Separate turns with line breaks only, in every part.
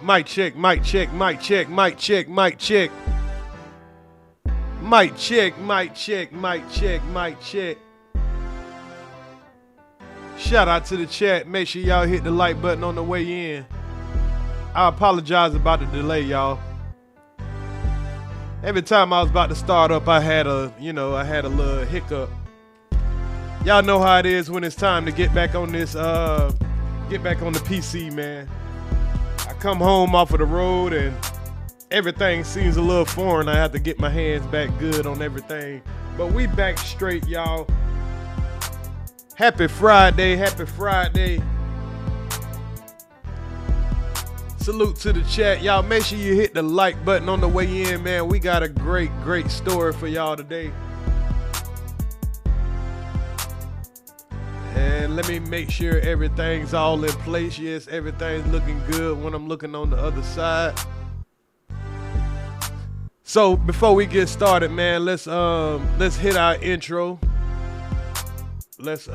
Mic check, mic check, mic check, mic check, mic check. Mic check, mic check, mic check, mic check. Shout out to the chat. Make sure y'all hit the like button on the way in. I apologize about the delay, y'all. Every time I was about to start up, I had a little hiccup. Y'all know how it is when it's time to get back on this, get back on the PC, man. I come home off of the road and everything seems a little foreign. I have to get my hands back good on everything. But we back straight, y'all. Happy Friday, happy Friday. Salute to the chat. Y'all make sure you hit the like button on the way in, man. We got a great story for y'all today. And let me make sure everything's all in place. Yes, everything's looking good when I'm looking on the other side. So before we get started, man, let's hit our intro. Let's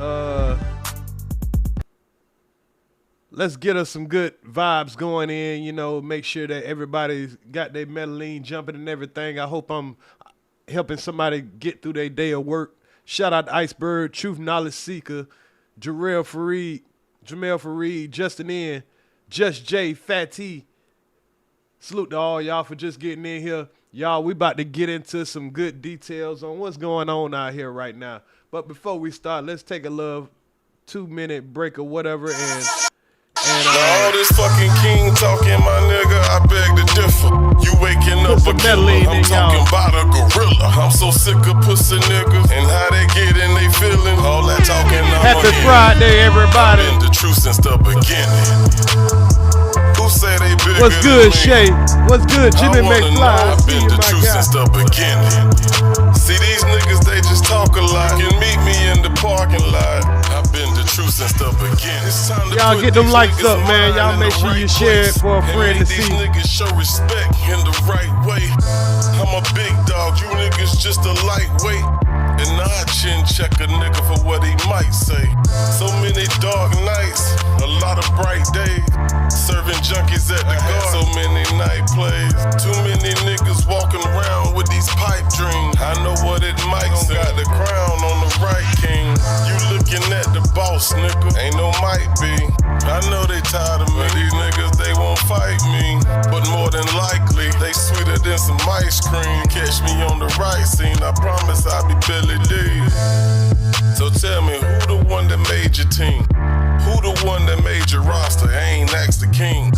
get us some good vibes going in, you know, make sure that everybody's got their medeline jumping and everything. I hope I'm helping somebody get through their day of work. Shout out to Iceberg, Truth Knowledge Seeker, Jamel Fareed, Justin N, Just J, Fat T. Salute to all y'all for just getting in here. Y'all, we about to get into some good details on what's going on out here right now. But before we start, let's take a little 2-minute break or whatever. And
all this fucking king talking, my nigga, I beg to differ. You waking up a killer, I'm talking about a gorilla. I'm so sick of pussy niggas and how they get and they feeling. All that talking,
Happy Friday, everybody.
I've been the truth since the beginning. Who say they bigger
What's good,
than
Shay? What's good, Jimmy McFly?
I've been the truth since the beginning. See, these niggas, they just talk a lot. You can meet me in the parking lot. I've been the truth since the beginning. It's time to
y'all get them likes up, man. Y'all make sure you share it for a friend to see.
These niggas show respect in the right way. I'm a big dog, you niggas just a lightweight. And I chin check a nigga for what he might say. So many dark nights, a lot of bright days. Serving junkies at the guard, so many night plays. Too many niggas walking around with these pipe dreams. I know what it might say. Got the crown on the right, king. You looking at the boss, nigga. Ain't no might be. I know they tired of me. These niggas, they won't fight me. But more than likely, they sweeter than some ice cream. Catch me on the right scene, I promise I'll be Billy D. So tell me, who the one that made your team? Who the one that made your roster? I ain't asked the king.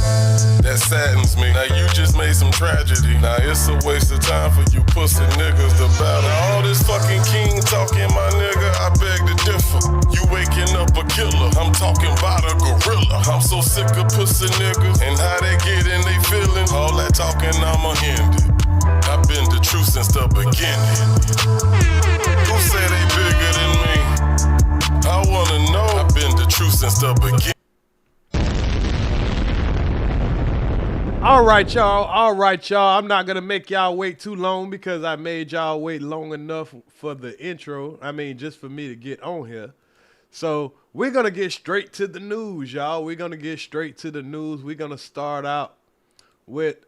That saddens me. Now you just made some tragedy. Now it's a waste of time for you pussy niggas to battle. Now all this fucking king talking, my nigga, I beg to differ. You waking up a killer, I'm talking about a gorilla. I'm so sick of pussy niggas and how they get and they feeling. All that talking, I'ma end it. I've been the truth since the beginning. Who say they bigger than me? I wanna know. I've been the truth since the beginning.
All right, y'all. I'm not gonna make y'all wait too long because I made y'all wait long enough for the intro. I mean, just for me to get on here. So we're gonna get straight to the news, y'all. We're gonna get straight to the news. We're gonna start out with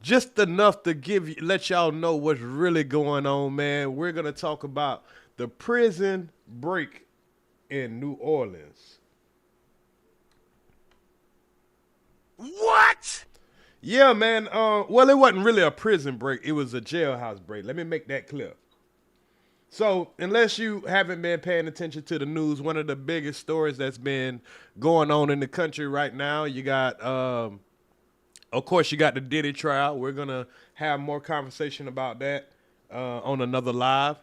just enough to let y'all know what's really going on, man. We're gonna talk about the prison break in New Orleans.
What?
Yeah, man. Well, it wasn't really a prison break. It was a jailhouse break. Let me make that clear. So, unless you haven't been paying attention to the news, one of the biggest stories that's been going on in the country right now, you got, of course, you got the Diddy trial. We're going to have more conversation about that on another live.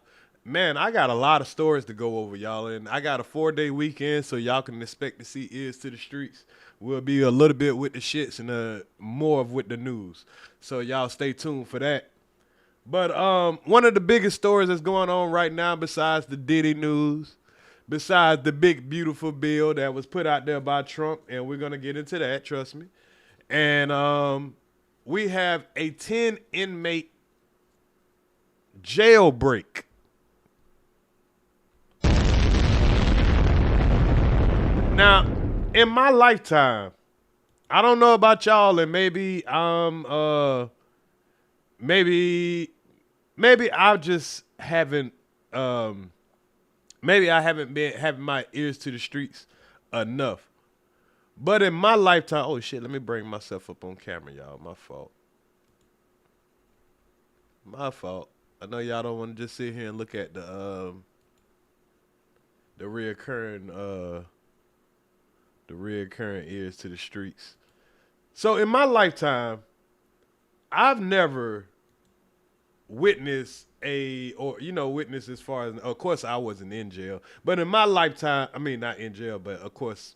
Man, I got a lot of stories to go over, y'all, and I got a 4-day weekend, so y'all can expect to see Earz to the streets. We'll be a little bit with the shits and more of with the news. So y'all stay tuned for that. But one of the biggest stories that's going on right now, besides the Diddy news, besides the big, beautiful bill that was put out there by Trump, and we're going to get into that, trust me. And we have a 10-inmate jailbreak. Now, in my lifetime, I don't know about y'all, and maybe maybe I just haven't maybe I haven't been having my ears to the streets enough. But in my lifetime, oh shit, let me bring myself up on camera, y'all. My fault. My fault. I know y'all don't want to just sit here and look at the reoccurring ears to the streets. So in my lifetime, I've never witnessed witness as far as, of course I wasn't in jail, but in my lifetime, I mean not in jail, but of course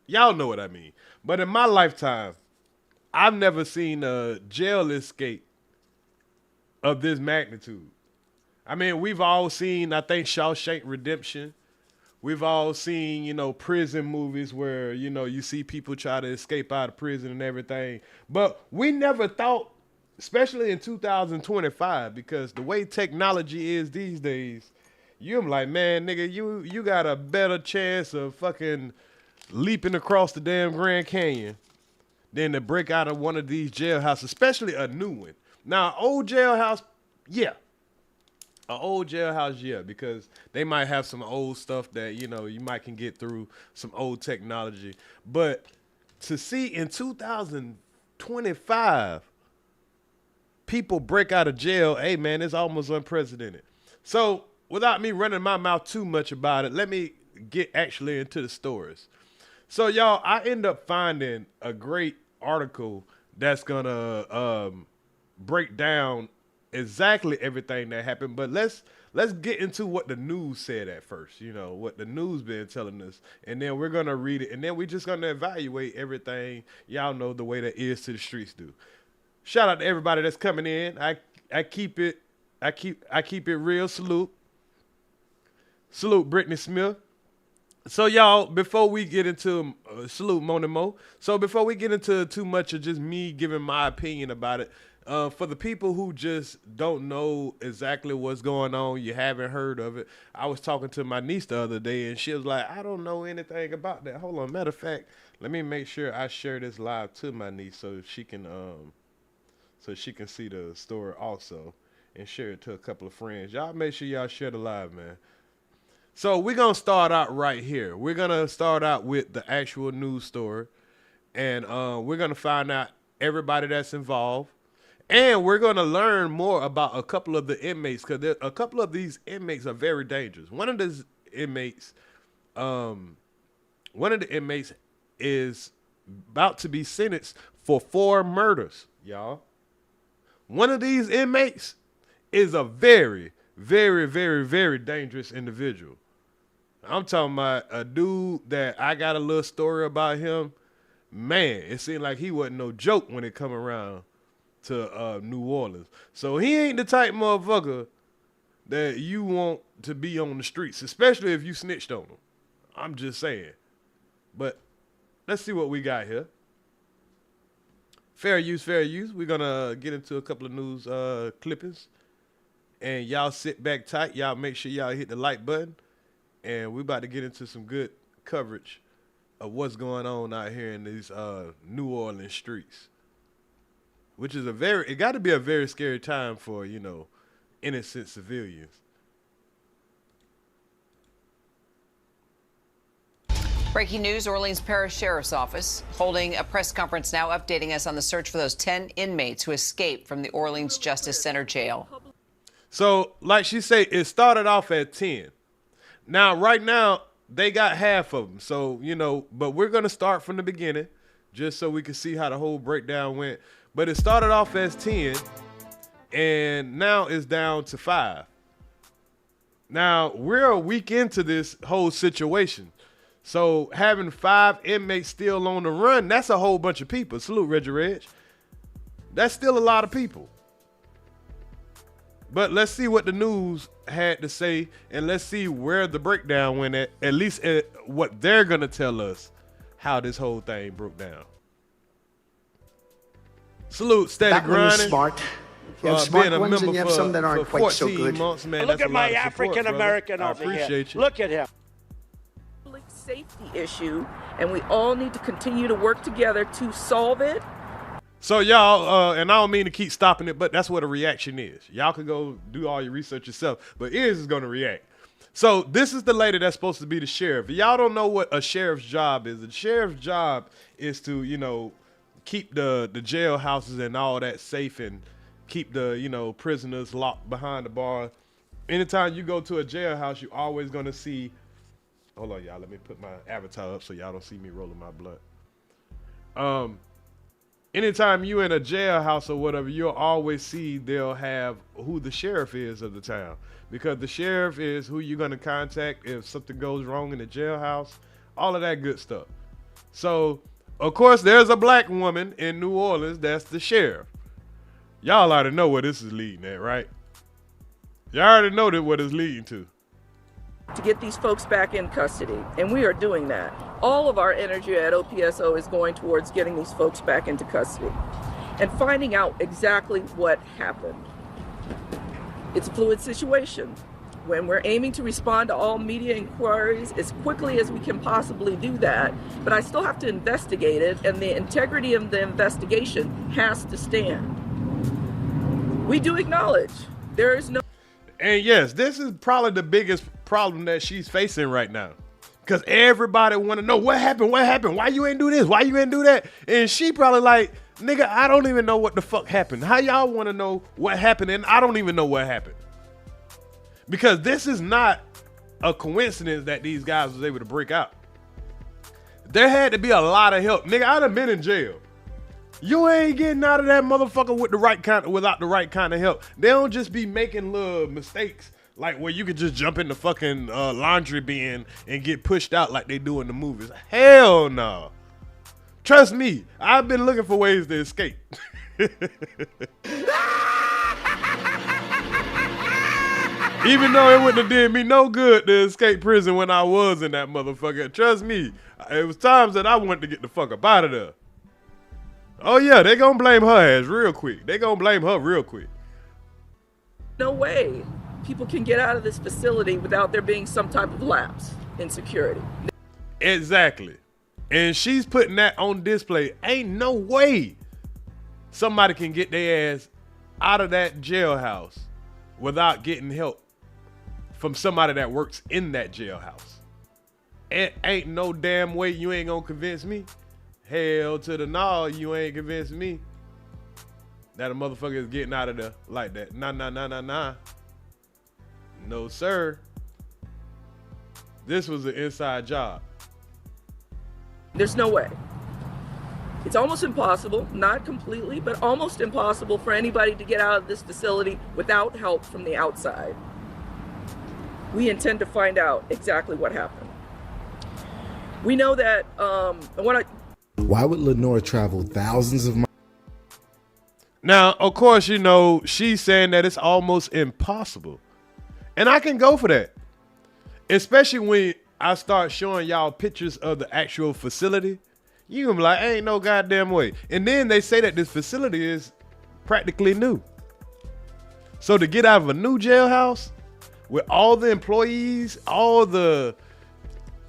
y'all know what I mean. But in my lifetime, I've never seen a jail escape of this magnitude. I mean, we've all seen, I think, Shawshank Redemption. We've all seen, prison movies where, you see people try to escape out of prison and everything. But we never thought, especially in 2025, because the way technology is these days, you're like, man, nigga, you got a better chance of fucking leaping across the damn Grand Canyon than to break out of one of these jailhouses, especially a new one. Now, old jailhouse, yeah. An old jailhouse, yeah, because they might have some old stuff that, you might can get through, some old technology. But to see in 2025, people break out of jail, hey, man, it's almost unprecedented. So without me running my mouth too much about it, let me get actually into the stories. So, y'all, I end up finding a great article that's going to break down exactly everything that happened, but let's get into what the news said at first, what the news been telling us, and then we're gonna read it, and then we're just gonna evaluate everything, y'all know, the way that Ears to the Streets do. Shout out to everybody that's coming in. I keep it real. Salute Brittany Smith. So y'all, before we get into salute Monimo. So before we get into too much of just me giving my opinion about it, for the people who just don't know exactly what's going on, you haven't heard of it. I was talking to my niece the other day, and she was like, I don't know anything about that. Hold on, matter of fact, let me make sure I share this live to my niece so she can see the story also and share it to a couple of friends. Y'all make sure y'all share the live, man. So we're going to start out right here. We're going to start out with the actual news story, and we're going to find out everybody that's involved. And we're going to learn more about a couple of the inmates, because a couple of these inmates are very dangerous. One of the inmates is about to be sentenced for 4 murders, y'all. One of these inmates is a very, very, very, very dangerous individual. I'm talking about a dude that I got a little story about him. Man, it seemed like he wasn't no joke when it come around to New Orleans. So he ain't the type motherfucker that you want to be on the streets, especially if you snitched on him. I'm just saying. But let's see what we got here. Fair use, fair use. We're going to get into a couple of news clippings. And y'all sit back tight. Y'all make sure y'all hit the like button. And we're about to get into some good coverage of what's going on out here in these New Orleans streets. Which is it got to be a very scary time for, innocent civilians.
Breaking news, Orleans Parish Sheriff's Office holding a press conference now updating us on the search for those 10 inmates who escaped from the Orleans Justice Center jail.
So, like she said, it started off at 10. Now, right now, they got half of them. So, but we're going to start from the beginning just so we can see how the whole breakdown went. But it started off as 10, and now it's down to 5. Now, we're a week into this whole situation. So having 5 inmates still on the run, that's a whole bunch of people. Salute, Reggie Reg. That's still a lot of people. But let's see what the news had to say, and let's see where the breakdown went at least what they're going to tell us how this whole thing broke down. Salute, steady grinding.
Smart. You have smart ones and you have some that aren't quite so good.
Months, man,
look at my African American over here.
You.
Look at him. safety issue, and we all need to continue to work together to solve it.
So y'all, and I don't mean to keep stopping it, but that's what a reaction is. Y'all can go do all your research yourself, but Earz is gonna react. So this is the lady that's supposed to be the sheriff. Y'all don't know what a sheriff's job is. The sheriff's job is to, you know, keep the jailhouses and all that safe and keep the, you know, prisoners locked behind the bar. Anytime you go to a jailhouse, you're always gonna see, hold on y'all, let me put my avatar up so y'all don't see me rolling my blood. Anytime you in a jailhouse or whatever, you'll always see they'll have who the sheriff is of the town, because the sheriff is who you're gonna contact if something goes wrong in the jailhouse, all of that good stuff. So, of course, there's a black woman in New Orleans that's the sheriff. Y'all already know where this is leading at, right? Y'all already know that what it's leading to.
To get these folks back in custody, and we are doing that. All of our energy at OPSO is going towards getting these folks back into custody and finding out exactly what happened. It's a fluid situation. When we're aiming to respond to all media inquiries as quickly as we can possibly do that, but I still have to investigate it, and the integrity of the investigation has to stand. We do acknowledge there is no...
And yes, this is probably the biggest problem that she's facing right now, because everybody want to know what happened, why you ain't do this, why you ain't do that, and she probably like, nigga, I don't even know what the fuck happened. How y'all want to know what happened and I don't even know what happened? Because this is not a coincidence that these guys was able to break out. There had to be a lot of help. Nigga, I'd have been in jail. You ain't getting out of that motherfucker with without the right kind of help. They don't just be making little mistakes like where you could just jump in the fucking laundry bin and get pushed out like they do in the movies. Hell no. Trust me, I've been looking for ways to escape. Even though it wouldn't have did me no good to escape prison when I was in that motherfucker. Trust me, it was times that I wanted to get the fuck up out of there. Oh yeah, they gonna blame her ass real quick. They gonna blame her real quick.
No way people can get out of this facility without there being some type of lapse in security.
Exactly. And she's putting that on display. Ain't no way somebody can get their ass out of that jailhouse without getting help from somebody that works in that jailhouse. It ain't no damn way you ain't gonna convince me. Hell to the no, you ain't convinced me that a motherfucker is getting out of there like that. Nah. No, sir. This was an inside job.
There's no way. It's almost impossible, not completely, but almost impossible for anybody to get out of this facility without help from the outside. We intend to find out exactly what happened. We know that
Why would Lenore travel thousands of miles?
Now, of course, you know, she's saying that it's almost impossible. And I can go for that. Especially when I start showing y'all pictures of the actual facility. You gonna be like, ain't no goddamn way. And then they say that this facility is practically new. So to get out of a new jailhouse with all the employees, all the,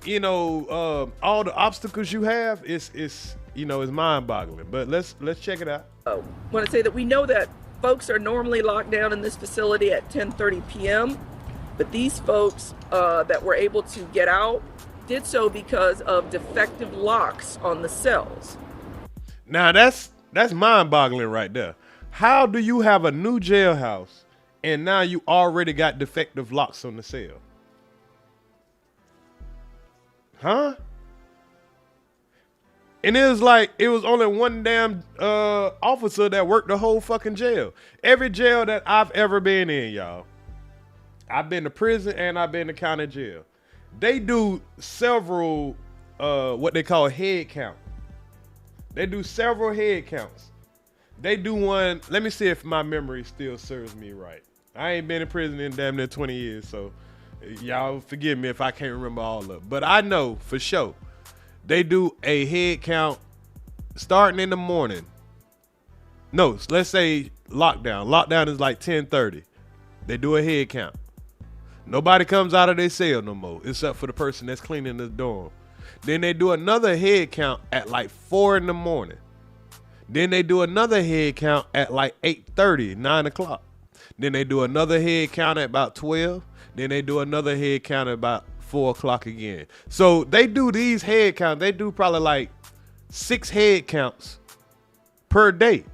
you know, all the obstacles you have, it's you know, it's mind-boggling. But let's check it out.
I want to say that we know that folks are normally locked down in this facility at 10:30 p.m. But these folks that were able to get out did so because of defective locks on the cells.
Now that's mind-boggling right there. How do you have a new jailhouse and now you already got defective locks on the cell? Huh? And it was like, it was only one damn officer that worked the whole fucking jail. Every jail that I've ever been in, y'all. I've been to prison and I've been to county jail. They do several, what they call head count. They do several head counts. They do one, let me see if my memory still serves me right. I ain't been in prison in damn near 20 years, so y'all forgive me if I can't remember all of it. But I know for sure, they do a head count starting in the morning. No, let's say lockdown. Lockdown is like 10:30. They do a head count. Nobody comes out of their cell no more, except for the person that's cleaning the dorm. Then they do another head count at like 4 in the morning. Then they do another head count at like 8:30, 9 o'clock. Then they do another head count at about 12. Then they do another head count at about 4 o'clock again. So they do these head counts. They do probably like 6 head counts per day.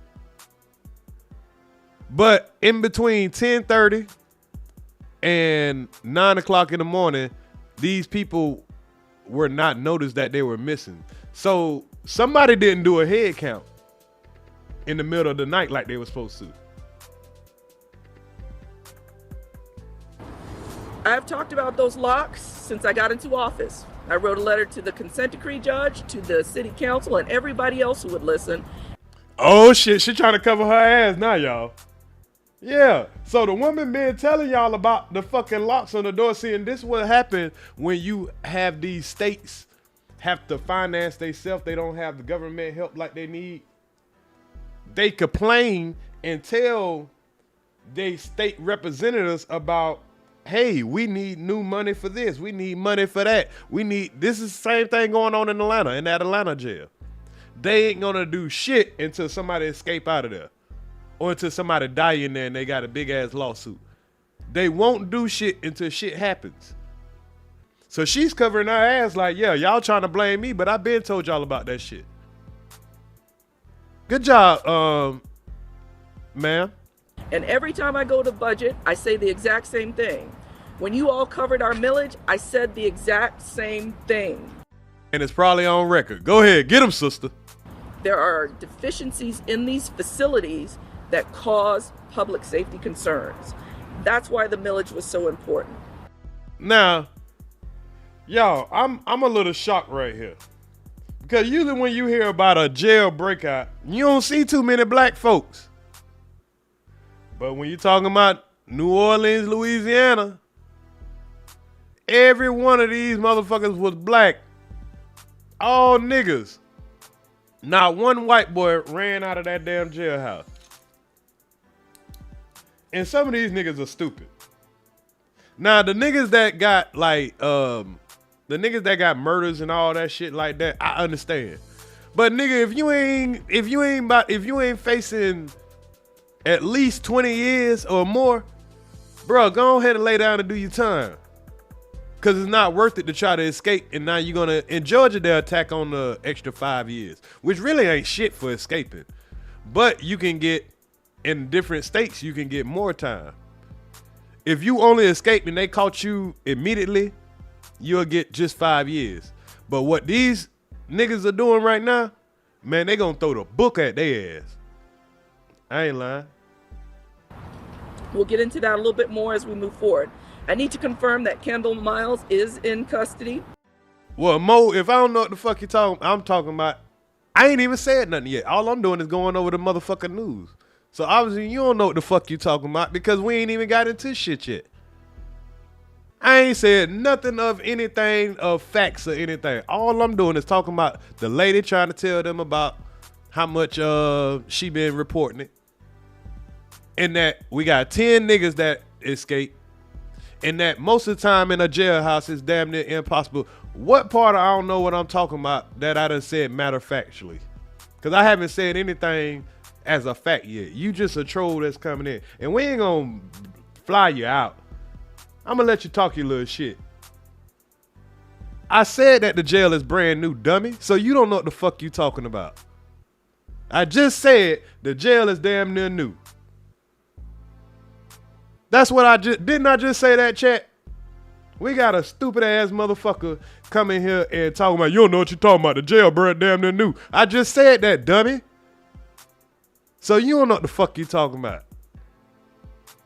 But in between 10:30 and 9 o'clock in the morning, these people were not noticed that they were missing. So somebody didn't do a head count in the middle of the night like they were supposed to.
I've talked about those locks since I got into office. I wrote a letter to the consent decree judge, to the city council, and everybody else who would listen.
Oh shit, she trying to cover her ass now, y'all. Yeah, so the woman been telling y'all about the fucking locks on the door. See, and this is what happened when you have these states have to finance themselves. They don't have the government help like they need. They complain and tell they state representatives about, hey, we need new money for this. We need money for that. This is the same thing going on in Atlanta, in that Atlanta jail. They ain't gonna do shit until somebody escape out of there. Or until somebody die in there and they got a big ass lawsuit. They won't do shit until shit happens. So she's covering her ass like, yeah, y'all trying to blame me, but I been told y'all about that shit. Good job, ma'am.
And every time I go to budget, I say the exact same thing. When you all covered our millage, I said the exact same thing.
And it's probably on record. Go ahead, get him, sister.
There are deficiencies in these facilities that cause public safety concerns. That's why the millage was so important.
Now, y'all, I'm a little shocked right here. Because usually when you hear about a jail breakout, you don't see too many black folks. But when you're talking about New Orleans, Louisiana, every one of these motherfuckers was black. All niggas. Not one white boy ran out of that damn jailhouse. And some of these niggas are stupid. Now, the niggas that got like, the niggas that got murders and all that shit like that, I understand. But nigga, if you ain't facing at least 20 years or more, bro, go ahead and lay down and do your time. Cause it's not worth it to try to escape. And now you're gonna, in Georgia, they'll attack on the extra 5 years, which really ain't shit for escaping. But you can get, in different states, you can get more time. If you only escape and they caught you immediately, you'll get just 5 years. But what these niggas are doing right now, man, they gonna throw the book at their ass. I ain't lying.
We'll get into that a little bit more as we move forward. I need to confirm that Kendall Miles is in custody.
Well, Mo, if I don't know what the fuck I'm talking about, I ain't even said nothing yet. All I'm doing is going over the motherfucking news. So obviously you don't know what the fuck you talking about because we ain't even got into shit yet. I ain't said nothing of anything of facts or anything. All I'm doing is talking about the lady trying to tell them about how much she been reporting it. And that we got 10 niggas that escaped. And that most of the time in a jailhouse is damn near impossible. What part of I don't know what I'm talking about that I done said matter factually? Because I haven't said anything as a fact yet. You just a troll that's coming in. And we ain't gonna fly you out. I'm gonna let you talk your little shit. I said that the jail is brand new, dummy. So you don't know what the fuck you talking about. I just said the jail is damn near new. That's what didn't I just say that, chat? We got a stupid ass motherfucker coming here and talking about, you don't know what you're talking about. The jail brand damn near new. I just said that, dummy. So you don't know what the fuck you talking about.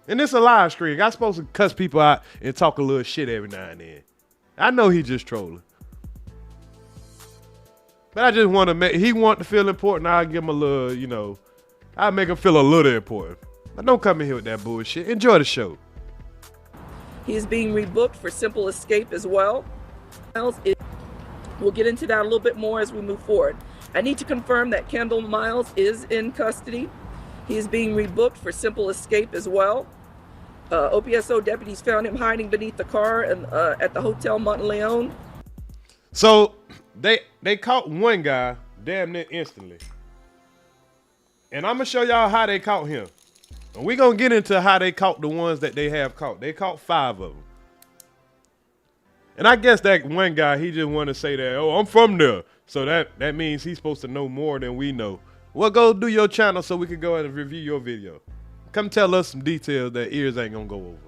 And this a live stream. I'm supposed to cuss people out and talk a little shit every now and then. I know he just trolling. But I just want to he want to feel important. I'll give him a little, you know, I'll make him feel a little important. But don't come in here with that bullshit. Enjoy the show.
He is being rebooked for simple escape as well. We'll get into that a little bit more as we move forward. I need to confirm that Kendall Miles is in custody. He is being rebooked for simple escape as well. OPSO deputies found him hiding beneath the car at the Hotel Monteleone.
So they caught one guy damn near instantly. And I'm going to show y'all how they caught him. And we're going to get into how they caught the ones that they have caught. They caught 5 of them. And I guess that one guy, he just want to say that, oh, I'm from there. So that means he's supposed to know more than we know. Well, go do your channel so we can go and review your video. Come tell us some details that Earz ain't going to go over.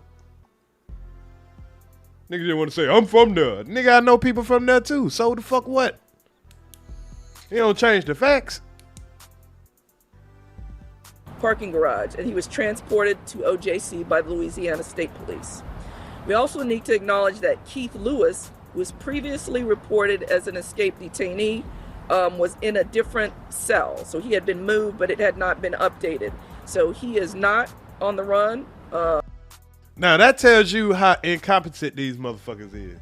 Nigga just want to say, I'm from there. Nigga, I know people from there too. So the fuck what? He don't change the facts.
Parking garage, and he was transported to OJC by the Louisiana State Police. We also need to acknowledge that Keith Lewis, who was previously reported as an escaped detainee, was in a different cell. So he had been moved, but it had not been updated. So he is not on the run.
Now that tells you how incompetent these motherfuckers is.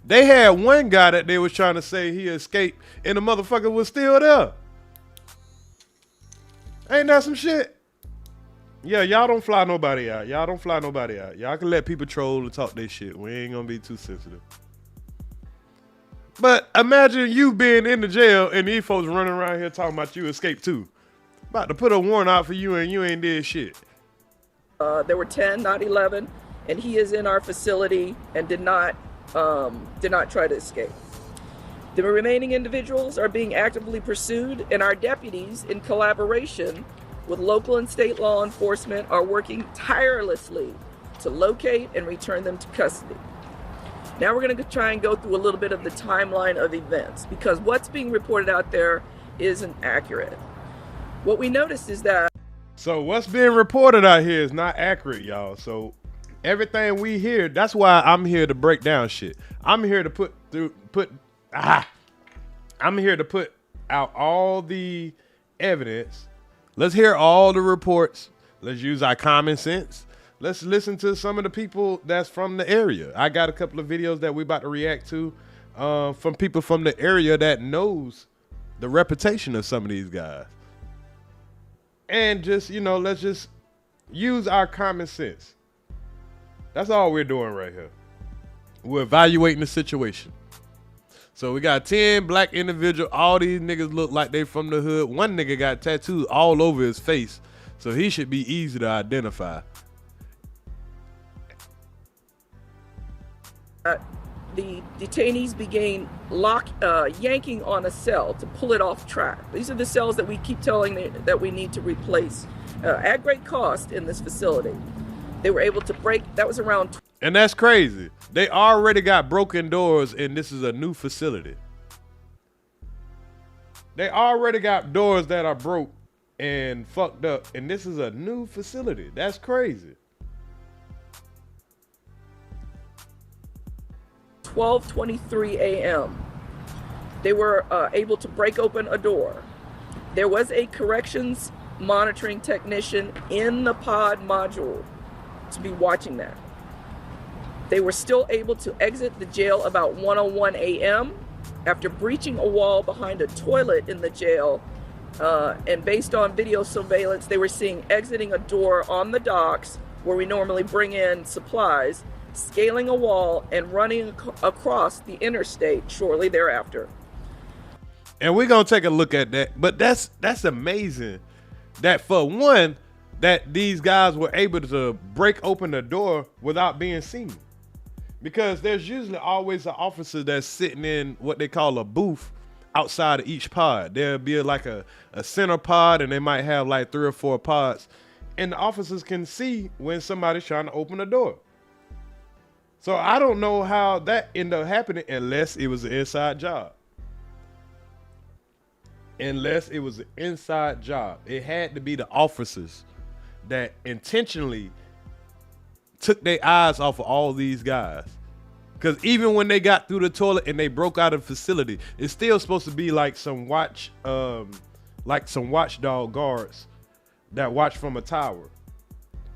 They had one guy that they was trying to say he escaped and the motherfucker was still there. Ain't that some shit? Yeah, y'all don't fly nobody out. Y'all don't fly nobody out. Y'all can let people troll and talk their shit. We ain't gonna be too sensitive. But imagine you being in the jail and these folks running around here talking about you escaped too. About to put a warrant out for you and you ain't did shit.
There were 10, not 11, and he is in our facility and did not try to escape. The remaining individuals are being actively pursued, and our deputies, in collaboration with local and state law enforcement, are working tirelessly to locate and return them to custody. Now we're going to try and go through a little bit of the timeline of events, because what's being reported out there isn't accurate. What we noticed is that
So what's being reported out here is not accurate, y'all. So everything we hear, that's why I'm here to break down shit. I'm here to put out all the evidence. Let's hear all the reports. Let's use our common sense. Let's listen to some of the people that's from the area. I got a couple of videos that we about to react to from people from the area that knows the reputation of some of these guys. And just, you know, let's just use our common sense. That's all we're doing right here. We're evaluating the situation. So we got 10 black individuals. All these niggas look like they from the hood. One nigga got tattoos all over his face. So he should be easy to identify.
the detainees began yanking on a cell to pull it off track. These are the cells that we keep telling them that we need to replace at great cost in this facility. They were able to break, that was around.
And that's crazy. They already got broken doors and this is a new facility. They already got doors that are broke and fucked up, and this is a new facility. That's crazy.
12:23 a.m. They were able to break open a door. There was a corrections monitoring technician in the pod module to be watching that. They were still able to exit the jail about 1:01 a.m. after breaching a wall behind a toilet in the jail. And based on video surveillance, they were seen exiting a door on the docks where we normally bring in supplies, scaling a wall and running across the interstate shortly thereafter.
And we're gonna take a look at that. But that's amazing that for one, that these guys were able to break open the door without being seen. Because there's usually always an officer that's sitting in what they call a booth outside of each pod. There'll be like a center pod, and they might have like 3 or 4 pods. And the officers can see when somebody's trying to open a door. So I don't know how that ended up happening unless it was an inside job. Unless it was an inside job. It had to be the officers that intentionally took their eyes off of all these guys. Because even when they got through the toilet and they broke out of the facility, it's still supposed to be like some watchdog guards that watch from a tower.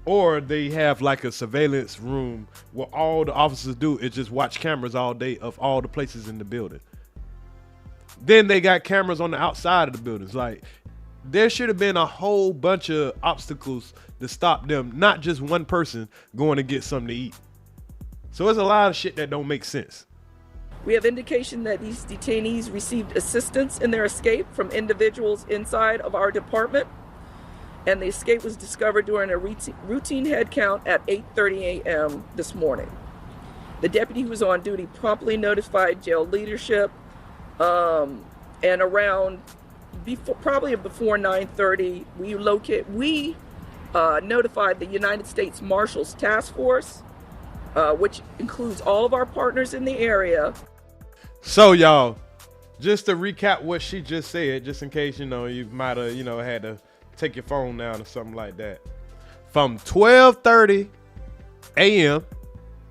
Or they have like a surveillance room where all the officers do is just watch cameras all day of all the places in the building. Then they got cameras on the outside of the buildings. Like, there should have been a whole bunch of obstacles to stop them, not just one person going to get something to eat. So there's a lot of shit that don't make sense.
We have indication that these detainees received assistance in their escape from individuals inside of our department, and the escape was discovered during a routine head count at 8:30 a.m. this morning. The deputy who was on duty promptly notified jail leadership, and around probably before 9:30, we notified the United States Marshals Task Force, which includes all of our partners in the area.
So y'all, just to recap what she just said, just in case, you might have, had to take your phone down or something like that. From 12:30 a.m.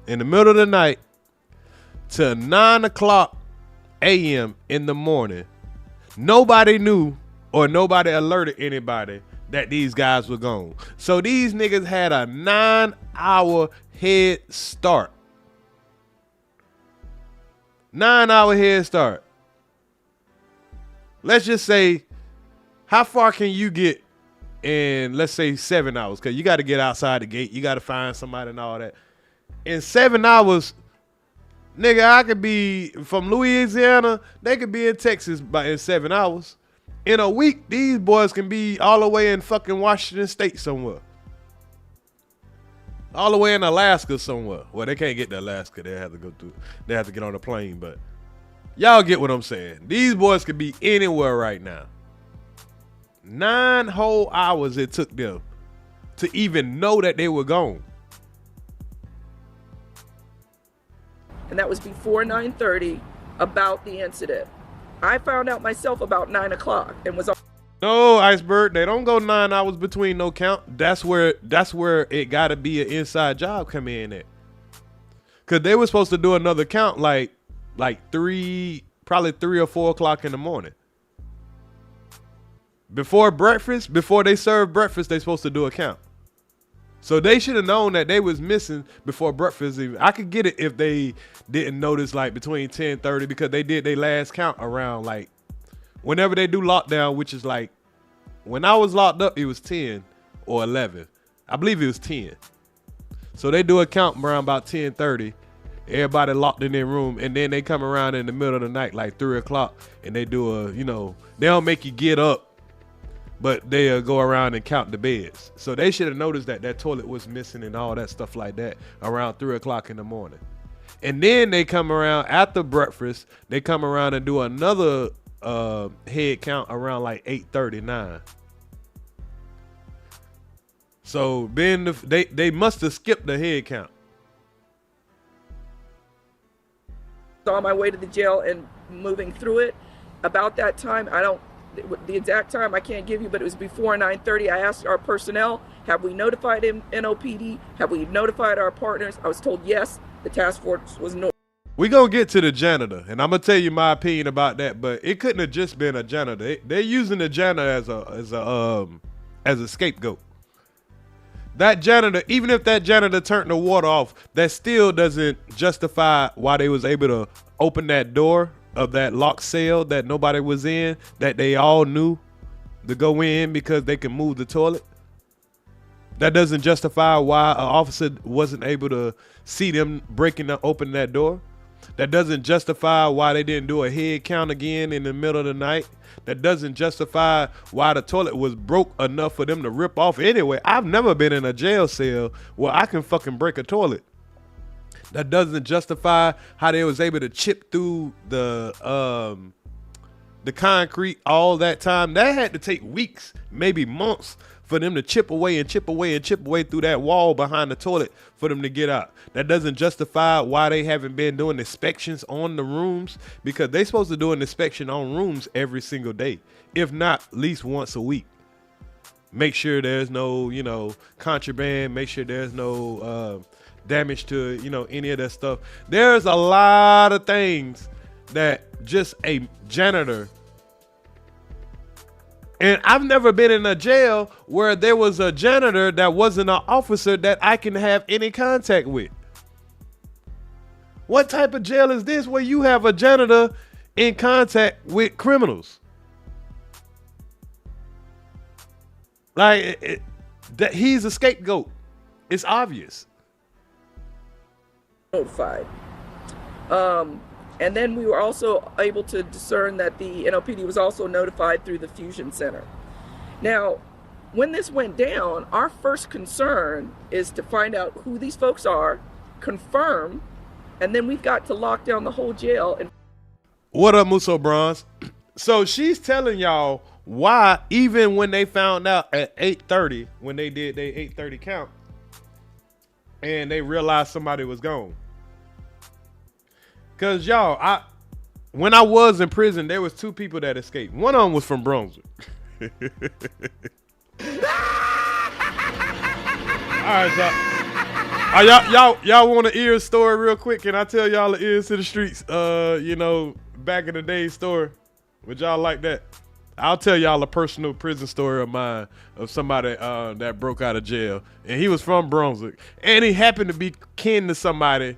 in the middle of the night to 9 o'clock a.m. in the morning, nobody knew or nobody alerted anybody that these guys were gone. So these niggas had a 9-hour head start. 9-hour head start. Let's just say, how far can you get in, let's say, 7 hours? Because you got to get outside the gate. You got to find somebody and all that. In 7 hours, nigga, I could be from Louisiana. They could be in Texas in 7 hours. In a week, these boys can be all the way in fucking Washington State somewhere. All the way in Alaska somewhere. Well, they can't get to Alaska. They have to get on a plane, but y'all get what I'm saying. These boys could be anywhere right now. 9 whole hours it took them to even know that they were gone.
And that was before 9:30 about the incident. I found out myself about 9 o'clock and was.
No, Iceberg, they don't go 9 hours between no count. That's where it gotta be an inside job come in at. Cause they were supposed to do another count like probably 3 or 4 o'clock in the morning. Before breakfast, before they serve breakfast, they supposed to do a count. So they should have known that they was missing before breakfast even. I could get it if they didn't notice like between 10:30 because they did their last count around like whenever they do lockdown, which is like when I was locked up, it was 10 or 11. I believe it was 10. So they do a count around about 10:30. Everybody locked in their room, and then they come around in the middle of the night, like 3 o'clock, and they do they don't make you get up, but they'll go around and count the beds. So they should have noticed that toilet was missing and all that stuff like that around 3 o'clock in the morning. And then they come around after breakfast, they come around and do another head count around like 8:39. So then they must have skipped the head count.
On my way to the jail and moving through it. About that time, the exact time I can't give you, but it was before 9:30. I asked our personnel, have we notified NOPD? Have we notified our partners? I was told yes. The task force was no.
We gonna get to the janitor, and I'm gonna tell you my opinion about that. But it couldn't have just been a janitor. They're using the janitor as a scapegoat. That janitor, even if that janitor turned the water off, that still doesn't justify why they was able to open that door of that locked cell that nobody was in, that they all knew to go in because they can move the toilet. That doesn't justify why an officer wasn't able to see them opening that door. That doesn't justify why they didn't do a head count again in the middle of the night. That doesn't justify why the toilet was broke enough for them to rip off anyway. I've never been in a jail cell where I can fucking break a toilet. That doesn't justify how they was able to chip through the concrete all that time. That had to take weeks, maybe months, for them to chip away and chip away and chip away through that wall behind the toilet for them to get out. That doesn't justify why they haven't been doing inspections on the rooms, because they supposed to do an inspection on rooms every single day, if not at least once a week. Make sure there's no, contraband, make sure there's no damage to, any of that stuff. There's a lot of things that just a janitor. And I've never been in a jail where there was a janitor that wasn't an officer that I can have any contact with. What type of jail is this where you have a janitor in contact with criminals? Like, that he's a scapegoat. It's obvious.
Notified. And then we were also able to discern that the NOPD was also notified through the Fusion Center. Now, when this went down, our first concern is to find out who these folks are, confirm, and then we've got to lock down the whole jail. And
what up, Musso Bronze? So she's telling y'all why, even when they found out at 8:30, when they did their 8:30 count, and they realized somebody was gone. Cause y'all, when I was in prison, there was 2 people that escaped. One of them was from Brunswick. All right, y'all want an Earz story real quick? Can I tell y'all the Earz to the streets? You know, back in the day story. Would y'all like that? I'll tell y'all a personal prison story of mine of somebody that broke out of jail, and he was from Brunswick, and he happened to be kin to somebody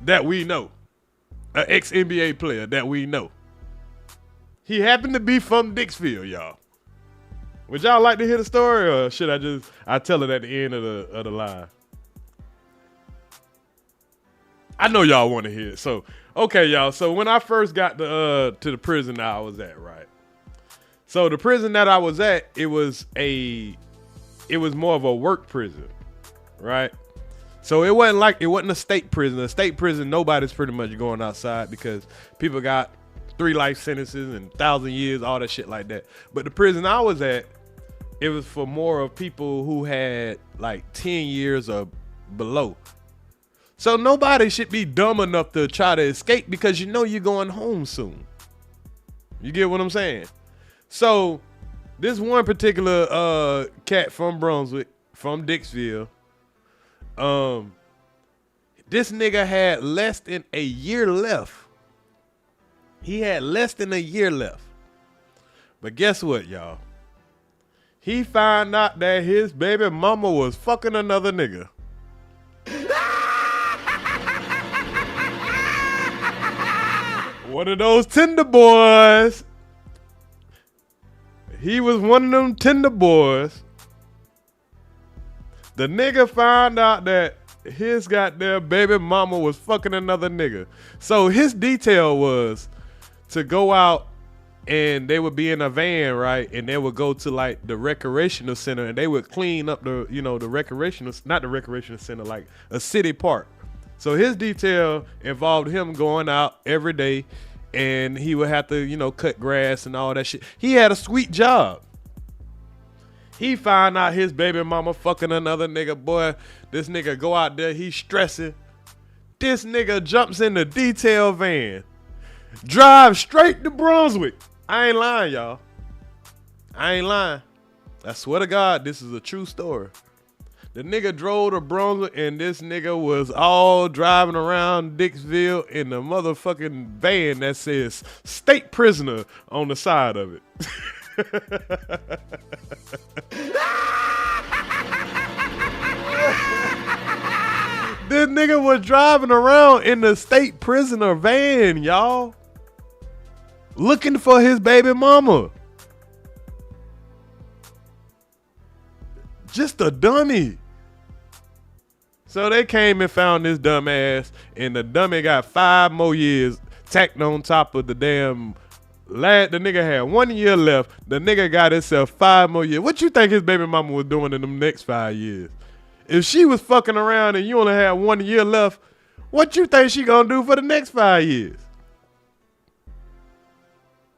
that we know, an ex-NBA player that we know. He happened to be from Dixville, y'all. Would y'all like to hear the story, or should I tell it at the end of the line? I know y'all want to hear it. So, okay, y'all. So when I first got to the prison that I was at, right? So the prison that I was at, it was more of a work prison, right? So it wasn't a state prison. A state prison, nobody's pretty much going outside because people got 3 life sentences and 1,000 years, all that shit like that. But the prison I was at, it was for more of people who had like 10 years or below. So nobody should be dumb enough to try to escape because you know you're going home soon. You get what I'm saying? So this one particular cat from Brunswick, from Dixville, this nigga had less than a year left. He had less than a year left. But guess what, y'all? He found out that his baby mama was fucking another nigga. One of those Tinder boys. He was one of them Tinder boys. The nigga found out that his goddamn baby mama was fucking another nigga. So his detail was to go out and they would be in a van, right? And they would go to like the recreational center and they would clean up the, the recreational, not the recreational center, like a city park. So his detail involved him going out every day and he would have to, cut grass and all that shit. He had a sweet job. He found out his baby mama fucking another nigga. Boy, this nigga go out there, he's stressing. This nigga jumps in the detail van, drive straight to Brunswick. I ain't lying, y'all. I ain't lying. I swear to God, this is a true story. The nigga drove to Brunswick and this nigga was all driving around Dixville in the motherfucking van that says state prisoner on the side of it. This nigga was driving around in the state prisoner van, y'all, looking for his baby mama. Just a dummy. So they came and found this dumb ass, and the dummy got 5 more years tacked on top of the damn lad. The nigga had 1 year left. The nigga got himself 5 more years. What you think his baby mama was doing in them next 5 years? If she was fucking around and you only had 1 year left, what you think she gonna do for the next 5 years?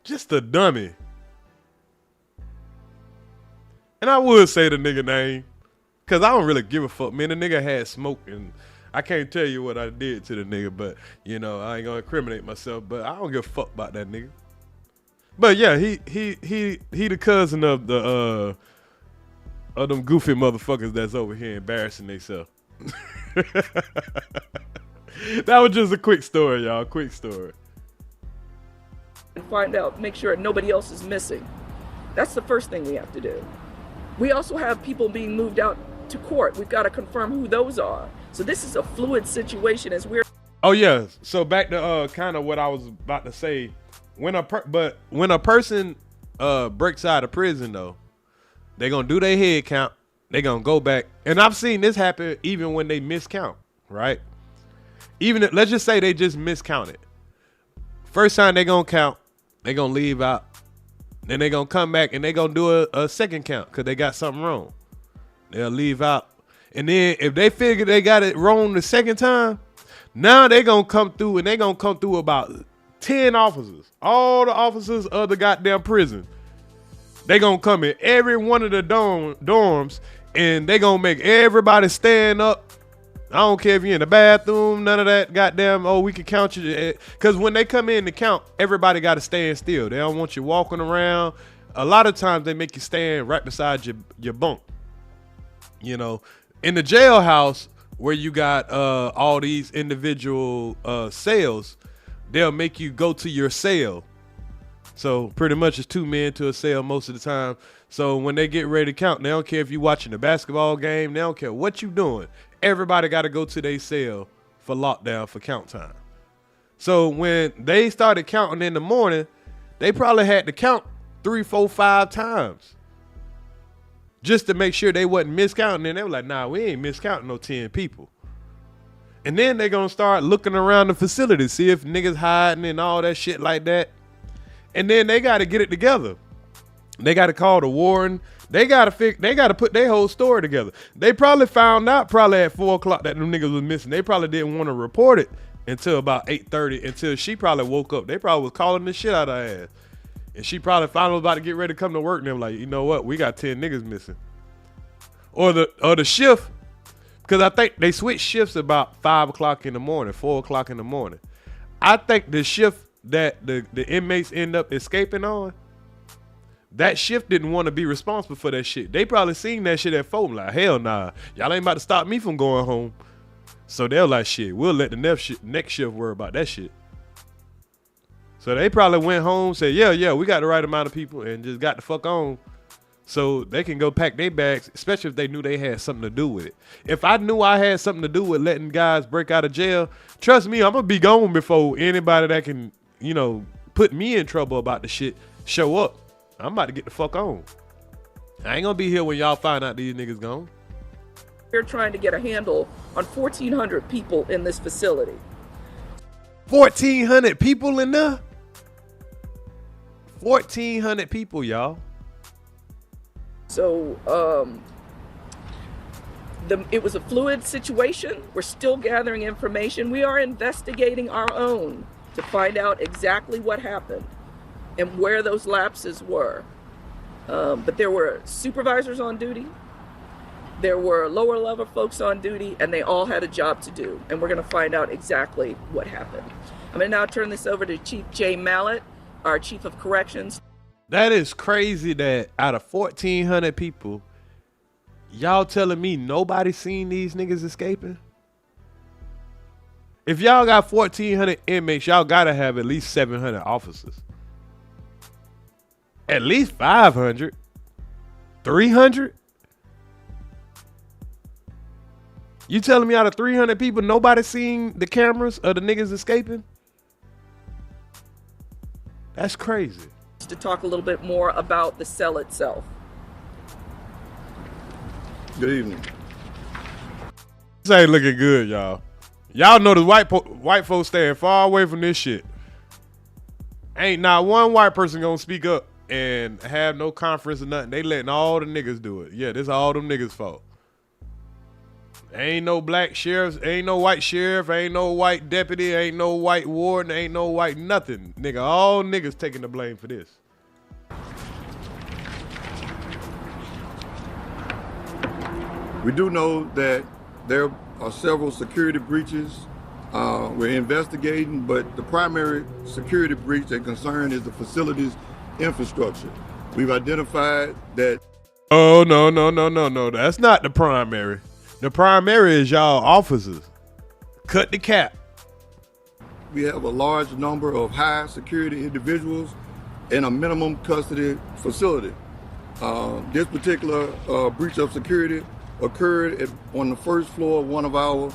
Just a dummy. And I would say the nigga name, cause I don't really give a fuck, man. The nigga had smoke and I can't tell you what I did to the nigga, but I ain't gonna incriminate myself, but I don't give a fuck about that nigga. But yeah, he the cousin of the of them goofy motherfuckers that's over here embarrassing themselves. That was just a quick story, y'all. Quick story.
And find out, make sure nobody else is missing. That's the first thing we have to do. We also have people being moved out to court. We've got to confirm who those are. So this is a fluid situation as we're.
Oh yeah. So back to kind of what I was about to say. When a person breaks out of prison though, they gonna do their head count. They gonna go back, and I've seen this happen even when they miscount, right? Even if, let's just say they just miscounted. First time they gonna count, they gonna leave out. Then they gonna come back and they gonna do a second count because they got something wrong. They'll leave out. And then if they figure they got it wrong the second time, now they gonna come through and they gonna come through about 10 officers. All the officers of the goddamn prison. They gonna come in every one of the dorms and they gonna make everybody stand up. I don't care if you're in the bathroom, none of that goddamn, oh, we can count you. Because when they come in to count, everybody got to stand still. They don't want you walking around. A lot of times they make you stand right beside your bunk. You know, in the jailhouse where you got all these individual cells, they'll make you go to your cell. So pretty much it's 2 men to a cell most of the time. So when they get ready to count, they don't care if you're watching a basketball game. They don't care what you doing. Everybody got to go to their cell for lockdown for count time. So when they started counting in the morning, they probably had to count 3, 4, 5 times just to make sure they wasn't miscounting. And they were like, nah, we ain't miscounting no 10 people. And then they're going to start looking around the facility, see if niggas hiding and all that shit like that. And then they got to get it together. They got to call the warden. They got to put their whole story together. They probably found out at 4 o'clock that them niggas was missing. They probably didn't want to report it until about 8:30, until she probably woke up. They probably was calling the shit out of her ass. And she probably finally was about to get ready to come to work. And they were like, you know what? We got 10 niggas missing. Or the shift, because I think they switched shifts about 5 o'clock in the morning, 4 o'clock in the morning. I think the shift that the inmates end up escaping on, that shift didn't want to be responsible for that shit. They probably seen that shit at 4, like, hell nah, y'all ain't about to stop me from going home. So they're like, shit, we'll let the next shift worry about that shit. So they probably went home, said, yeah, we got the right amount of people, and just got the fuck on. So they can go pack their bags, especially if they knew they had something to do with it. If I knew I had something to do with letting guys break out of jail, trust me, I'm going to be gone before anybody that can, you know, put me in trouble about the shit show up. I'm about to get the fuck on. I ain't gonna be here when y'all find out these niggas gone.
They're trying to get a handle on 1,400 people in this facility.
1,400 people in there? 1,400 people, y'all.
So, it was a fluid situation. We're still gathering information. We are investigating our own to find out exactly what happened and where those lapses were. But there were supervisors on duty, there were lower level folks on duty, and they all had a job to do. And we're gonna find out exactly what happened. I'm gonna now turn this over to Chief Jay Mallett, our Chief of Corrections.
That is crazy that out of 1,400 people, y'all telling me nobody seen these niggas escaping? If y'all got 1,400 inmates, y'all gotta have at least 700 officers. At least 500, 300. You telling me out of 300 people, nobody seen the cameras of the niggas escaping? That's crazy.
To talk a little bit more about the cell itself.
Good evening.
This ain't looking good, y'all. Y'all know the white folks staying far away from this shit. Ain't not one white person gonna speak up and have no conference or nothing. They letting all the niggas do it. Yeah, this all them niggas' fault. Ain't no black sheriffs, ain't no white sheriff, ain't no white deputy, ain't no white warden, ain't no white nothing. Nigga, all niggas taking the blame for this.
We do know that there are several security breaches. We're investigating, but the primary security breach that concern is the facility's infrastructure. We've identified that.
Oh, no. That's not the primary. The primary is y'all officers. Cut the cap.
We have a large number of high security individuals in a minimum custody facility. This particular breach of security occurred on the first floor of one of our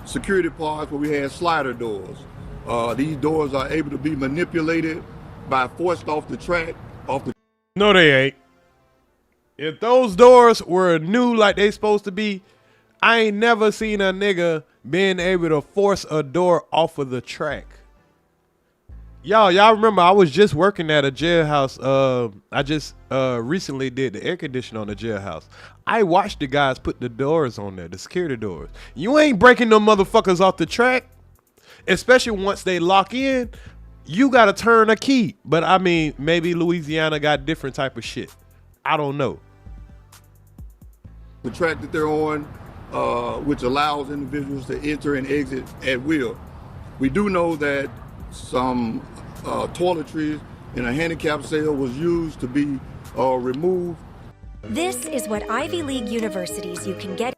security parts where we had slider doors. These doors are able to be manipulated by forced off the track.
No, they ain't. If those doors were new like they supposed to be, I ain't never seen a nigga being able to force a door off of the track. Y'all remember I was just working at a jailhouse. I just recently did the air conditioning on the jailhouse. I watched the guys put the doors on there, the security doors. You ain't breaking them motherfuckers off the track, especially once they lock in. You gotta turn a key. But I mean, maybe Louisiana got different type of shit. I don't know.
The track that they're on, which allows individuals to enter and exit at will. We do know that some toiletries in a handicapped cell was used to be removed.
This is what Ivy League universities you can get.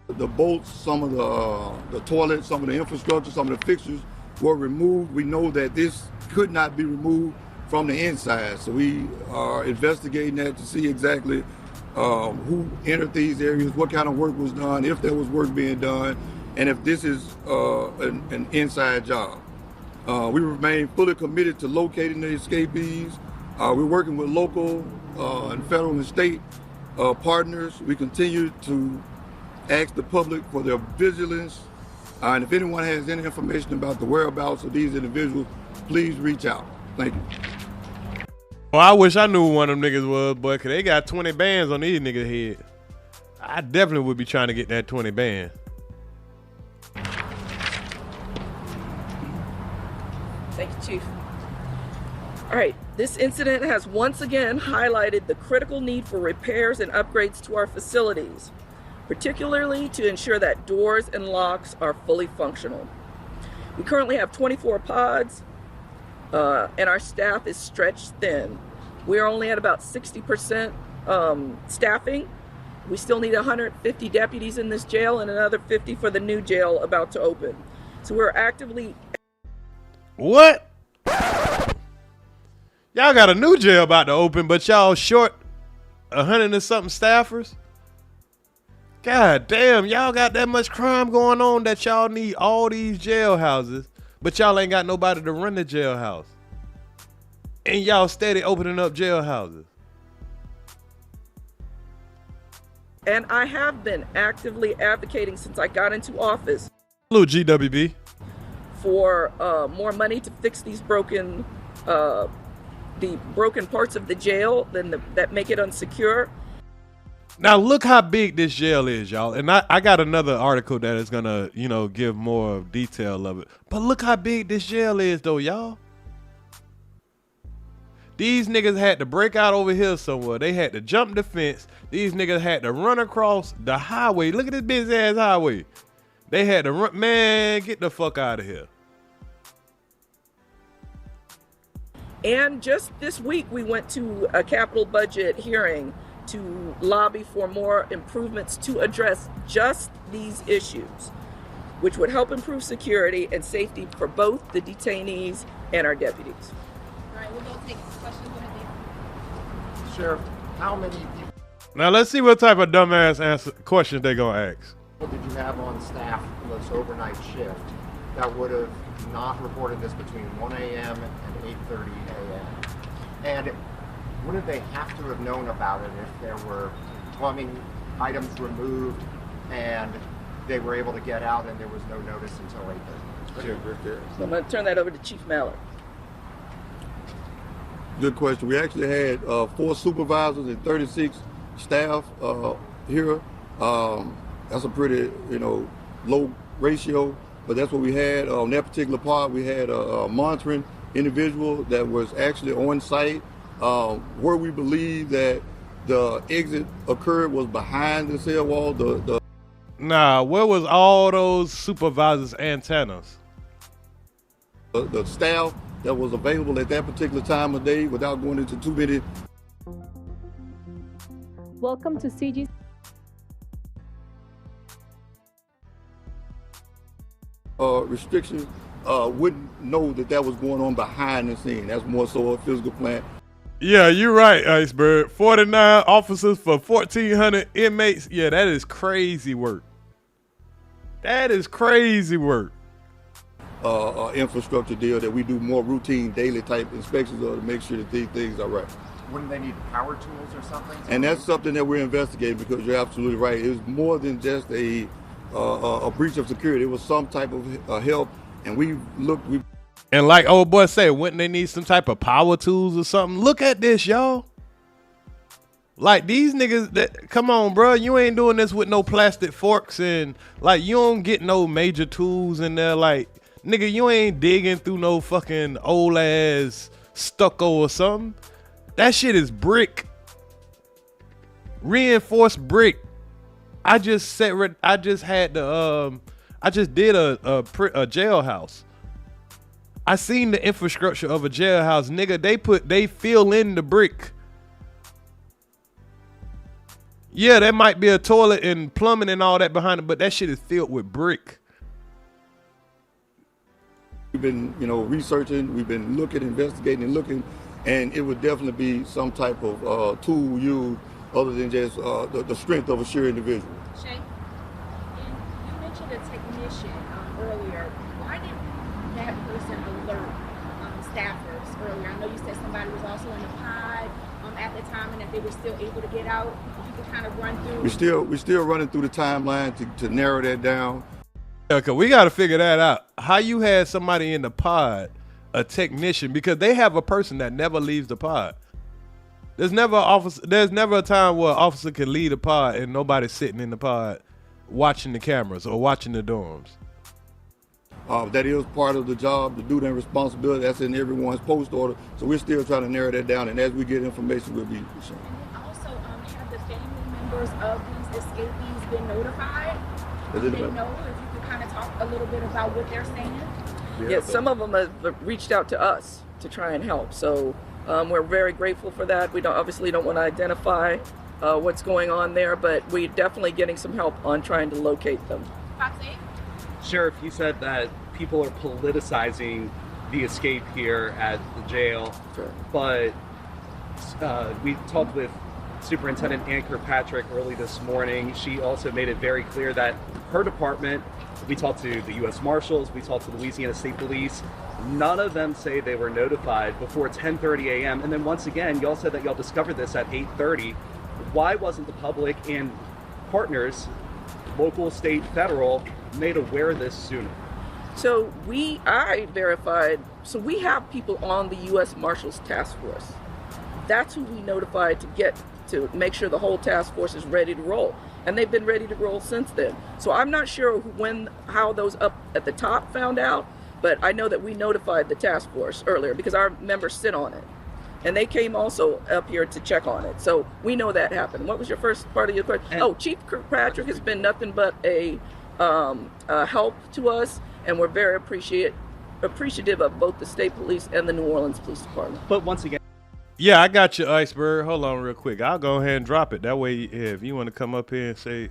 The bolts, some of the toilets, some of the infrastructure, some of the fixtures were removed. We know that this could not be removed from the inside, so we are investigating that to see exactly who entered these areas, what kind of work was done, if there was work being done, and if this is an inside job. We remain fully committed to locating the escapees. We're working with local and federal and state partners. We continue to ask the public for their vigilance. And if anyone has any information about the whereabouts of these individuals, please reach out. Thank you.
Well, I wish I knew who one of them niggas was, boy, because they got 20 bands on these niggas' head. I definitely would be trying to get that 20 band.
Thank you, Chief. All right, this incident has once again highlighted the critical need for repairs and upgrades to our facilities, particularly to ensure that doors and locks are fully functional. We currently have 24 pods, and our staff is stretched thin. We're only at about 60% staffing. We still need 150 deputies in this jail and another 50 for the new jail about to open. So we're actively...
What? Y'all got a new jail about to open, but y'all short 100 and something staffers? God damn, y'all got that much crime going on that y'all need all these jailhouses, but y'all ain't got nobody to run the jailhouse. And y'all steady opening up jailhouses.
And I have been actively advocating since I got into office.
Hello, GWB.
For more money to fix these broken, the broken parts of the jail that make it unsecure.
Now look how big this jail is, y'all. And I got another article that is gonna, give more detail of it. But look how big this jail is though, y'all. These niggas had to break out over here somewhere. They had to jump the fence. These niggas had to run across the highway. Look at this busy ass highway. They had to run, man, get the fuck out of here.
And just this week, we went to a capital budget hearing to lobby for more improvements to address just these issues, which would help improve security and safety for both the detainees and our deputies.
All right, we'll go take questions.
Sheriff, how many people
Now let's see what type of dumbass questions they gonna ask.
did you have on staff for this overnight shift that would have not reported this between 1 a.m. and 8:30 a.m.? And wouldn't they have to have known about it if there were plumbing items removed and they were able to get out and there was no notice until 8:30?
So I'm going to turn that over to Chief Mallard.
Good question. We actually had 4 supervisors and 36 staff here. That's a pretty, low ratio, but that's what we had. On that particular part, we had a monitoring individual that was actually on site. Where we believe that the exit occurred was behind the cell wall.
Nah, where was all those supervisors' antennas?
The staff that was available at that particular time of day, without going into too many.
Welcome to CG.
Restrictions, wouldn't know that was going on behind the scene. That's more so a physical plant.
Yeah, you're right, Iceberg. 49 officers for 1,400 inmates. Yeah, that is crazy work. That is crazy work.
Infrastructure deal that we do more routine daily type inspections of to make sure that these things are right.
Wouldn't they need power tools or something?
And that's something that we're investigating, because you're absolutely right. It was more than just a breach of security. It was some type of help, and we looked.
And like old boy said, wouldn't they need some type of power tools or something? Look at this, y'all. Like these niggas, come on, bro. You ain't doing this with no plastic forks, and like you don't get no major tools in there. Like, nigga, you ain't digging through no fucking old ass stucco or something. That shit is brick. Reinforced brick. I just did a jailhouse. I seen the infrastructure of a jailhouse, nigga. They fill in the brick. Yeah, there might be a toilet and plumbing and all that behind it, but that shit is filled with brick.
We've been, researching, we've been looking, investigating, and looking, and it would definitely be some type of tool used other than just the strength of a sheer individual.
Shay, you mentioned a technician earlier. Why didn't that person alert staffers earlier? I know you said somebody was also in the pod at the time, and that they were still able to get out. If you could kind of run through. We're still running through the timeline to narrow that down.
Okay, we got to figure that out. How you had somebody in the pod, a technician, because they have a person that never leaves the pod. There's never a time where an officer can leave the pod and nobody's sitting in the pod watching the cameras or watching the dorms.
That is part of the job, to do that responsibility. That's in everyone's post order. So we're still trying to narrow that down, and as we get information, we'll be sure.
And also, have the family members of these escapees been notified? Do they know? If you could kind of talk a little bit about what they're saying.
Yeah, some of them have reached out to us to try and help. So we're very grateful for that. We obviously don't want to identify what's going on there, but we're definitely getting some help on trying to locate them.
Foxy?
Sheriff, you said that people are politicizing the escape here at the jail,
sure.
But we talked with Superintendent Ann Kirkpatrick early this morning. She also made it very clear that her department, we talked to the U.S. Marshals, we talked to the Louisiana State Police, none of them say they were notified before 10:30 a.m. And then once again, y'all said that y'all discovered this at 8:30. Why wasn't the public and partners, local, state, federal, made aware of this sooner?
So I verified, so we have people on the U.S. Marshals Task Force. That's who we notified to make sure the whole task force is ready to roll. And they've been ready to roll since then. So I'm not sure how those up at the top found out, but I know that we notified the task force earlier because our members sit on it. And they came also up here to check on it. So we know that happened. What was your first part of your question? Chief Kirkpatrick has been nothing but a help to us, and we're very appreciative of both the state police and the New Orleans Police Department.
But once again,
yeah, I got you, Iceberg. Hold on real quick. I'll go ahead and drop it. That way, if you want to come up here and say,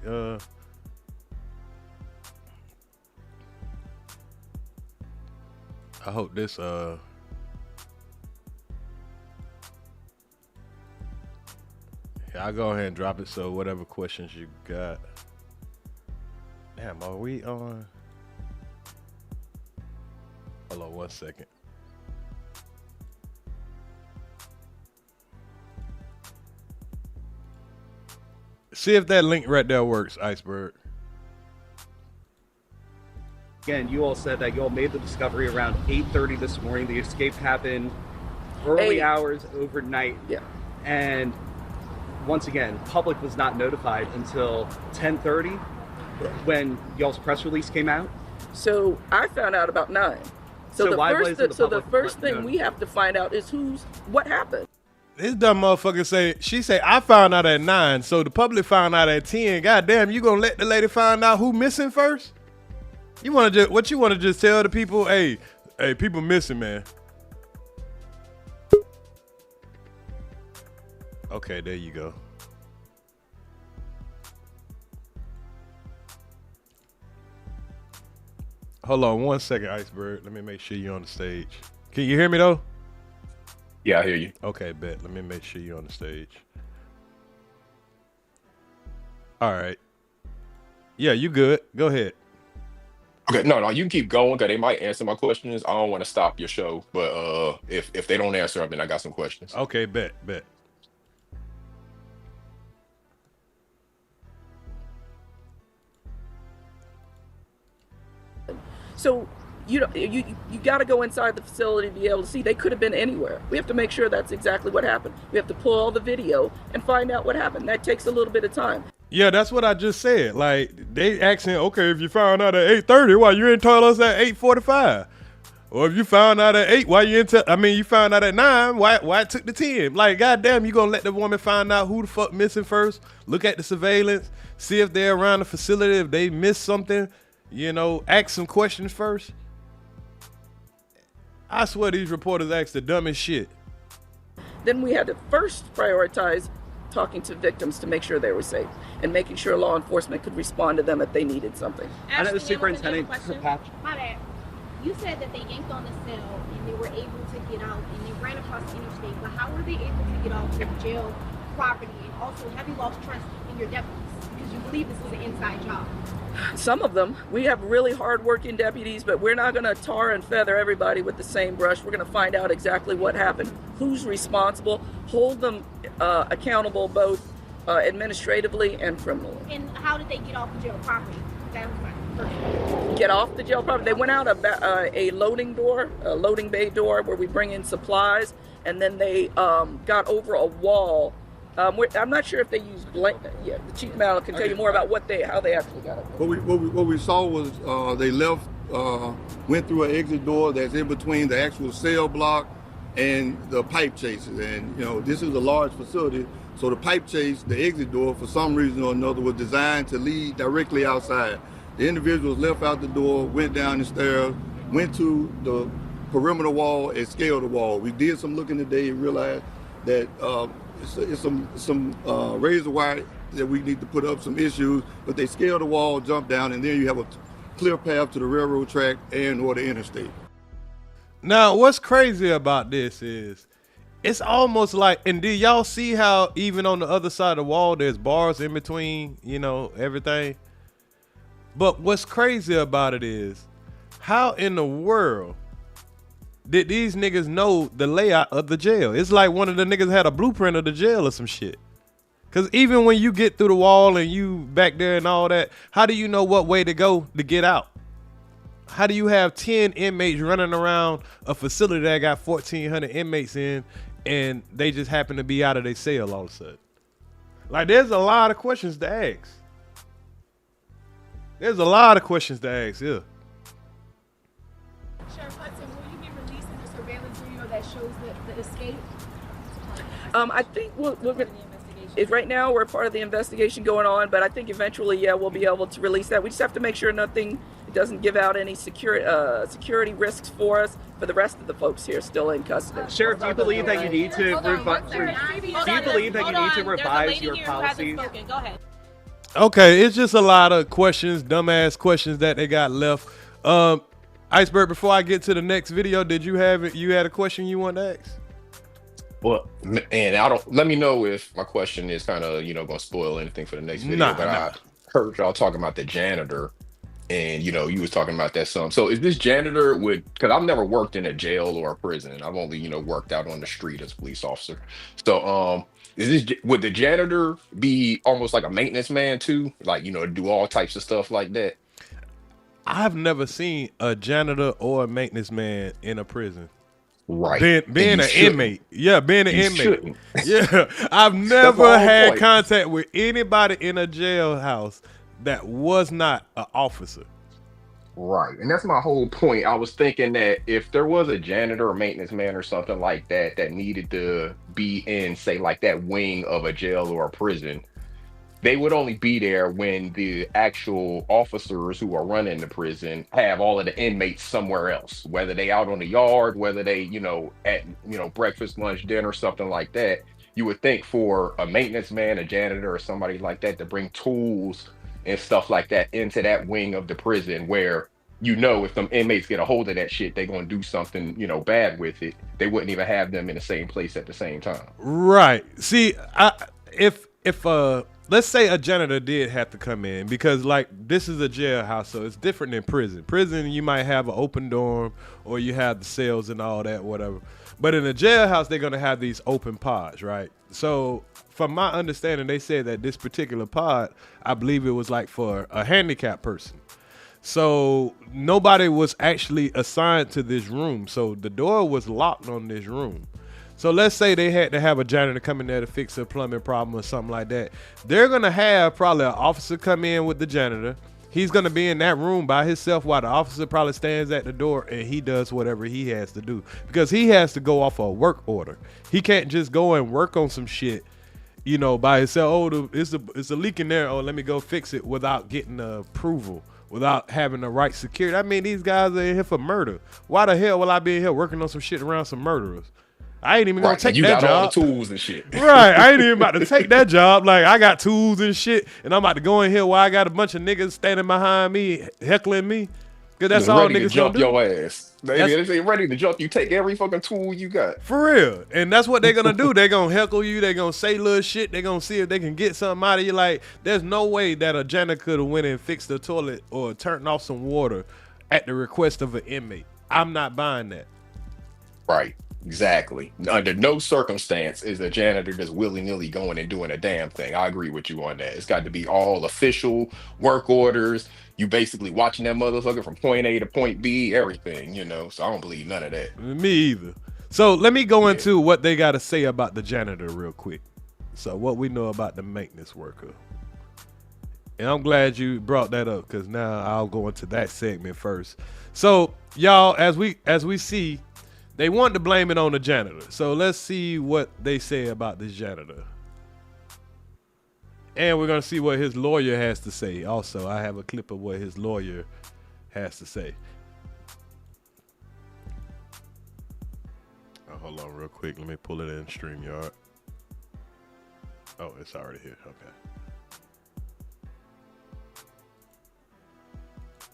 I hope this, yeah, I'll go ahead and drop it. So whatever questions you got. Damn, are we on? Hold on 1 second. See if that link right there works, Iceberg.
Again, you all said that you all made the discovery around 8:30 this morning. The escape happened early hours overnight.
Yeah.
And once again, public was not notified until 10:30 when y'all's press release came out.
So I found out about 9. So the first thing we have to find out is what happened.
This dumb motherfucker she say, I found out at 9, so the public found out at 10. Goddamn, you gonna let the lady find out who missing first? You wanna just tell the people, hey, people missing, man. Okay, there you go. Hold on 1 second, Iceberg. Let me make sure you're on the stage. Can you hear me though?
Yeah, I hear you.
Okay, bet. Let me make sure you're on the stage. All right. Yeah, you good. Go ahead.
Okay, no, you can keep going because they might answer my questions. I don't want to stop your show, but if they don't answer them, then I got some questions.
Okay, bet.
So you got to go inside the facility to be able to see. They could have been anywhere. We have to make sure that's exactly what happened. We have to pull all the video and find out what happened. That takes a little bit of time.
Yeah, that's what I just said. Like, they asking, okay, if you found out at 8:30, why you didn't tell us at 8:45? Or if you found out at 8, why you didn't you found out at 9, why it took the 10? Like, goddamn, you gonna let the woman find out who the fuck missing first? Look at the surveillance, see if they're around the facility, if they missed something, ask some questions first. I swear these reporters ask the dumbest shit.
Then we had to first prioritize talking to victims to make sure they were safe and making sure law enforcement could respond to them if they needed something.
I know the superintendent.
My bad. You said that they yanked on the cell and they were able to get out and they ran across the interstate, but how were they able to get off their jail property? And also, have you lost trust in your deputies because you believe this is an inside job?
Some of them. We have really hard-working deputies, but we're not going to tar and feather everybody with the same brush. We're going to find out exactly what happened, who's responsible, hold them accountable both administratively and criminally.
And how did they get off the jail property? That was my first question.
Get off the jail property. They went out a loading bay door where we bring in supplies, and then they got over a wall. I'm not sure if they used the chief medical can tell you more about how they actually got it.
What we saw was they left, went through an exit door that's in between the actual cell block and the pipe chases. And this is a large facility, so the pipe chase, the exit door, for some reason or another, was designed to lead directly outside. The individuals left out the door, went down the stairs, went to the perimeter wall and scaled the wall. We did some looking today and realized that it's some razor wire that we need to put up, some issues, but they scale the wall, jump down, and then you have a clear path to the railroad track or the interstate.
Now, what's crazy about this is it's almost like, and do y'all see how even on the other side of the wall there's bars in between, everything? But what's crazy about it is, how in the world did these niggas know the layout of the jail? It's like one of the niggas had a blueprint of the jail or some shit. Because even when you get through the wall and you back there and all that, how do you know what way to go to get out? How do you have 10 inmates running around a facility that got 1,400 inmates in and they just happen to be out of their cell all of a sudden? Like, there's a lot of questions to ask. There's a lot of questions to ask, yeah.
Sheriff Hudson, will you be releasing the surveillance video that shows the escape?
I think right now we're part of the investigation going on, but I think eventually, we'll be able to release that. We just have to make sure it doesn't give out any security risks for us for the rest of the folks here still in custody.
Sheriff, do you believe that you need to revise your policies?
Go ahead.
Okay, it's just a lot of questions, dumbass questions that they got left. Iceberg, before I get to the next video, did you had a question you want to ask?
Well, and let me know if my question is kind of, gonna spoil anything for the next video. I heard y'all talking about the janitor, and you was talking about that some. So is this janitor because I've never worked in a jail or a prison. I've only, worked out on the street as a police officer. So would the janitor be almost like a maintenance man too? Like, do all types of stuff like that?
I've never seen a janitor or a maintenance man in a prison.
Right.
Being an inmate. Yeah, being an inmate. Shouldn't. Yeah. I've never had contact with anybody in a jailhouse that was not an officer.
Right. And that's my whole point. I was thinking that if there was a janitor or maintenance man or something like that that needed to be in, say, like that wing of a jail or a prison, they would only be there when the actual officers who are running the prison have all of the inmates somewhere else, whether they out on the yard, whether they, at, breakfast, lunch, dinner, something like that. You would think for a maintenance man, a janitor, or somebody like that to bring tools and stuff like that into that wing of the prison where, if them inmates get a hold of that shit, they're going to do something, bad with it. They wouldn't even have them in the same place at the same time.
Right. See, if let's say a janitor did have to come in, because like this is a jailhouse, so it's different than prison. Prison, you might have an open dorm or you have the cells and all that, whatever. But in a jailhouse, they're going to have these open pods, right? So from my understanding, they said that this particular pod, I believe it was like for a handicapped person. So nobody was actually assigned to this room. So the door was locked on this room. So let's say they had to have a janitor come in there to fix a plumbing problem or something like that. They're going to have probably an officer come in with the janitor. He's going to be in that room by himself while the officer probably stands at the door and he does whatever he has to do. Because he has to go off a work order. He can't just go and work on some shit, you know, by himself. Oh, it's a leak in there. Oh, let me go fix it without getting approval, without having the right security. I mean, these guys are in here for murder. Why the hell will I be in here working on some shit around some murderers? I ain't even gonna take that job. You got all the
tools and shit.
Right. I ain't even about to take that job. Like, I got tools and shit, and I'm about to go in here while I got a bunch of niggas standing behind me, heckling me. Because that's all niggas
gonna
do.
Your ass. They ready to jump you. Take every fucking tool you got.
For real. And that's what they're gonna do. They're gonna heckle you. They're gonna say little shit. They're gonna see if they can get something out of you. Like, there's no way that a janitor could have went and fixed the toilet or turned off some water at the request of an inmate. I'm not buying that.
Right. Exactly. Under no circumstance is a janitor just willy-nilly going and doing a damn thing. I agree with you on that. It's got to be all official work orders. You basically watching that motherfucker from point A to point B, everything, you know. So I don't believe none of that.
Me either. So let me go into what they got to say about the janitor real quick. So what we know about the maintenance worker. And I'm glad you brought that up because now I'll go into that segment first. So y'all, as we see, they want to blame it on the janitor. So let's see what they say about this janitor. And we're going to see what his lawyer has to say. Also, I have a clip of what his lawyer has to say. Oh, hold on real quick. Let me pull it in StreamYard. Oh, it's already here. Okay.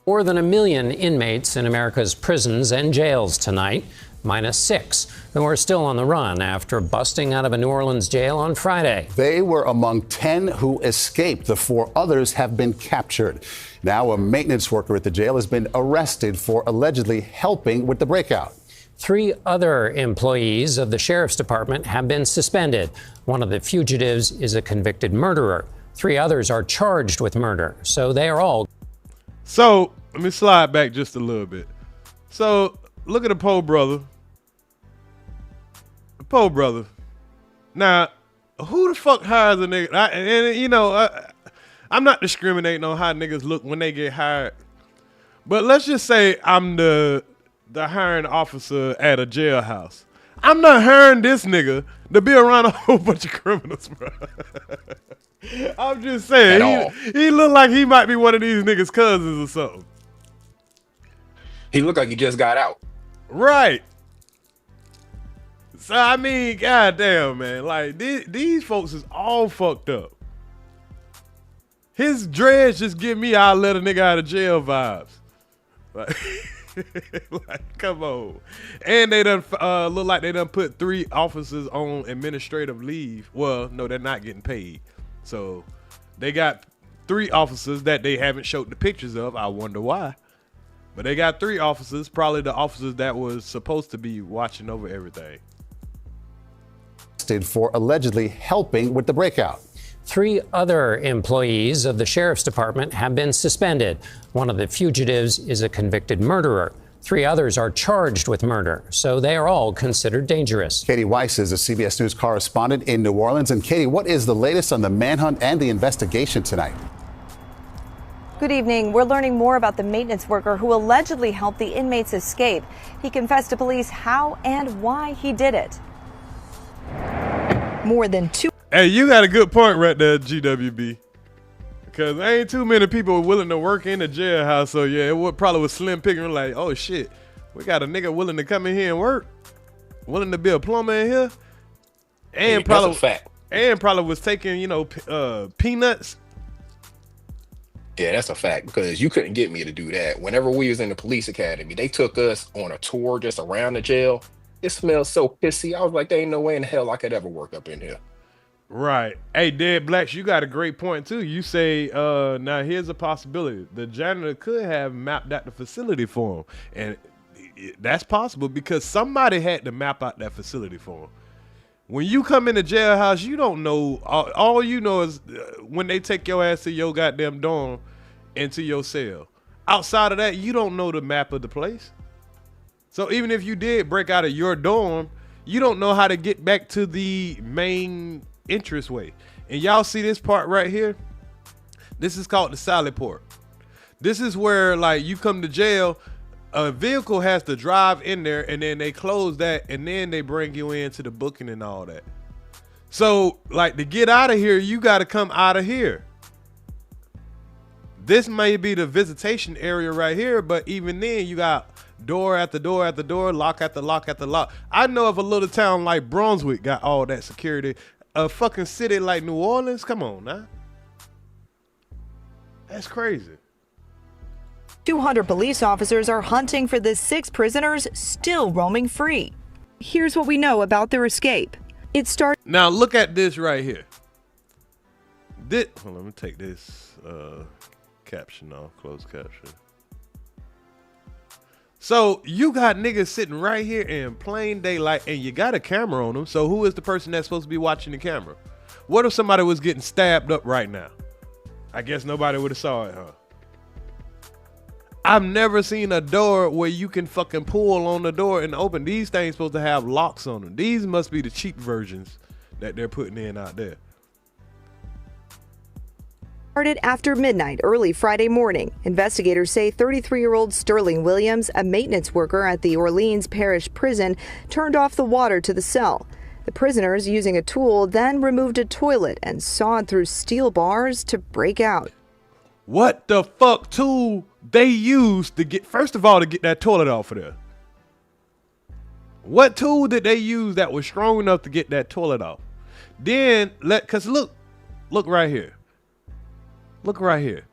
More than 1 million inmates in America's prisons and jails tonight, minus 6, who are still on the run after busting out of a New Orleans jail on Friday.
They were among 10 who escaped. The 4 others have been captured. Now a maintenance worker at the jail has been arrested for allegedly helping with the breakout.
3 other employees of the sheriff's department have been suspended. One of the fugitives is a convicted murderer. 3 others are charged with murder, so they are all.
So let me slide back just a little bit. So look at the Poe brother. The Poe brother. Now, who the fuck hires a nigga? I'm not discriminating on how niggas look when they get hired. But let's just say I'm the hiring officer at a jailhouse. I'm not hiring this nigga to be around a whole bunch of criminals, bro. I'm just saying, he look like he might be one of these niggas' cousins or something.
He look like he just got out.
Right. So, I mean, goddamn, man. Like, these folks is all fucked up. His dreads just give me I'll let a nigga out of jail vibes. Like, like, come on. And they done look like they done put 3 officers on administrative leave. Well, no, they're not getting paid. So they got 3 officers that they haven't showed the pictures of. I wonder why. But they got 3 officers, probably the officers that was supposed to be watching over everything.
For allegedly helping with the breakout.
3 other employees of the sheriff's department have been suspended. One of the fugitives is a convicted murderer. 3 others are charged with murder, so they are all considered dangerous.
Katie Weiss is a CBS News correspondent in New Orleans. And Katie, what is the latest on the manhunt and the investigation tonight?
Good evening. We're learning more about the maintenance worker who allegedly helped the inmates escape. He confessed to police how and why he did it. More than 2.
Hey, you got a good point right there, GWB. Because there ain't too many people willing to work in the jailhouse. So, yeah, it probably was slim picking like, oh, shit, we got a nigga willing to come in here and work. Willing to be a plumber in here. And probably,
that's a fact.
And probably was taking, peanuts.
Yeah, that's a fact because you couldn't get me to do that. Whenever we was in the police academy, they took us on a tour just around the jail. It smells so pissy. I was like, there ain't no way in hell I could ever work up in here.
Right. Hey, Dead Blacks, you got a great point, too. You say, now here's a possibility. The janitor could have mapped out the facility for him. And that's possible because somebody had to map out that facility for him. When you come in the jailhouse, you don't know. All you know is when they take your ass to your goddamn dorm into your cell. outside of that, you don't know the map of the place. So even if you did break out of your dorm, you don't know how to get back to the main entrance way. And y'all see this part right here? This is called the Sally Port. This is where, like, you come to jail, a vehicle has to drive in there, and then they close that, and then they bring you into the booking and all that. So, like, to get out of here, you got to come out of here. This may be the visitation area right here, but even then, you got door after door after door, lock after lock after lock. I know of a little town like Brunswick got all that security. A fucking city like New Orleans, come on now. That's crazy.
200 police officers are hunting for the 6 prisoners still roaming free. Here's what we know about their escape. It started.
Now look at this right here. Hold on, let me take this caption off, closed caption. So you got niggas sitting right here in plain daylight, and you got a camera on them. So who is the person that's supposed to be watching the camera? What if somebody was getting stabbed up right now? I guess nobody would have saw it, huh? I've never seen a door where you can fucking pull on the door and open. These things supposed to have locks on them. These must be the cheap versions that they're putting in out there.
Started after midnight early Friday morning. Investigators say 33-year-old Sterling Williams, a maintenance worker at the Orleans Parrish prison, turned off the water to the cell. The prisoners, using a tool, then removed a toilet and sawed through steel bars to break out.
What the fuck tool they used to get, first of all, to get that toilet off of there? What tool did they use that was strong enough to get that toilet off? Then cause look right here. Look right here.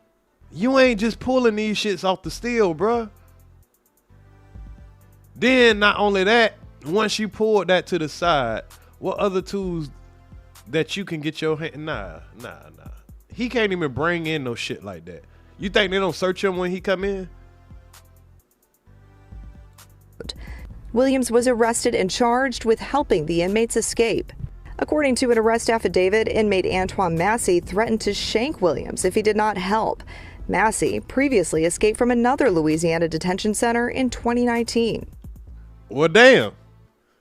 You ain't just pulling these shits off the steel, bruh. Then not only that, once you pulled that to the side, what other tools that you can get your hand? Nah. He can't even bring in no shit like that. You think they don't search him when he come in?
Williams was arrested and charged with helping the inmates escape. According to an arrest affidavit, inmate Antoine Massey threatened to shank Williams if he did not help. Massey previously escaped from another Louisiana detention center in 2019.
Well, damn.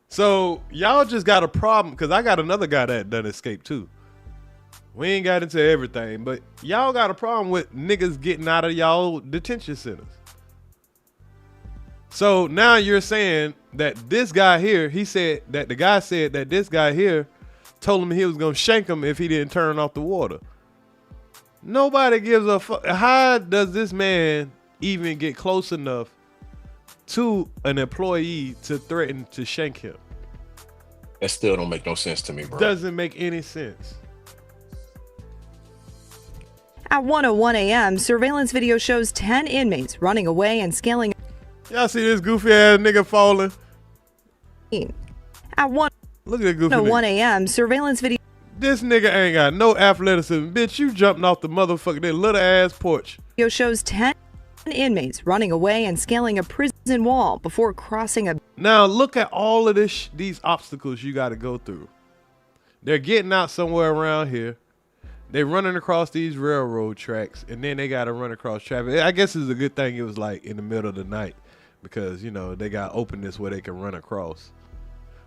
So y'all just got a problem, because I got another guy that escaped too. We ain't got into everything, but y'all got a problem with niggas getting out of y'all detention centers. So now you're saying that this guy here, he said that the guy said that this guy here told him he was going to shank him if he didn't turn off the water. Nobody gives a fuck. How does this man even get close enough to an employee to threaten to shank him?
That still don't make no sense to me, bro.
Doesn't make any sense.
At 1:01 a.m., surveillance video shows 10 inmates running away and scaling.
Y'all see this goofy ass nigga falling?
At
Look at that goofy
1:01
nigga.
a.m., surveillance video.
This nigga ain't got no athleticism. Bitch, you jumping off the motherfucker, that little ass porch.
Video shows 10 inmates running away and scaling a prison wall before crossing a.
Now look at all of these obstacles you got to go through. They're getting out somewhere around here. They're running across these railroad tracks, and then they got to run across traffic. I guess it's a good thing it was like in the middle of the night, because, you know, they got openness where they can run across.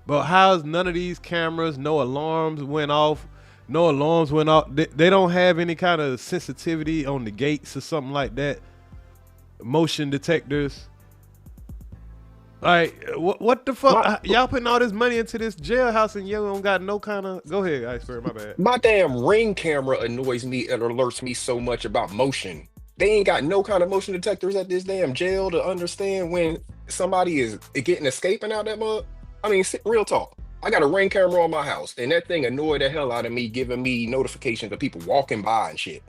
But how's none of these cameras, no alarms went off? No alarms went off. They don't have any kind of sensitivity on the gates or something like that. Motion detectors. Like, what the fuck? Y'all putting all this money into this jailhouse and you don't got no kind of. Go ahead, Iceberg, my bad.
My damn Ring camera annoys me and alerts me so much about motion. They ain't got no kind of motion detectors at this damn jail to understand when somebody is getting escaping out that mud. I mean, real talk. I got a Ring camera on my house, and that thing annoyed the hell out of me, giving me notifications of people walking by and shit.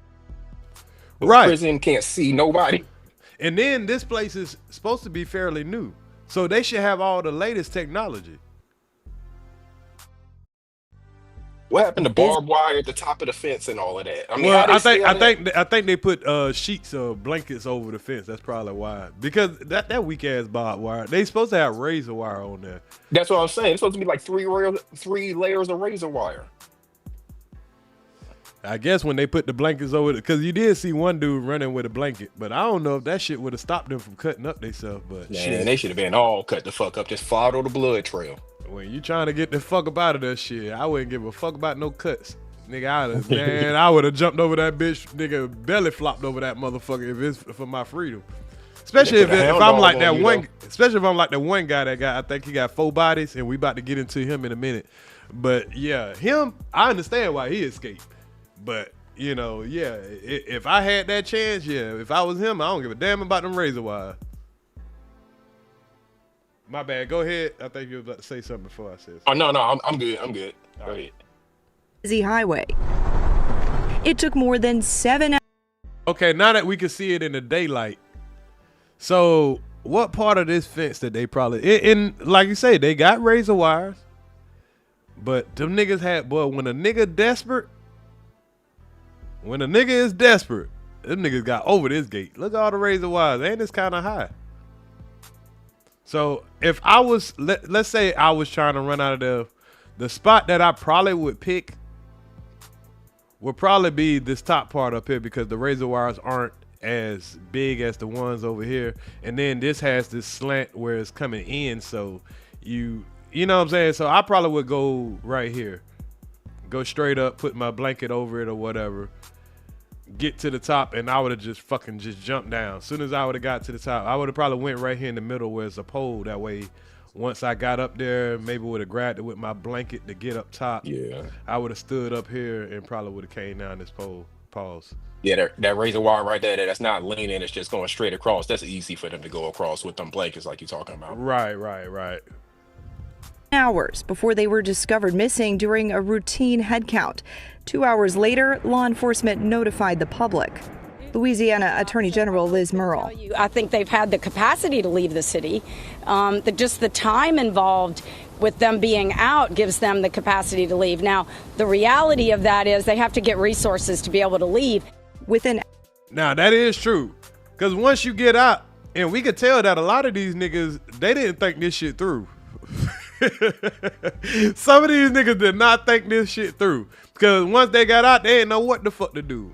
The prison can't see nobody.
And then this place is supposed to be fairly new, so they should have all the latest technology.
What happened to barbed wire at the top of the fence and all of that? I mean,
well, I think they put sheets or blankets over the fence. That's probably why. Because that weak ass barbed wire. They supposed to have razor wire on there.
That's what I'm saying. It's supposed to be like three layers of razor wire.
I guess when they put the blankets over it, because you did see one dude running with a blanket, but I don't know if that shit would have stopped them from cutting up themselves. But
Man, they should have been all cut the fuck up. Just follow the blood trail.
When you trying to get the fuck up out of that shit, I wouldn't give a fuck about no cuts. Nigga, I would have jumped over that bitch, nigga, belly flopped over that motherfucker if it's for my freedom. Especially if I'm like that one, especially if I'm like the one guy that got, I think he got 4 bodies, and we about to get into him in a minute. But yeah, him, I understand why he escaped. But, you know, yeah, if I had that chance, yeah, if I was him, I don't give a damn about them razor wires. My bad. Go ahead. I think you were about to say something before I said something.
Oh, no, I'm good. I'm good. Go ahead.
Busy highway. It took more than 7 hours.
Okay, now that we can see it in the daylight. So, what part of this fence that they probably, like you say, they got razor wires. But them niggas had, boy, when a nigga is desperate, them niggas got over this gate. Look at all the razor wires, and it's kind of high. So if I was, let's say I was trying to run out of the spot that I probably would pick would probably be this top part up here, because the razor wires aren't as big as the ones over here. And then this has this slant where it's coming in. So you know what I'm saying? So I probably would go right here. Go straight up, put my blanket over it or whatever. Get to the top, and I would have just fucking jumped down. As soon as I would have got to the top, I would have probably went right here in the middle where it's a pole. That way, once I got up there, maybe would have grabbed it with my blanket to get up top.
Yeah.
I would have stood up here and probably would have came down this pole. Pause.
Yeah, that razor wire right there, that's not leaning, it's just going straight across. That's easy for them to go across with them blankets like you're talking about.
Right.
Hours before they were discovered missing during a routine head count. 2 hours later, law enforcement notified the public. Louisiana Attorney General Liz Murrell.
I think they've had the capacity to leave the city. Just the time involved with them being out gives them the capacity to leave. Now, the reality of that is they have to get resources to be able to leave.
Now, that is true. Because once you get out, and we could tell that a lot of these niggas, they didn't think this shit through. Some of these niggas did not think this shit through, because once they got out, they didn't know what the fuck to do.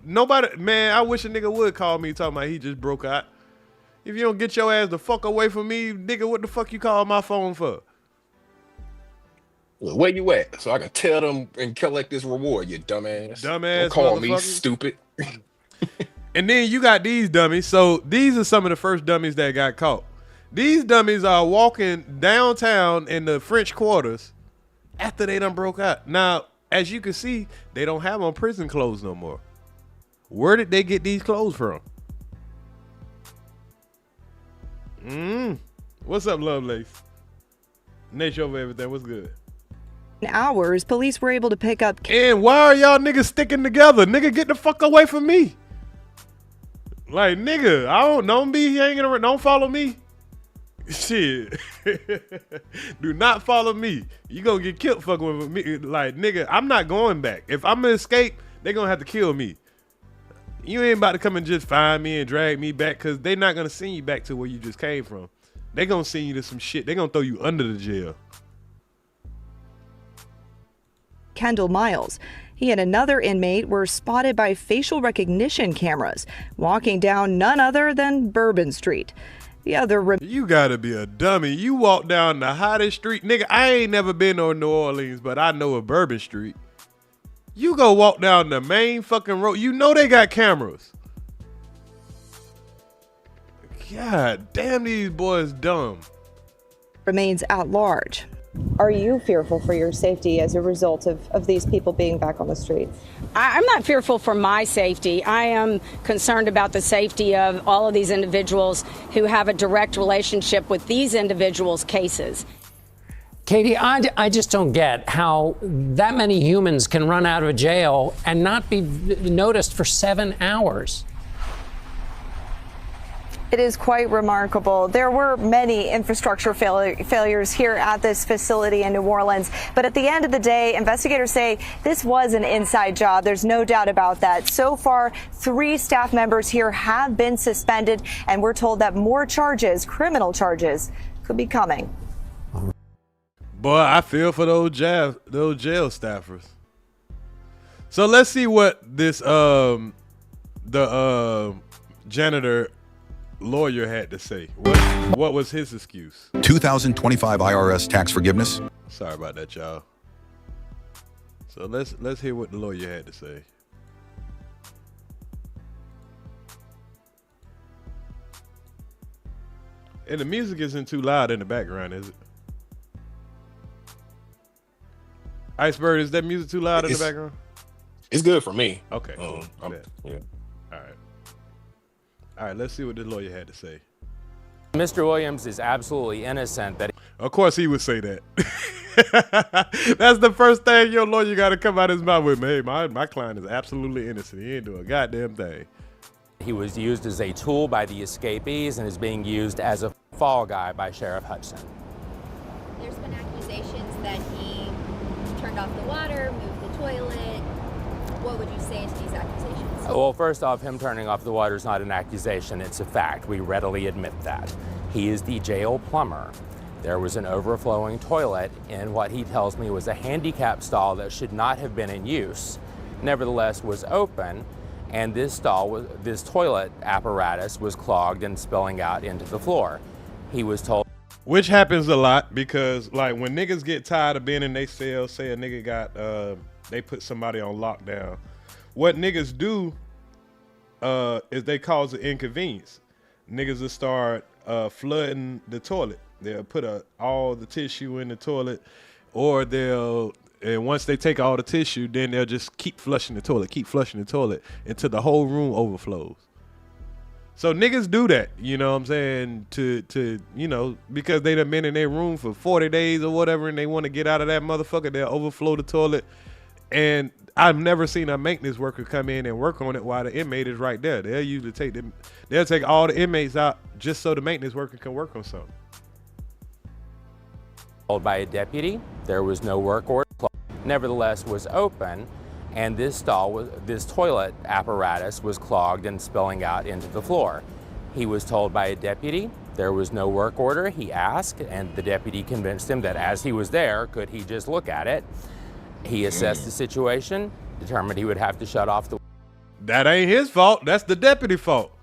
Nobody, man, I wish a nigga would call me talking about he just broke out. If you don't get your ass the fuck away from me, nigga, what the fuck you call my phone for?
Where you at? So I can tell them and collect this reward, you dumbass.
Don't
call me stupid.
And then you got these dummies. So these are some of the first dummies that got caught. These dummies are walking downtown in the French quarters after they done broke out. Now, as you can see, they don't have on prison clothes no more. Where did they get these clothes from? What's up, Lovelace? Nature over everything. What's good?
In hours, police were able to pick up.
And why are y'all niggas sticking together? Nigga, get the fuck away from me. Like, nigga, don't be hanging around. Don't follow me. Shit. Do not follow me. You gonna get killed fucking with me. Like, nigga, I'm not going back. If I'm gonna escape, they gonna have to kill me. You ain't about to come and just find me and drag me back, because they not gonna send you back to where you just came from. They gonna send you to some shit. They gonna throw you under the jail.
Kendall Miles. He and another inmate were spotted by facial recognition cameras walking down none other than Bourbon Street. The other
you gotta be a dummy. You walk down the hottest street. Nigga, I ain't never been on New Orleans, but I know a Bourbon Street. You go walk down the main fucking road. You know they got cameras. God damn, these boys dumb.
Remains at large. Are you fearful for your safety as a result of these people being back on the streets?
I'm not fearful for my safety. I am concerned about the safety of all of these individuals who have a direct relationship with these individuals' cases.
Katie, I just don't get how that many humans can run out of jail and not be noticed for 7 hours.
It is quite remarkable. There were many infrastructure failures here at this facility in New Orleans. But at the end of the day, investigators say this was an inside job. There's no doubt about that. So far, 3 staff members here have been suspended, and we're told that more charges, criminal charges, could be coming.
Boy, I feel for those jail staffers. So let's see what this the janitor lawyer had to say. What was his excuse?
2025 IRS tax forgiveness.
Sorry about that, y'all. So let's hear what the lawyer had to say. And the music isn't too loud in the background, is it? Iceberg, is that music too loud in the background?
It's good for me.
Okay, cool.
Yeah.
All right, let's see what the lawyer had to say.
Mr. Williams is absolutely innocent.
Of course he would say that. That's the first thing your lawyer got to come out his mouth with. Hey, my client is absolutely innocent. He ain't doing a goddamn thing.
He was used as a tool by the escapees and is being used as a fall guy by Sheriff Hudson.
There's been accusations that he turned off the water, moved the toilet. What would you say to these accusations?
Well, first off, him turning off the water is not an accusation, it's a fact. We readily admit that. He is the jail plumber. There was an overflowing toilet in what he tells me was a handicap stall that should not have been in use, nevertheless was open, and this toilet apparatus was clogged and spilling out into the floor. He was told.
Which happens a lot because, like, when niggas get tired of being in their cell, say a nigga got, they put somebody on lockdown. What niggas do is they cause an inconvenience. Niggas will start flooding the toilet. They'll put all the tissue in the toilet, or and once they take all the tissue, then they'll just keep flushing the toilet until the whole room overflows. So niggas do that, you know what I'm saying, to you know, because they done been in their room for 40 days or whatever, and they want to get out of that motherfucker, they'll overflow the toilet. And I've never seen a maintenance worker come in and work on it while the inmate is right there. They'll usually take all the inmates out just so the maintenance worker can work on something.
Told by a deputy, there was no work order, nevertheless was open, and this toilet apparatus was clogged and spilling out into the floor. He was told by a deputy there was no work order. He asked, and the deputy convinced him that as he was there, could he just look at it? He assessed the situation, determined he would have to shut off the.
That ain't his fault. That's the deputy fault,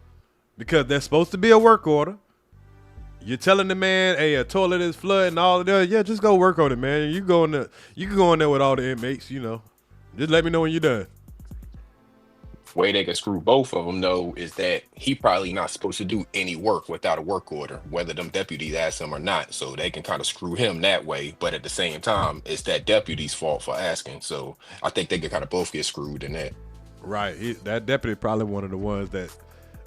because there's supposed to be a work order. You're telling the man, hey, a toilet is flooding, all of that. Yeah, just go work on it, man. You can go in there with all the inmates, you know. Just let me know when you're done.
Way they can screw both of them, though, is that he probably not supposed to do any work without a work order, whether them deputies ask him or not. So they can kind of screw him that way. But at the same time, it's that deputy's fault for asking. So I think they could kind of both get screwed in that.
Right. That deputy probably one of the ones that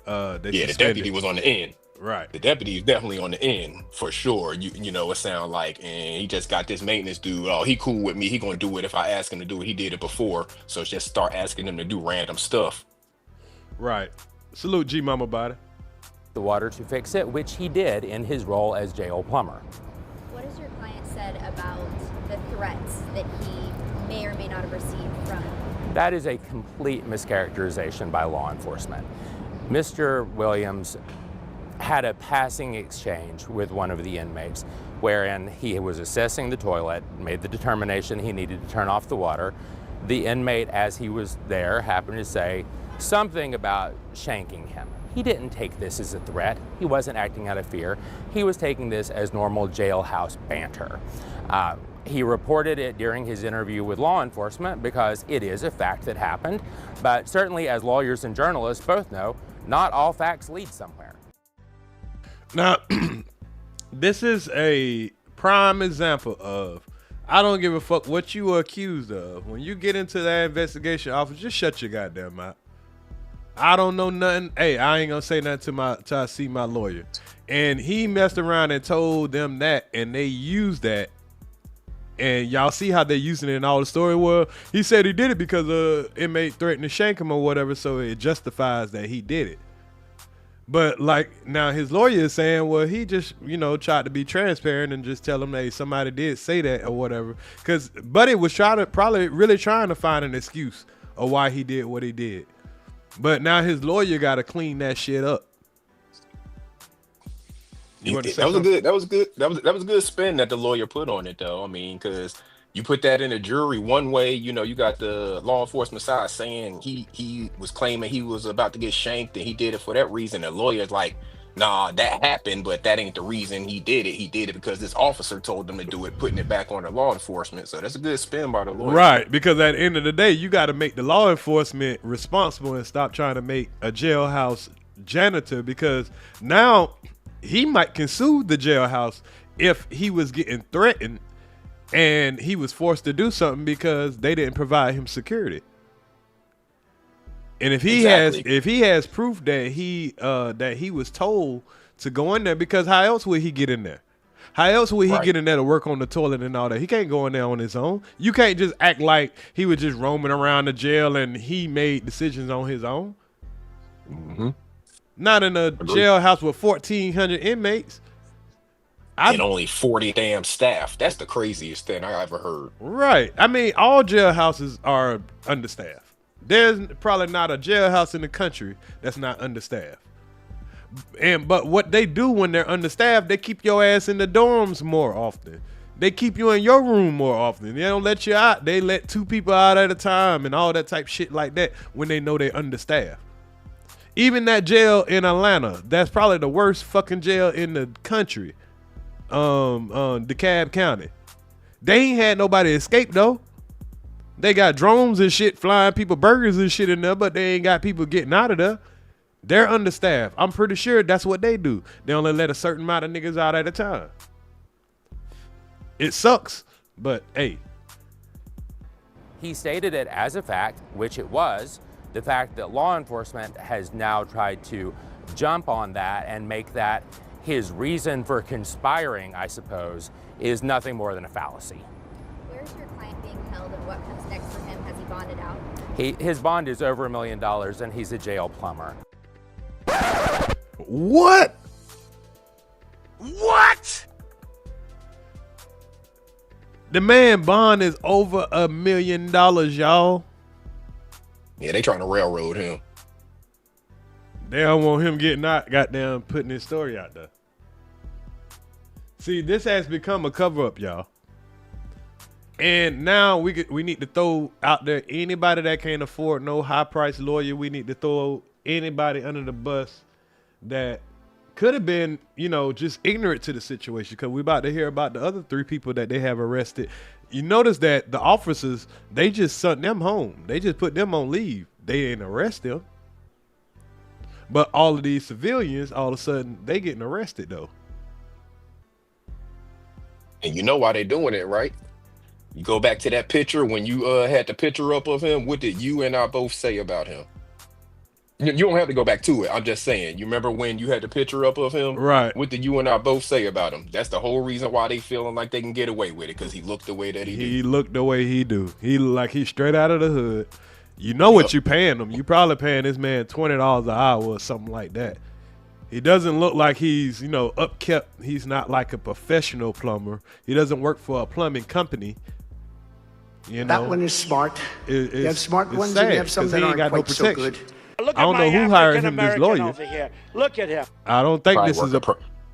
the deputy was on the end.
Right.
The deputy is definitely on the end for sure. You know, it sounds like, and he just got this maintenance dude. Oh, he cool with me. He gonna do it if I ask him to do it. He did it before, so just start asking him to do random stuff.
Right. Salute G Mama Body.
The water to fix it, which he did in his role as jail plumber.
What has your client said about the threats that he may or may not have received from?
That is a complete mischaracterization by law enforcement. Mr. Williams had a passing exchange with one of the inmates wherein he was assessing the toilet, made the determination he needed to turn off the water. The inmate, as he was there, happened to say something about shanking him. He didn't take this as a threat. He wasn't acting out of fear. He was taking this as normal jailhouse banter. He reported it during his interview with law enforcement because it is a fact that happened. But certainly, as lawyers and journalists both know, not all facts lead somewhere.
Now, this is a prime example of, I don't give a fuck what you are accused of. When you get into that investigation office, just shut your goddamn mouth. I don't know nothing. Hey, I ain't gonna say nothing till I see my lawyer. And he messed around and told them that, and they used that. And y'all see how they're using it in all the story. Well, he said he did it because an inmate threatened to shank him or whatever, so it justifies that he did it. But like now his lawyer is saying, well, he just, you know, tried to be transparent and just tell him, hey, somebody did say that or whatever. Because Buddy was really trying to find an excuse of why he did what he did. But now his lawyer got to clean that shit up.
That was a good spin that the lawyer put on it, though. I mean, because you put that in a jury one way, you know, you got the law enforcement side saying he was claiming he was about to get shanked and he did it for that reason. The lawyer's like, nah, that happened, but that ain't the reason he did it. He did it because this officer told him to do it, putting it back on the law enforcement. So that's a good spin by the lawyer.
Right, because at the end of the day, you got to make the law enforcement responsible and stop trying to make a jailhouse janitor, because now he might can sue the jailhouse if he was getting threatened and he was forced to do something because they didn't provide him security. And if he has proof that he was told to go in there, because how else would he get in there? How else would he get in there to work on the toilet and all that? He can't go in there on his own. You can't just act like he was just roaming around the jail and he made decisions on his own.
Mm-hmm.
Not in a jailhouse with 1,400 inmates.
And only 40 damn staff. That's the craziest thing I ever heard.
Right. I mean, all jailhouses are understaffed. There's probably not a jailhouse in the country that's not understaffed. But what they do when they're understaffed, they keep your ass in the dorms more often. They keep you in your room more often. They don't let you out. They let 2 people out at a time and all that type shit like that when they know they're understaffed. Even that jail in Atlanta, that's probably the worst fucking jail in the country. DeKalb County. They ain't had nobody escape though. They got drones and shit flying people burgers and shit in there, but they ain't got people getting out of there. They're understaffed. I'm pretty sure that's what they do. They only let a certain amount of niggas out at a time. It sucks, but hey.
He stated it as a fact, which it was. The fact that law enforcement has now tried to jump on that and make that his reason for conspiring, I suppose, is nothing more than a fallacy.
Where's your client being held and what comes next for him? Has he bonded out?
His bond is over $1 million and he's a jail plumber.
What? What? The man bond is over $1 million, y'all.
Yeah, they trying to railroad him.
They don't want him getting out, goddamn putting his story out there. See, this has become a cover-up, y'all. And now we need to throw out there anybody that can't afford no high-priced lawyer. We need to throw anybody under the bus that could have been, you know, just ignorant to the situation, because we're about to hear about the other 3 people that they have arrested. You notice that the officers, they just sent them home. They just put them on leave. They didn't arrest them. But all of these civilians, all of a sudden, they getting arrested, though.
And you know why they doing it, right? You go back to that picture when you had the picture up of him. What did you and I both say about him? You don't have to go back to it. I'm just saying. You remember when you had the picture up of him?
Right.
What did you and I both say about him? That's the whole reason why they feeling like they can get away with it, because he looked the way that he did.
He looked the way he do. He look like he's straight out of the hood. You know what you paying him. You probably paying this man $20 an hour or something like that. He doesn't look like he's, you know, upkept. He's not like a professional plumber. He doesn't work for a plumbing company. You know,
that one is smart. You have smart ones and you have some that aren't quite so good.
Look I don't know who hired him this lawyer.
Over here. Look at him.
I don't think this is a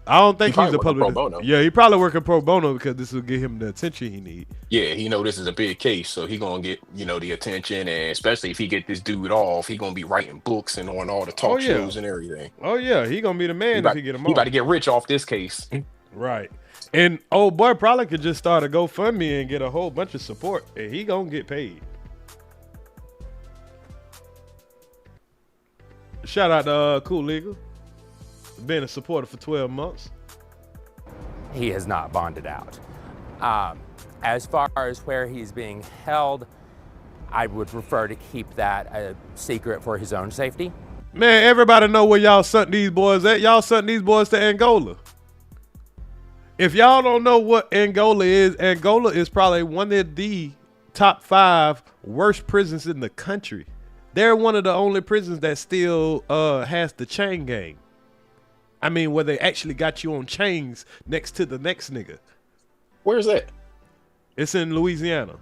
I don't think he's a public.
Pro bono.
Yeah, he probably working pro bono because this will get him the attention he need.
Yeah, he know this is a big case, so he gonna get, you know, the attention, and especially if he get this dude off, he gonna be writing books and on all the talk shows and everything.
Oh yeah, he gonna be the man if he get him off.
He about to get rich off this case.
Right. And old boy probably could just start a GoFundMe and get a whole bunch of support, and he gonna get paid. Shout out to Cool Legal. Been a supporter for 12 months.
He has not bonded out. As far as where he's being held, I would prefer to keep that a secret for his own safety.
Man, everybody know where y'all sent these boys at. Y'all sent these boys to Angola. If y'all don't know what Angola is probably one of the top 5 worst prisons in the country. They're one of the only prisons that still has the chain gang. I mean, where they actually got you on chains next to the next nigga.
Where's that?
It's in Louisiana.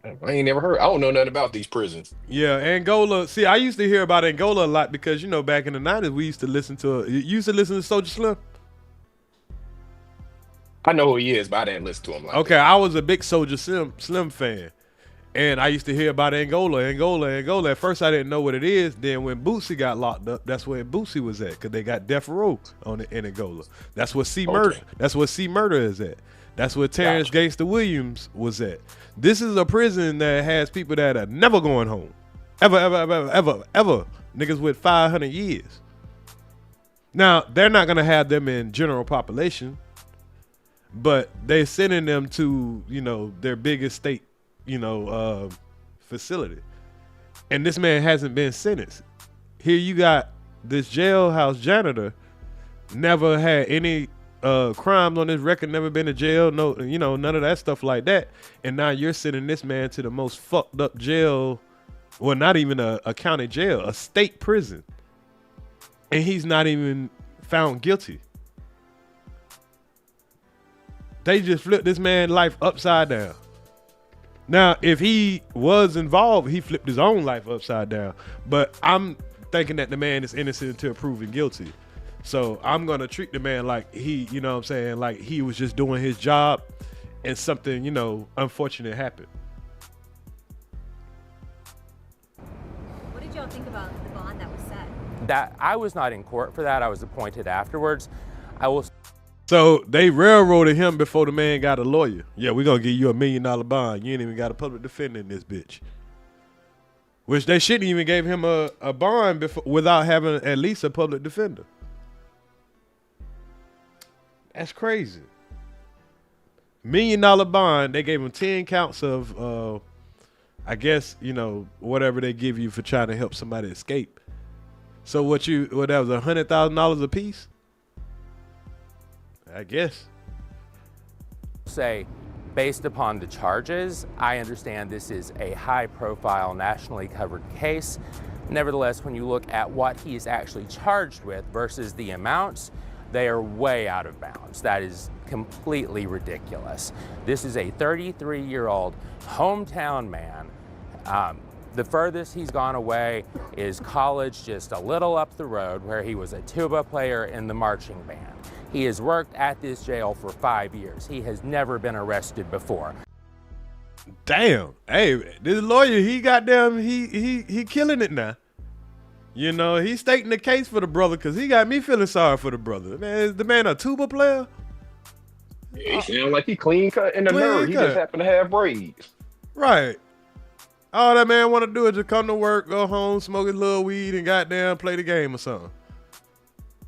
I ain't never heard. I don't know nothing about these prisons.
Yeah, Angola. See, I used to hear about Angola a lot because, you know, back in the 90s, we used to listen to, you used to listen to Soulja Slim?
I know who he is, but I didn't listen to him. Like
okay,
that.
I was a big Soldier Slim fan. And I used to hear about Angola. At first, I didn't know what it is. Then when Boosie got locked up, that's where Boosie was at, because they got Death Row in Angola. That's where C Murder. That's where C Murder is at. That's where Terrence Gangsta Williams was at. This is a prison that has people that are never going home, ever. Niggas with 500 years. Now they're not gonna have them in general population, but they're sending them to their biggest state. Facility. And this man hasn't been sentenced. Here you got this jailhouse janitor, never had any crimes on his record, never been to jail, no, none of that stuff like that. And now you're sending this man to the most fucked up jail, well, not even a county jail, a state prison. And he's not even found guilty. They just flipped this man's life upside down. Now, if he was involved, he flipped his own life upside down. But I'm thinking that the man is innocent until proven guilty. So I'm going to treat the man like he, like he was just doing his job and something, unfortunate happened.
What did y'all think about the bond that was set?
That I was not in court for that. I was appointed afterwards.
So they railroaded him before the man got a lawyer. Yeah, we're going to give you $1 million bond. You ain't even got a public defender in this bitch. Which they shouldn't even gave him a bond without having at least a public defender. That's crazy. $1 million bond. They gave him 10 counts of, I guess, whatever they give you for trying to help somebody escape. So that was $100,000 a piece? I guess.
Say, based upon the charges, I understand this is a high-profile, nationally covered case. Nevertheless, when you look at what he's actually charged with versus the amounts, they are way out of bounds. That is completely ridiculous. This is a 33-year-old hometown man. The furthest he's gone away is college just a little up the road, where he was a tuba player in the marching band. He has worked at this jail for 5 years. He has never been arrested before.
Damn. Hey, this lawyer, he killing it now. He's stating the case for the brother, because he got me feeling sorry for the brother. Man, is the man a tuba player?
He sound like he clean cut in the nerd. He just happen to have braids. Right.
All that man want to do is just come to work, go home, smoke his little weed, and goddamn play the game or something.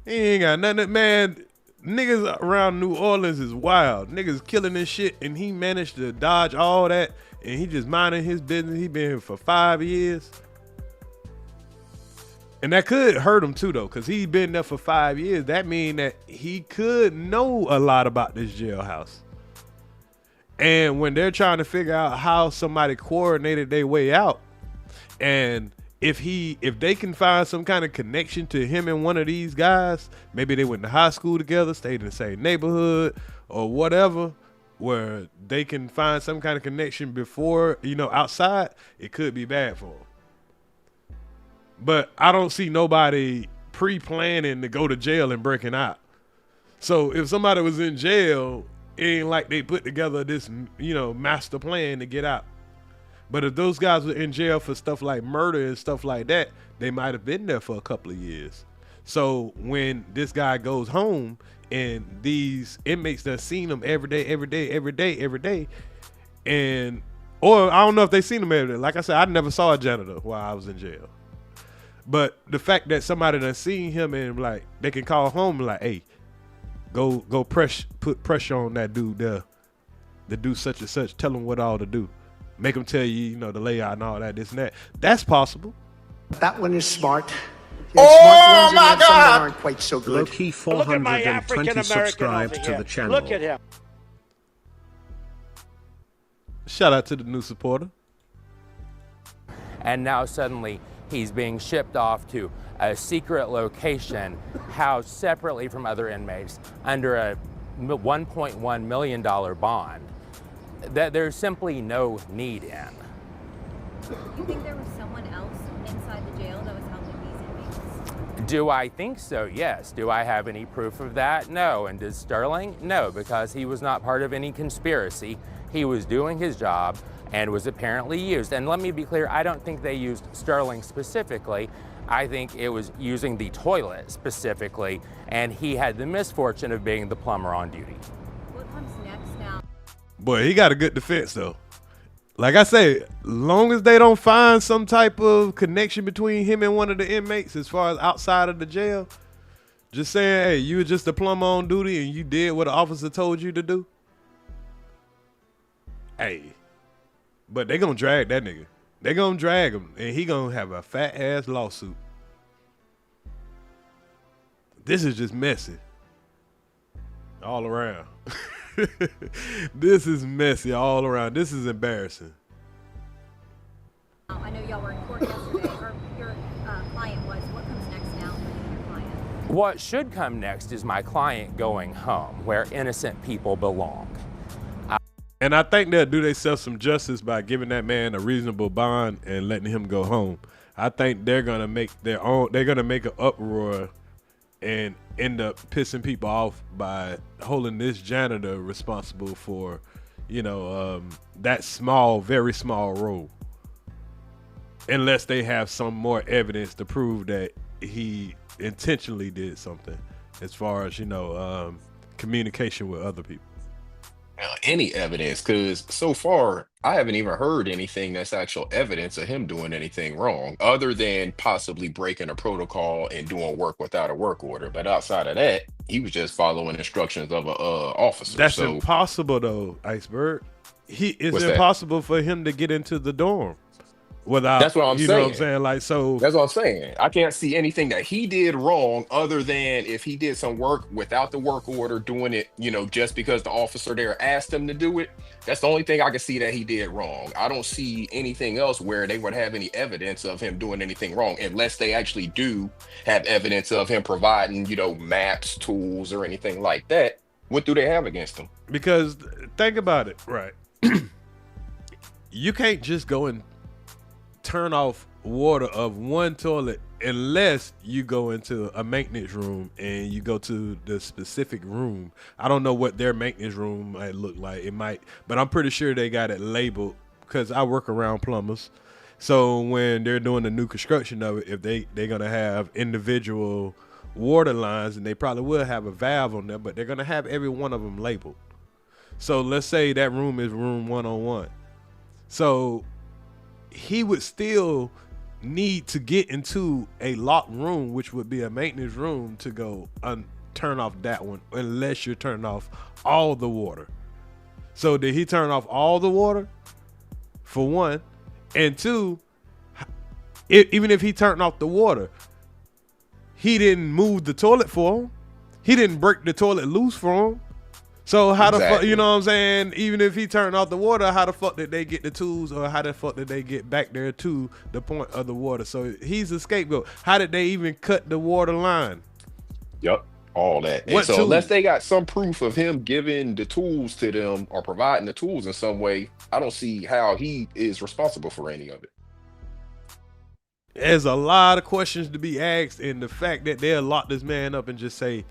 He ain't got nothing. Man, niggas around New Orleans is wild. Niggas killing this shit, and he managed to dodge all that, and he just minding his business. He been here for 5 years. And that could hurt him too, though, because he been there for 5 years. That mean that he could know a lot about this jailhouse. And when they're trying to figure out how somebody coordinated their way out, and if they can find some kind of connection to him and one of these guys, maybe they went to high school together, stayed in the same neighborhood or whatever, where they can find some kind of connection before, outside, it could be bad for him. But I don't see nobody pre-planning to go to jail and breaking out. So if somebody was in jail, it ain't like they put together this, master plan to get out. But if those guys were in jail for stuff like murder and stuff like that, they might have been there for a couple of years. So when this guy goes home and these inmates that seen him every day, and, or I don't know if they seen him every day. Like I said, I never saw a janitor while I was in jail. But the fact that somebody done seen him and like, they can call home and like, hey, go put pressure on that dude there to do such and such. Tell him what all to do. Make him tell you, the layout and all that, this and that. That's possible.
That one is smart.
Oh my God!
Some that aren't quite so good.
Loki 420 subscribed to the channel.
Look at him.
Shout out to the new supporter.
And now suddenly he's being shipped off to a secret location, housed separately from other inmates under a $1.1 million bond that there's simply no need in.
You think there was someone else inside the jail that was helping these inmates?
Do I think so? Yes. Do I have any proof of that? No. And does Sterling? No, because he was not part of any conspiracy. He was doing his job and was apparently used. And let me be clear, I don't think they used Sterling specifically. I think it was using the toilet specifically, and he had the misfortune of being the plumber on duty.
What comes next now?
Boy, he got a good defense though. Like I say, long as they don't find some type of connection between him and one of the inmates as far as outside of the jail, just saying, hey, you were just a plumber on duty and you did what the officer told you to do. Hey, but they gonna drag that nigga. They gonna drag him and he gonna have a fat ass lawsuit. This is just messy all around. This is messy all around. This is embarrassing.
I know y'all were in court yesterday, or your client was. What comes next now for your client?
What should come next is my client going home, where innocent people belong.
And I think they'll do themselves some justice by giving that man a reasonable bond and letting him go home. I think they're gonna make their own. They're gonna make an uproar and end up pissing people off by holding this janitor responsible for, that small, very small role. Unless they have some more evidence to prove that he intentionally did something as far as, communication with other people.
Any evidence, because so far I haven't even heard anything that's actual evidence of him doing anything wrong, other than possibly breaking a protocol and doing work without a work order. But outside of that, he was just following instructions of a officer.
That's impossible, though, Iceberg. It's impossible for him to get into the dorm without.
That's what I'm saying.
Know what I'm saying?
That's what I'm saying. I can't see anything that he did wrong, other than if he did some work without the work order, doing it, just because the officer there asked him to do it. That's the only thing I can see that he did wrong. I don't see anything else where they would have any evidence of him doing anything wrong, unless they actually do have evidence of him providing, maps, tools, or anything like that. What do they have against him?
Because think about it, right? You can't just go and turn off water of one toilet unless you go into a maintenance room and you go to the specific room. I don't know what their maintenance room might look like. It might, but I'm pretty sure they got it labeled, because I work around plumbers. So when they're doing the new construction of it, if they're gonna have individual water lines, and they probably will have a valve on there, but they're gonna have every one of them labeled. So let's say that room is room 101. So he would still need to get into a locked room, which would be a maintenance room, to go turn off that one, unless you're turning off all the water. So did he turn off all the water? For one. And two, even if he turned off the water, he didn't move the toilet for him. He didn't break the toilet loose for him. So how the fuck, you know what I'm saying? Even if he turned off the water, how the fuck did they get the tools, or how the fuck did they get back there to the point of the water? So he's a scapegoat. How did they even cut the water line?
Yep, all that. And so unless they got some proof of him giving the tools to them or providing the tools in some way, I don't see how he is responsible for any of it.
There's a lot of questions to be asked, and the fact that they'll lock this man up and just say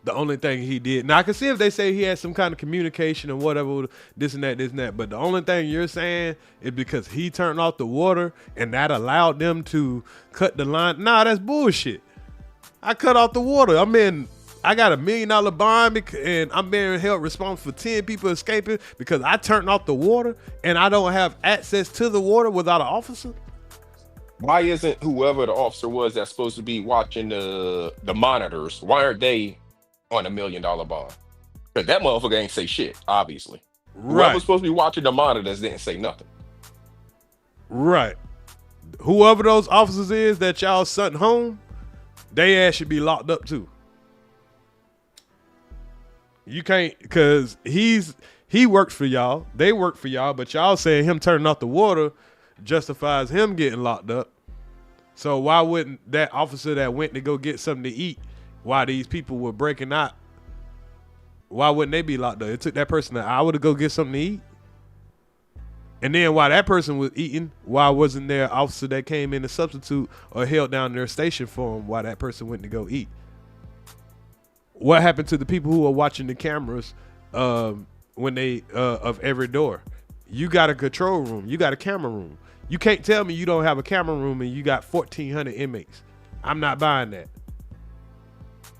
the only thing he did. Now I can see if they say he had some kind of communication or whatever, this and that, but the only thing you're saying is because he turned off the water and that allowed them to cut the line. Nah, that's bullshit. I cut off the water. I got $1 million bond, and I'm being held responsible for 10 people escaping because I turned off the water and I don't have access to the water without an officer.
Why isn't whoever the officer was that's supposed to be watching the monitors, why aren't they on $1 million bond? Because that motherfucker ain't say shit, obviously.
Right.
Whoever's supposed to be watching the monitors didn't say nothing.
Right. Whoever those officers is that y'all sent home, they ass should be locked up too. You can't, because he works for y'all, they work for y'all, but y'all saying him turning off the water justifies him getting locked up. So why wouldn't that officer that went to go get something to eat while these people were breaking out, why wouldn't they be locked up? It took that person an hour to go get something to eat. And then while that person was eating, why wasn't there an officer that came in to substitute or held down their station for him while that person went to go eat? What happened to the people who are watching the cameras when they of every door? You got a control room. You got a camera room. You can't tell me you don't have a camera room and you got 1,400 inmates. I'm not buying that.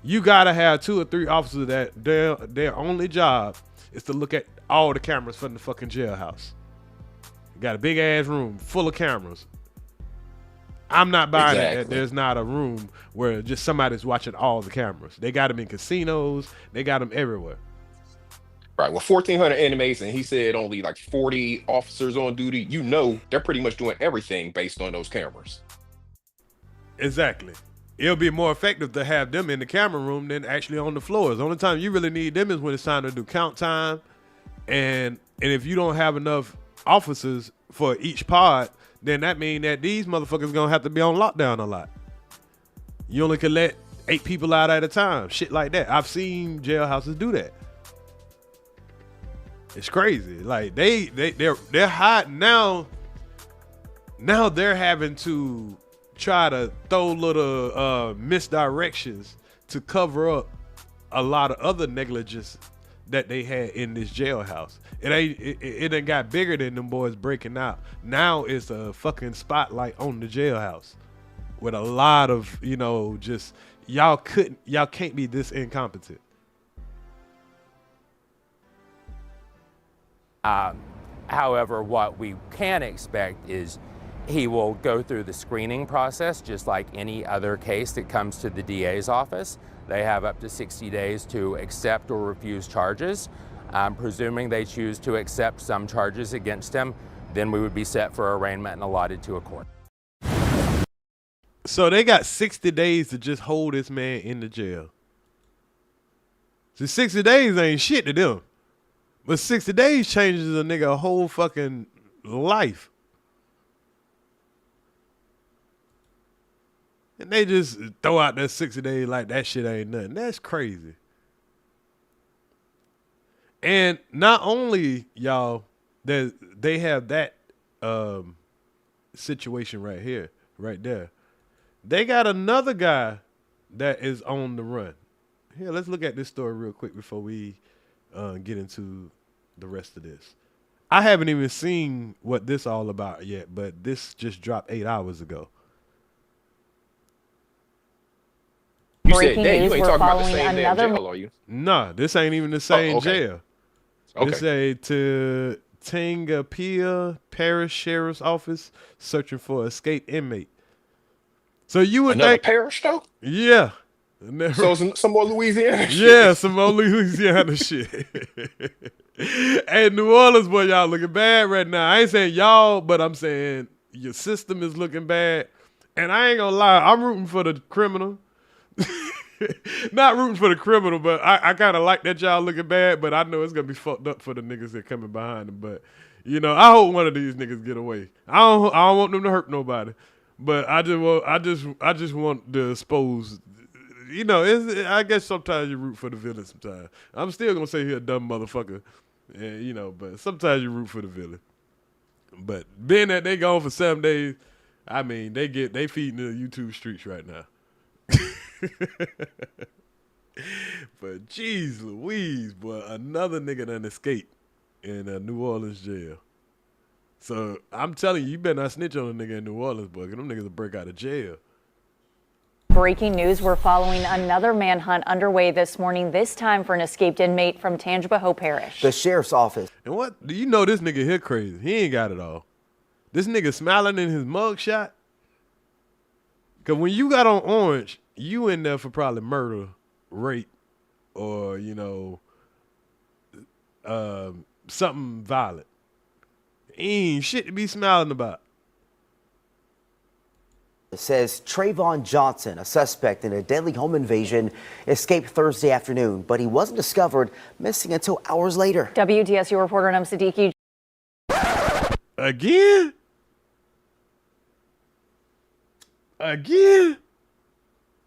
You got to have 2 or 3 officers that their only job is to look at all the cameras from the fucking jailhouse. You got a big ass room full of cameras. I'm not buying it that there's not a room where just somebody's watching all the cameras. They got them in casinos. They got them everywhere.
Right. Well, 1,400 inmates, and he said only like 40 officers on duty. You know, they're pretty much doing everything based on those cameras.
Exactly. It'll be more effective to have them in the camera room than actually on the floors. The only time you really need them is when it's time to do count time. And if you don't have enough officers for each pod, then that means that these motherfuckers gonna have to be on lockdown a lot. You only can let 8 people out at a time. Shit like that. I've seen jailhouses do that. It's crazy. Like they're hiding now. Now they're having to try to throw little misdirections to cover up a lot of other negligence that they had in this jailhouse. It done got bigger than them boys breaking out. Now it's a fucking spotlight on the jailhouse with a lot of, just y'all can't be this incompetent.
However, what we can expect is he will go through the screening process just like any other case that comes to the DA's office. They have up to 60 days to accept or refuse charges. Presuming they choose to accept some charges against him, then we would be set for arraignment and allotted to a court.
So they got 60 days to just hold this man in the jail. So 60 days ain't shit to them. But 60 days changes a nigga a whole fucking life. And they just throw out that 60 days like that shit ain't nothing. That's crazy. And not only, y'all, that they have that situation right here, right there. They got another guy that is on the run. Here, let's look at this story real quick before we get into the rest of this. I haven't even seen what this all about yet, but this just dropped 8 hours ago.
You said that you ain't talking about the same damn jail, are you?
Nah, this ain't even the same jail. This a Tangapia Parrish Sheriff's Office searching for escaped inmate. So you would think
Parrish though?
Yeah.
So some more Louisiana shit.
Yeah, some more Louisiana shit. Hey, New Orleans, boy, y'all looking bad right now. I ain't saying y'all, but I'm saying your system is looking bad. And I ain't gonna lie, I'm rooting for the criminal. Not rooting for the criminal, but I kind of like that y'all looking bad, but I know it's going to be fucked up for the niggas that coming behind them. But, I hope one of these niggas get away. I don't want them to hurt nobody. But I just want to expose, I guess sometimes you root for the villain sometimes. I'm still going to say he a dumb motherfucker, but sometimes you root for the villain. But being that they gone for 7 days, I mean, they feeding the YouTube streets right now. But jeez Louise, boy, another nigga done escaped in a New Orleans jail. So I'm telling you, you better not snitch on a nigga in New Orleans, boy, because them niggas will break out of jail.
Breaking news, we're following another manhunt underway this morning, this time for an escaped inmate from Tangipahoa Parish.
The sheriff's office.
And what, do you know this nigga here crazy? He ain't got it all. This nigga smiling in his mugshot. Because when you got on orange, you in there for probably murder, rape, or, something violent. Ain't shit to be smiling about.
It says Trayvon Johnson, a suspect in a deadly home invasion, escaped Thursday afternoon, but he wasn't discovered, missing until hours later.
WTSU reporter Nam Siddiqui.
Again?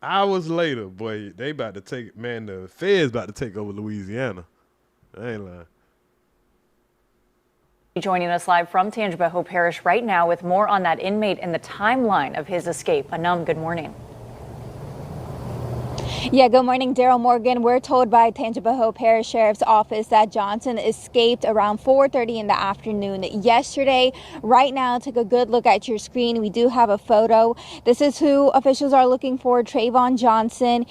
Hours later, boy, they about to take, man, the feds about to take over Louisiana. I ain't lying.
Joining us live from Tangipahoa Parish right now with more on that inmate and the timeline of his escape. Anum, good morning.
Yeah, good morning, Daryl Morgan. We're told by Tangipahoa Parish Sheriff's Office that Johnson escaped around 4:30 in the afternoon yesterday. Right now, take a good look at your screen. We do have a photo. This is who officials are looking for, Trayvon Johnson.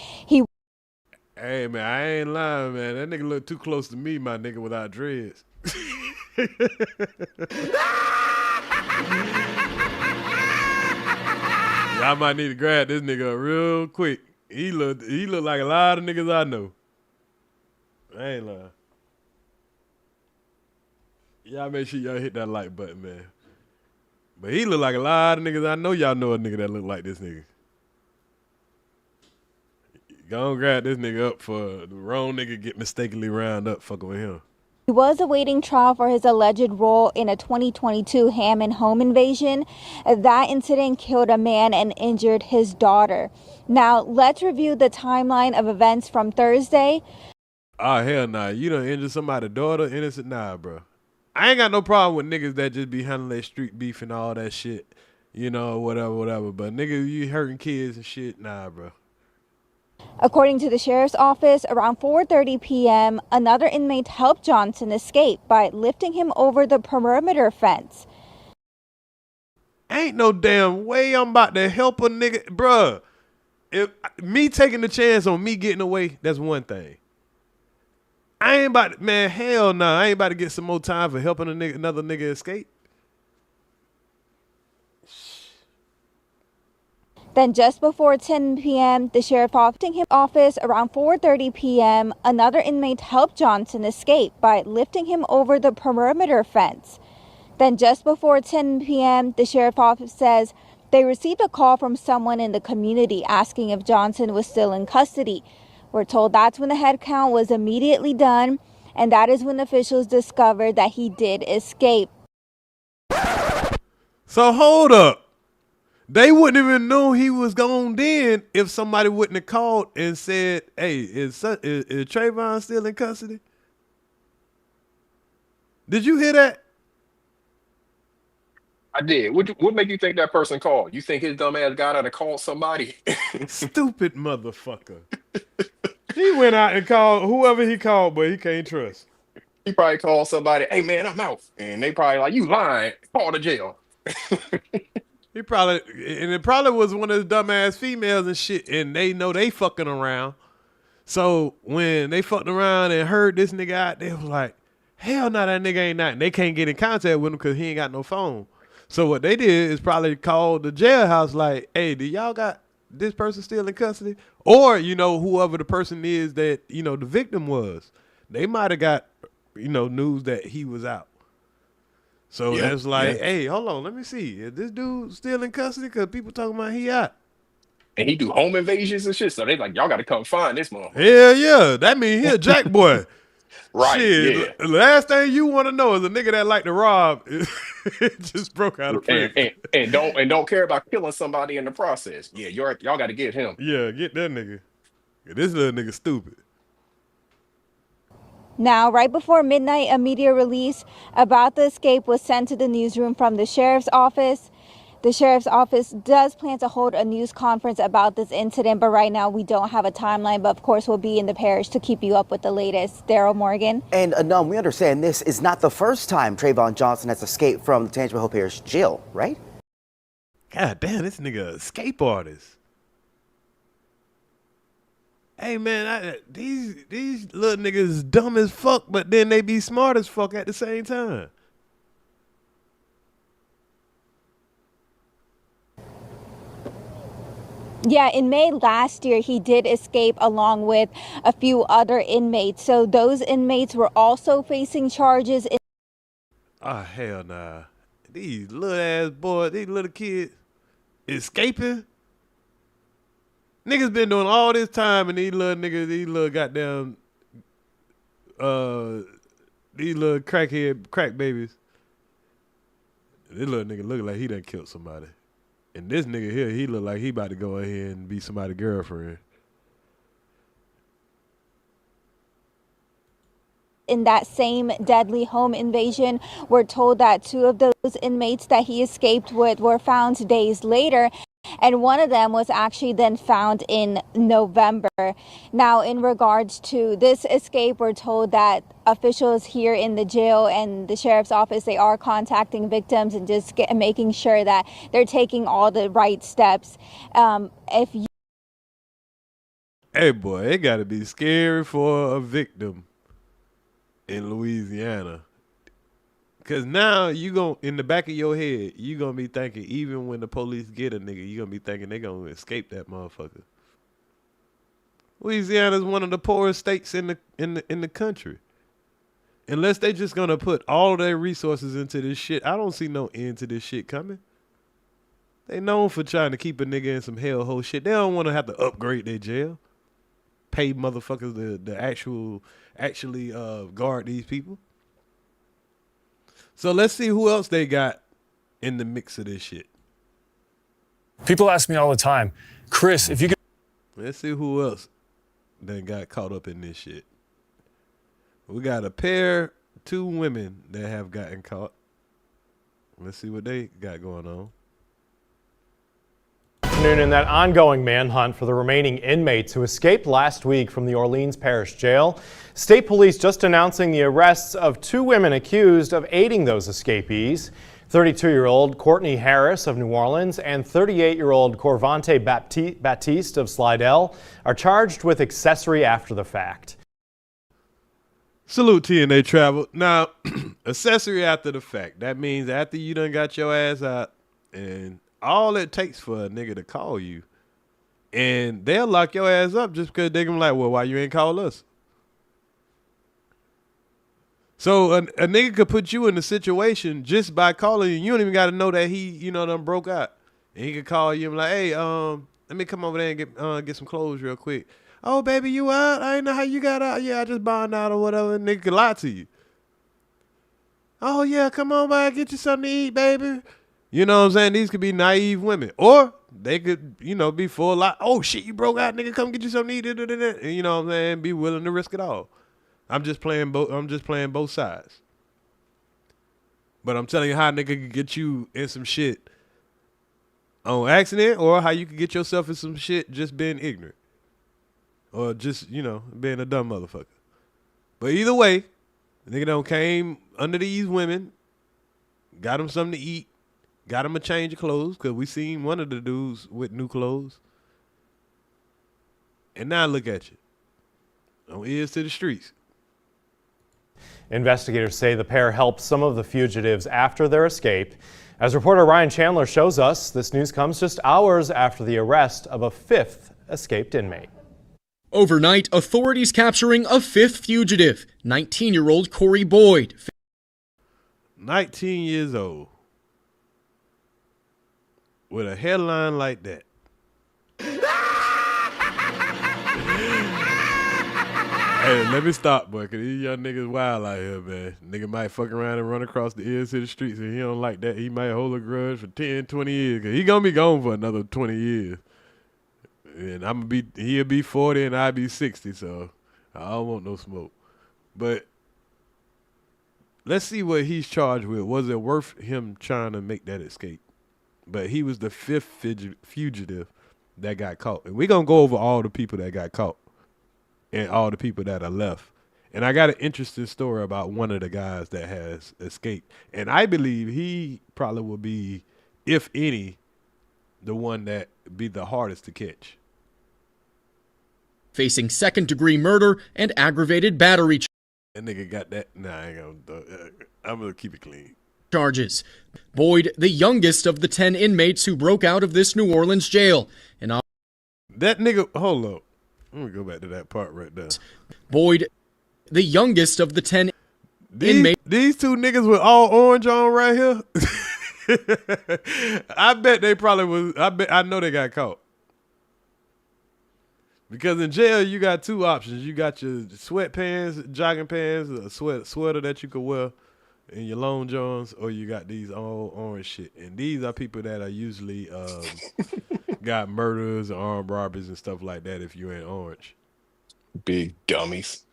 Hey, man, I ain't lying, man. That nigga look too close to me, my nigga, without dreads. Y'all might need to grab this nigga up real quick. He look like a lot of niggas I know. I ain't lying. Y'all make sure y'all hit that like button, man. But he look like a lot of niggas I know. Y'all know a nigga that look like this nigga. Go on, grab this nigga up for the wrong nigga get mistakenly round up fucking with him.
He was awaiting trial for his alleged role in a 2022 Hammond home invasion. That incident killed a man and injured his daughter. Now, let's review the timeline of events from Thursday.
Oh, hell nah. You done injured somebody's daughter, innocent? Nah, bro. I ain't got no problem with niggas that just be handling their street beef and all that shit. You know, whatever. But nigga, you hurting kids and shit? Nah, bro.
According to the sheriff's office, around 4:30 p.m., another inmate helped Johnson escape by lifting him over the perimeter fence.
Ain't no damn way I'm about to help a nigga. Bruh, if me taking the chance on me getting away, that's one thing. I ain't about to, man, hell nah. I ain't about to get some more time for helping another nigga escape.
Then just before 10 p.m., the sheriff lifting him office around 4:30 p.m., another inmate helped Johnson escape by lifting him over the perimeter fence. Then just before 10 p.m., the sheriff's office says they received a call from someone in the community asking if Johnson was still in custody. We're told that's when the head count was immediately done, and that is when officials discovered that he did escape.
So hold up. They wouldn't even know he was gone then if somebody wouldn't have called and said, hey, is Trayvon still in custody? Did you hear that?
I did. What make you think that person called? You think his dumb ass got out and called somebody?
Stupid motherfucker. He went out and called whoever he called, but he can't trust.
He probably called somebody, hey man, I'm out. And they probably like, you lying, call the jail.
It probably was one of his dumbass females and shit, and they know they fucking around. So when they fucked around and heard this nigga out, they was like, hell no, that nigga ain't not. And they can't get in contact with him because he ain't got no phone. So what they did is probably called the jailhouse like, hey, do y'all got this person still in custody? Or, you know, whoever the person is that, you know, the victim was. They might have got, you know, news that he was out. So that's like, hey, hold on, let me see. Is this dude still in custody? Because people talking about he out.
And he do home invasions and shit. So they like, y'all got to come find this motherfucker.
Hell yeah. That mean he a jack boy.
Right,
shit,
yeah.
The last thing you want to know is a nigga that like to rob just broke out of prison.
And don't care about killing somebody in the process. Yeah, y'all got to get him.
Yeah, get that nigga. This little nigga stupid.
Now, right before midnight, a media release about the escape was sent to the newsroom from the sheriff's office. The sheriff's office does plan to hold a news conference about this incident, but right now we don't have a timeline. But of course, we'll be in the parish to keep you up with the latest. Daryl Morgan.
And we understand this is not the first time Trayvon Johnson has escaped from the Tangipahoa Parish jail, right?
God damn, this nigga escape artist. Hey man, these little niggas dumb as fuck, but then they be smart as fuck at the same time.
Yeah, in May last year, he did escape along with a few other inmates. So those inmates were also facing charges.
Oh, hell nah. These little ass boys, these little kids escaping. Niggas been doing all this time, and these little niggas, these little goddamn, these little crack babies. This little nigga look like he done killed somebody. And this nigga here, he look like he about to go ahead and be somebody's girlfriend.
in that same deadly home invasion. We're told that 2 of those inmates that he escaped with were found days later, and one of them was actually then found in November. Now, in regards to this escape, we're told that officials here in the jail and the sheriff's office, they are contacting victims and just making sure that they're taking all the right steps.
Hey, boy, it got to be scary for a victim in Louisiana. Because now in the back of your head, you going to be thinking, even when the police get a nigga, you going to be thinking they going to escape that motherfucker. Louisiana is one of the poorest states in the country. Unless they just going to put all their resources into this shit, I don't see no end to this shit coming. They known for trying to keep a nigga in some hellhole shit. They don't want to have to upgrade their jail. Pay motherfuckers to actually guard these people. So let's see who else they got in the mix of this shit.
People ask me all the time, Chris, if you could...
Let's see who else then got caught up in this shit. We got 2 women that have gotten caught. Let's see what they got going on.
In that ongoing manhunt for the remaining inmates who escaped last week from the Orleans Parrish jail, state police just announcing the arrests of 2 women accused of aiding those escapees. 32-year-old Courtney Harris of New Orleans and 38-year-old Corvante Baptiste of Slidell are charged with accessory after the fact.
Salute TNA Travel. Now, accessory after the fact. That means after you done got your ass out, and all it takes for a nigga to call you, and they'll lock your ass up just because they're gonna be like, well, why you ain't call us? So a nigga could put you in a situation just by calling you. You don't even got to know that he, done broke out. And he could call you and be like, hey, let me come over there and get some clothes real quick. Oh, baby, you out? I didn't know how you got out. Yeah, I just bond out or whatever. And nigga could lie to you. Oh, yeah, come on by, get you something to eat, baby. You know what I'm saying? These could be naive women. Or they could, be full lot. Oh, shit, you broke out, nigga. Come get you something to eat. And you know what I'm saying? Be willing to risk it all. I'm just playing both sides. But I'm telling you how a nigga could get you in some shit on accident, or how you could get yourself in some shit just being ignorant. Or just, being a dumb motherfucker. But either way, the nigga done came under these women, got them something to eat, got them a change of clothes, because we seen one of the dudes with new clothes. And now look at you. On Earz to the streets.
Investigators say the pair helped some of the fugitives after their escape. As reporter Ryan Chandler shows us, this news comes just hours after the arrest of a 5th escaped inmate.
Overnight, authorities capturing a 5th fugitive, 19-year-old Corey Boyd.
19 years old. With a headline like that. Hey, let me stop, boy, because these young niggas wild out here, man. Nigga might fuck around and run across the Earz to the streets, and he don't like that. He might hold a grudge for 10, 20 years, because he going to be gone for another 20 years. And he'll be 40 and I'll be 60, so I don't want no smoke. But let's see what he's charged with. Was it worth him trying to make that escape? But he was the 5th fugitive that got caught. And we're going to go over all the people that got caught and all the people that are left. And I got an interesting story about one of the guys that has escaped. And I believe he probably will be, if any, the one that be the hardest to catch.
Facing 2nd-degree murder and aggravated battery
That nigga got that. Nah, I ain't gonna. I'm gonna keep it clean.
Charges. Boyd, the youngest of the 10 inmates who broke out of this New Orleans jail. And
that nigga, hold up. Let me go back to that part right there.
Boyd, the youngest of the 10 inmates.
These 2 niggas with all orange on right here. I bet they probably was. I know they got caught. Because in jail, you got 2 options. You got your sweatpants, jogging pants, a sweater that you could wear, and your long johns, or you got these all orange shit. And these are people that are usually got murders, armed robberies, and stuff like that if you ain't orange.
Big dummies.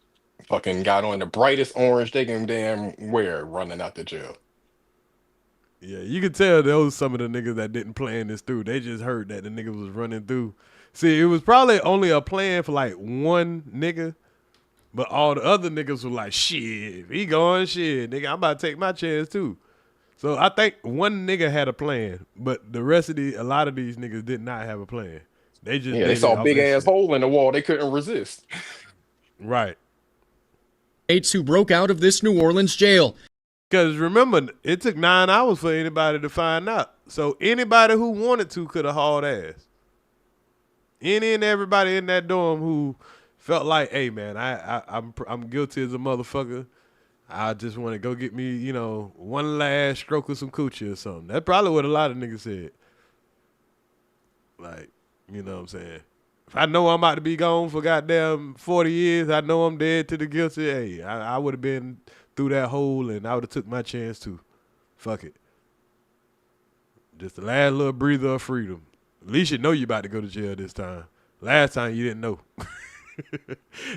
Fucking got on the brightest orange they can damn wear running out the jail.
Yeah, you could tell those some of the niggas that didn't plan this through. They just heard that the nigga was running through. See, it was probably only a plan for like one nigga, but all the other niggas were like, shit, he going, shit, nigga, I'm about to take my chance too. So I think one nigga had a plan, but the rest of a lot of these niggas did not have a plan. They just
They saw a big ass hole in the wall. They couldn't resist.
Right.
Inmates who broke out of this New Orleans jail.
Because remember, it took 9 hours for anybody to find out. So anybody who wanted to could have hauled ass. Any and everybody in that dorm who felt like, hey man, I'm guilty as a motherfucker. I just want to go get me, one last stroke of some coochie or something. That's probably what a lot of niggas said. Like, you know what I'm saying? If I know I'm about to be gone for goddamn 40 years, I know I'm dead to the guilty. Hey, I would have been through that hole and I would have took my chance too. Fuck it. Just the last little breather of freedom. At least you know you about to go to jail this time. Last time you didn't know.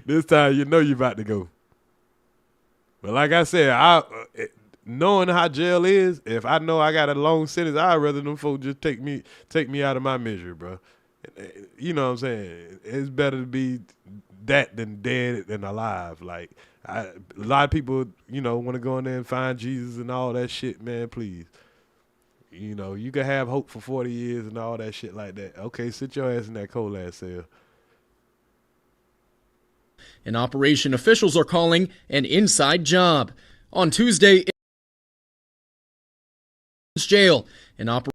This time you know you about to go. But like I said, knowing how jail is, if I know I got a long sentence, I'd rather them folks just take me out of my misery, bro. You know what I'm saying? It's better to be that than dead than alive. Like a lot of people, want to go in there and find Jesus and all that shit, man, please. You can have hope for 40 years and all that shit like that. Okay, sit your ass in that cold ass cell.
An operation officials are calling an inside job. On Tuesday, jail. An operation.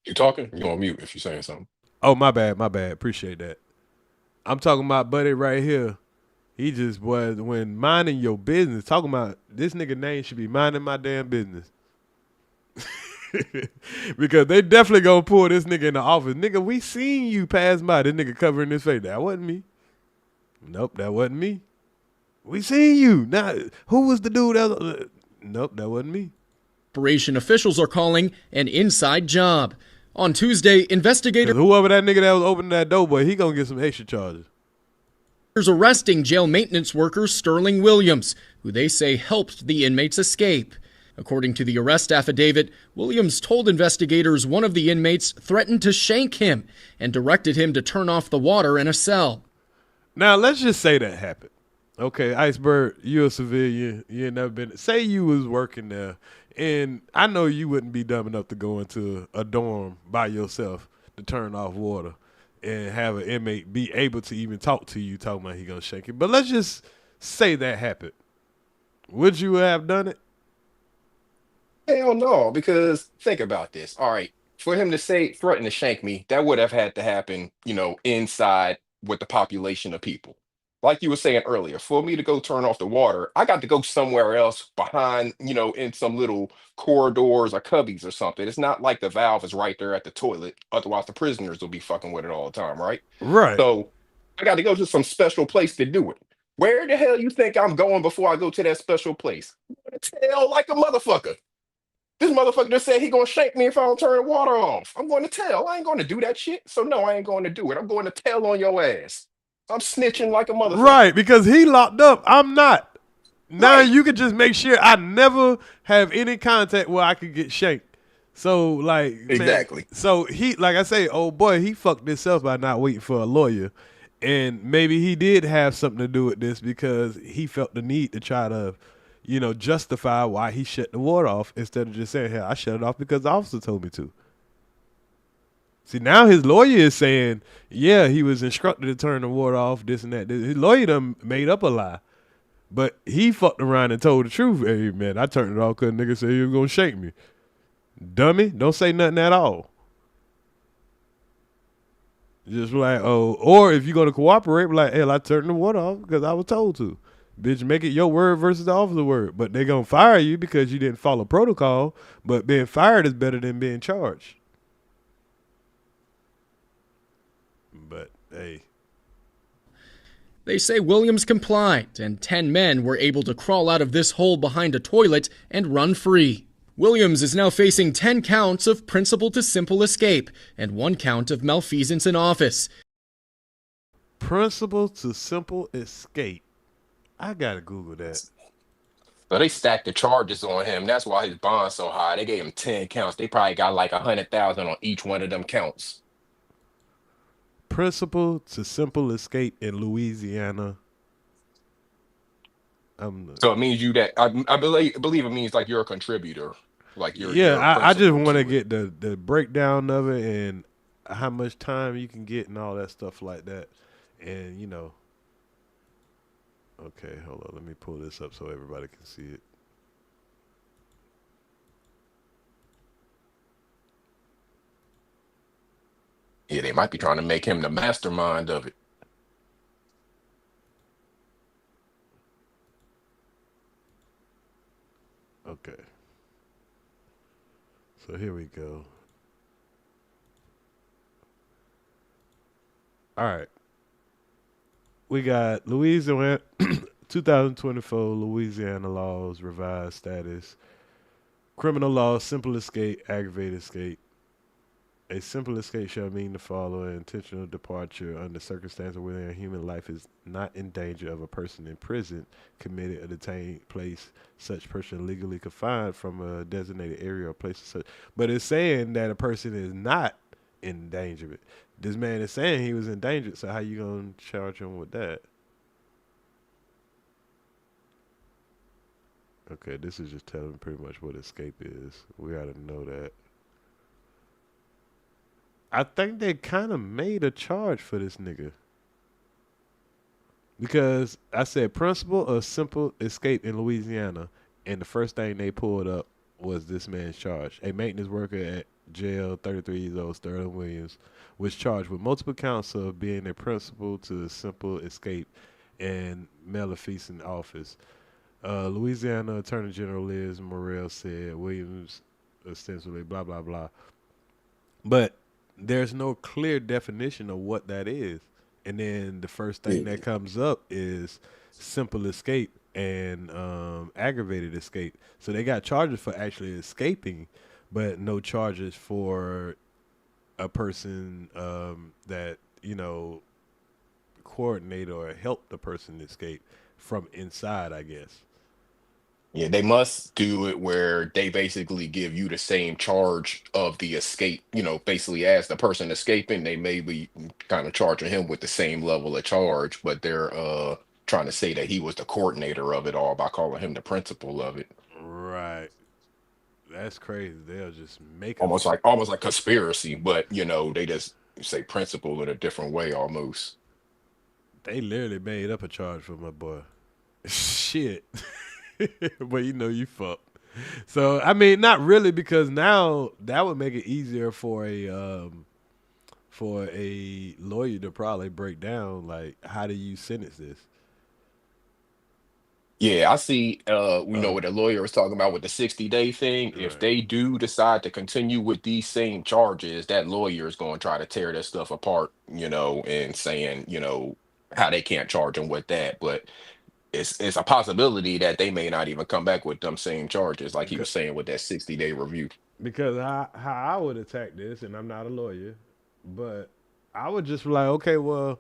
You talking? You on mute if you're saying something.
Oh, my bad. Appreciate that. I'm talking about buddy right here. He just was, when minding your business, talking about this nigga name should be minding my damn business. Because they definitely gonna pull this nigga in the office. Nigga, we seen you pass by. This nigga covering his face. That wasn't me. Nope, that wasn't me. We seen you. Now, who was the dude that nope, that wasn't me.
Operation officials are calling an inside job. On Tuesday, investigators
whoever that nigga that was opening that door, boy, he gonna get some extra charges.
Arresting jail maintenance worker Sterling Williams, who they say helped the inmates escape. According to the arrest affidavit, Williams told investigators one of the inmates threatened to shank him and directed him to turn off the water in a cell.
Now, let's just say that happened. Okay, Iceberg, you're a civilian. You ain't never been. Say you was working there, and I know you wouldn't be dumb enough to go into a dorm by yourself to turn off water and have an inmate be able to even talk to you, talking about he gonna shake it. But let's just say that happened. Would you have done it?
Hell no, because think about this. All right, for him to say threaten to shank me, that would have had to happen, inside with the population of people. Like you were saying earlier, for me to go turn off the water, I got to go somewhere else behind, in some little corridors or cubbies or something. It's not like the valve is right there at the toilet. Otherwise, the prisoners will be fucking with it all the time, right?
Right.
So I got to go to some special place to do it. Where the hell you think I'm going before I go to that special place? I'm gonna tell like a motherfucker. This motherfucker just said he gonna shank me if I don't turn the water off. I'm going to tell. I ain't going to do that shit. So no, I ain't going to do it. I'm going to tell on your ass. I'm snitching like a motherfucker.
Right, because he locked up. I'm not. Now you could just make sure I never have any contact where I could get shanked. So like
exactly.
Man, so he, like I say, oh boy, he fucked this up by not waiting for a lawyer. And maybe he did have something to do with this because he felt the need to try to, justify why he shut the water off instead of just saying, hey, I shut it off because the officer told me to. See, now his lawyer is saying, yeah, he was instructed to turn the water off, this and that. His lawyer done made up a lie. But he fucked around and told the truth. Hey, man, I turned it off because nigga said he was going to shake me. Dummy, don't say nothing at all. Just like, oh, or if you're going to cooperate, be like, hey, I turned the water off because I was told to. Bitch, make it your word versus the officer's word. But they're going to fire you because you didn't follow protocol. But being fired is better than being charged. But, hey.
They say Williams complied, and 10 men were able to crawl out of this hole behind a toilet and run free. Williams is now facing 10 counts of principal to simple escape and 1 count of malfeasance in office.
Principal to simple escape. I gotta Google that.
So they stacked the charges on him. That's why his bond's so high. They gave him 10 counts. They probably got like 100,000 on each one of them counts.
Principal to simple escape in Louisiana.
So it means I believe it means like you're a contributor. Like you're
I just want to get the breakdown of it and how much time you can get and all that stuff like that. And you know. Okay, hold on. Let me pull this up so everybody can see it.
Yeah, they might be trying to make him the mastermind of it.
Okay. So here we go. All right. We got Louisiana 2024 Louisiana laws revised status. Criminal law, simple escape, aggravated escape. A simple escape shall mean the following: intentional departure under circumstances where a human life is not in danger of a person in prison, committed or detained, place such person legally confined from a designated area or place of such. But it's saying that a person is not in danger. This man is saying he was in danger, so how you gonna charge him with that? Okay, this is just telling pretty much what escape is. We gotta know that. I think they kind of made a charge for this nigga. Because I said principal or simple escape in Louisiana, and the first thing they pulled up was this man's charge. A maintenance worker at jail, 33 years old, Sterling Williams, was charged with multiple counts of being a principal to simple escape and maleficent office. Louisiana Attorney General Liz Morrell said Williams ostensibly blah, blah, blah. But there's no clear definition of what that is. And then the first thing that comes up is simple escape and aggravated escape. So they got charges for actually escaping, but no charges for a person that, you know, coordinate or help the person escape from inside, I guess.
Yeah, they must do it where they basically give you the same charge of the escape, you know, basically as the person escaping, they may be kind of charging him with the same level of charge, but they're trying to say that he was the coordinator of it all by calling him the principal of it.
Right. That's crazy. They'll just make
almost like conspiracy, but you know, they just say principal in a different way almost.
They literally made up a charge for my boy. Shit. But you know you fucked. So I mean, not really, because now that would make it easier for a lawyer to probably break down like how do you sentence this.
Yeah, I see. We know what the lawyer was talking about with the 60-day thing.
Right.
If they do decide to continue with these same charges, that lawyer is going to try to tear that stuff apart, you know, and saying, you know, how they can't charge him with that. But it's a possibility that they may not even come back with them same charges, like he was saying with that 60-day review.
Because how I would attack this, and I'm not a lawyer, but I would just be like, okay, well,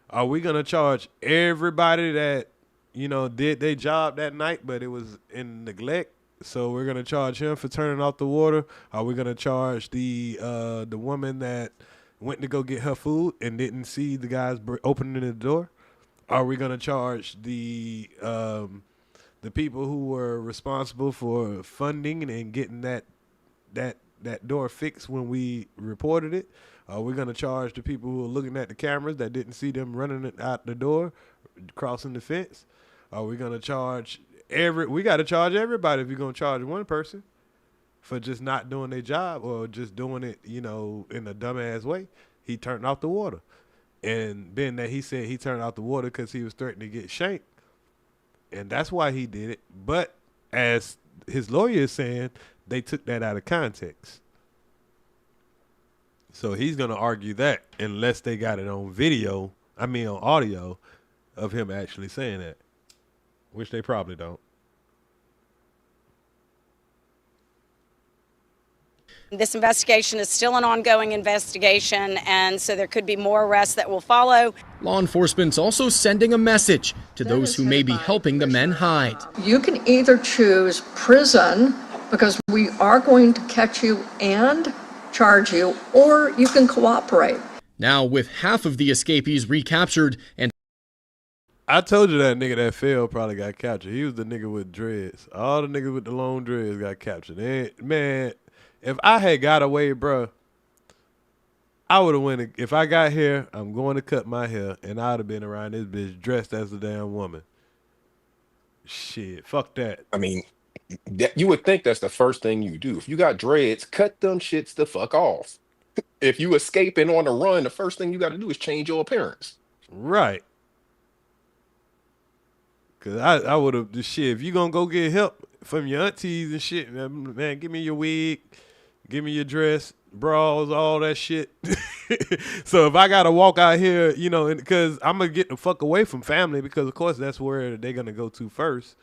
are we gonna charge everybody that, you know, did their job that night, but it was in neglect? So we're gonna charge him for turning off the water. Are we gonna charge the woman that went to go get her food and didn't see the guys opening the door? Are we gonna charge the people who were responsible for funding and getting that door fixed when we reported it? Are we gonna charge the people who were looking at the cameras that didn't see them running it out the door, crossing the fence? Are we gonna charge we got to charge everybody if you're gonna charge one person for just not doing their job or just doing it, you know, in a dumbass way. He turned off the water. And then that he said he turned off the water because he was threatening to get shanked. And that's why he did it. But as his lawyer is saying, they took that out of context. So he's going to argue that unless they got it on video, on audio, of him actually saying that, which they probably don't.
This investigation is still an ongoing investigation, and so there could be more arrests that will follow.
Law enforcement's also sending a message to those who may be helping the men hide.
You can either choose prison, because we are going to catch you and charge you, or you can cooperate.
Now, with half of the escapees recaptured and
I told you that nigga that failed probably got captured. He was the nigga with dreads. All the niggas with the long dreads got captured. And, man, if I had got away, bro, I would have went. If I got here, I'm going to cut my hair, and I'd have been around this bitch dressed as a damn woman. Shit, fuck that.
I mean, you would think that's the first thing you do. If you got dreads, cut them shits the fuck off. If you escaping on the run, the first thing you got to do is change your appearance.
Right. Cause I would have the shit. If you gonna go get help from your aunties and shit, man, give me your wig, give me your dress, bras, all that shit. So if I gotta walk out here, you know, because I'm gonna get the fuck away from family, because of course that's where they're gonna go to first.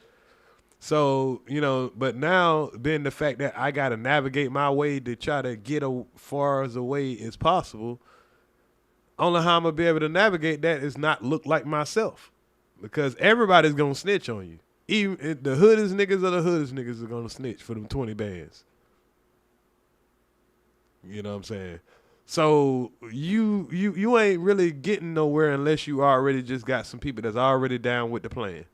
So, you know, but now being the fact that I gotta navigate my way to try to get as far as away as possible, only how I'm gonna be able to navigate that is not look like myself. Because everybody's gonna snitch on you. Even the hoodest niggas of the hoodest niggas are gonna snitch for them 20 bands. You know what I'm saying? So you ain't really getting nowhere unless you already just got some people that's already down with the plan.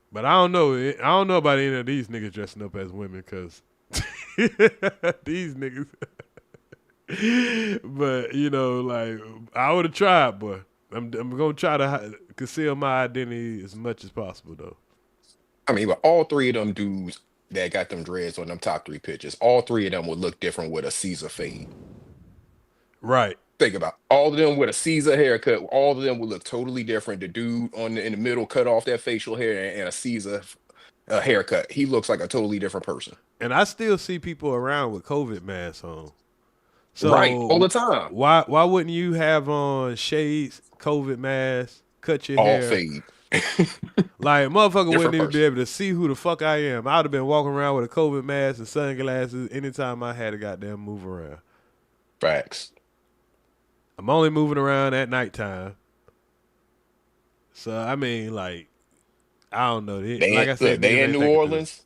But I don't know about any of these niggas dressing up as women, because these niggas. But, you know, like, I would have tried, boy. I'm going to try to conceal my identity as much as possible, though.
I mean, but all three of them dudes that got them dreads on them top three pictures, all three of them would look different with a Caesar fade.
Right.
Think about it. All of them with a Caesar haircut. All of them would look totally different. The dude in the middle cut off that facial hair and a Caesar haircut. He looks like a totally different person.
And I still see people around with COVID masks on. So
right, all the time.
Why wouldn't you have on shades, COVID masks, cut your hair?
All fade.
Like, motherfucker wouldn't even
person.
be able to see who the fuck I am. I would have been walking around with a COVID mask and sunglasses anytime I had to goddamn move around.
Facts.
I'm only moving around at nighttime. So, I mean, like, I don't know. Like I said,
they in New Orleans.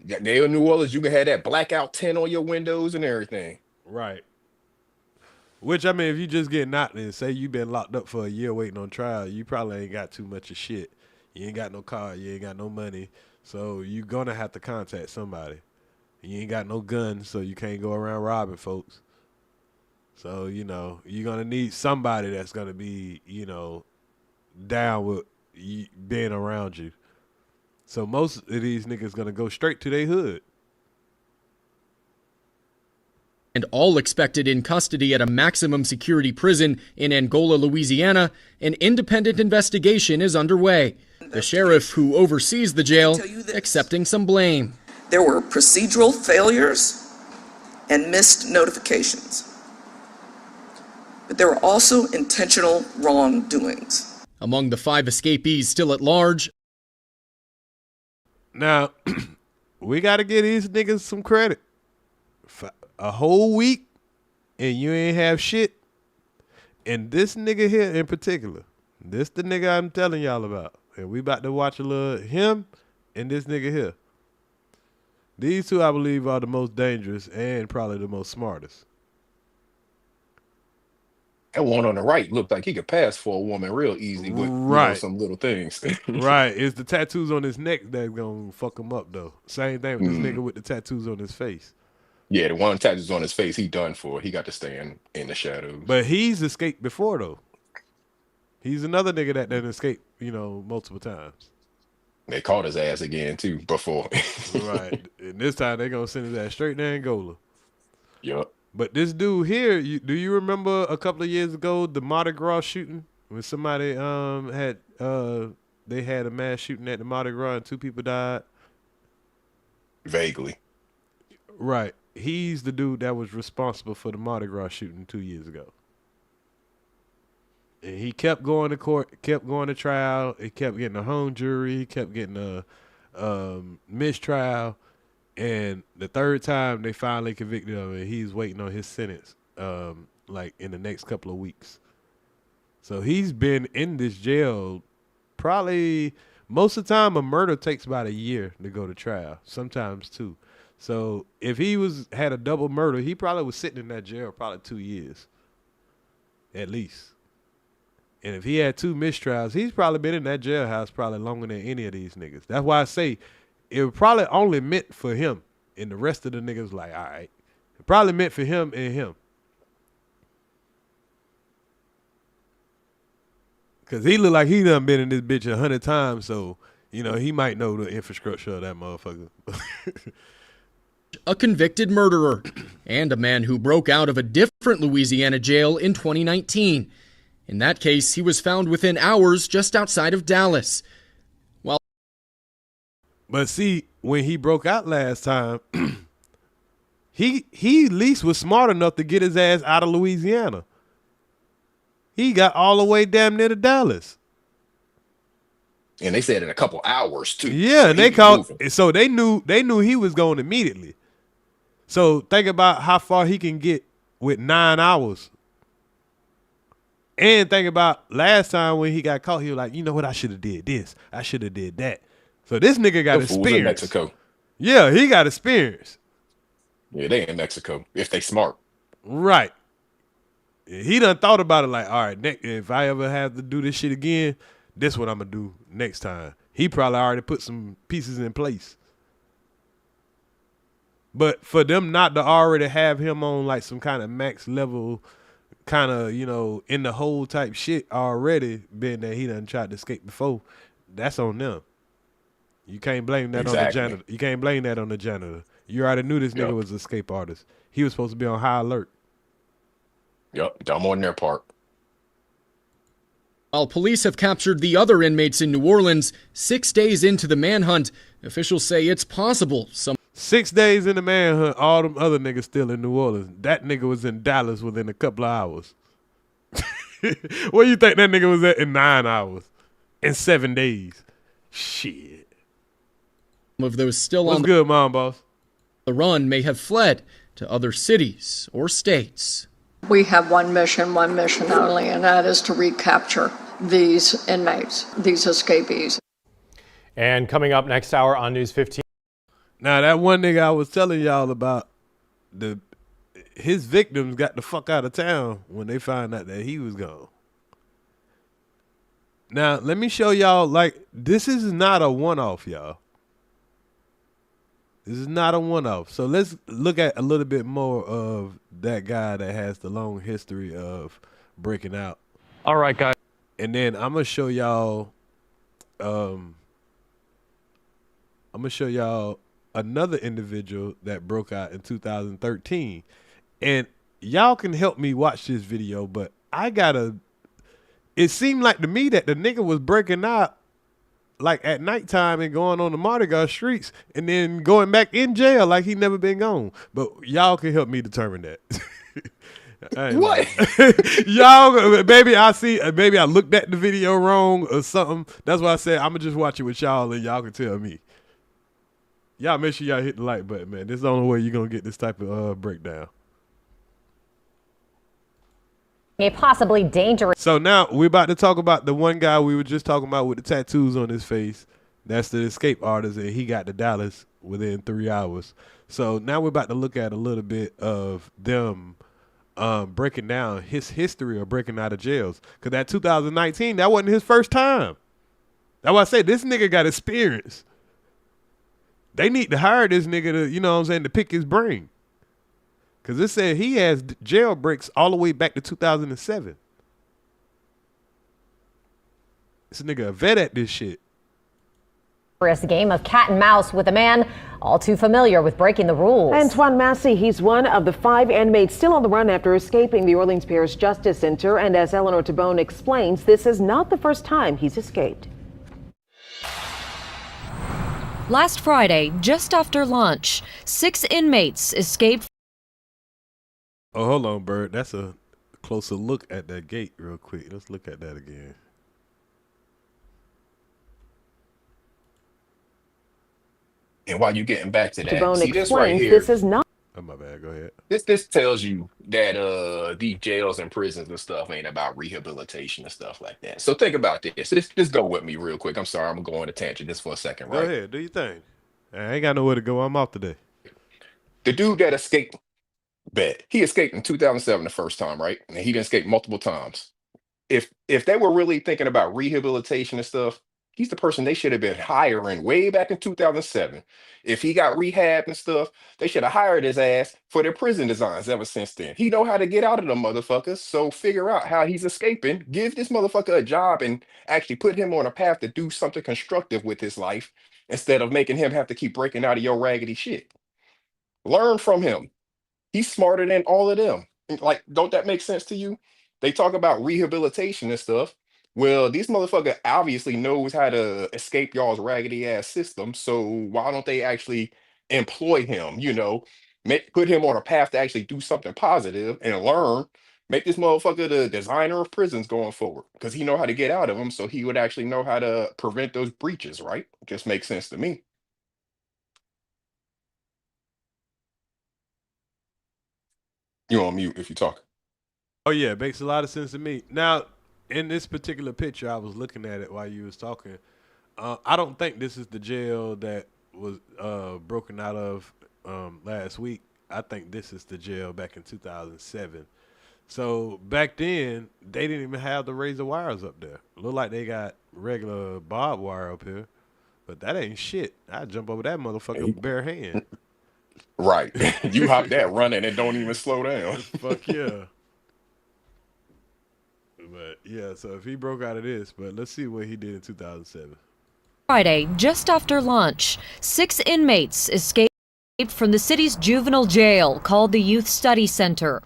They in New Orleans. You can have that blackout tint on your windows and everything.
Right. Which, I mean, if you just get knocked and say you've been locked up for a year waiting on trial, you probably ain't got too much of shit. You ain't got no car. You ain't got no money. So you're going to have to contact somebody. You ain't got no guns, so you can't go around robbing folks. So, you know, you're going to need somebody that's going to be, you know, down with being around you. So most of these niggas going to go straight to their hood.
And all expected in custody at a maximum security prison in Angola, Louisiana, an independent investigation is underway. The sheriff who oversees the jail accepting some blame.
There were procedural failures and missed notifications. But there were also intentional wrongdoings.
Among the 5 escapees still at large.
Now, we got to give these niggas some credit. A whole week and you ain't have shit. And this nigga here in particular, this the nigga I'm telling y'all about. And we about to watch a little him and this nigga here. These two, I believe, are the most dangerous and probably the most smartest.
That one on the right looked like he could pass for a woman real easy with you know, some little things.
Right. It's the tattoos on his neck that's going to fuck him up, though. Same thing with this nigga with the tattoos on his face.
Yeah, the one tattoos on his face, he done for. He got to stay in the shadows.
But he's escaped before, though. He's another nigga that done escaped, you know, multiple times.
They caught his ass again, too, before.
Right. And this time, they going to send his ass straight to Angola.
Yup.
But this dude here, do you remember a couple of years ago, the Mardi Gras shooting? When somebody they had a mass shooting at the Mardi Gras and 2 people died?
Vaguely.
Right. He's the dude that was responsible for the Mardi Gras shooting 2 years ago. And he kept going to court, kept going to trial. He kept getting a hung jury. He kept getting a mistrial. And the third time they finally convicted him, and he's waiting on his sentence, like in the next couple of weeks. So he's been in this jail probably most of the time. A murder takes about a year to go to trial, sometimes 2. So if he had a double murder, he probably was sitting in that jail probably 2 years, at least. And if he had 2 mistrials, he's probably been in that jailhouse probably longer than any of these niggas. That's why I say it was probably only meant for him, and the rest of the niggas like, all right. It probably meant for him and him. Because he look like he done been in this bitch 100 times, so, you know, he might know the infrastructure of that motherfucker.
A convicted murderer and a man who broke out of a different Louisiana jail in 2019. In that case, he was found within hours just outside of Dallas.
But see, when he broke out last time, he at least was smart enough to get his ass out of Louisiana. He got all the way damn near to Dallas.
And they said in a couple hours too.
Yeah, and they knew he was going immediately. So think about how far he can get with 9 hours. And think about last time when he got caught, he was like, you know what, I should have did this. I should have did that. So this nigga got experience.
In Mexico.
Yeah, he got experience.
Yeah, they in Mexico if they smart.
Right. He done thought about it like, all right, if I ever have to do this shit again, this what I'm gonna do next time. He probably already put some pieces in place. But for them not to already have him on like some kind of max level, kind of, you know, in the hole type shit already, being that he done tried to escape before, that's on them. You can't blame that on the janitor. You can't blame that on the janitor. You already knew this nigga was an escape artist. He was supposed to be on high alert.
Yep, dumb on their part.
While police have captured the other inmates in New Orleans, 6 days into the manhunt, officials say it's possible
6 days in the manhunt, all them other niggas still in New Orleans. That nigga was in Dallas within a couple of hours. Where you think that nigga was at in 9 hours? In 7 days? Shit.
of those still
What's
on
good, Mom Boss?
The run may have fled to other cities or states.
We have one mission only, and that is to recapture these inmates, these escapees.
And coming up next hour on News 15.
Now, that one nigga I was telling y'all about, his victims got the fuck out of town when they found out that he was gone. Now, let me show y'all, like, this is not a one-off, y'all. This is not a one-off. So let's look at a little bit more of that guy that has the long history of breaking out.
All right, guys.
And then I'm going to show y'all, another individual that broke out in 2013. And y'all can help me watch this video, but it seemed like to me that the nigga was breaking out like at nighttime and going on the Mardi Gras streets and then going back in jail like he never been gone. But y'all can help me determine that.
What?
Y'all, maybe I looked at the video wrong or something. That's why I said I'm gonna just watch it with y'all and y'all can tell me. Y'all make sure y'all hit the like button, man. This is the only way you're gonna get this type of breakdown.
A possibly dangerous.
So now we're about to talk about the one guy we were just talking about with the tattoos on his face. That's the escape artist, and he got to Dallas within 3 hours. So now we're about to look at a little bit of them breaking down his history of breaking out of jails. Because that 2019, that wasn't his first time. That's why I say this nigga got experience. They need to hire this nigga to, you know what I'm saying, to pick his brain. Because it said he has jailbreaks all the way back to 2007. This nigga a vet at this shit.
Game of cat and mouse with a man all too familiar with breaking the rules.
Antoine Massey, he's one of the 5 inmates still on the run after escaping the Orleans Parish Justice Center. And as Eleanor Tabone explains, this is not the first time he's escaped.
Last Friday, just after lunch, 6 inmates escaped.
Oh, hold on, Bird. That's a closer look at that gate real quick. Let's look at that again.
And while you're getting back to that,
Tabone
see this right
explains
here.
this is not.
Oh, my bad. Go ahead.
This tells you that these jails and prisons and stuff ain't about rehabilitation and stuff like that. So think about this. Just go with me real quick. I'm sorry, I'm going to tangent just for a second,
Go
right?
ahead. Do your thing. I ain't got nowhere to go. I'm off today.
The dude that escaped, he escaped in 2007 the first time, right? And he didn't escape multiple times. If they were really thinking about rehabilitation and stuff, he's the person they should have been hiring way back in 2007. If he got rehab and stuff, they should have hired his ass for their prison designs ever since then. He know how to get out of them motherfuckers, so figure out how he's escaping, give this motherfucker a job, and actually put him on a path to do something constructive with his life instead of making him have to keep breaking out of your raggedy shit. Learn from him. He's smarter than all of them. Like, don't that make sense to you? They talk about rehabilitation and stuff. Well, these motherfucker obviously knows how to escape y'all's raggedy ass system. So why don't they actually employ him? Put him on a path to actually do something positive and learn. Make this motherfucker the designer of prisons going forward because he know how to get out of them. So he would actually know how to prevent those breaches, right? Just makes sense to me. You're on mute if you talk.
Oh, yeah. It makes a lot of sense to me. Now, in this particular picture, I was looking at it while you was talking. I don't think this is the jail that was broken out of last week. I think this is the jail back in 2007. So back then, they didn't even have the razor wires up there. Look like they got regular barbed wire up here, but that ain't shit. I jump over that motherfucker with bare hand.
Right. You hop that running and don't even slow down.
Fuck yeah. But yeah, so if he broke out of this, but let's see what he did in 2007.
Friday, just after lunch, 6 inmates escaped from the city's juvenile jail called the Youth Study Center.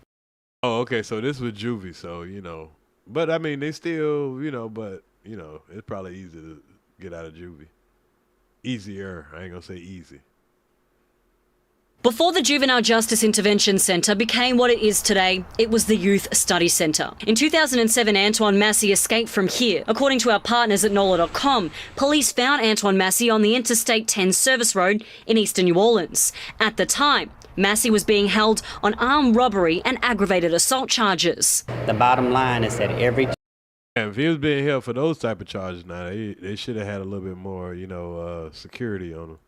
Oh, okay, so this was juvie, so, But, I mean, they still, it's probably easy to get out of juvie. Easier, I ain't gonna say easy.
Before the Juvenile Justice Intervention Centre became what it is today, it was the Youth Study Centre. In 2007, Antoine Massey escaped from here. According to our partners at NOLA.com, police found Antoine Massey on the Interstate 10 service road in eastern New Orleans. At the time, Massey was being held on armed robbery and aggravated assault charges.
The bottom line is that
if he was being held for those type of charges now, they should have had a little bit more, security on him.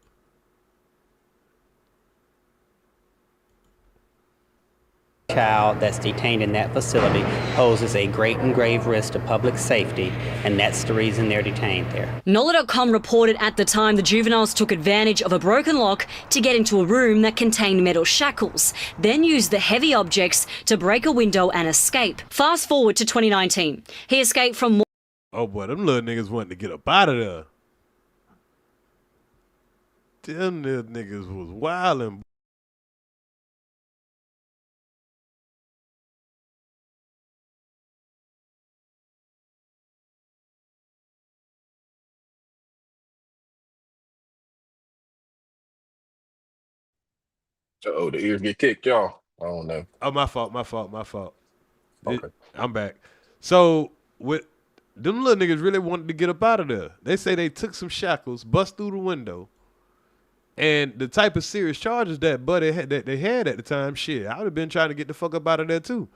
child that's detained in that facility poses a great and grave risk to public safety, and that's the reason they're detained there.
NOLA.com reported at the time the juveniles took advantage of a broken lock to get into a room that contained metal shackles, then used the heavy objects to break a window and escape. Fast forward to 2019. He escaped from...
Oh boy, them little niggas wanting to get up out of there. Them little niggas was wildin'.
Oh, the ears get kicked, y'all. I don't know.
Oh, my fault.
Okay.
I'm back. So, with them little niggas really wanted to get up out of there. They say they took some shackles, bust through the window, and the type of serious charges that they had at the time, shit, I would have been trying to get the fuck up out of there too.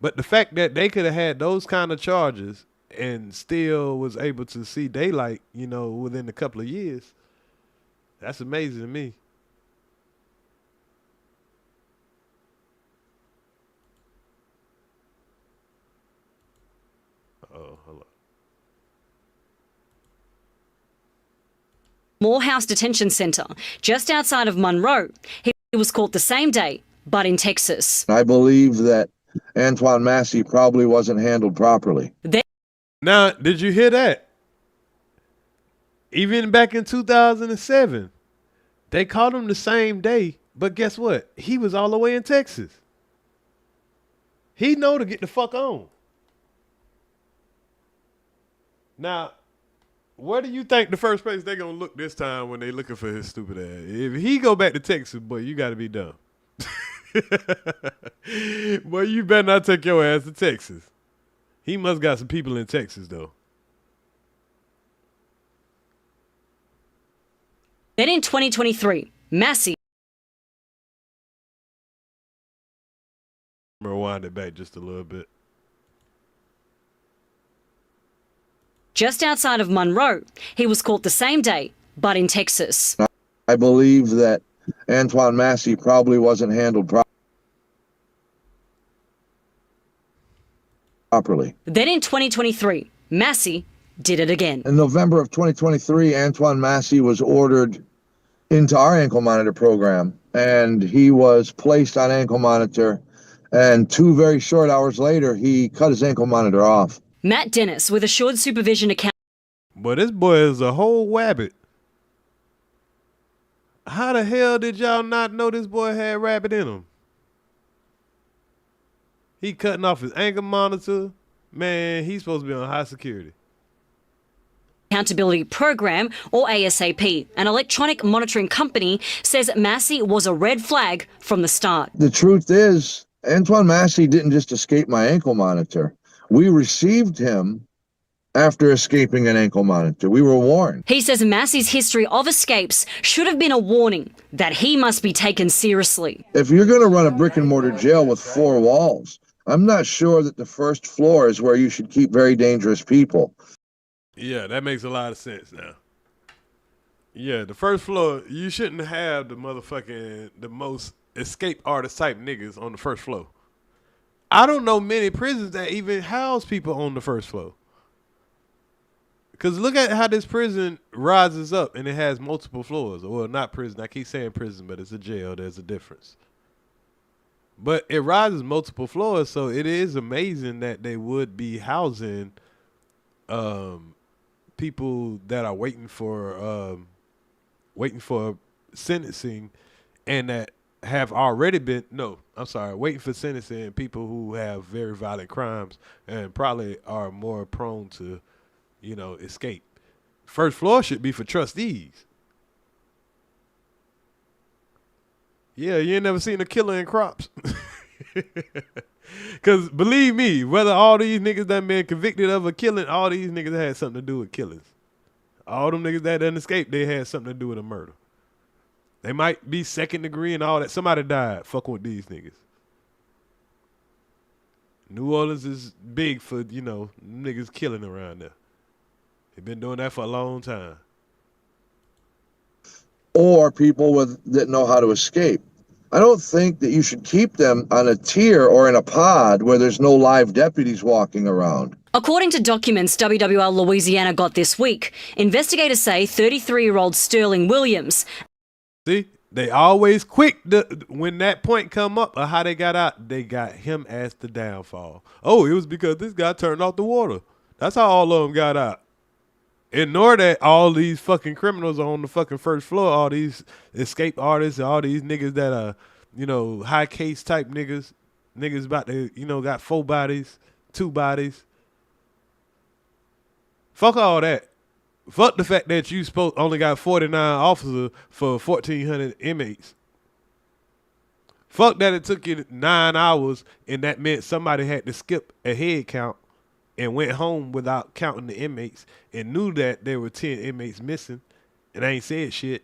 But the fact that they could have had those kind of charges and still was able to see daylight, within a couple of years, that's amazing to me. Oh, hello.
Morehouse Detention Center, just outside of Monroe. He was caught the same day, but in Texas.
I believe that Antoine Massey probably wasn't handled properly.
Now, did you hear that? Even back in 2007, they caught him the same day, but guess what? He was all the way in Texas. He know to get the fuck on. Now, where do you think the first place they're going to look this time when they looking for his stupid ass? If he go back to Texas, boy, you got to be dumb. Boy, you better not take your ass to Texas. He must got some people in Texas, though.
Then in 2023, Massey.
Rewind it back just a little bit.
Just outside of Monroe, he was caught the same day, but in Texas.
I believe that Antoine Massey probably wasn't handled properly.
Then in 2023, Massey did it again.
In November of 2023, Antoine Massey was ordered into our ankle monitor program, and he was placed on ankle monitor, and 2 very short hours later, he cut his ankle monitor off.
Matt Dennis with Assured Supervision account.
Boy, this boy is a whole wabbit. How the hell did y'all not know this boy had rabbit in him? He cutting off his ankle monitor. Man, he's supposed to be on high security.
Accountability Program, or ASAP, an electronic monitoring company, says Massey was a red flag from the start.
The truth is, Antoine Massey didn't just escape my ankle monitor. We received him after escaping an ankle monitor. We were warned.
He says Massey's history of escapes should have been a warning that he must be taken seriously.
If you're going to run a brick and mortar jail with 4 walls, I'm not sure that the first floor is where you should keep very dangerous people.
Yeah, that makes a lot of sense now. Yeah, the first floor, you shouldn't have the most escape artist type niggas on the first floor. I don't know many prisons that even house people on the first floor. Because look at how this prison rises up and it has multiple floors. Well, not prison. I keep saying prison, but it's a jail. There's a difference. But it rises multiple floors, so it is amazing that they would be housing people that are waiting for sentencing and that have already been waiting for sentencing, people who have very violent crimes and probably are more prone to, escape. First floor should be for trustees. Yeah, you ain't never seen a killer in Crops. Because believe me, whether all these niggas that been convicted of a killing, all these niggas had something to do with killings. All them niggas that didn't escape, they had something to do with a murder. They might be second degree and all that. Somebody died fucking with these niggas. New Orleans is big for, niggas killing around there. They've been doing that for a long time.
Or people that know how to escape. I don't think that you should keep them on a tier or in a pod where there's no live deputies walking around.
According to documents WWL Louisiana got this week, investigators say 33-year-old Sterling Williams.
See, they always quick when that point come up of how they got out, they got him as the downfall. Oh, it was because this guy turned off the water. That's how all of them got out. Ignore that all these fucking criminals are on the fucking first floor, all these escape artists, all these niggas that are, high case type niggas about to, got 4 bodies, 2 bodies. Fuck all that. Fuck the fact that you only got 49 officers for 1,400 inmates. Fuck that it took you 9 hours and that meant somebody had to skip a head count and went home without counting the inmates and knew that there were 10 inmates missing and ain't said shit.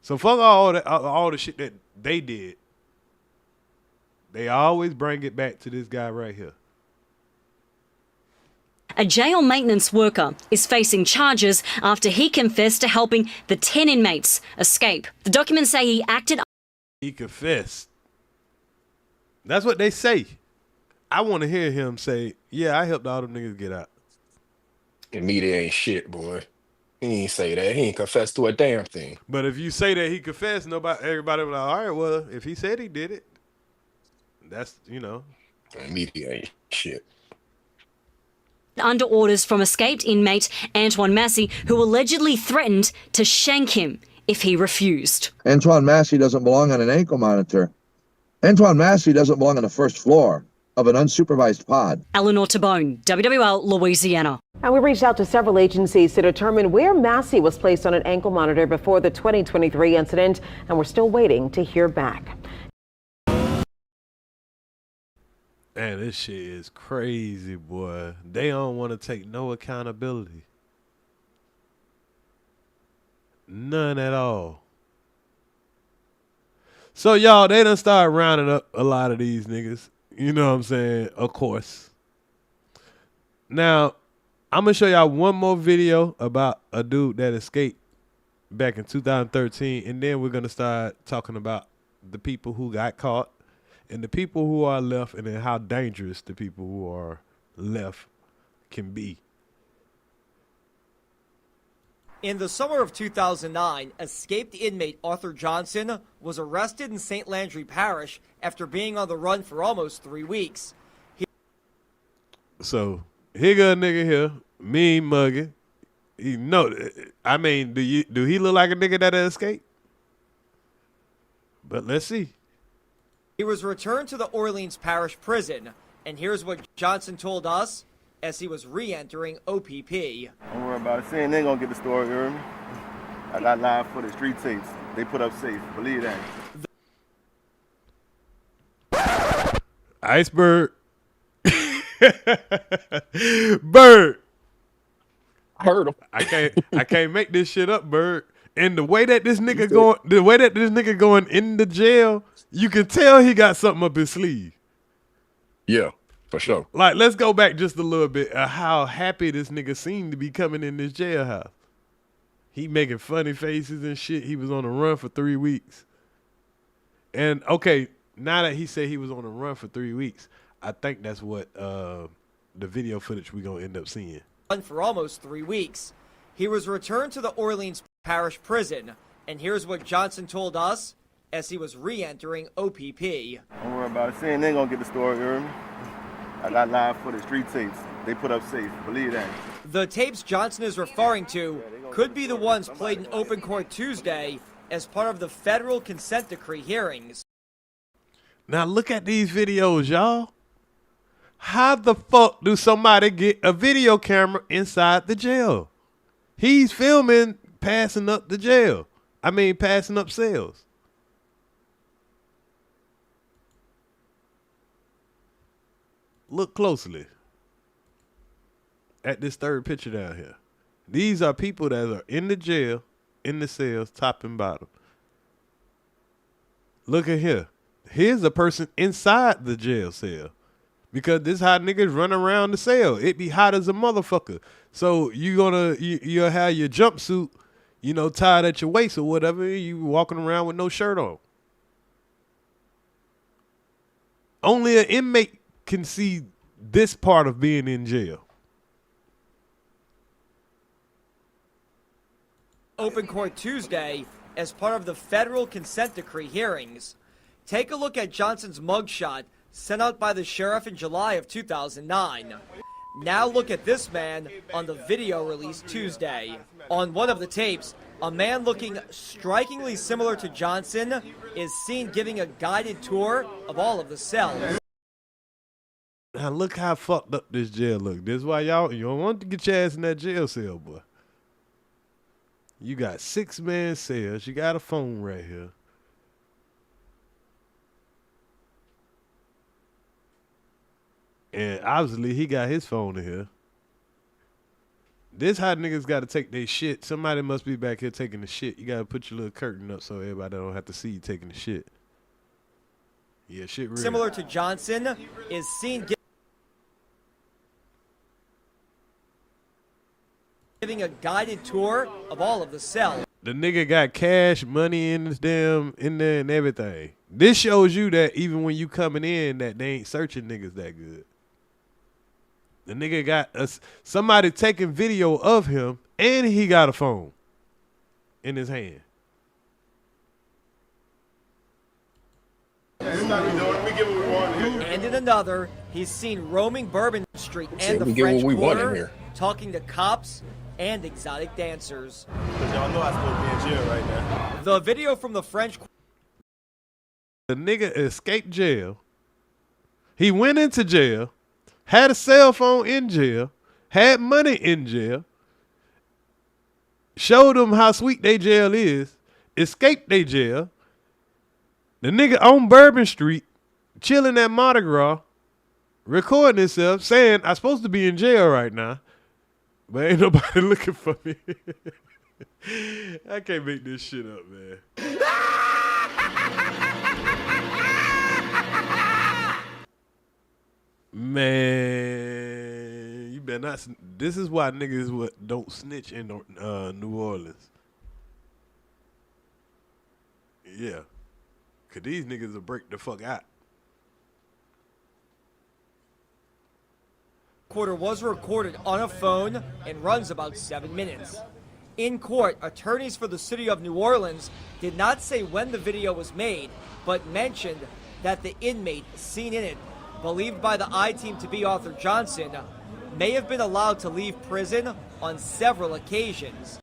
So fuck all the shit that they did. They always bring it back to this guy right here.
A jail maintenance worker is facing charges after he confessed to helping the 10 inmates escape. The documents say he acted.
He confessed. That's what they say. I want to hear him say, yeah, I helped all them niggas get out.
And media ain't shit, boy. He ain't say that. He ain't confessed to a damn thing.
But if you say that he confessed, everybody will be like, all right, well, if he said he did it, that's,
And media ain't shit.
Under orders from escaped inmate Antoine Massey, who allegedly threatened to shank him if he refused.
Antoine Massey doesn't belong on an ankle monitor. Antoine Massey doesn't belong on the first floor. of an unsupervised pod.
Eleanor Tabone, WWL, Louisiana.
And we reached out to several agencies to determine where Massey was placed on an ankle monitor before the 2023 incident, and we're still waiting to hear back.
Man, this shit is crazy, boy. They don't want to take no accountability. None at all. So, y'all, they done start rounding up a lot of these niggas. You know what I'm saying? Of course. Now, I'm going to show y'all one more video about a dude that escaped back in 2013. And then we're going to start talking about the people who got caught and the people who are left, and then how dangerous the people who are left can be.
In the summer of 2009, escaped inmate Arthur Johnson was arrested in St. Landry Parish after being on the run for almost 3 weeks.
So, here go a nigga here, mean mugging. Do he look like a nigga that escaped? But let's see.
He was returned to the Orleans Parish prison, and here's what Johnson told us as he was re-entering OPP.
Don't worry about it. Saying they ain't gonna get the story, you heard me? I got live footage, street tapes. They put up safe. Believe that.
Iceberg. Bird.
I heard him.
I can't make this shit up, Bird. And the way that this nigga going in the jail, you can tell he got something up his sleeve.
Yeah. For sure.
Like, let's go back just a little bit of how happy this nigga seemed to be coming in this jailhouse. He making funny faces and shit. He was on the run for 3 weeks. And, okay, now that he said he was on the run for 3 weeks, I think that's what the video footage we going to end up seeing.
For almost 3 weeks. He was returned to the Orleans Parish prison, and here's what Johnson told us as he was re-entering OPP.
Don't worry about it. Saying they ain't gonna get the story, you heard me? I got live footage, street tapes. They put up safe. Believe that.
The tapes Johnson is referring to could be the ones played in open court Tuesday as part of the federal consent decree hearings.
Now look at these videos, y'all. How the fuck do somebody get a video camera inside the jail? He's filming passing up the jail. Passing up cells. Look closely at this third picture down here. These are people that are in the jail, in the cells, top and bottom. Look at here. Here's a person inside the jail cell. Because this is how niggas run around the cell. It be hot as a motherfucker. So you'll have your jumpsuit, tied at your waist or whatever. You walking around with no shirt on. Only an inmate can see this part of being in jail.
Open court Tuesday as part of the federal consent decree hearings. Take a look at Johnson's mugshot sent out by the sheriff in July of 2009. Now look at this man on the video released Tuesday. On one of the tapes, a man looking strikingly similar to Johnson is seen giving a guided tour of all of the cells.
Now look how fucked up this jail look. This is why you don't want to get your ass in that jail cell, boy. You got 6-man cells. You got a phone right here. And obviously he got his phone in here. This how niggas got to take their shit. Somebody must be back here taking the shit. You got to put your little curtain up so everybody don't have to see you taking the shit. Yeah, shit real.
Similar to Johnson is seen giving a guided tour of all of the cells.
The nigga got cash, money in there and everything. This shows you that even when you coming in, that they ain't searching niggas that good. The nigga got somebody taking video of him, and he got a phone in his hand.
And in another, he's seen roaming Bourbon Street and the French Quarter, talking to cops and exotic dancers.
Y'all know I'm supposed to be in jail right now.
The video from the French.
The nigga escaped jail, He went into jail, had a cell phone in jail, had money in jail, showed them how sweet they jail is, escaped they jail. The nigga on Bourbon Street, chilling at Mardi Gras, recording himself, saying, I'm supposed to be in jail right now, but ain't nobody looking for me. I can't make this shit up, man. Man, you better not. This is why niggas don't snitch in New Orleans. Yeah. Because these niggas will break the fuck out.
Quarter was recorded on a phone and runs about 7 minutes. In court, attorneys for the city of New Orleans did not say when the video was made, but mentioned that the inmate seen in it, believed by the I-Team to be Arthur Johnson, may have been allowed to leave prison on several occasions.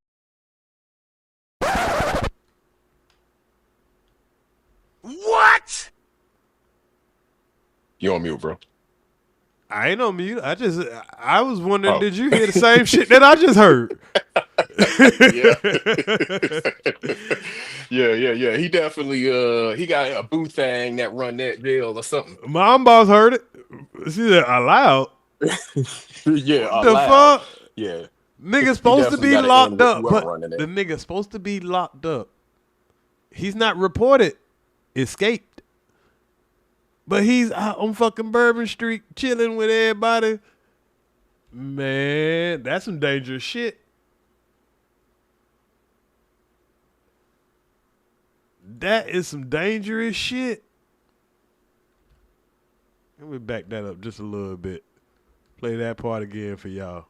What? You on mute, bro?
I ain't on mute. I was wondering, did you hear the same shit that I just heard?
Yeah. He definitely he got a boo thing that run that jail or something.
My boss heard it. She said aloud.
Yeah,
what the fuck?
Yeah.
Nigga's supposed to be locked up, but the nigga's supposed to be locked up. He's not reported escaped. But he's out on fucking Bourbon Street chilling with everybody. Man, that's some dangerous shit. That is some dangerous shit. Let me back that up just a little bit. Play that part again for y'all.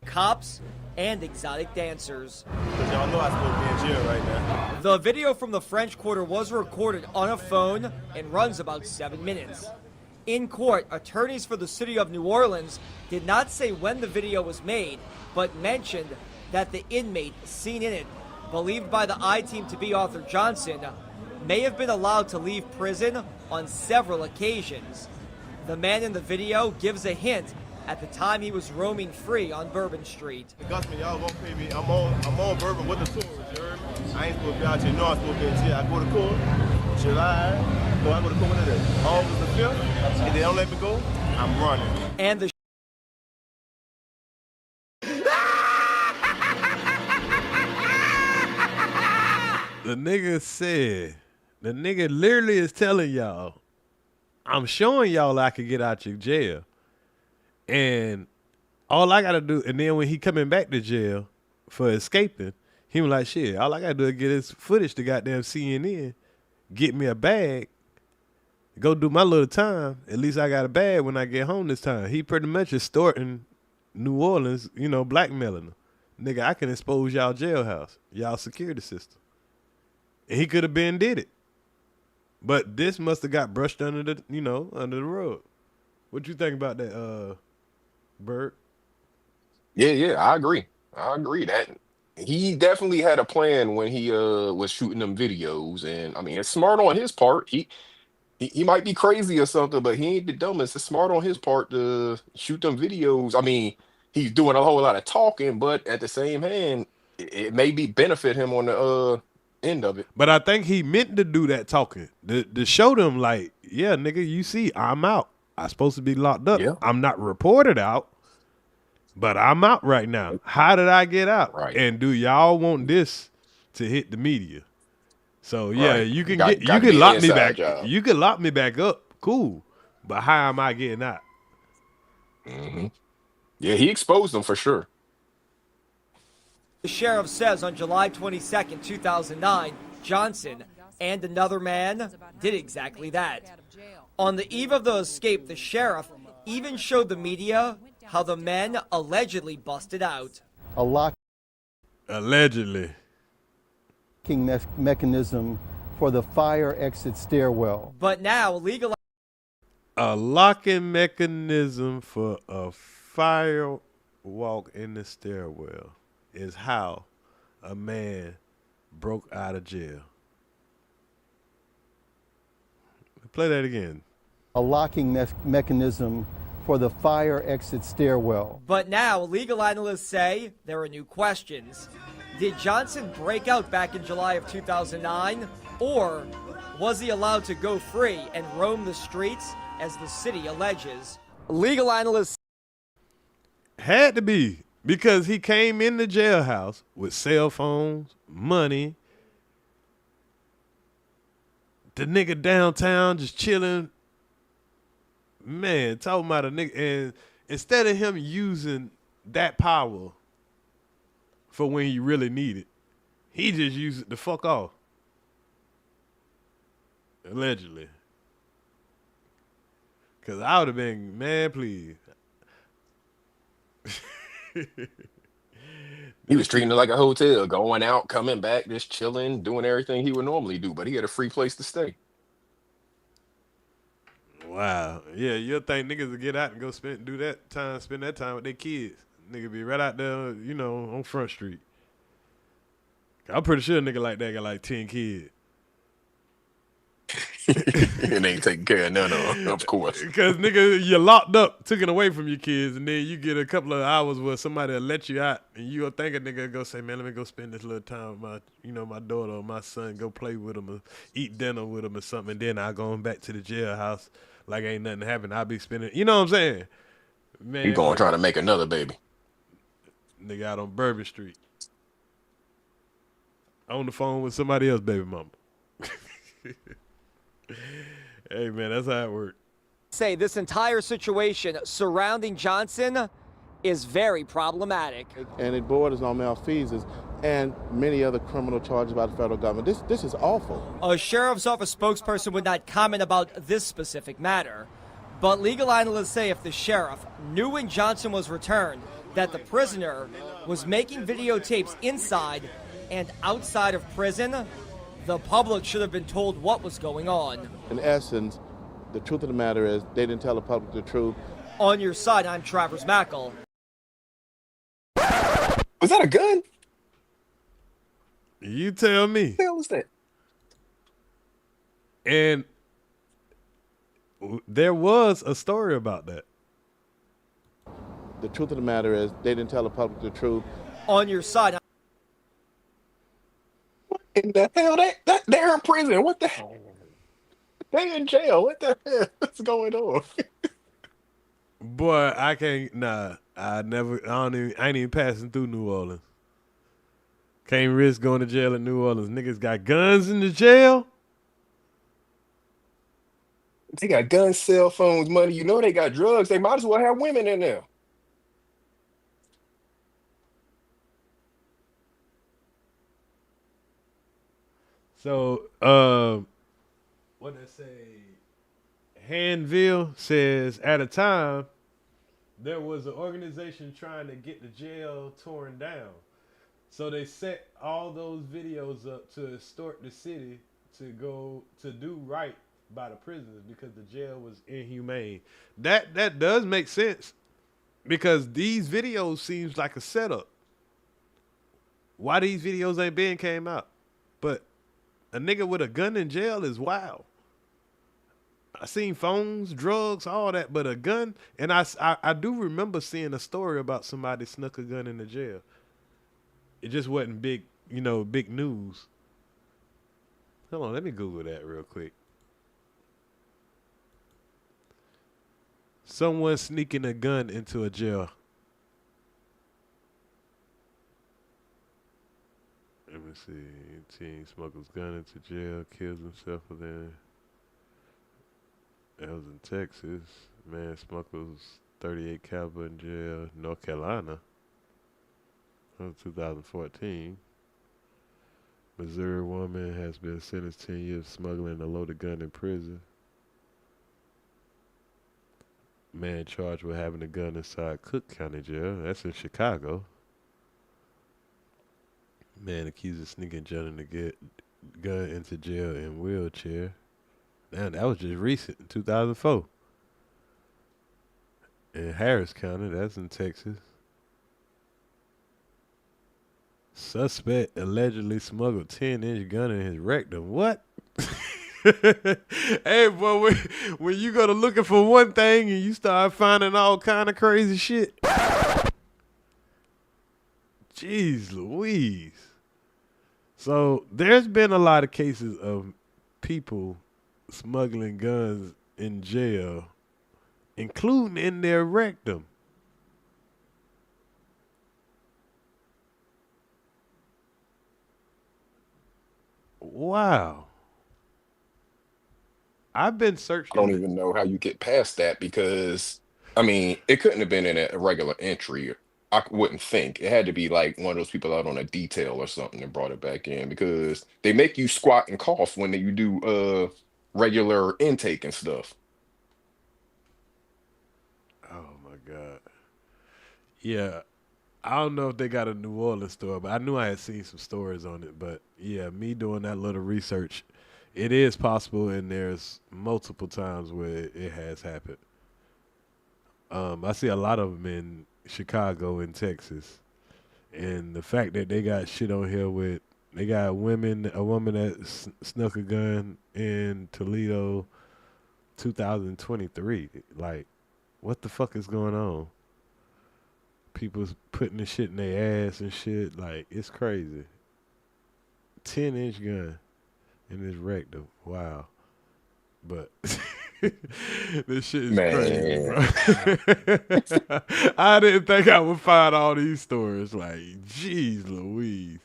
Cops and exotic dancers.
Because y'all know I'm supposed to be in jail right now.
The video from the French Quarter was recorded on a phone and runs about 7 minutes. In court, attorneys for the city of New Orleans did not say when the video was made, but mentioned that the inmate seen in it, believed by the I-Team to be Arthur Johnson, may have been allowed to leave prison on several occasions. The man in the video gives a hint at the time he was roaming free on Bourbon Street.
Gusman, y'all gonna pay me. I'm on Bourbon with the tourists, you heard me? I ain't supposed to be out here. No, I'm supposed to be in jail. I go to court, July, I go to court with it. August the 5th. If they don't let me go, I'm running.
And the
nigga said, the nigga literally is telling y'all, I'm showing y'all I can get out your jail. And all I got to do, and then when he coming back to jail for escaping, he was like, shit, all I got to do is get his footage to goddamn CNN, get me a bag, go do my little time. At least I got a bag when I get home this time. He pretty much extorting New Orleans, you know, blackmailing them. Nigga, I can expose y'all jailhouse, y'all security system. And he could have been did it. But this must have got brushed under the, you know, under the rug. What you think about that, Bert?
Yeah, I agree that he definitely had a plan when he was shooting them videos, and I mean it's smart on his part. He might be crazy or something, but he ain't the dumbest. It's smart on his part to shoot them videos. I mean, he's doing a whole lot of talking, but at the same hand, it may be benefit him on the end of it.
But I think he meant to do that talking to show them like, yeah, nigga, you see, I'm out. I'm supposed to be locked up. Yeah. I'm not reported out, but I'm out right now. How did I get out?
Right.
And do y'all want this to hit the media? So yeah,
Right.
you can
Got
you
to
can
be
lock me
inside
back.
job.
You can lock me back up. Cool. But how am I getting out?
Mm-hmm. Yeah, he exposed them for sure.
The sheriff says on July 22nd, 2009, Johnson and another man did exactly that. On the eve of the escape, the sheriff even showed the media how the men allegedly busted out.
A locking
Allegedly.
mechanism for the fire exit stairwell.
But now, legal.
A locking mechanism for a firewalk in the stairwell is how a man broke out of jail. Play that again.
A locking mechanism for the fire exit stairwell.
But now, legal analysts say there are new questions. Did Johnson break out back in July of 2009, or was he allowed to go free and roam the streets as the city alleges? Legal analysts
Had to be, because he came in the jailhouse with cell phones, money. The nigga downtown just chilling. Man, talking about a nigga. And instead of him using that power for when he really need it, he just used it to fuck off. Allegedly. Because I would have been, man, please.
He was treating it like a hotel, going out, coming back, just chilling, doing everything he would normally do, but he had a free place to stay.
Wow. Yeah, you'll think niggas will get out and go spend that time with their kids. Nigga be right out there, you know, on Front Street. I'm pretty sure a nigga like that got like 10 kids.
And they ain't taking care of none of them, of course.
Because, nigga, you're locked up, taken away from your kids, and then you get a couple of hours where somebody will let you out, and you'll think a nigga go say, man, let me go spend this little time with my daughter or my son, go play with them or eat dinner with them or something, and then I'll go back to the jailhouse like ain't nothing happened. I'll be spending, you know what I'm saying? Man,
He going trying to make another baby.
Nigga out on Bourbon Street. On the phone with somebody else, baby mama. Hey, man, that's how it works.
say this entire situation surrounding Johnson is very problematic.
And it borders on malfeasance and many other criminal charges by the federal government. This is awful.
A sheriff's office spokesperson would not comment about this specific matter. But legal analysts say if the sheriff knew when Johnson was returned that the prisoner was making videotapes inside and outside of prison, the public should have been told what was going on.
In essence, the truth of the matter is they didn't tell the public the truth.
On your side, I'm Travers Mackle.
Was that a gun?
You tell me.
What the hell was that?
And there was a story about that.
The truth of the matter is they didn't tell the public the truth.
On your side.
What in the hell? They're in prison. What the hell? They in jail. What the hell? What's going on?
Boy, I can't. Nah, I ain't even passing through New Orleans. Can't risk going to jail in New Orleans. Niggas got guns in the jail.
They got guns, cell phones, money. You know they got drugs. They might as well have women in there.
So, what they say? Hanville says at a time there was an organization trying to get the jail torn down. So they set all those videos up to extort the city to go to do right by the prisoners because the jail was inhumane. That does make sense because these videos seems like a setup. Why these videos ain't been came out? But a nigga with a gun in jail is wild. I seen phones, drugs, all that, but a gun, and I do remember seeing a story about somebody snuck a gun in the jail. It just wasn't big, big news. Hold on, let me Google that real quick. Someone sneaking a gun into a jail. Let me see. Teen smuggles gun into jail, kills himself within. That was in Texas. Man smuggles 38 caliber in jail, North Carolina. That was 2014. Missouri woman has been sentenced 10 years smuggling a loaded gun in prison. Man charged with having a gun inside Cook County Jail. That's in Chicago. Man accused of sneaking the gun into jail in wheelchair. Damn, that was just recent, in 2004. In Harris County, that's in Texas. Suspect allegedly smuggled 10-inch gun in his rectum. What? Hey, boy, when you go to looking for one thing and you start finding all kind of crazy shit. Jeez Louise. So there's been a lot of cases of people smuggling guns in jail, including in their rectum. Wow. I've been searching.
I don't even know how you get past that because, I mean, it couldn't have been in a regular entry. I wouldn't think. It had to be like one of those people out on a detail or something that brought it back in because they make you squat and cough when you do regular intake and stuff.
Oh my God. Yeah. I don't know if they got a New Orleans store, but I knew I had seen some stories on it. But yeah, me doing that little research, it is possible, and there's multiple times where it has happened. I see a lot of them in Chicago and Texas, and the fact that they got shit on here with, they got a woman that snuck a gun in Toledo 2023. Like, what the fuck is going on? People's putting the shit in their ass and shit. Like, it's crazy. 10-inch gun in his rectum. Wow. But this shit is crazy, bro. I didn't think I would find all these stories. Like, jeez Louise.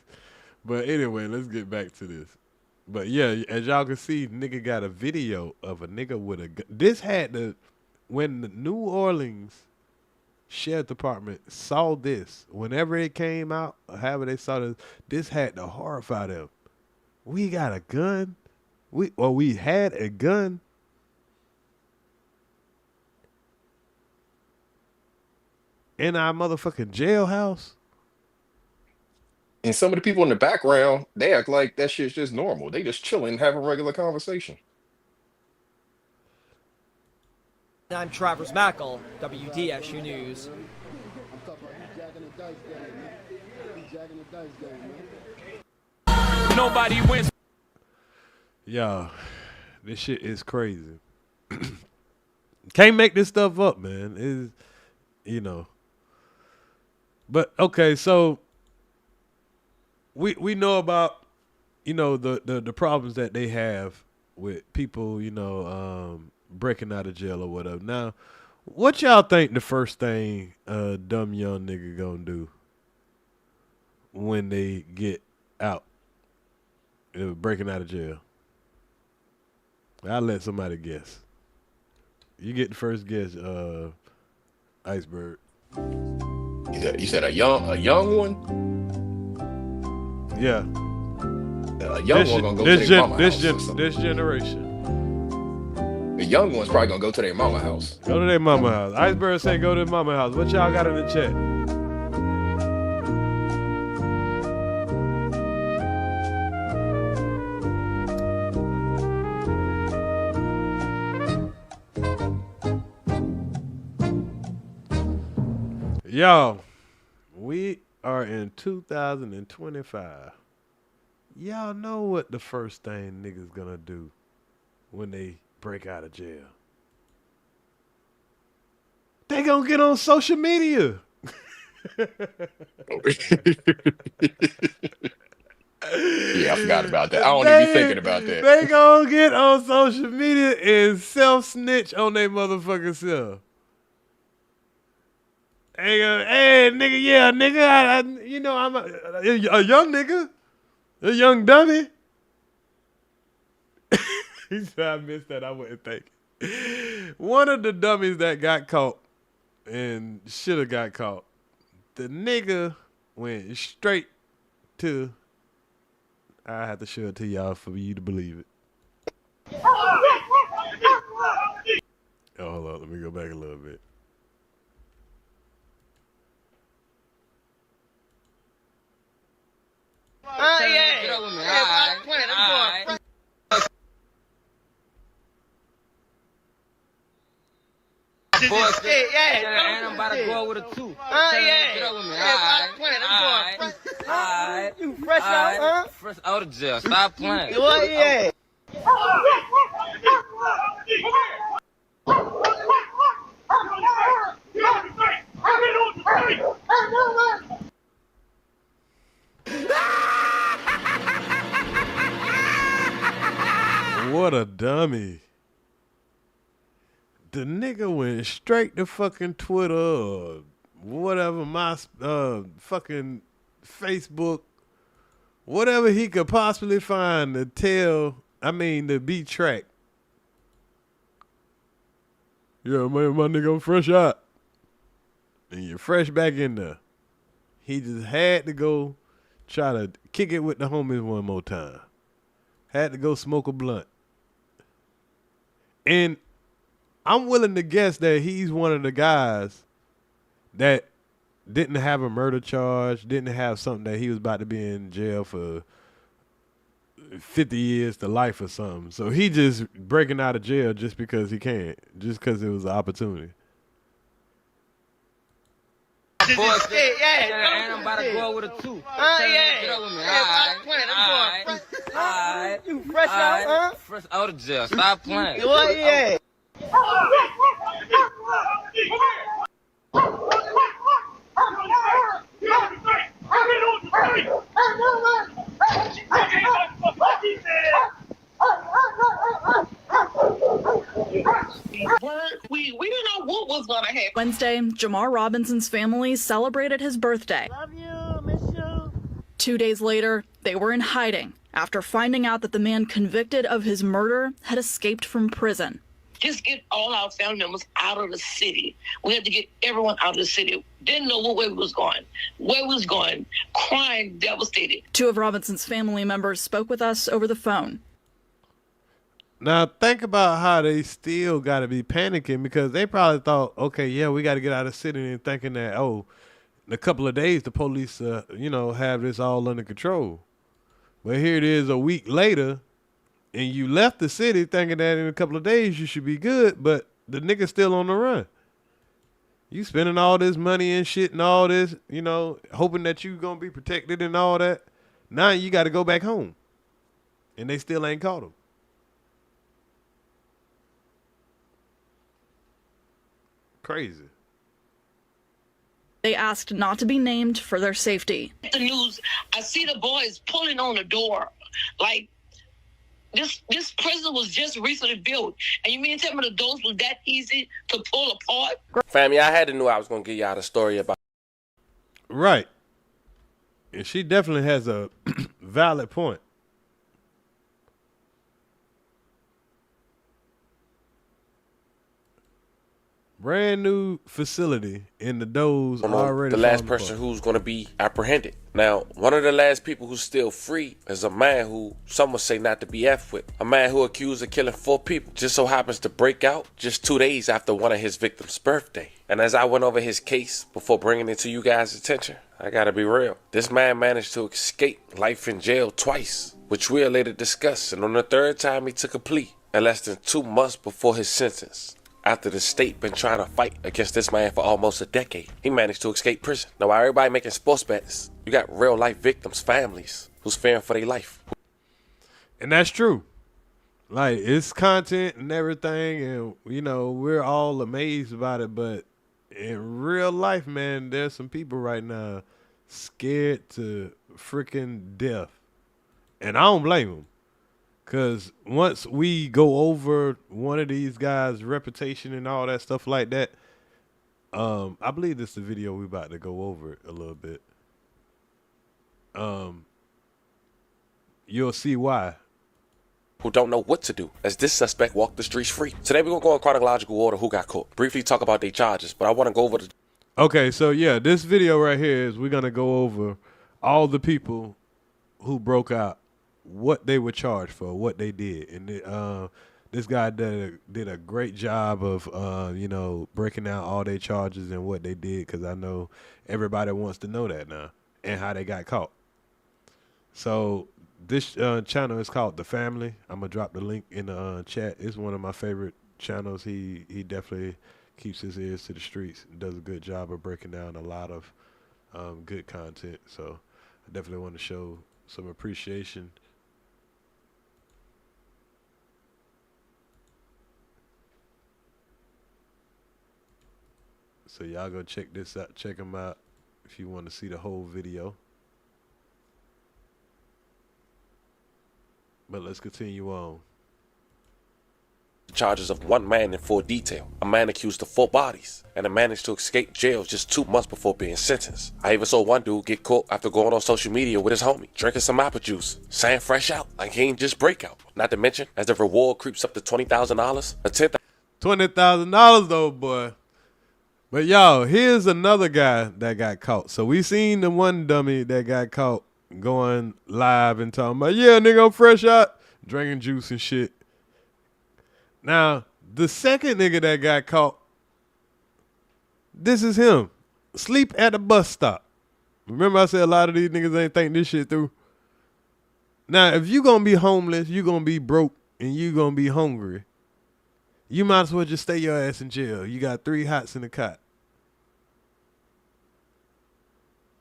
But anyway, let's get back to this. But yeah, as y'all can see, nigga got a video of a nigga with a gun. This had to, when the New Orleans Sheriff Department saw this, whenever it came out, or however they saw this had to horrify them. We got a gun? We had a gun? In our motherfucking jailhouse?
And some of the people in the background, they act like that shit's just normal. They just chilling, having regular conversation.
I'm Travers Mackle, WDSU News.
Nobody wins. Yo, this shit is crazy. Can't make this stuff up, man. It's, you know. But okay, so we know about, you know, the problems that they have with people, you know, breaking out of jail or whatever. Now, what y'all think the first thing a dumb young nigga gonna do when they get out, breaking out of jail? I'll let somebody guess. You get the first guess, Iceberg.
You said a young one?
Yeah.
A young one gonna go to their mama house.
This generation.
The young one's probably gonna go to their mama house.
Go to their mama house. Iceberg say go to their mama house. What y'all got in the chat? Y'all, we are in 2025. Y'all know what the first thing niggas gonna do when they break out of jail? They gonna get on social media.
Yeah, I forgot about that. I don't even be thinking about that.
They gonna get on social media and self-snitch on their motherfucking self. Hey, nigga, yeah, nigga, you know, I'm a young nigga, a young dummy. He said, I missed that. I wouldn't think. One of the dummies that got caught and should have got caught, the nigga went straight to, I have to show it to y'all for you to believe it. Oh, hold on. Let me go back a little bit.
Yeah. Get up with me. All right. And I'm about to go with a 2. Yeah. Get up with me. All right. You fresh out, huh? Fresh out of jail. Stop playing. What? Yeah.
What a dummy. The nigga went straight to fucking Twitter or whatever, my fucking Facebook, whatever he could possibly find to to be tracked. Yeah, man, my nigga, I'm fresh out. And you're fresh back in there. He just had to go try to kick it with the homies one more time. Had to go smoke a blunt. And I'm willing to guess that he's one of the guys that didn't have a murder charge, didn't have something that he was about to be in jail for 50 years to life or something. So he just breaking out of jail just because he can, just because it was an opportunity.
And I'm about to go with a 2. Get up with me. Alright.
You fresh out, huh?
Fresh out of jail. Stop playing.
What? Yeah.
We didn't know what was going to happen.
Wednesday, Jamar Robinson's family celebrated his birthday.
Love you, miss you.
2 days later, they were in hiding after finding out that the man convicted of his murder had escaped from prison.
Just get all our family members out of the city. We had to get everyone out of the city. Didn't know what way we was going. Where we was going. Crying, devastated.
2 of Robinson's family members spoke with us over the phone.
Now, think about how they still got to be panicking because they probably thought, okay, yeah, we got to get out of the city, and thinking that, oh, in a couple of days, the police, have this all under control. But here it is a week later, and you left the city thinking that in a couple of days you should be good, but the nigga's still on the run. You spending all this money and shit and all this, hoping that you going to be protected and all that. Now you got to go back home, and they still ain't caught him. Crazy.
They asked not to be named for their safety.
The news, I see the boys pulling on the door. Like, this prison was just recently built. And you mean to tell me the doors was that easy to pull apart?
Family, I had to know I was going to give y'all the story about.
Right. And she definitely has a valid point. Brand new facility, and the doors already.
The last person who's going to be apprehended. Now, one of the last people who's still free is a man who some would say not to be F with. A man who accused of killing 4 people. Just so happens to break out just 2 days after one of his victims' birthday. And as I went over his case before bringing it to you guys' attention, I gotta be real. This man managed to escape life in jail twice, which we'll later discuss. And on the 3rd time, he took a plea in less than 2 months before his sentence. After the state been trying to fight against this man for almost a decade, he managed to escape prison. Now, while everybody making sports bets, you got real life victims' families who's fearing for their life.
And that's true. Like, it's content and everything, and, we're all amazed about it, but in real life, man, there's some people right now scared to freaking death. And I don't blame them. Because once we go over one of these guys' reputation and all that stuff like that, I believe this is the video we about to go over a little bit. You'll see why.
Who don't know what to do as this suspect walked the streets free. Today we're going to go in chronological order who got caught. Briefly talk about their charges, but I want to go over the...
Okay, so yeah, this video right here is we're going to go over all the people who broke out, what they were charged for, what they did. And this guy did a great job of, breaking down all their charges and what they did, because I know everybody wants to know that now and how they got caught. So this channel is called The Family. I'm going to drop the link in the chat. It's one of my favorite channels. He definitely keeps his ears to the streets and does a good job of breaking down a lot of good content. So I definitely want to show some appreciation. So y'all go check this out. Check him out. if you want to see the whole video. But let's continue on.
Charges of one man in full detail, a man accused of 4 bodies, and a managed to escape jail just 2 months before being sentenced. I even saw one dude get caught after going on social media with his homie, drinking some apple juice, saying fresh out, like he ain't just breakout. Not to mention, as the reward creeps up to $20,000, a
$20,000 though, boy. But y'all, here's another guy that got caught. So we seen the one dummy that got caught going live and talking about, yeah, nigga, I'm fresh out, drinking juice and shit. Now, the second nigga that got caught, this is him. Sleep at the bus stop. Remember I said a lot of these niggas ain't think this shit through? Now, if you gonna be homeless, you gonna be broke, and you gonna be hungry, you might as well just stay your ass in jail. You got 3 hots in the cot.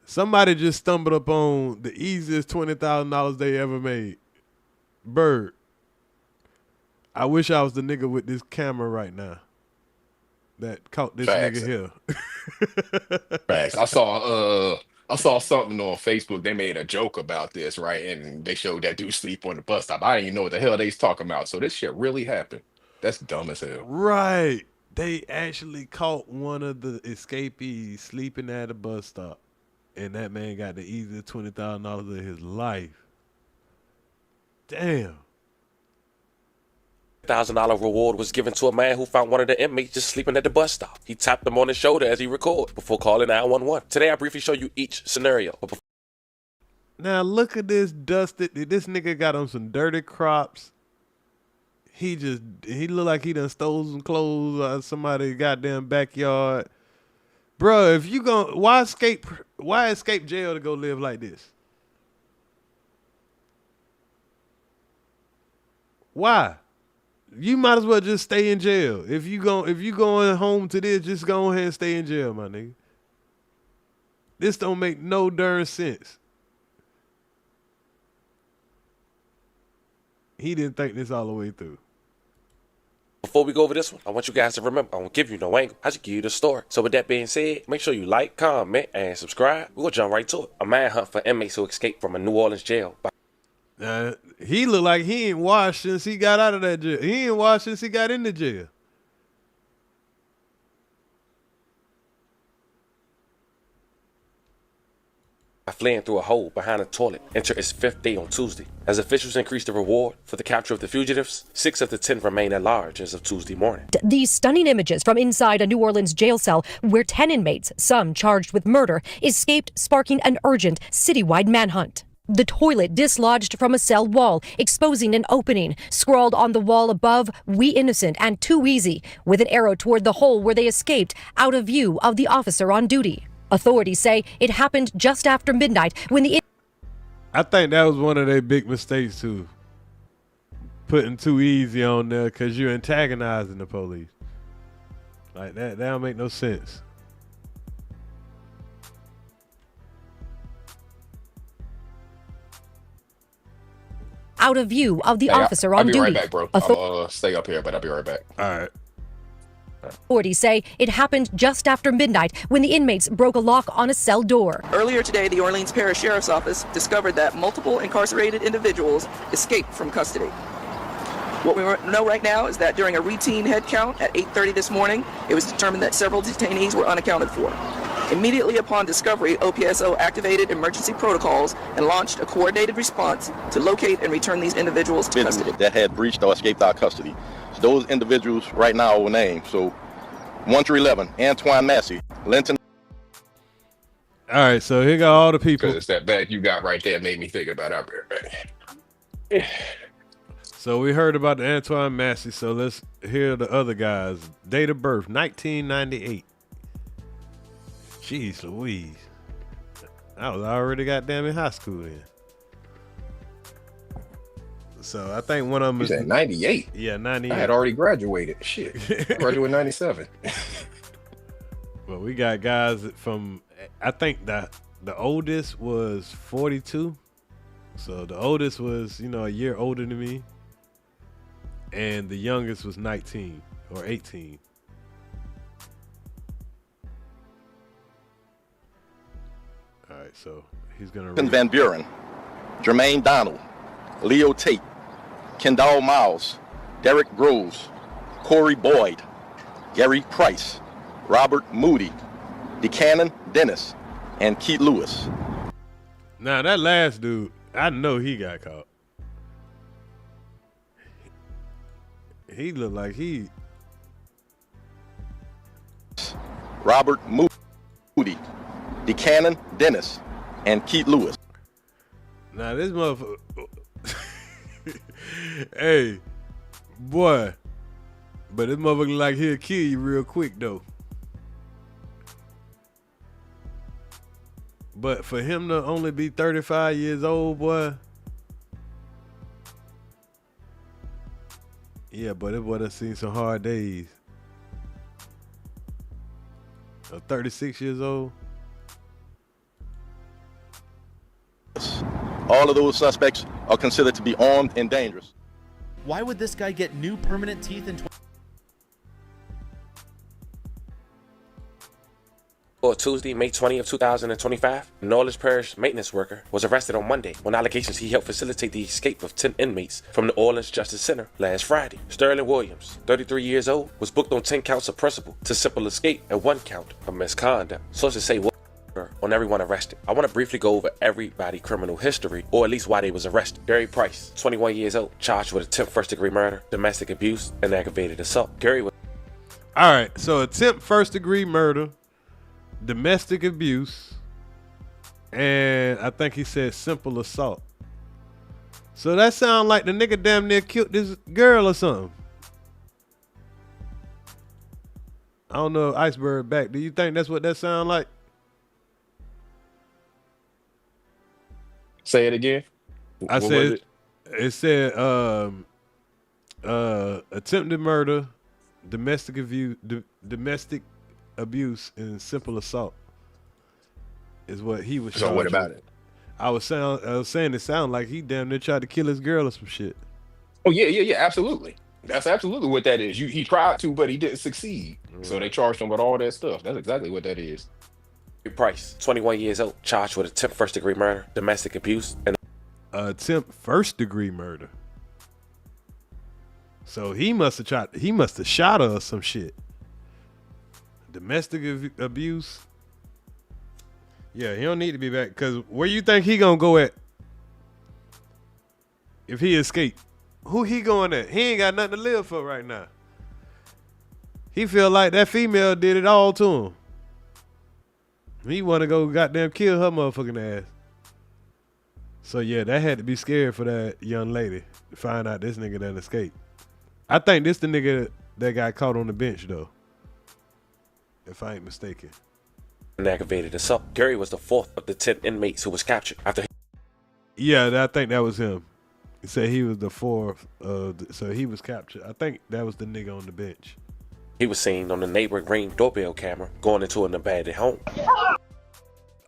Somebody just stumbled upon the easiest $20,000 they ever made. Bird. I wish I was the nigga with this camera right now that caught this nigga here.
Facts. I saw something on Facebook. They made a joke about this, right? And they showed that dude sleep on the bus stop. I didn't even know what the hell they was talking about. So this shit really happened. That's dumb as hell.
Right. They actually caught one of the escapees sleeping at a bus stop. And that man got the easiest $20,000 of his life. Damn.
$1,000 reward was given to a man who found one of the inmates just sleeping at the bus stop. He tapped him on the shoulder as he recorded before calling 911. Today, I briefly show you each scenario.
Now, look at this dusted. This nigga got on some dirty crops. He look like he done stole some clothes out of somebody's goddamn backyard. Bruh, if you gon' why escape jail to go live like this? Why? You might as well just stay in jail. If you going home to this, just go ahead and stay in jail, my nigga. This don't make no darn sense. He didn't think this all the way through.
Before we go over this one, I want you guys to remember, I won't give you no angle. I just give you the story. So with that being said, make sure you like, comment, and subscribe. We're going to jump right to it. A manhunt for inmates who escaped from a New Orleans jail.
He looked like he ain't washed since he got out of that jail. He ain't washed since he got in the jail.
Fleeing through a hole behind a toilet, enter its 5th day on Tuesday. As officials increased the reward for the capture of the fugitives, 6 of the 10 remain at large as of Tuesday morning.
These stunning images from inside a New Orleans jail cell where 10 inmates, some charged with murder, escaped, sparking an urgent citywide manhunt. The toilet dislodged from a cell wall, exposing an opening. Scrawled on the wall above, "We innocent and too easy," with an arrow toward the hole where they escaped, out of view of the officer on duty. Authorities say it happened just after midnight when the...
I think that was one of their big mistakes too. Putting too easy on there because you're antagonizing the police. Like that don't make no sense.
Out of view of the officer on duty.
I'll be right back, bro. I'll stay up here, but I'll be right back.
All right.
Authorities say it happened just after midnight when the inmates broke a lock on a cell door.
Earlier today, the Orleans Parish Sheriff's Office discovered that multiple incarcerated individuals escaped from custody. What we know right now is that during a routine head count at 8:30 this morning, it was determined that several detainees were unaccounted for. Immediately upon discovery, OPSO activated emergency protocols and launched a coordinated response to locate and return these individuals to custody.
That had breached or escaped our custody. So those individuals right now were named. So 1 through 11, Antoine Massey, Linton.
All right, so here got all the people.
Because it's that back you got right there made me think about out there.
So we heard about the Antoine Massey, so let's hear the other guys. Date of birth, 1998. Jeez Louise. I was already goddamn in high school then. So I think one of them
is 98.
Yeah, 98.
I had already graduated. Shit. I graduated in 97.
Well, we got guys from, I think that the oldest was 42. So the oldest was, a year older than me. And the youngest was 19 or 18. right, so he's gonna.
Van Buren, Jermaine Donald, Leo Tate, Kendall Miles, Derek Groves, Corey Boyd, Gary Price, Robert Moody, DeCannon Dennis, and Keith Lewis.
Now that last dude, I know he got caught. He looked like he.
Robert Moody, DeCannon Dennis, and Keith Lewis.
Now this motherfucker. Hey, boy. But this motherfucker like he'll kill you real quick though. But for him to only be 35 years old, boy. Yeah, but it would have seen some hard days. 36 years old.
All of those suspects are considered to be armed and dangerous.
Why would this guy get new permanent teeth in?
On Tuesday, May 20th, 2025, a Norlis Parrish maintenance worker was arrested on Monday on allegations he helped facilitate the escape of 10 inmates from the Orleans Justice Center last Friday. Sterling Williams, 33 years old, was booked on 10 counts of principal to simple escape and 1 count of misconduct. Sources say on everyone arrested. I want to briefly go over everybody's criminal history, or at least why they was arrested. Gary Price, 21 years old, charged with attempt first-degree murder, domestic abuse, and aggravated assault. Gary was...
All right, so attempt first-degree murder, domestic abuse, and I think he said simple assault. So that sounds like the nigga damn near killed this girl or something. I don't know if Iceberg back. Do you think that's what that sound like?
Say it again.
I
What
said
was
it said attempted murder, domestic abuse, and simple assault is what he was.
So what about
with.
it?
I was saying it sounded like he damn near tried to kill his girl or some shit.
Oh yeah, absolutely. That's absolutely what that is. He tried to, but he didn't succeed. So they charged him with all that stuff. That's exactly what that is.
Price, 21 years old, charged with attempt first-degree murder, domestic abuse, and
attempt first-degree murder. So he must have shot her or some shit. Domestic abuse. Yeah, he don't need to be back, because where you think he gonna go at if he escape? Who he going at? He ain't got nothing to live for right now. He feel like that female did it all to him. He want to go goddamn kill her motherfucking ass. So yeah, that had to be scary for that young lady to find out this nigga done escaped. I think this the nigga that got caught on the bench though, if I ain't mistaken.
An aggravated assault. Gary was the 4th of the 10 inmates who was captured after.
Yeah, I think that was him. He said he was the 4th, so he was captured. I think that was the nigga on the bench.
He was seen on the neighboring Ring doorbell camera going into an abandoned home.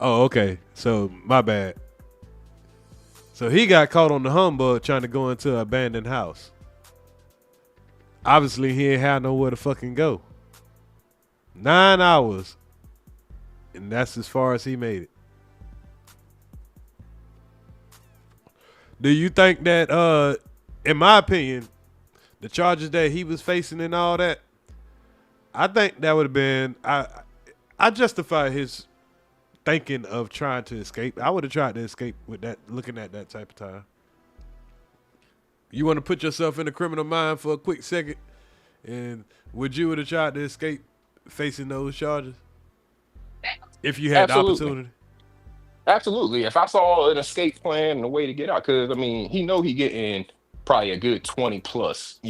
Oh, okay. So my bad. So he got caught on the humbug trying to go into an abandoned house. Obviously, he ain't had nowhere to fucking go. 9 hours. And that's as far as he made it. Do you think that, in my opinion, the charges that he was facing and all that, I think that would have been, I justify his thinking of trying to escape. I would have tried to escape with that, looking at that type of time. You want to put yourself in a criminal mind for a quick second, and would you have tried to escape facing those charges if you had the opportunity?
Absolutely. If I saw an escape plan and a way to get out, because I mean, he getting probably a good 20 plus,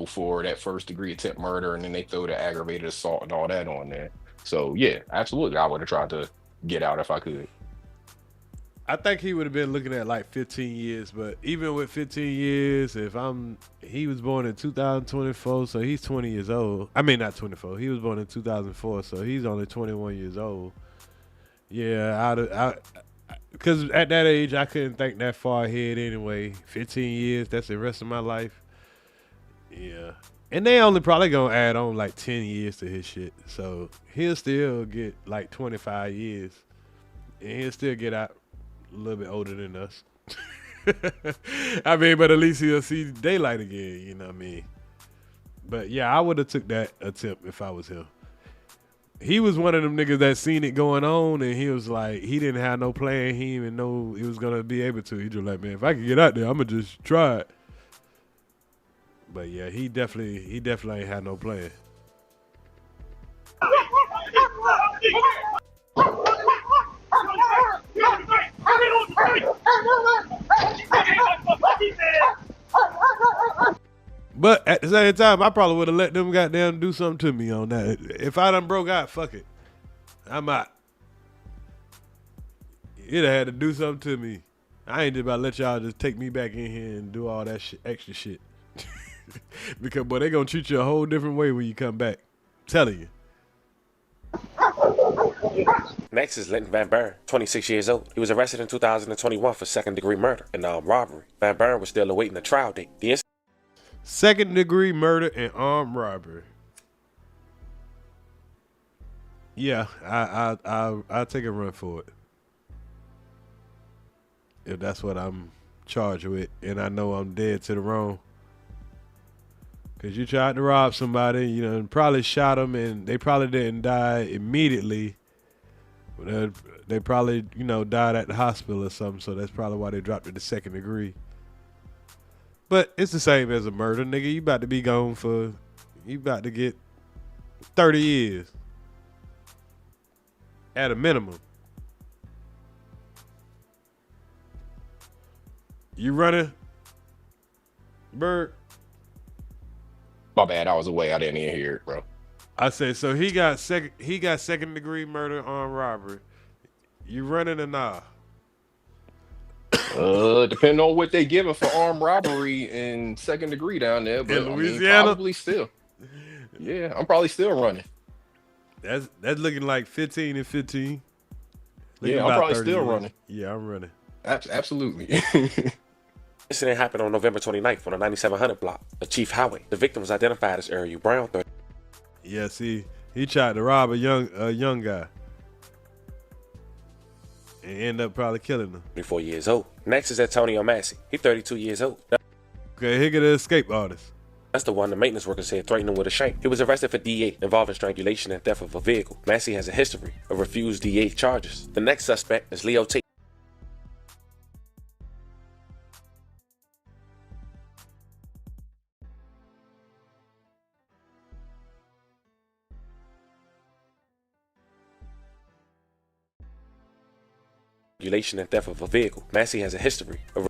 for that first degree attempt murder, and then they throw the aggravated assault and all that on there. So yeah, absolutely, I would have tried to get out if I could.
I think he would have been looking at like 15 years, but even with 15 years, he was born in 2024, so he's 20 years old. I mean, not 24. He was born in 2004, so he's only 21 years old. Yeah, because at that age, I couldn't think that far ahead anyway. 15 years, that's the rest of my life. Yeah. And they only probably gonna add on like 10 years to his shit. So he'll still get like 25 years And he'll still get out a little bit older than us. I mean, but at least he'll see daylight again, you know what I mean? But yeah, I would have took that attempt if I was him. He was one of them niggas that seen it going on, and he was like, he didn't have no plan. He didn't even know he was gonna be able to. He just like, man, if I can get out there, I'm gonna just try it. But yeah, he definitely ain't had no plan. But at the same time, I probably would have let them goddamn do something to me on that. If I done broke out, fuck it. I'm out. You'd have had to do something to me. I ain't just about to let y'all just take me back in here and do all that extra shit. Because, boy, they gonna treat you a whole different way when you come back. I'm telling you.
Next is Linton Van Buren, 26 years old. He was arrested in 2021 for second-degree murder and armed robbery. Van Buren was still awaiting a trial date.
Second-degree murder and armed robbery. Yeah, I'll take a run for it. If that's what I'm charged with, and I know I'm dead to the wrong. Because you tried to rob somebody, you know, and probably shot them, and they probably didn't die immediately. They probably, you know, died at the hospital or something, so that's probably why they dropped it to second degree. But it's the same as a murder, nigga. You about to be gone for, you about to get 30 years. At a minimum. You running, Bird?
My bad, I was away. I didn't even hear it, bro.
I said, so he got second degree murder, armed robbery. You running or nah?
Depending on what they giving for armed robbery and second degree down there, but
in Louisiana,
I mean, probably still. Yeah, I'm probably still running.
That's looking like 15 and 15. Looking
yeah, I'm probably still running.
Yeah, I'm running.
Absolutely.
Incident happened on November 29th on the 9700 block of Chief Highway. The victim was identified as Earz Brown.
Yeah, see, he tried to rob a young guy and ended up probably killing him.
34 years old. Next is Antonio Massey. He's 32 years old.
Okay, here get the escape artist.
That's the one the maintenance worker said threatened him with a shank. He was arrested for DA involving strangulation and theft of a vehicle. Massey has a history of refused DA charges. The next suspect is Leo Tate. Strangulation and theft of a vehicle. Massey has a history of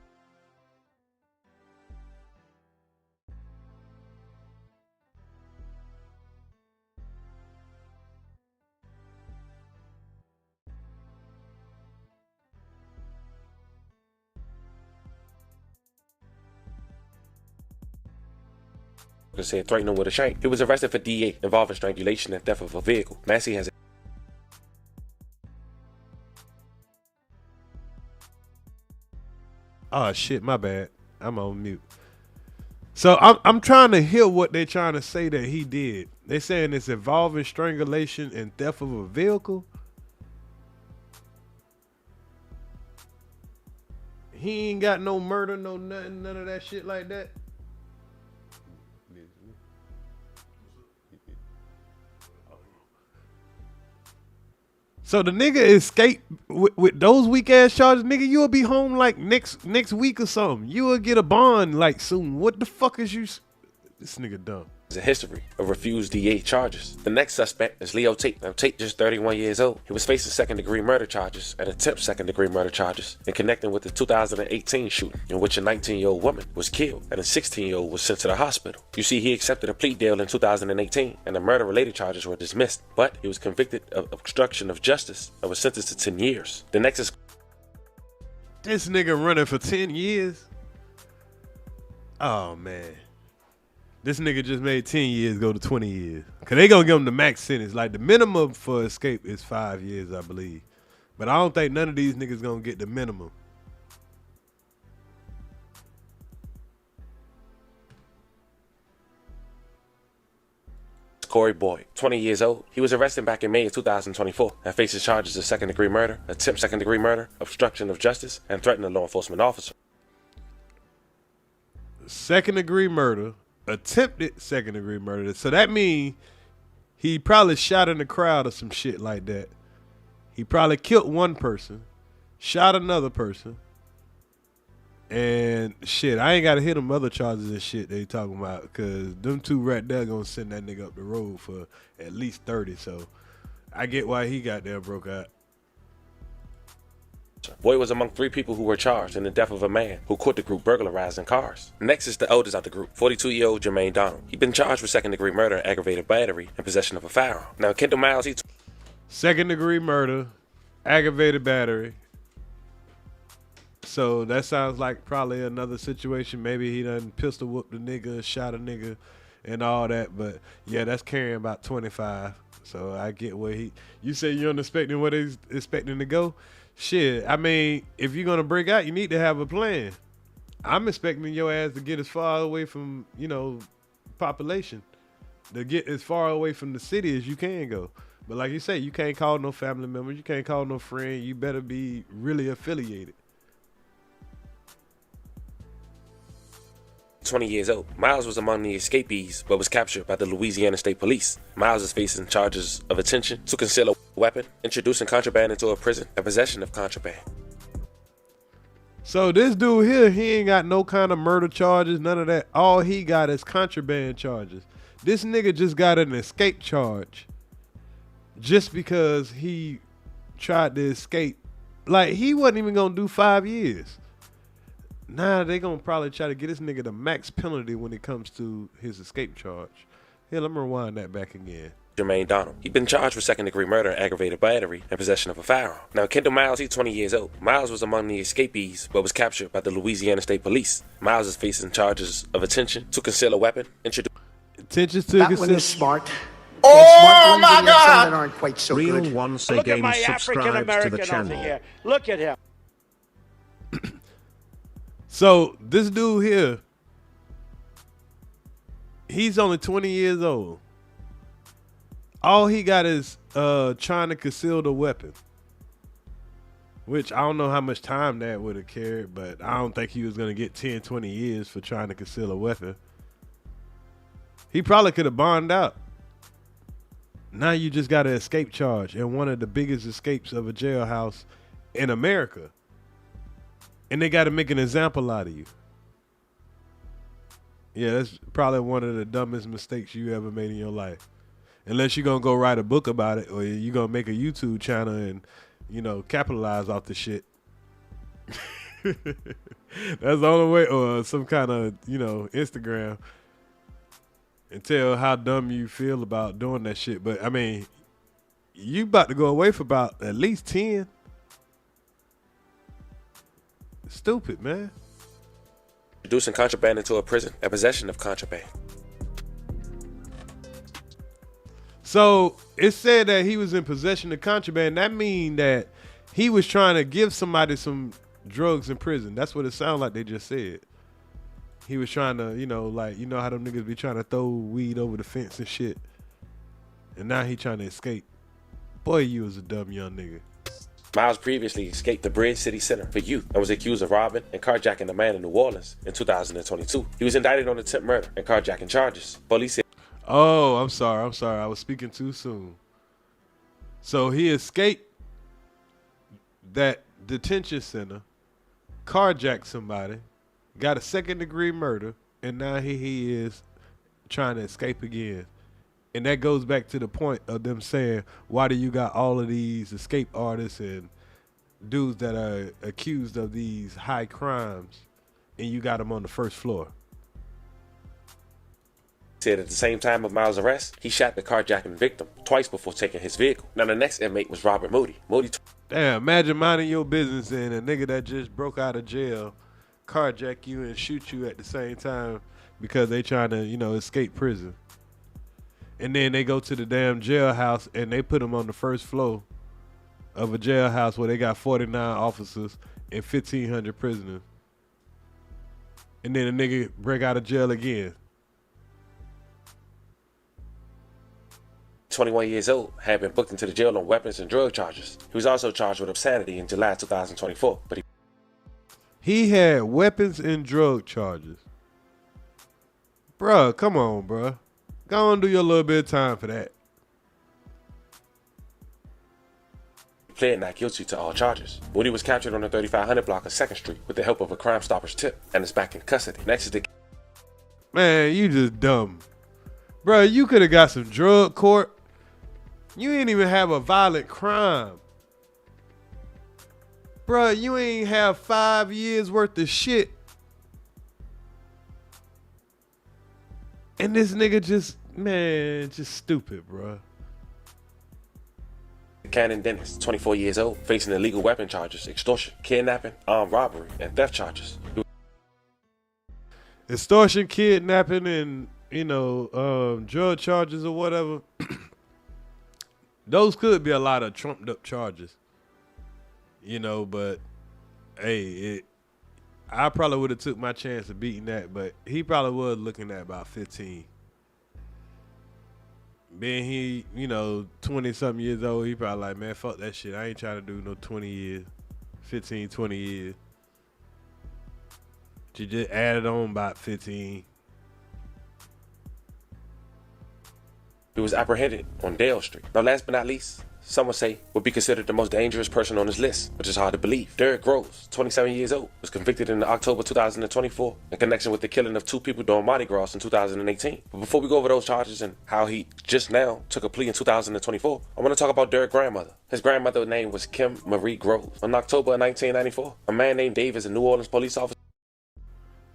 said threatened him with a shank. He was arrested for DA involving strangulation and theft of a vehicle. Massey has a
Oh shit, my bad. I'm on mute. So I'm trying to hear what they're trying to say that he did. They saying it's involving strangulation and theft of a vehicle. He ain't got no murder, no nothing, none of that shit like that. So the nigga escaped with those weak ass charges, nigga. You'll be home like next week or something. You will get a bond like soon. What the fuck is you? This nigga dumb.
A history of refused DA charges. The next suspect is Leo Tate. Now, Tate just 31 years old. He was facing second-degree murder charges and attempt second-degree murder charges in connecting with the 2018 shooting in which a 19-year-old woman was killed and a 16-year-old was sent to the hospital. You see, he accepted a plea deal in 2018 and the murder-related charges were dismissed, but he was convicted of obstruction of justice and was sentenced to 10 years. The next is
this nigga running for 10 years. Oh man. This nigga just made 10 years go to 20 years. Because they going to give him the max sentence. Like, the minimum for escape is 5 years, I believe. But I don't think none of these niggas going to get the minimum.
Corey Boyd, 20 years old. He was arrested back in May of 2024 and faces charges of second-degree murder, attempt second-degree murder, obstruction of justice, and threatening a law enforcement officer.
Second-degree murder, attempted second-degree murder. So that means he probably shot in the crowd or some shit like that. He probably killed one person, shot another person, and shit, I ain't got to hit them other charges and shit they talking about, because them two right there going to send that nigga up the road for at least 30. So I get why he got there broke out.
Boyd was among 3 people who were charged in the death of a man who caught the group burglarizing cars. Next is the oldest of the group, 42-year-old Jermaine Donald. He'd been charged with second-degree murder, aggravated battery, and possession of a firearm. Now, Kendall Miles,
second-degree murder, aggravated battery. So that sounds like probably another situation. Maybe he done pistol whooped a nigga, shot a nigga, and all that. But yeah, that's carrying about 25. So I get where you say you're expecting what he's expecting to go. Shit, I mean, if you're gonna break out, you need to have a plan. I'm expecting your ass to get as far away from, population, to get as far away from the city as you can go. But like you say, you can't call no family members, you can't call no friend. You better be really affiliated.
20 years old. Miles was among the escapees, but was captured by the Louisiana State Police. Miles is facing charges of attention to conceal a weapon, introducing contraband into a prison, and possession of contraband.
So this dude here, he ain't got no kind of murder charges, none of that. All he got is contraband charges. This nigga just got an escape charge just because he tried to escape. Like, he wasn't even gonna do 5 years. Nah, they gonna probably try to get this nigga the max penalty when it comes to his escape charge. Here, let me rewind that back again.
Jermaine Donald. He'd been charged with second-degree murder, aggravated battery, and possession of a firearm. Now, Kendall Miles, he's 20 years old. Miles was among the escapees, but was captured by the Louisiana State Police. Miles is facing charges of attention to conceal a weapon,
attention to
that one is smart.
Oh my
God! That aren't quite so
Real
good.
once
Look at
again
my
subscribe to the
African-American over
channel.
here. Look at him.
So this dude here, he's only 20 years old. All he got is trying to conceal the weapon, which I don't know how much time that would have carried, but I don't think he was going to get 10, 20 years for trying to conceal a weapon. He probably could have bonded out. Now you just got an escape charge and one of the biggest escapes of a jailhouse in America. And they got to make an example out of you. Yeah, that's probably one of the dumbest mistakes you ever made in your life. Unless you're going to go write a book about it, or you're going to make a YouTube channel and, capitalize off the shit. That's the only way, or some kind of, Instagram, and tell how dumb you feel about doing that shit. But, I mean, you about to go away for about at least 10. Stupid, man.
introducing contraband into a prison, and possession of contraband.
So it said that he was in possession of contraband. That mean that he was trying to give somebody some drugs in prison. That's what it sounded like they just said. He was trying to, like, how them niggas be trying to throw weed over the fence and shit. And now he trying to escape. Boy, you was a dumb young nigga.
Miles previously escaped the Bridge City Center for Youth and was accused of robbing and carjacking a man in New Orleans in 2022. He was indicted on attempted murder and carjacking charges. Police said,
"Oh, I'm sorry. I was speaking too soon." So he escaped that detention center, carjacked somebody, got a second-degree murder, and now he is trying to escape again. And that goes back to the point of them saying, why do you got all of these escape artists and dudes that are accused of these high crimes and you got them on the first floor?
Said at the same time of Miles' arrest, he shot the carjacking victim twice before taking his vehicle. Now the next inmate was Robert Moody.
Damn, imagine minding your business and a nigga that just broke out of jail carjack you and shoot you at the same time because they trying to, escape prison. And then they go to the damn jailhouse and they put them on the first floor of a jailhouse where they got 49 officers and 1,500 prisoners. And then a nigga break out of jail again.
21 years old, had been booked into the jail on weapons and drug charges. He was also charged with obscenity in July 2024, but
he had weapons and drug charges. Bruh, come on, bruh. Go on, do your little bit of time for that.
pled not guilty to all charges. Moody was captured on the 3500 block of 2nd Street with the help of a Crime Stoppers tip and is back in custody. Next is the...
Man, you just dumb. Bro, you could have got some drug court. You ain't even have a violent crime. Bro, you ain't have 5 years worth of shit. And this nigga just, man, just stupid, bro.
Cannon Dennis, 24 years old, facing illegal weapon charges, extortion, kidnapping, armed robbery, and theft charges.
Extortion, kidnapping, and, you know, drug charges or whatever. Those could be a lot of trumped up charges. You know, but, hey, I probably would have took my chance of beating that, but he probably was looking at about 15. Being he, you know, 20-something years old, he probably like, man, fuck that shit. I ain't trying to do no 20 years, 15, 20 years. She just added on about 15.
He was apprehended on Dale Street. Now, last but not least, some would say would be considered the most dangerous person on his list, which is hard to believe. Derek Groves, 27 years old, was convicted in October 2024 in connection with the killing of 2 people during Mardi Gras in 2018. But before we go over those charges and how he just now took a plea in 2024, I want to talk about Derek's grandmother. His grandmother's name was Kim Marie Groves. In October of 1994, a man named Davis, a New Orleans police officer.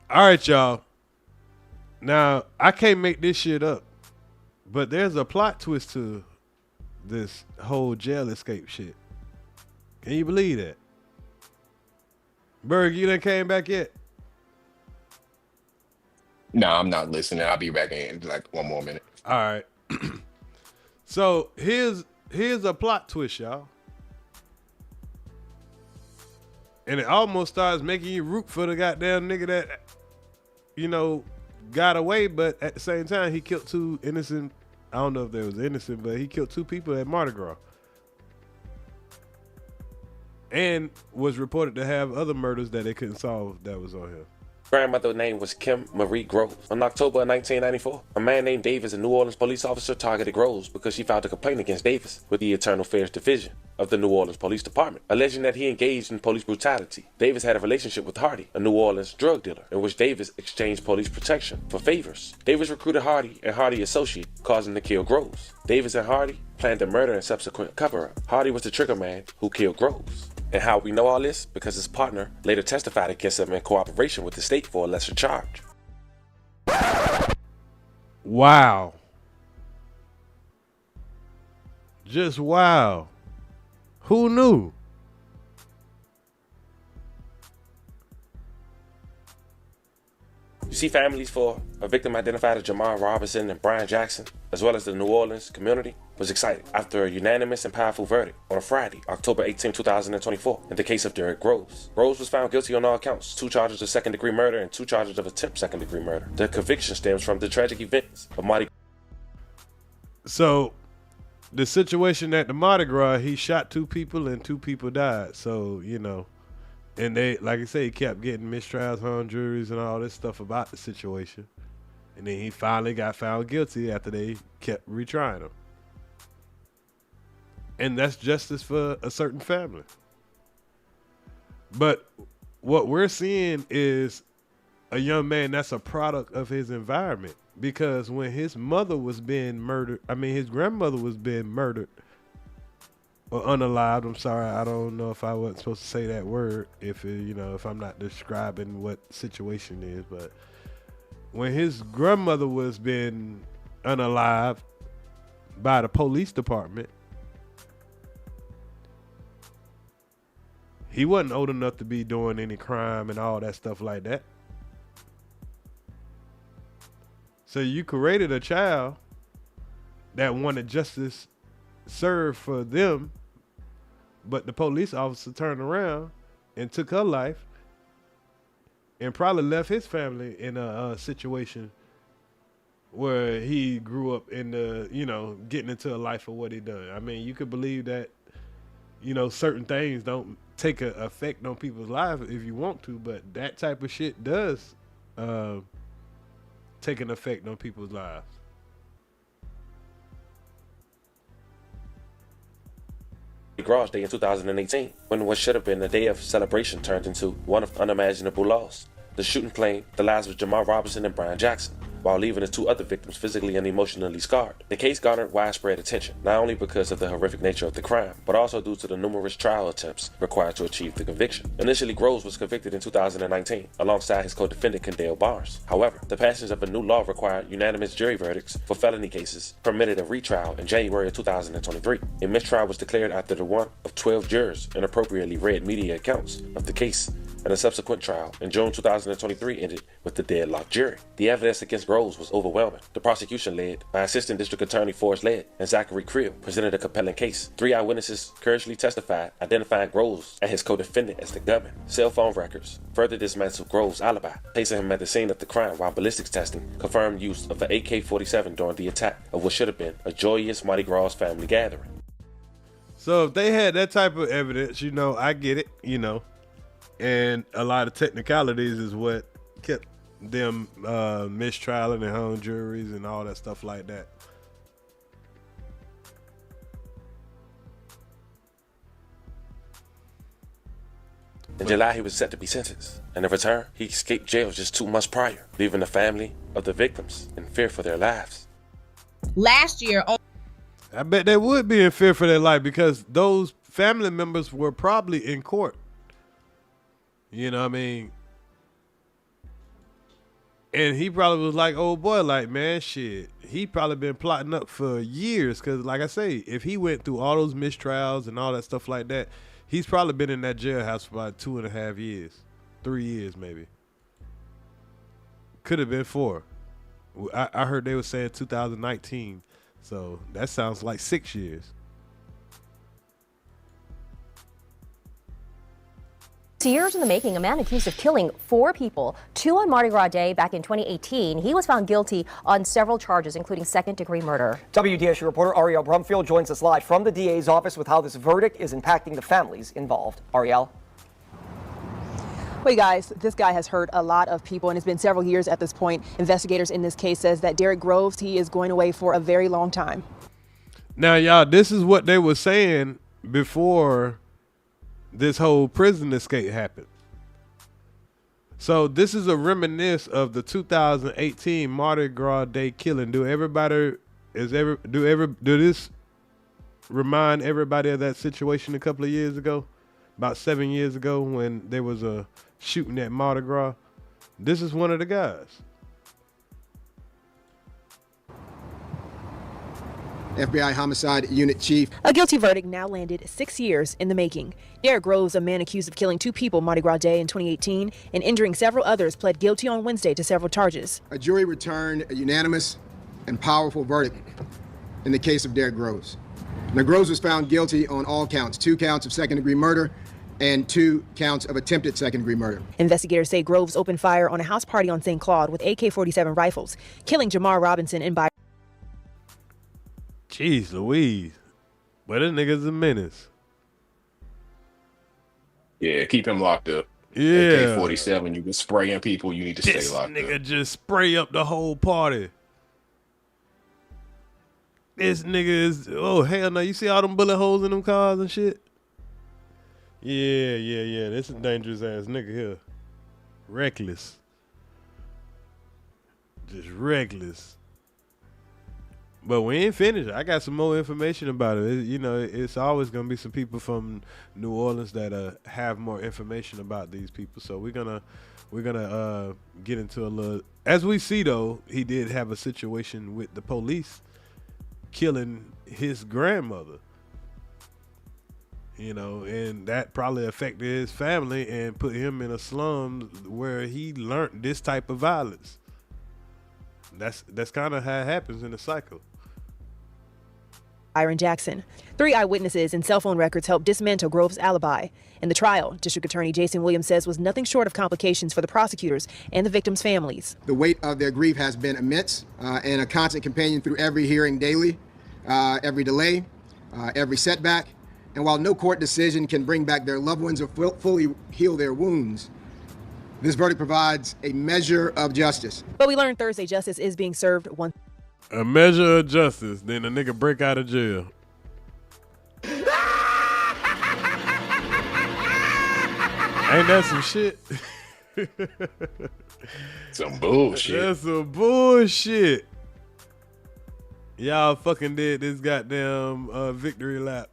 All right, y'all. Now, I can't make this shit up, but there's a plot twist to this whole jail escape shit. Can you believe that? Berg, you done came back yet?
No, I'm not listening. I'll be back in like 1 more minute.
All right. So here's a plot twist, y'all. And it almost starts making you root for the goddamn nigga that, you know, got away, but at the same time, he killed 2 innocent, I don't know if they was innocent, but he killed 2 people at Mardi Gras. And was reported to have other murders that they couldn't solve that was on him.
Grandmother's name was Kim Marie Groves. In October of 1994, a man named Davis, a New Orleans police officer, targeted Groves because she filed a complaint against Davis with the Internal Affairs Division of the New Orleans Police Department, alleging that he engaged in police brutality. Davis had a relationship with Hardy, a New Orleans drug dealer, in which Davis exchanged police protection for favors. Davis recruited Hardy and Hardy associate, causing to kill Groves. Davis and Hardy planned the murder and subsequent cover-up. Hardy was the trigger man who killed Groves. And how we know all this? Because his partner later testified against him in cooperation with the state for a lesser charge.
Wow. Just wow. Who knew?
You see, families for a victim identified as Jamar Robinson and Brian Jackson, as well as the New Orleans community, was excited after a unanimous and powerful verdict on a Friday, October 18, 2024, in the case of Derek Groves. Groves was found guilty on all counts, 2 charges of second-degree murder and 2 charges of attempt second-degree murder. The conviction stems from the tragic events of Mardi Gras.
So, the situation at the Mardi Gras, he shot 2 people and 2 people died. So, you know, and they, like I say, he kept getting mistrials, hung juries, and all this stuff about the situation. And then he finally got found guilty after they kept retrying him. And that's justice for a certain family. But what we're seeing is a young man that's a product of his environment. Because when his mother was being murdered, his grandmother was being murdered, or unalived. I'm sorry, I don't know if I wasn't supposed to say that word if I'm not describing what situation is, but when his grandmother was being unalived by the police department, he wasn't old enough to be doing any crime and all that stuff like that. So you created a child that wanted justice served for them, but the police officer turned around and took her life and probably left his family in a situation where he grew up in the, you know, getting into a life of what he done. I mean, you could believe that, you know, certain things don't take an effect on people's lives if you want to, but that type of shit does take an effect on people's lives.
Garage Day in 2018, when what should have been a day of celebration turned into one of unimaginable loss. The shooting claimed the lives of Jamal Robinson and Brian Jackson, while leaving the two other victims physically and emotionally scarred. The case garnered widespread attention, not only because of the horrific nature of the crime, but also due to the numerous trial attempts required to achieve the conviction. Initially, Groves was convicted in 2019, alongside his co-defendant Kendall Barnes. However, the passage of a new law required unanimous jury verdicts for felony cases permitted a retrial in January of 2023. A mistrial was declared after the one of 12 jurors inappropriately read media accounts of the case, and a subsequent trial in June 2023 ended with the deadlocked jury. The evidence against Groves was overwhelming. The prosecution, led by Assistant District Attorney Forrest Led and Zachary Creel, presented a compelling case. 3 eyewitnesses courageously testified, identifying Groves and his co-defendant as the gunman. Cell phone records further dismantled Groves' alibi, placing him at the scene of the crime, while ballistics testing confirmed use of an AK-47 during the attack of what should have been a joyous Mardi Gras family gathering.
So if they had that type of evidence, you know, I get it, you know. And a lot of technicalities is what kept them mistrialing and hung juries and all that stuff like that.
In July, he was set to be sentenced, and in return, he escaped jail just 2 months prior, leaving the family of the victims in fear for their lives.
Last year,
I bet they would be in fear for their life because those family members were probably in court. You know what I mean? And he probably was like, oh boy, like, man, shit. He probably been plotting up for years because, like I say, if he went through all those mistrials and all that stuff like that, he's probably been in that jailhouse for about 2.5 years. 3 years, maybe. Could have been 4. I heard they were saying 2019. So that sounds like 6 years.
Years in the making, a man accused of killing 4 people, 2 on Mardi Gras Day back in 2018. He was found guilty on several charges, including second-degree murder.
WDSU reporter Ariel Brumfield joins us live from the DA's office with how this verdict is impacting the families involved. Ariel?
Well, guys, this guy has hurt a lot of people, and it's been several years at this point. Investigators in this case says that Derek Groves, he is going away for a very long time.
Now, y'all, this is what they were saying before this whole prison escape happened. So this is a reminisce of the 2018 Mardi Gras Day killing. Do this remind everybody of that situation a couple of years ago? About 7 years ago when there was a shooting at Mardi Gras. This is one of the guys.
FBI Homicide Unit Chief.
A guilty verdict now landed 6 years in the making. Derek Groves, a man accused of killing 2 people Mardi Gras Day in 2018 and injuring several others, pled guilty on Wednesday to several charges.
A jury returned a unanimous and powerful verdict in the case of Derek Groves. Now, Groves was found guilty on all counts, 2 counts of second-degree murder and 2 counts of attempted second-degree murder.
Investigators say Groves opened fire on a house party on St. Claude with AK-47 rifles, killing Jamal Robinson and by.
Jeez Louise. But this nigga's a menace.
Yeah, keep him locked up.
Yeah.
AK-47, you can spraying people, you need to stay locked up.
This nigga just spray up the whole party. This nigga is, oh hell no, you see all them bullet holes in them cars and shit? Yeah, this is a dangerous ass nigga here. Reckless. Just reckless. But we ain't finished. I got some more information about it. It's always gonna be some people from New Orleans that have more information about these people. So we're gonna get into a little. As we see though, he did have a situation with the police killing his grandmother. And that probably affected his family and put him in a slum where he learned this type of violence. That's kind of how it happens in the cycle.
in Jackson. 3 eyewitnesses and cell phone records helped dismantle Groves' alibi. In the trial, District Attorney Jason Williams says was nothing short of complications for the prosecutors and the victims' families.
The weight of their grief has been immense and a constant companion through every hearing daily, every delay, every setback. And while no court decision can bring back their loved ones or fully heal their wounds, this verdict provides a measure of justice.
But we learned Thursday justice is being served once.
A measure of justice, then a nigga break out of jail. Ain't that some shit?
Some bullshit.
That's some bullshit. Y'all fucking did this goddamn victory lap.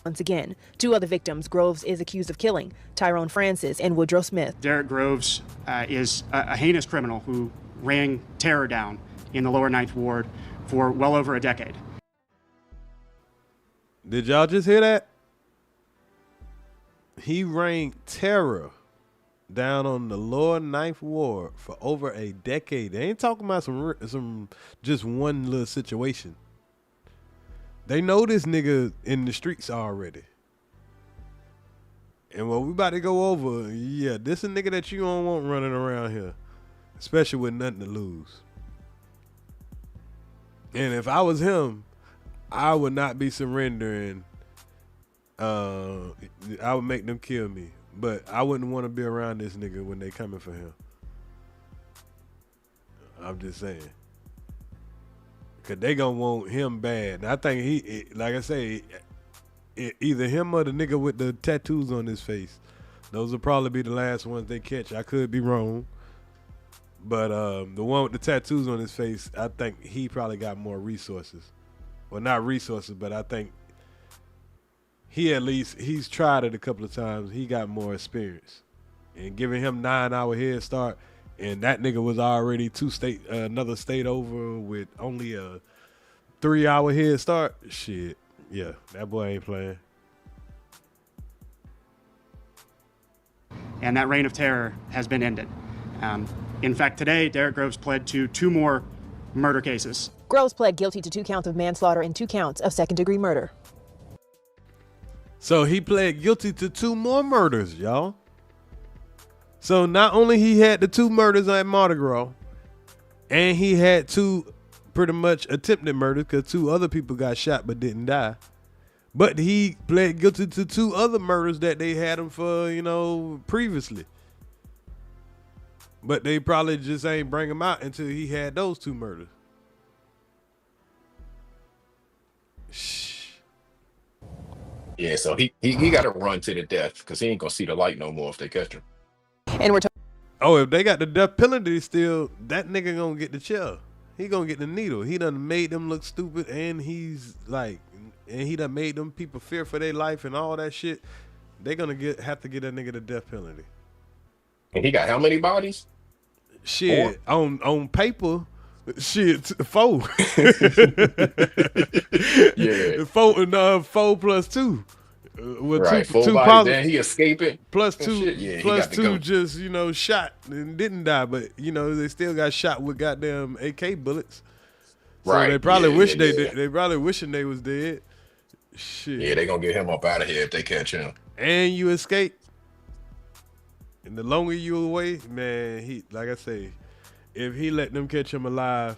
Once again, 2 other victims Groves is accused of killing, Tyrone Francis and Woodrow Smith.
Derek Groves is a heinous criminal who ran terror down in the lower Ninth Ward for well over a decade.
Did y'all just hear that? He reigned terror down on the lower Ninth Ward for over a decade. They ain't talking about some just one little situation. They know this nigga in the streets already. And what we about to go over, yeah, this a nigga that you don't want running around here, especially with nothing to lose. And if I was him, I would not be surrendering. I would make them kill me, but I wouldn't want to be around this nigga when they coming for him. I'm just saying. Cause they gonna want him bad. And I think he, like I say, either him or the nigga with the tattoos on his face. Those will probably be the last ones they catch. I could be wrong. But the one with the tattoos on his face, I think he probably got more resources. Well, not resources, but I think he's tried it a couple of times. He got more experience. And giving him 9-hour head start, and that nigga was already another state over with only a 3-hour head start. Shit, yeah, that boy ain't playing.
And that reign of terror has been ended. In fact, today, Derek Groves pled to 2 more murder cases.
Groves pled guilty to 2 counts of manslaughter and 2 counts of second-degree murder.
So he pled guilty to 2 more murders, y'all. So not only he had the 2 murders at Mardi Gras, and he had 2 pretty much attempted murders because 2 other people got shot but didn't die. But he pled guilty to 2 other murders that they had him for, previously. But they probably just ain't bring him out until he had those 2 murders.
Yeah, so he got to run to the death because he ain't gonna see the light no more if they catch him.
And we're
if they got the death penalty still, that nigga gonna get the chill. He gonna get the needle. He done made them look stupid, and he done made them people fear for their life and all that shit. They gonna have to get that nigga the death penalty.
And he got how many bodies?
Shit, 4? on paper, shit, 4. Yeah, 4 plus 2. With
right,
2
bodies.
positive,
then he escaping.
Plus 2,
yeah,
plus 2 just shot and didn't die, but they still got shot with goddamn AK bullets. So
right.
they probably wish they probably wishing they was dead. Shit.
Yeah, they gonna get him up out of here if they catch him.
And you escape. And the longer you away, man, he, like I say, if he let them catch him alive,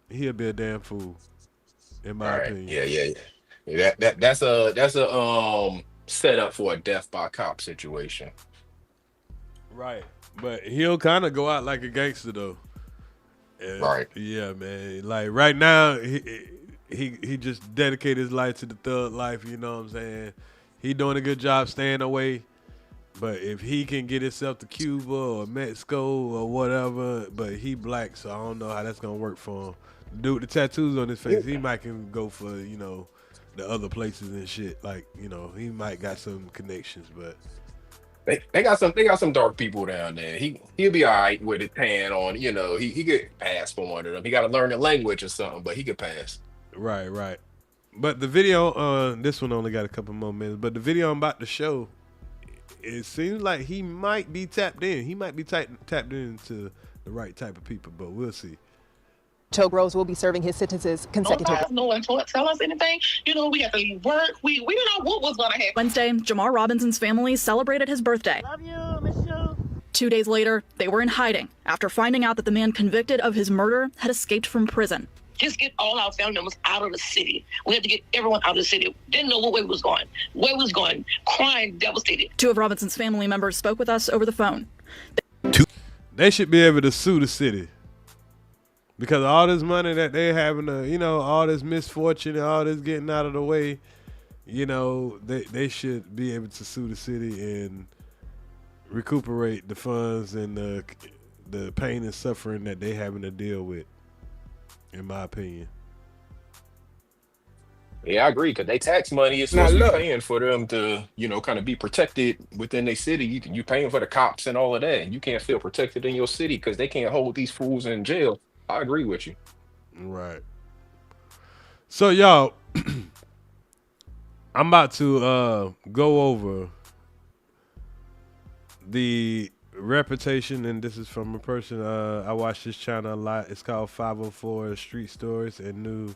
he'll be a damn fool. In my opinion.
Yeah. That's a setup for a death by cop situation.
Right. But he'll kind of go out like a gangster though. And
right.
Yeah, man. Like right now, he just dedicated his life to the thug life. You know what I'm saying? He doing a good job staying away. But if he can get himself to Cuba or Mexico or whatever, but he black, so I don't know how that's gonna work for him. Dude with the tattoos on his face, he might can go for the other places and shit. Like he might got some connections, but
they got some dark people down there. He'll be all right with it tan on. He could pass for one of them. He got to learn the language or something, but he could pass.
Right. But the video, this one only got a couple more minutes. But the video I'm about to show, it seems like he might be tapped in. He might be tapped into the right type of people, but we'll see.
Joe Groves will be serving his sentences consecutively.
No one tell us anything. You know, we got to leave work. We didn't know what was going to happen.
Wednesday, Jamar Robinson's family celebrated his birthday.
Love you, miss you.
2 days later, they were in hiding after finding out that the man convicted of his murder had escaped from prison.
Just get all our family members out of the city. We had to get everyone out of the city. Didn't know what way it was going. Where it was going. Crying, devastated.
2 of Robinson's family members spoke with us over the phone.
They should be able to sue the city. Because all this money that they having to, you know, all this misfortune and all this getting out of the way, you know, they should be able to sue the city and recuperate the funds and the pain and suffering that they having to deal with, in my opinion.
Yeah, I agree, because they tax money is supposed to be paying for them to, you know, kind of be protected within their city. You paying for the cops and all of that, and you can't feel protected in your city because they can't hold these fools in jail. I agree with you.
Right. So, y'all, I'm about to go over the reputation, and this is from a person I watch this channel a lot. It's called 504 Street Stories and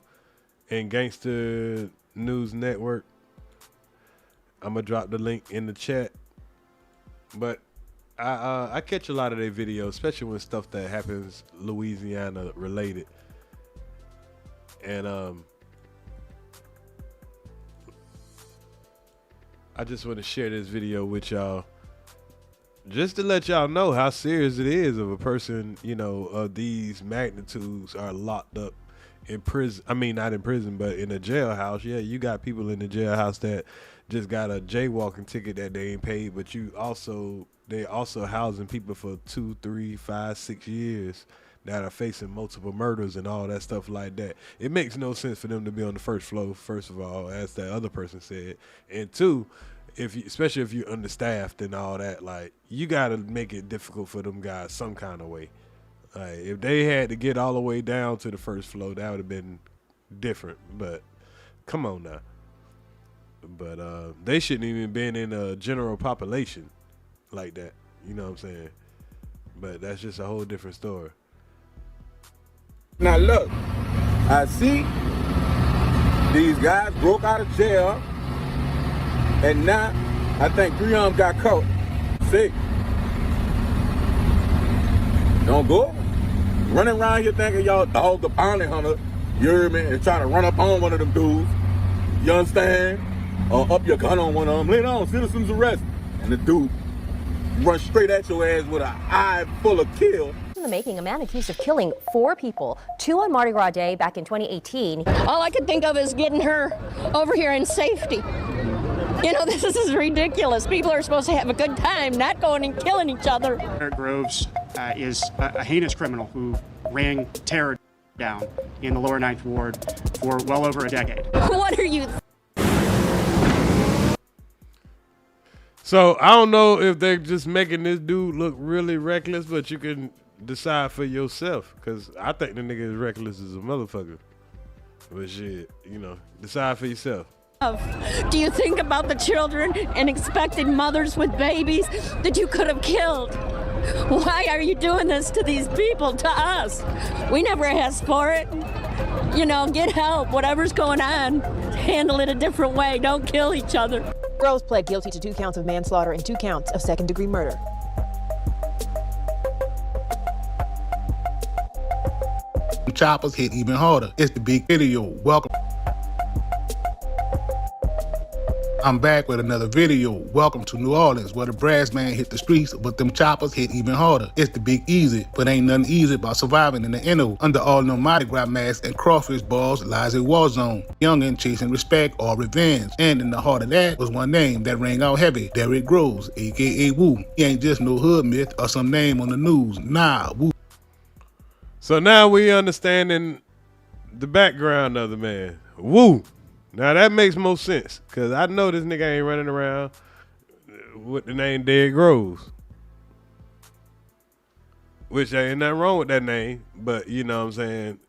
Gangster News Network. I'm gonna drop the link in the chat. But I catch a lot of their videos, especially when stuff that happens Louisiana related. And I just want to share this video with y'all, just to let y'all know how serious it is of a person, you know, of these magnitudes are locked up in prison. I mean, not in prison, but in a jailhouse. Yeah, you got people in the jailhouse that just got a jaywalking ticket that they ain't paid, but they also housing people for 2, 3, 5, 6 years that are facing multiple murders and all that stuff like that. It makes no sense for them to be on the first floor, first of all, as that other person said. And 2, especially if you're understaffed and all that, like, you got to make it difficult for them guys some kind of way. Like, if they had to get all the way down to the first floor, that would have been different. But come on now. But they shouldn't even been in a general population like that. You know what I'm saying? But that's just a whole different story.
Now look, I see these guys broke out of jail, and now I think 3 of them got caught. See? Don't go running around here thinking y'all dog the bounty hunter, you hear me, and trying to run up on one of them dudes. You understand? Or up your gun on one of them. Lay down, citizens arrest. And the dude run straight at your ass with an eye full of kill.
In the making, a man accused of killing 4 people, 2 on Mardi Gras Day back in 2018.
All I could think of is getting her over here in safety. You know, this is ridiculous. People are supposed to have a good time, not going and killing each other.
Derek Groves is a heinous criminal who ran terror down in the lower 9th Ward for well over a decade.
What are you?
So I don't know if they're just making this dude look really reckless, but you can decide for yourself, because I think the nigga is reckless as a motherfucker. But shit, you know, decide for yourself.
Do you think about the children and expected mothers with babies that you could have killed? Why are you doing this to these people, to us? We never asked for it. You know, get help, whatever's going on. Handle it a different way. Don't kill each other.
Groves pled guilty to 2 counts of manslaughter and 2 counts of second-degree murder.
Choppers hit even harder. It's the big video. Welcome. I'm back with another video. Welcome to New Orleans, where the brass man hit the streets, but them choppers hit even harder. It's the big easy, but ain't nothing easy about surviving in the NO. Under all them Mardi Gras masks and crawfish balls lies a war zone. Youngin' chasing respect or revenge. And in the heart of that was one name that rang out heavy. Derek Groves, aka Woo. He ain't just no hood myth or some name on the news. Nah, Woo.
So now we understanding the background of the man. Woo. Now that makes more sense, because I know this nigga ain't running around with the name Derek Groves. Which ain't nothing wrong with that name, but you know what I'm saying?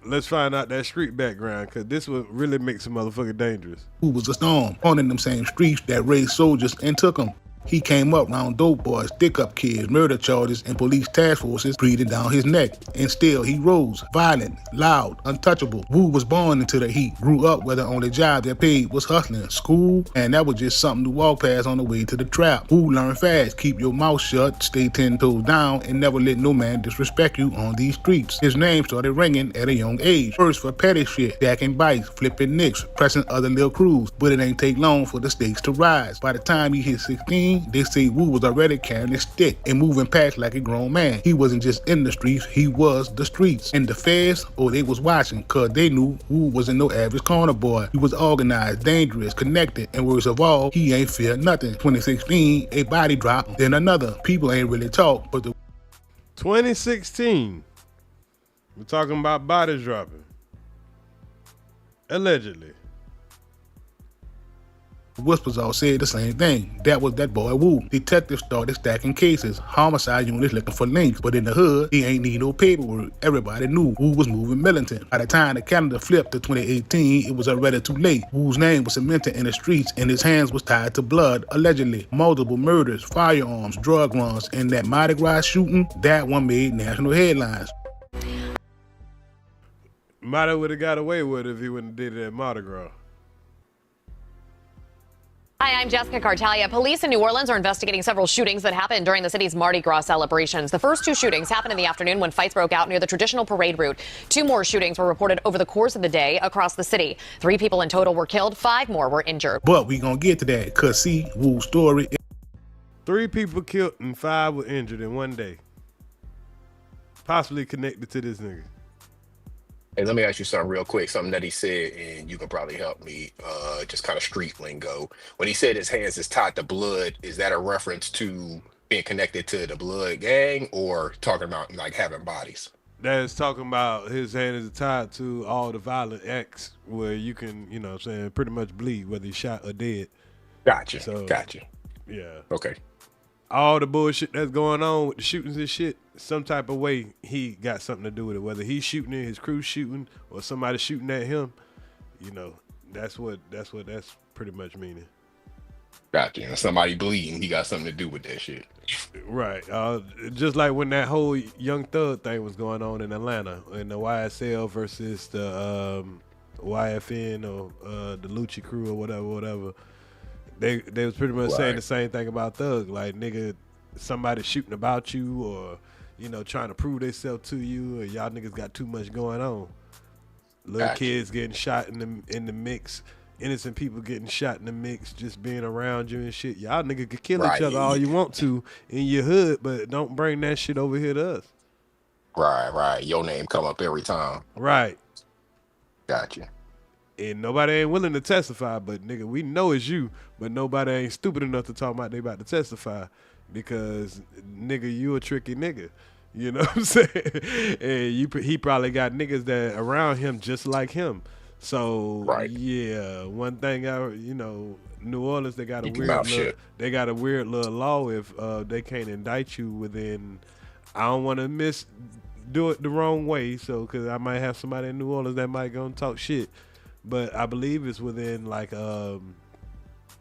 Let's find out that street background, because this would really make some motherfucker dangerous.
Who was a storm, on in them same streets that raised soldiers and took them. He came up round dope boys, stick-up kids, murder charges, and police task forces breathing down his neck. And still he rose, violent, loud, untouchable. Wu was born into the heat, grew up where the only job that paid was hustling, school, and that was just something to walk past on the way to the trap. Wu learned fast, keep your mouth shut, stay 10 toes down, and never let no man disrespect you on these streets. His name started ringing at a young age. First for petty shit, jacking bikes, flipping nicks, pressing other little crews, but it ain't take long for the stakes to rise. By the time he hit 16, they say Wu was already carrying a stick and moving past like a grown man. He wasn't just in the streets, he was the streets. And the feds, they was watching, cause they knew Wu wasn't no average corner boy. He was organized, dangerous, connected, and worst of all, he ain't fear nothing. 2016, a body drop, then another. People ain't really talk, but the
2016, we're talking about bodies dropping. Allegedly.
whispers all said the same thing. That was that boy Wu. Detectives started stacking cases. Homicide units looking for links. But in the hood, he ain't need no paperwork. Everybody knew Wu was moving militant. By the time the calendar flipped to 2018, it was already too late. Wu's name was cemented in the streets and his hands was tied to blood, allegedly. Multiple murders, firearms, drug runs, and that Mardi Gras shooting, that one made national headlines.
Might have would have got away with it if he wouldn't have did it at Mardi Gras.
Hi, I'm Jessica Cartalia. Police in New Orleans are investigating several shootings that happened during the city's Mardi Gras celebrations. The first two shootings happened in the afternoon when fights broke out near the traditional parade route. 2 more shootings were reported over the course of the day across the city. 3 people in total were killed, 5 more were injured.
But we gonna get to that, cause see, Wu's story.
3 people killed and 5 were injured in one day. Possibly connected to this nigga.
Hey, let me ask you something real quick, something that he said, and you can probably help me, just kind of street lingo. When he said his hands is tied to blood, is that a reference to being connected to the blood gang or talking about like having bodies?
That is talking about his hand is tied to all the violent acts where you can, you know what I'm saying, pretty much bleed, whether you're shot or dead.
Gotcha,
So,
gotcha.
Yeah.
Okay.
All the bullshit that's going on with the shootings and shit, some type of way he got something to do with it. Whether he's shooting it, his crew shooting, or somebody shooting at him, you know, that's pretty much meaning.
Gotcha. And somebody bleeding, he got something to do with that shit.
Right. Just like when that whole Young Thug thing was going on in Atlanta, in the YSL versus the YFN or the Lucci crew or whatever. They was pretty much saying the same thing about Thug, like nigga, somebody shooting about you or you know trying to prove themselves to you, or y'all niggas got too much going on. Little kids getting shot in the mix, innocent people getting shot in the mix, just being around you and shit. Y'all niggas could kill each other all you want to in your hood, but don't bring that shit over here to us.
Right. Your name come up every time.
Right.
Gotcha.
And nobody ain't willing to testify, but nigga, we know it's you, but nobody ain't stupid enough to talk about they about to testify because nigga, you a tricky nigga. You know what I'm saying? And he probably got niggas that around him just like him. So yeah, one thing New Orleans, they got a weird little law if they can't indict you within. I don't want to do it the wrong way, so because I might have somebody in New Orleans that might go and talk shit. But I believe it's within like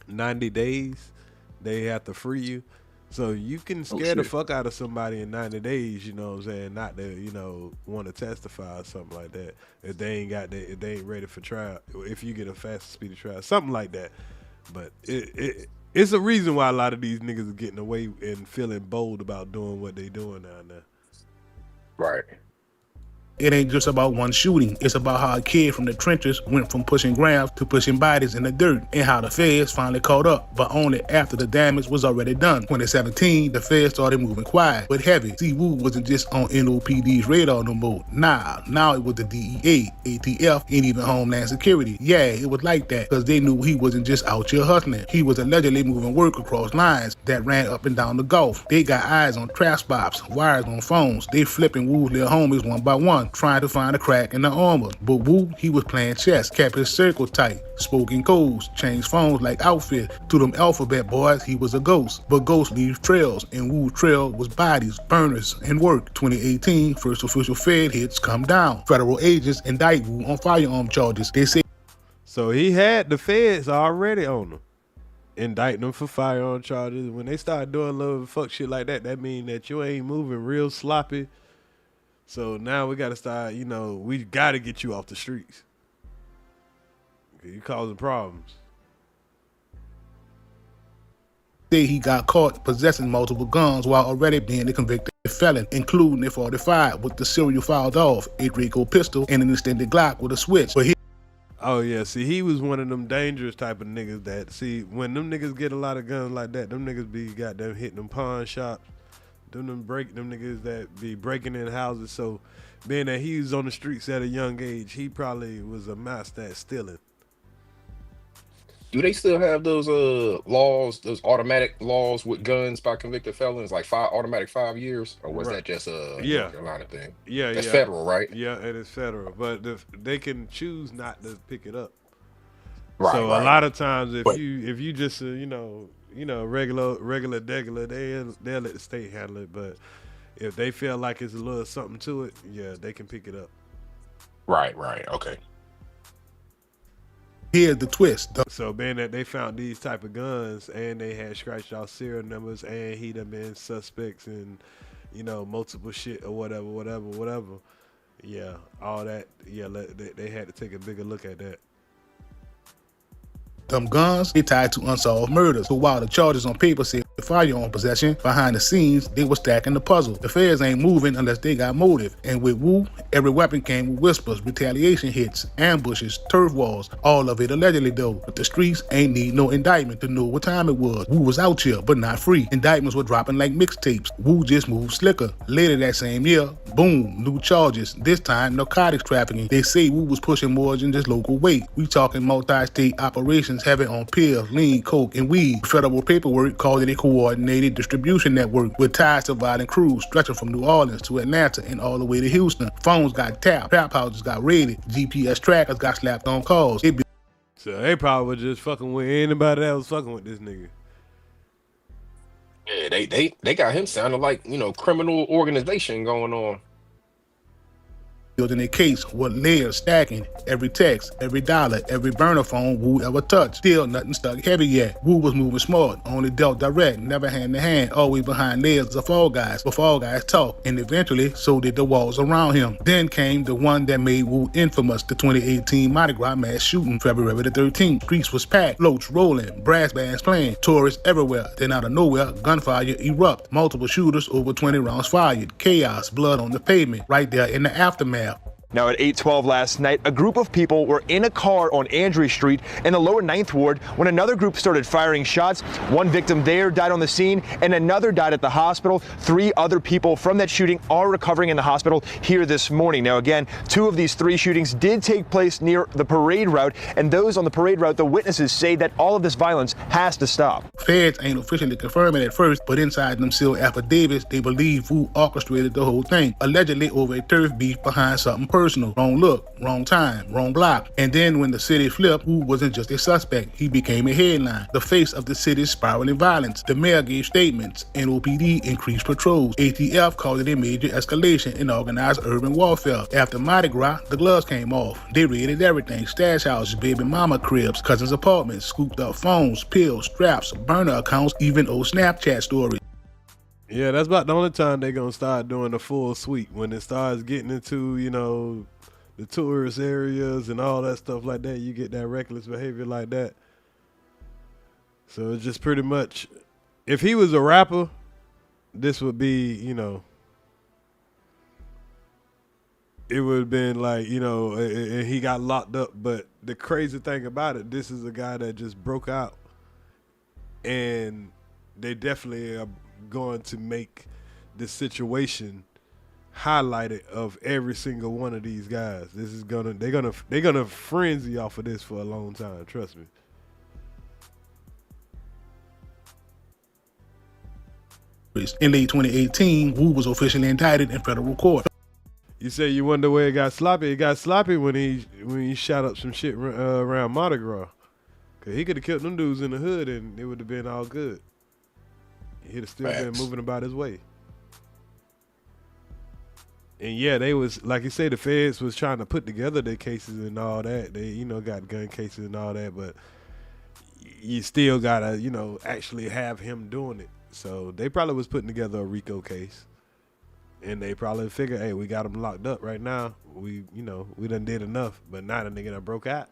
90 days they have to free you. So you can scare the fuck out of somebody in 90 days, you know what I'm saying, not to, want to testify or something like that. If they ain't ready for trial, if you get a fast speedy trial, something like that. But it's a reason why a lot of these niggas are getting away and feeling bold about doing what they doing down there.
Right.
It ain't just about one shooting. It's about how a kid from the trenches went from pushing grams to pushing bodies in the dirt, and how the feds finally caught up, but only after the damage was already done. 2017, the feds started moving quiet, but heavy. See, Wu wasn't just on NOPD's radar no more. Nah, now it was the DEA, ATF, and even Homeland Security. Yeah, it was like that, because they knew he wasn't just out here hustling. He was allegedly moving work across lines that ran up and down the Gulf. They got eyes on trap spots, wires on phones. They flipping Wu's little homies one by one, trying to find a crack in the armor. But Wu, he was playing chess, kept his circle tight, spoke in codes, changed phones like outfit. To them alphabet boys, he was a ghost. But ghosts leave trails, and Wu's trail was bodies, burners, and work. 2018, first official Fed hits come down. Federal agents indict Wu on firearm charges. They say
so he had the feds already on him. indict them for firearm charges. When they start doing little fuck shit like that, that mean that you ain't moving real sloppy. So now we got to start, you know, we got to get you off the streets. You causing problems.
He got caught possessing multiple guns while already being a convicted felon, including a 45 with the serial filed off, a Draco pistol, and an extended Glock with a switch. But
oh yeah, see, he was one of them dangerous type of niggas that, see, when them niggas get a lot of guns like that, them niggas be goddamn hitting them pawn shops, them niggas that be breaking in houses. So being that he was on the streets at a young age, he probably was a master at stealing.
Do they still have those laws, those automatic laws with guns by convicted felons, like automatic 5 years, or was that just a North Carolina thing?
Yeah,
that's federal, right?
Yeah, it is federal, but they can choose not to pick it up.
Right.
So a lot of times, if you just you know regular degular, they'll let the state handle it. But if they feel like it's a little something to it, yeah, they can pick it up.
Right. Okay.
Here's the twist.
So being that they found these type of guns and they had scratched out serial numbers and he done been suspects and, you know, multiple shit or whatever. Yeah, all that. Yeah, they had to take a bigger look at that.
Them guns, they tied to unsolved murders. So while the charges on paper said firearm possession, behind the scenes, they were stacking the puzzle. The feds ain't moving unless they got motive. And with Wu, every weapon came with whispers, retaliation hits, ambushes, turf walls, all of it allegedly though. But the streets ain't need no indictment to know what time it was. Wu was out here, but not free. Indictments were dropping like mixtapes. Wu just moved slicker. Later that same year, boom, new charges. This time, narcotics trafficking. They say Wu was pushing more than just local weight. We talking multi-state operations heavy on pills, lean, coke, and weed. Federal paperwork called it a coordinated distribution network with ties to violent crews stretching from New Orleans to Atlanta and all the way to Houston. Phones got tapped, trap houses got raided, GPS trackers got slapped on calls.
So they probably was just fucking with anybody that was fucking with this nigga.
Yeah, they got him sounding like, you know, criminal organization going on.
In a case with layers stacking, every text, every dollar, every burner phone Wu ever touched. Still nothing stuck heavy yet. Wu was moving smart, only dealt direct, never hand to hand, always behind layers of Fall Guys. But Fall Guys talk, and eventually so did the walls around him. Then came the one that made Wu infamous, the 2018 Mardi Gras mass shooting, February the 13th. Streets was packed, floats rolling, brass bands playing, tourists everywhere. Then out of nowhere, gunfire erupt. Multiple shooters, over 20 rounds fired. Chaos, blood on the pavement, right there in the aftermath.
Now at 8:12 last night, a group of people were in a car on Andrew Street in the lower 9th Ward when another group started firing shots. One victim there died on the scene and another died at the hospital. 3 other people from that shooting are recovering in the hospital here this morning. Now again, 2 of these 3 shootings did take place near the parade route, and those on the parade route, the witnesses say that all of this violence has to stop.
Feds ain't officially confirming at first, but inside them sealed affidavits, they believe Wu orchestrated the whole thing, allegedly over a turf beef behind something personal. Wrong look, wrong time, wrong block. And then when the city flipped, Wu wasn't just a suspect. He became a headline, the face of the city's spiraling violence. The mayor gave statements, NOPD increased patrols. ATF called it a major escalation in organized urban warfare. After Mardi Gras, the gloves came off. They raided everything, stash houses, baby mama cribs, cousins' apartments, scooped up phones, pills, straps, burner accounts, even old Snapchat stories.
Yeah, that's about the only time they're going to start doing the full sweep, when it starts getting into, you know, the tourist areas and all that stuff like that. You get that reckless behavior like that. So it's just pretty much, if he was a rapper, this would be, you know, it would have been like, you know, and he got locked up. But the crazy thing about it, this is a guy that just broke out, and they definitely are going to make the situation highlighted of every single one of these guys. This is they're gonna frenzy off of this for a long time, trust me.
In late 2018, Wu was officially indicted in federal court.
You say you wonder where it got sloppy. It got sloppy when he shot up some shit around Mardi Gras. Cause he could have killed them dudes in the hood and it would have been all good. He'd have still been moving about his way. And yeah, they was, like you say, the feds was trying to put together their cases and all that. They, you know, got gun cases and all that. But you still gotta, actually have him doing it. So they probably was putting together a RICO case, and they probably figured, hey, we got him locked up right now. We done did enough, but now the nigga done broke out.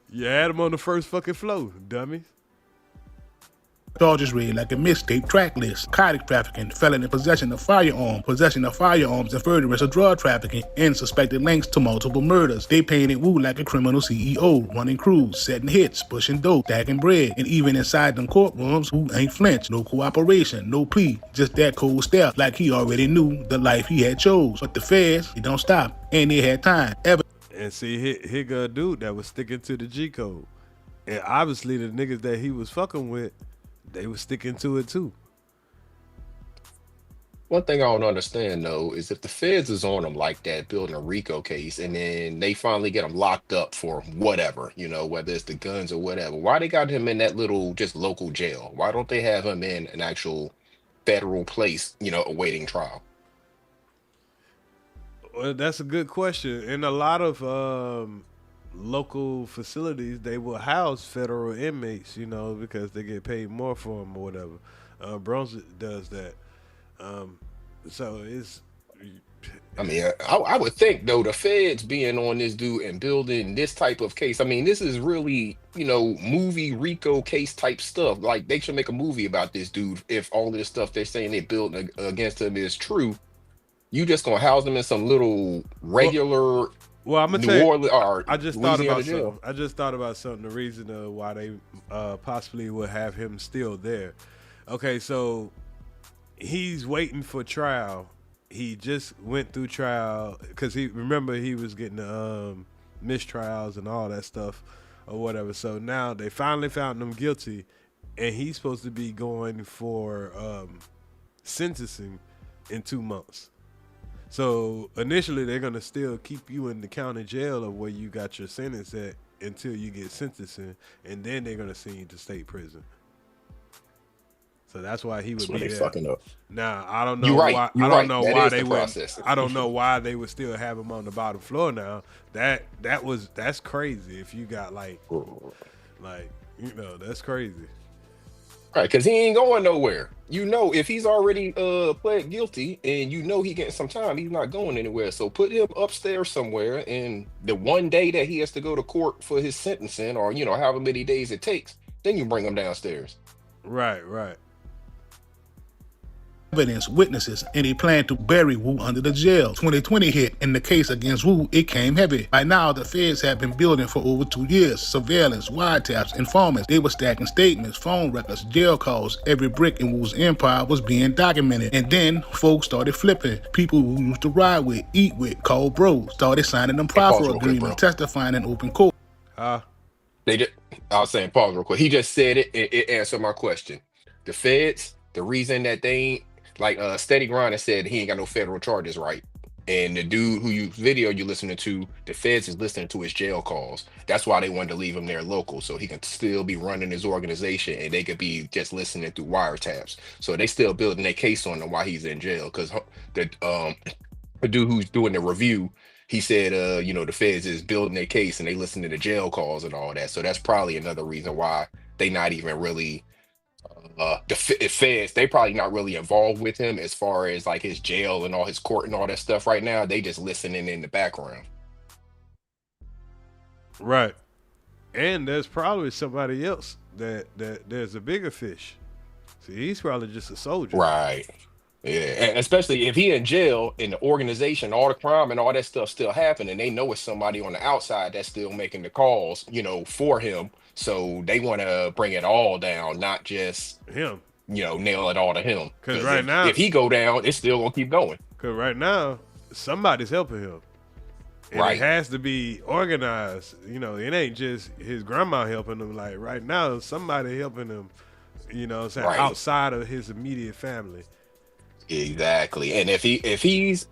You had him on the first fucking floor, dummies.
Charges read like a mixtape track list: narcotic trafficking, felon in possession of firearms, and furtherance of drug trafficking, and suspected links to multiple murders. They painted Wu like a criminal CEO, running crews, setting hits, pushing dope, stacking bread, and even inside them courtrooms, Wu ain't flinch. No cooperation, no plea, just that cold stare, like he already knew the life he had chose. But the feds, they don't stop, and they had time.
And see, he got a dude that was sticking to the G code, and obviously the niggas that he was fucking with, they were sticking to it too.
One thing I don't understand though is if the feds is on them like that, building a RICO case, and then they finally get him locked up for whatever, whether it's the guns or whatever, why they got him in that little just local jail? Why don't they have him in an actual federal place, awaiting trial?
Well, that's a good question. In a lot of local facilities, they will house federal inmates, because they get paid more for them or whatever. Bronx does that. So it's...
I mean, I would think, though, the feds being on this dude and building this type of case, I mean, this is really, movie RICO case type stuff. Like, they should make a movie about this dude if all this stuff they're saying they built against him is true. You just gonna house them in some little regular...
Well, I'm gonna
New Orleans, or
I just thought
Louisiana
about
jail.
something. I just thought about something. The reason why they possibly would have him still there. Okay, so he's waiting for trial. He just went through trial because he was getting mistrials and all that stuff or whatever. So now they finally found him guilty, and he's supposed to be going for sentencing in 2 months. So initially, they're gonna still keep you in the county jail of where you got your sentence at until you get sentencing, and then they're gonna send you to state prison. So that's why he would be there.
Fucking up.
Now I don't know
You're right.
why.
You're
I don't
right.
know
That
why
is
they
the
would.
process.
I don't know why they would still have him on the bottom floor now. That's crazy. If you got that's crazy.
Right, because he ain't going nowhere. If he's already pled guilty and he getting some time, he's not going anywhere. So put him upstairs somewhere, and the one day that he has to go to court for his sentencing, or however many days it takes, then you bring him downstairs.
Right.
Evidence, witnesses, and he planned to bury Wu under the jail. 2020 hit, and the case against Wu, it came heavy. By now, the feds have been building for over 2 years. Surveillance, wiretaps, informants. They were stacking statements, phone records, jail calls. Every brick in Wu's empire was being documented. And then, folks started flipping. People who used to ride with, eat with, call bros, started signing them proffer agreements, testifying in open court.
I was saying, pause real quick. He just said it, it answered my question. The feds, the reason that they ain't, Steady Grinder said he ain't got no federal charges, right? And the dude video you listening to, the feds is listening to his jail calls. That's why they wanted to leave him there local, so he can still be running his organization, and they could be just listening through wiretaps. So they still building their case on him while he's in jail, because the dude who's doing the review, he said, the feds is building their case and they listen to the jail calls and all that. So that's probably another reason why they not even really... the feds, they probably not really involved with him as far as his jail and all his court and all that stuff right now. They just listening in the background.
Right. And there's probably somebody else that there's a bigger fish. See, he's probably just a soldier.
Right. Yeah. And especially if he in jail and the organization, all the crime and all that stuff still happening, they know it's somebody on the outside that's still making the calls, for him. So they want to bring it all down, not just
him,
nail it all to him.
Because right now,
if he go down, it's still going to keep going.
Because right now, somebody's helping him. And it has to be organized. It ain't just his grandma helping him. Like right now, somebody helping him, outside of his immediate family.
Exactly. And if he's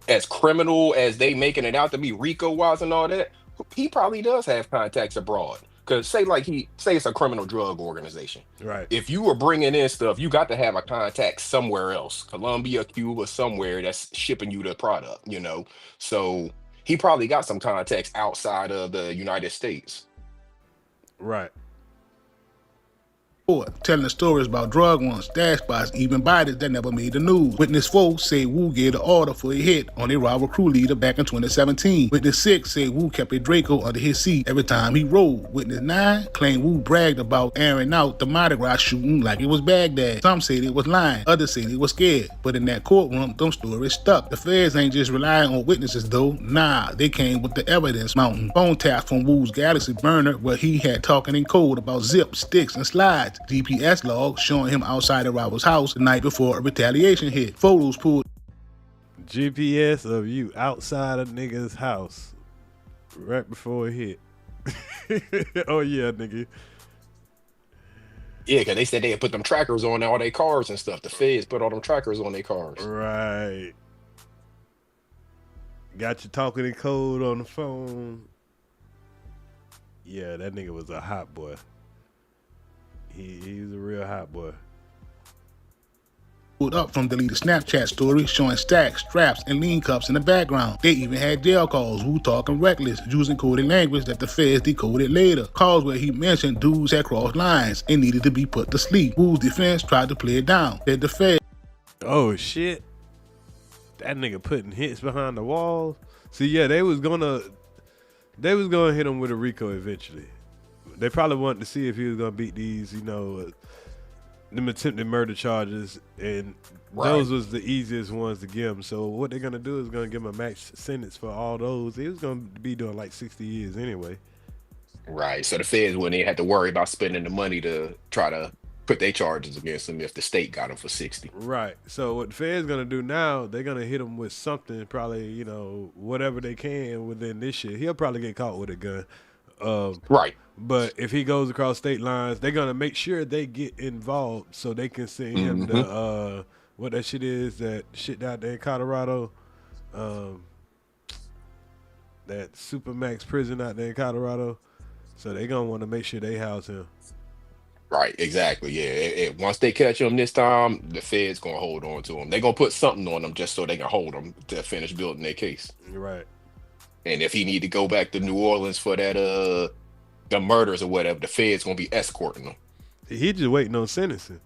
as criminal as they making it out to be, RICO wise and all that, he probably does have contacts abroad. Because say it's a criminal drug organization.
Right.
If you were bringing in stuff, you got to have a contact somewhere else, Colombia, Cuba, somewhere that's shipping you the product, So he probably got some contacts outside of the United States.
Right.
Telling stories about drug runs, stash spots, even bodies that never made the news. Witness 4 say Wu gave the order for a hit on a rival crew leader back in 2017. Witness 6 say Wu kept a Draco under his seat every time he rode. Witness 9 claimed Wu bragged about airing out the Mardi Gras shooting like it was Baghdad. Some say they was lying, others say they was scared. But in that courtroom, them stories stuck. The feds ain't just relying on witnesses though. Nah, they came with the evidence mountain. Phone taps from Wu's Galaxy burner where he had talking in code about zips, sticks, and slides. GPS log showing him outside the rival's house the night before a retaliation hit. Photos pulled.
GPS of you outside a nigga's house right before it hit. Oh yeah, nigga.
Yeah, because they said they had put them trackers on all their cars and stuff. The feds put all them trackers on their cars.
Right. Got you talking in code on the phone. Yeah, that nigga was a hot boy. He's a real hot boy.
Pulled up from deleted Snapchat stories showing stacks, straps, and lean cups in the background. They even had jail calls, Wu talking reckless, using coded language that the feds decoded later. Calls where he mentioned dudes had crossed lines and needed to be put to sleep. Wu's defense tried to play it down. Said the feds.
Oh shit. That nigga putting hits behind the walls. See, yeah, they was gonna hit him with a RICO eventually. They probably wanted to see if he was gonna beat these, them attempted murder charges, and those was the easiest ones to give him. So what they're gonna do is gonna give him a max sentence for all those. He was gonna be doing like 60 years anyway.
Right. So the feds wouldn't even have to worry about spending the money to try to put their charges against him if the state got him for 60.
Right. So what the feds gonna do now? They're gonna hit him with something, probably whatever they can within this shit. He'll probably get caught with a gun.
Right.
But if he goes across state lines, they're gonna make sure they get involved so they can send him the what that shit is, that shit out there in Colorado, that Supermax prison out there in Colorado. So they're gonna want to make sure they house him.
Right, exactly. Yeah. Once they catch him this time, the feds gonna hold on to him. They're gonna put something on him just so they can hold him to finish building their case.
Right.
And if he need to go back to New Orleans for that the murders or whatever, the feds gonna be escorting him.
He just waiting on sentencing.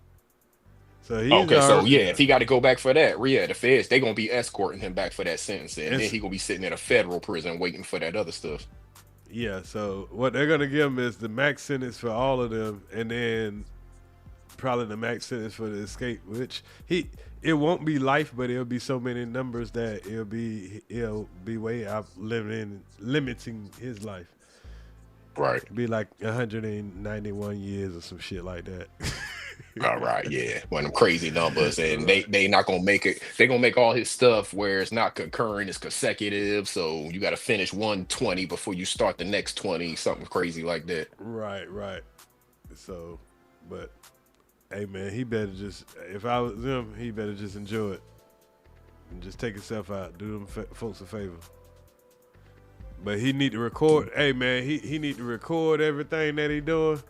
So
if he got to go back for that, the feds they gonna be escorting him back for that sentence, and then he gonna be sitting in a federal prison waiting for that other stuff.
Yeah. So what they're gonna give him is the max sentence for all of them, and then probably the max sentence for the escape, which it won't be life, but it'll be so many numbers that he'll be way out limiting his life.
Right.
It'll be like 191 years or some shit like that.
All right, yeah. One of them crazy numbers, and they not gonna make it. They gonna make all his stuff where it's not concurrent, it's consecutive. So you got to finish 120 before you start the next 20, something crazy like that.
Right. So, but hey man, he better just, if I was him, he better just enjoy it and just take himself out, do them folks a favor. But he need to record. Hey man, he need to record everything that he doing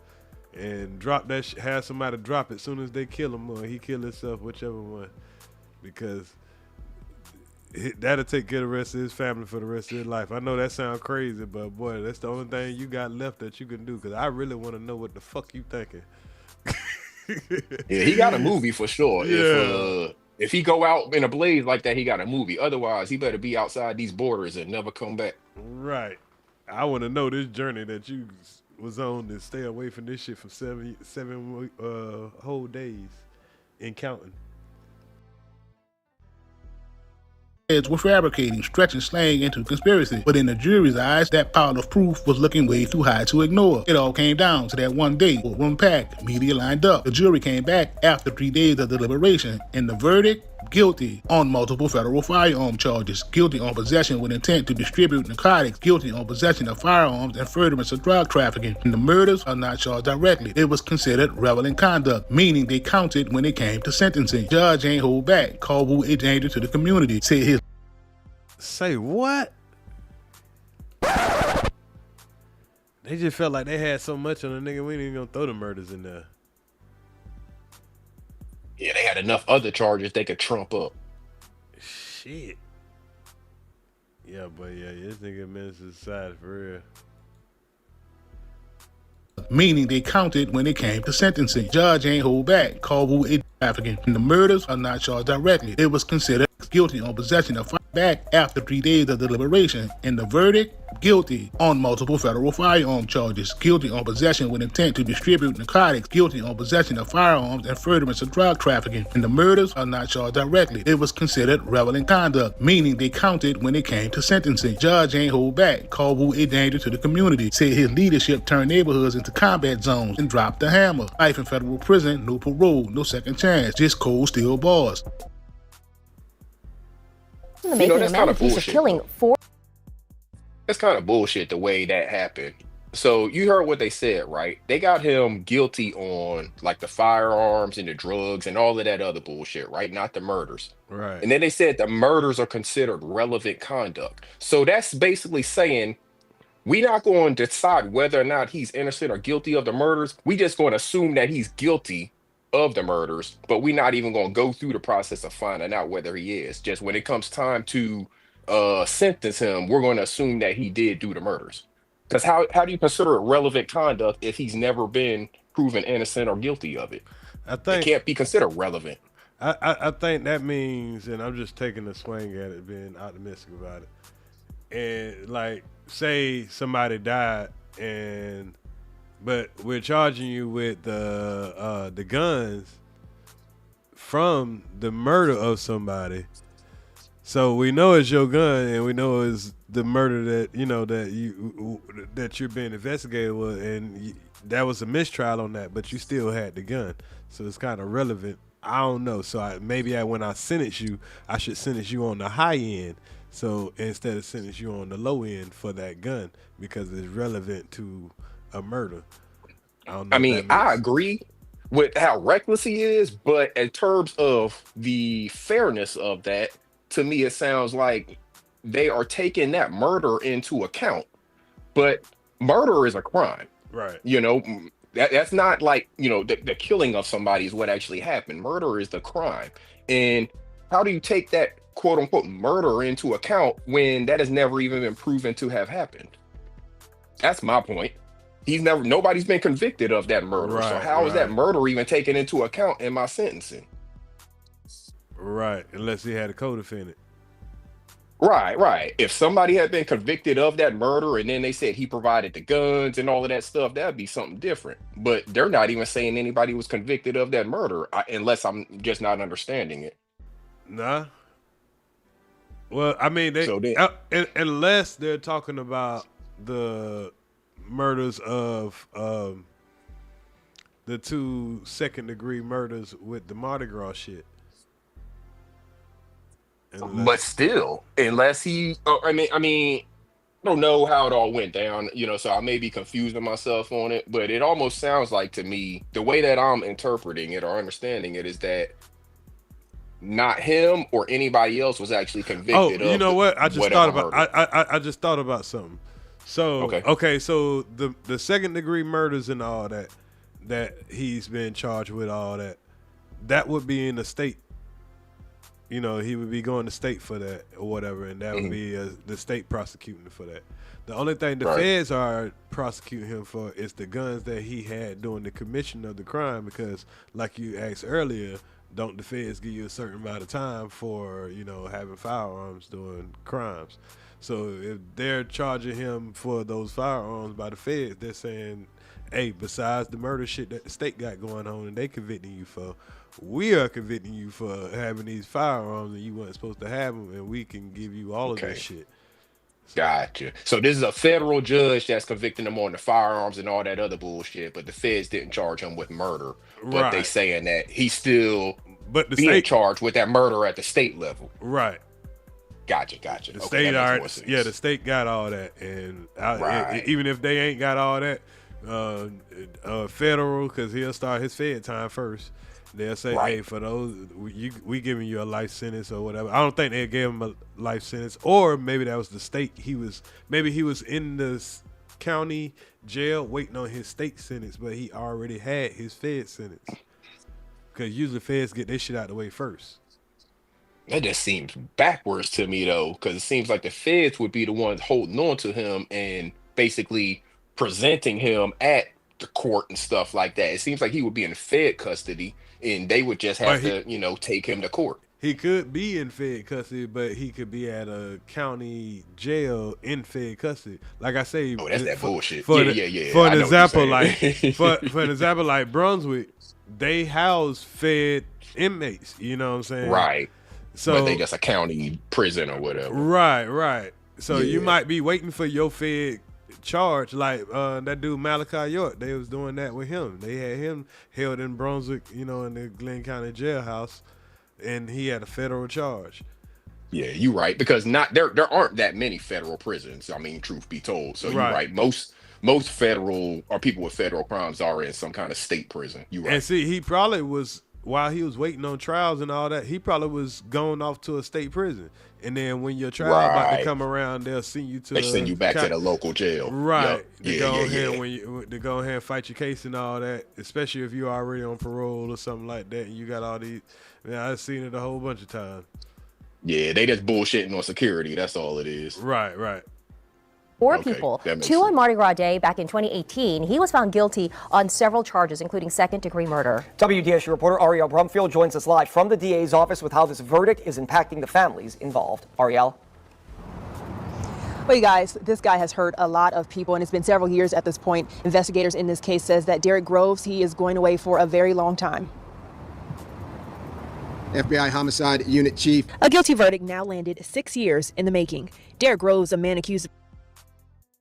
and drop that. Have somebody drop it as soon as they kill him, or he kill himself, whichever one, because that'll take care of the rest of his family for the rest of his life. I know that sounds crazy, but boy, that's the only thing you got left that you can do. Because I really want to know what the fuck you thinking.
Yeah, he got a movie for sure.
Yeah.
If he go out in a blaze like that, he got a movie. Otherwise, he better be outside these borders and never come back.
Right. I want to know this journey that you was on to stay away from this shit for seven whole days and counting.
Were fabricating, stretching slang into conspiracy. But in the jury's eyes, that pile of proof was looking way too high to ignore. It all came down to that one day, room packed, media lined up. The jury came back after 3 days of deliberation, and the verdict, guilty on multiple federal firearm charges, guilty on possession with intent to distribute narcotics, guilty on possession of firearms and furtherance of drug trafficking. And the murders are not charged directly. It was considered relevant conduct, meaning they counted when it came to sentencing. Judge ain't hold back, called Wu a danger to the community, said his.
Say what? They just felt like they had so much on the nigga, we ain't even gonna throw the murders in there.
Yeah, they had enough other charges they could trump up.
Shit. Yeah, but yeah, this nigga menace to society for real.
conduct, meaning they counted when it came to sentencing. Judge ain't hold back, called Wu a trafficking, and the murders are not charged directly. It was considered guilty on possession of back after 3 days of deliberation, and the verdict, guilty on multiple federal firearm charges, guilty on possession with intent to distribute narcotics, guilty on possession of firearms and furtherance of drug trafficking, and the murders are not charged directly. It was considered relevant conduct, meaning they counted when it came to sentencing. Judge ain't hold back, called Wu a danger to the community, said his leadership turned neighborhoods into combat zones, and dropped the hammer. Life in federal prison, no parole, no second chance, just cold steel bars.
That's kind of bullshit. That's kind of bullshit the way that happened. So you heard what they said, right? They got him guilty on like the firearms and the drugs and all of that other bullshit, right? Not the murders.
Right.
And then they said the murders are considered relevant conduct. So that's basically saying we're not going to decide whether or not he's innocent or guilty of the murders. We just going to assume that he's guilty of the murders, but we're not even going to go through the process of finding out whether he is. Just when it comes time to sentence him, we're going to assume that he did do the murders. Because how do you consider it relevant conduct if he's never been proven innocent or guilty of it?
I think
it can't be considered relevant.
I think that means, and I'm just taking a swing at it, being optimistic about it. And like, say somebody died, but we're charging you with the guns from the murder of somebody. So we know it's your gun, and we know it's the murder that you're being investigated with, and that was a mistrial on that, but you still had the gun. So it's kind of relevant. I don't know. So when I sentence you, I should sentence you on the high end. So instead of sentence you on the low end for that gun, because it's relevant to a murder.
I agree with how reckless he is, but in terms of the fairness of that, to me, it sounds like they are taking that murder into account. But murder is a crime.
Right.
That's not like, the killing of somebody is what actually happened. Murder is the crime. And how do you take that quote unquote murder into account when that has never even been proven to have happened? That's my point. Nobody's been convicted of that murder.
Right,
so how is that murder even taken into account in my sentencing?
Right, unless he had a co-defendant.
Right. If somebody had been convicted of that murder and then they said he provided the guns and all of that stuff, that'd be something different. But they're not even saying anybody was convicted of that murder, unless I'm just not understanding it.
Nah. Well, unless they're talking about the murders of the 2 second-degree murders with the Mardi Gras shit.
But still, unless he, I don't know how it all went down, so I may be confusing myself on it, but it almost sounds like to me, the way that I'm interpreting it or understanding it is that not him or anybody else was actually convicted of.
You know what? I just thought about something. So,
okay,
so the second-degree murders and all that he's been charged with, all that would be in the state. He would be going to state for that or whatever, and that would be the state prosecuting for that. The only thing the feds are prosecuting him for is the guns that he had during the commission of the crime, because like you asked earlier, don't the feds give you a certain amount of time for, having firearms during crimes? So if they're charging him for those firearms by the feds, they're saying, hey, besides the murder shit that the state got going on and they convicting you for, we are convicting you for having these firearms and you weren't supposed to have them, and we can give you all of this shit.
Gotcha. So this is a federal judge that's convicting him on the firearms and all that other bullshit, but the feds didn't charge him with murder. But they saying that he's still being charged with that murder at the state level.
Right.
Gotcha.
The state the state got all that, and even if they ain't got all that, federal, because he'll start his fed time first. They'll say, hey, for those, we giving you a life sentence or whatever. I don't think they gave him a life sentence, or maybe that was the state. Maybe he was in the county jail waiting on his state sentence, but he already had his fed sentence. Because usually feds get their shit out of the way first.
That just seems backwards to me, though, because it seems like the feds would be the ones holding on to him and basically presenting him at the court and stuff like that. It seems like he would be in Fed custody, and they would just have to, you know, take him to court.
He could be in Fed custody, but he could be at a county jail in Fed custody. Like I say,
oh, that's that bullshit.
For
an
example, for an example, like Brunswick, they house Fed inmates. You know what I'm saying?
Right.
So
but they just a county prison or whatever.
Right. So you might be waiting for your Fed charge, like that dude Malachi York. They was doing that with him. They had him held in Brunswick, you know, in the Glenn County jailhouse. And he had a federal charge.
Yeah, you're right, because there aren't that many federal prisons. I mean, truth be told. So you're right. Most federal or people with federal crimes are in some kind of state prison. You're right.
And see, he probably was, while he was waiting on trials and all that, he probably was going off to a state prison. And then when your trial about to come around, they'll send you to
they send you back to the local jail.
Right.
Yep.
To go ahead and fight your case and all that, especially if you're already on parole or something like that, and you got all these. Yeah, I've seen it a whole bunch of times.
Yeah, they just bullshitting on security. That's all it is.
Right.
4 people, 2 on Mardi Gras Day back in 2018. He was found guilty on several charges, including second-degree murder.
WDSU reporter Ariel Brumfield joins us live from the DA's office with how this verdict is impacting the families involved. Ariel?
Well, you guys, this guy has hurt a lot of people, and it's been several years at this point. Investigators in this case says that Derek Groves, he is going away for a very long time.
FBI Homicide Unit Chief.
A guilty verdict now landed 6 years in the making. Derek Groves, a man accused of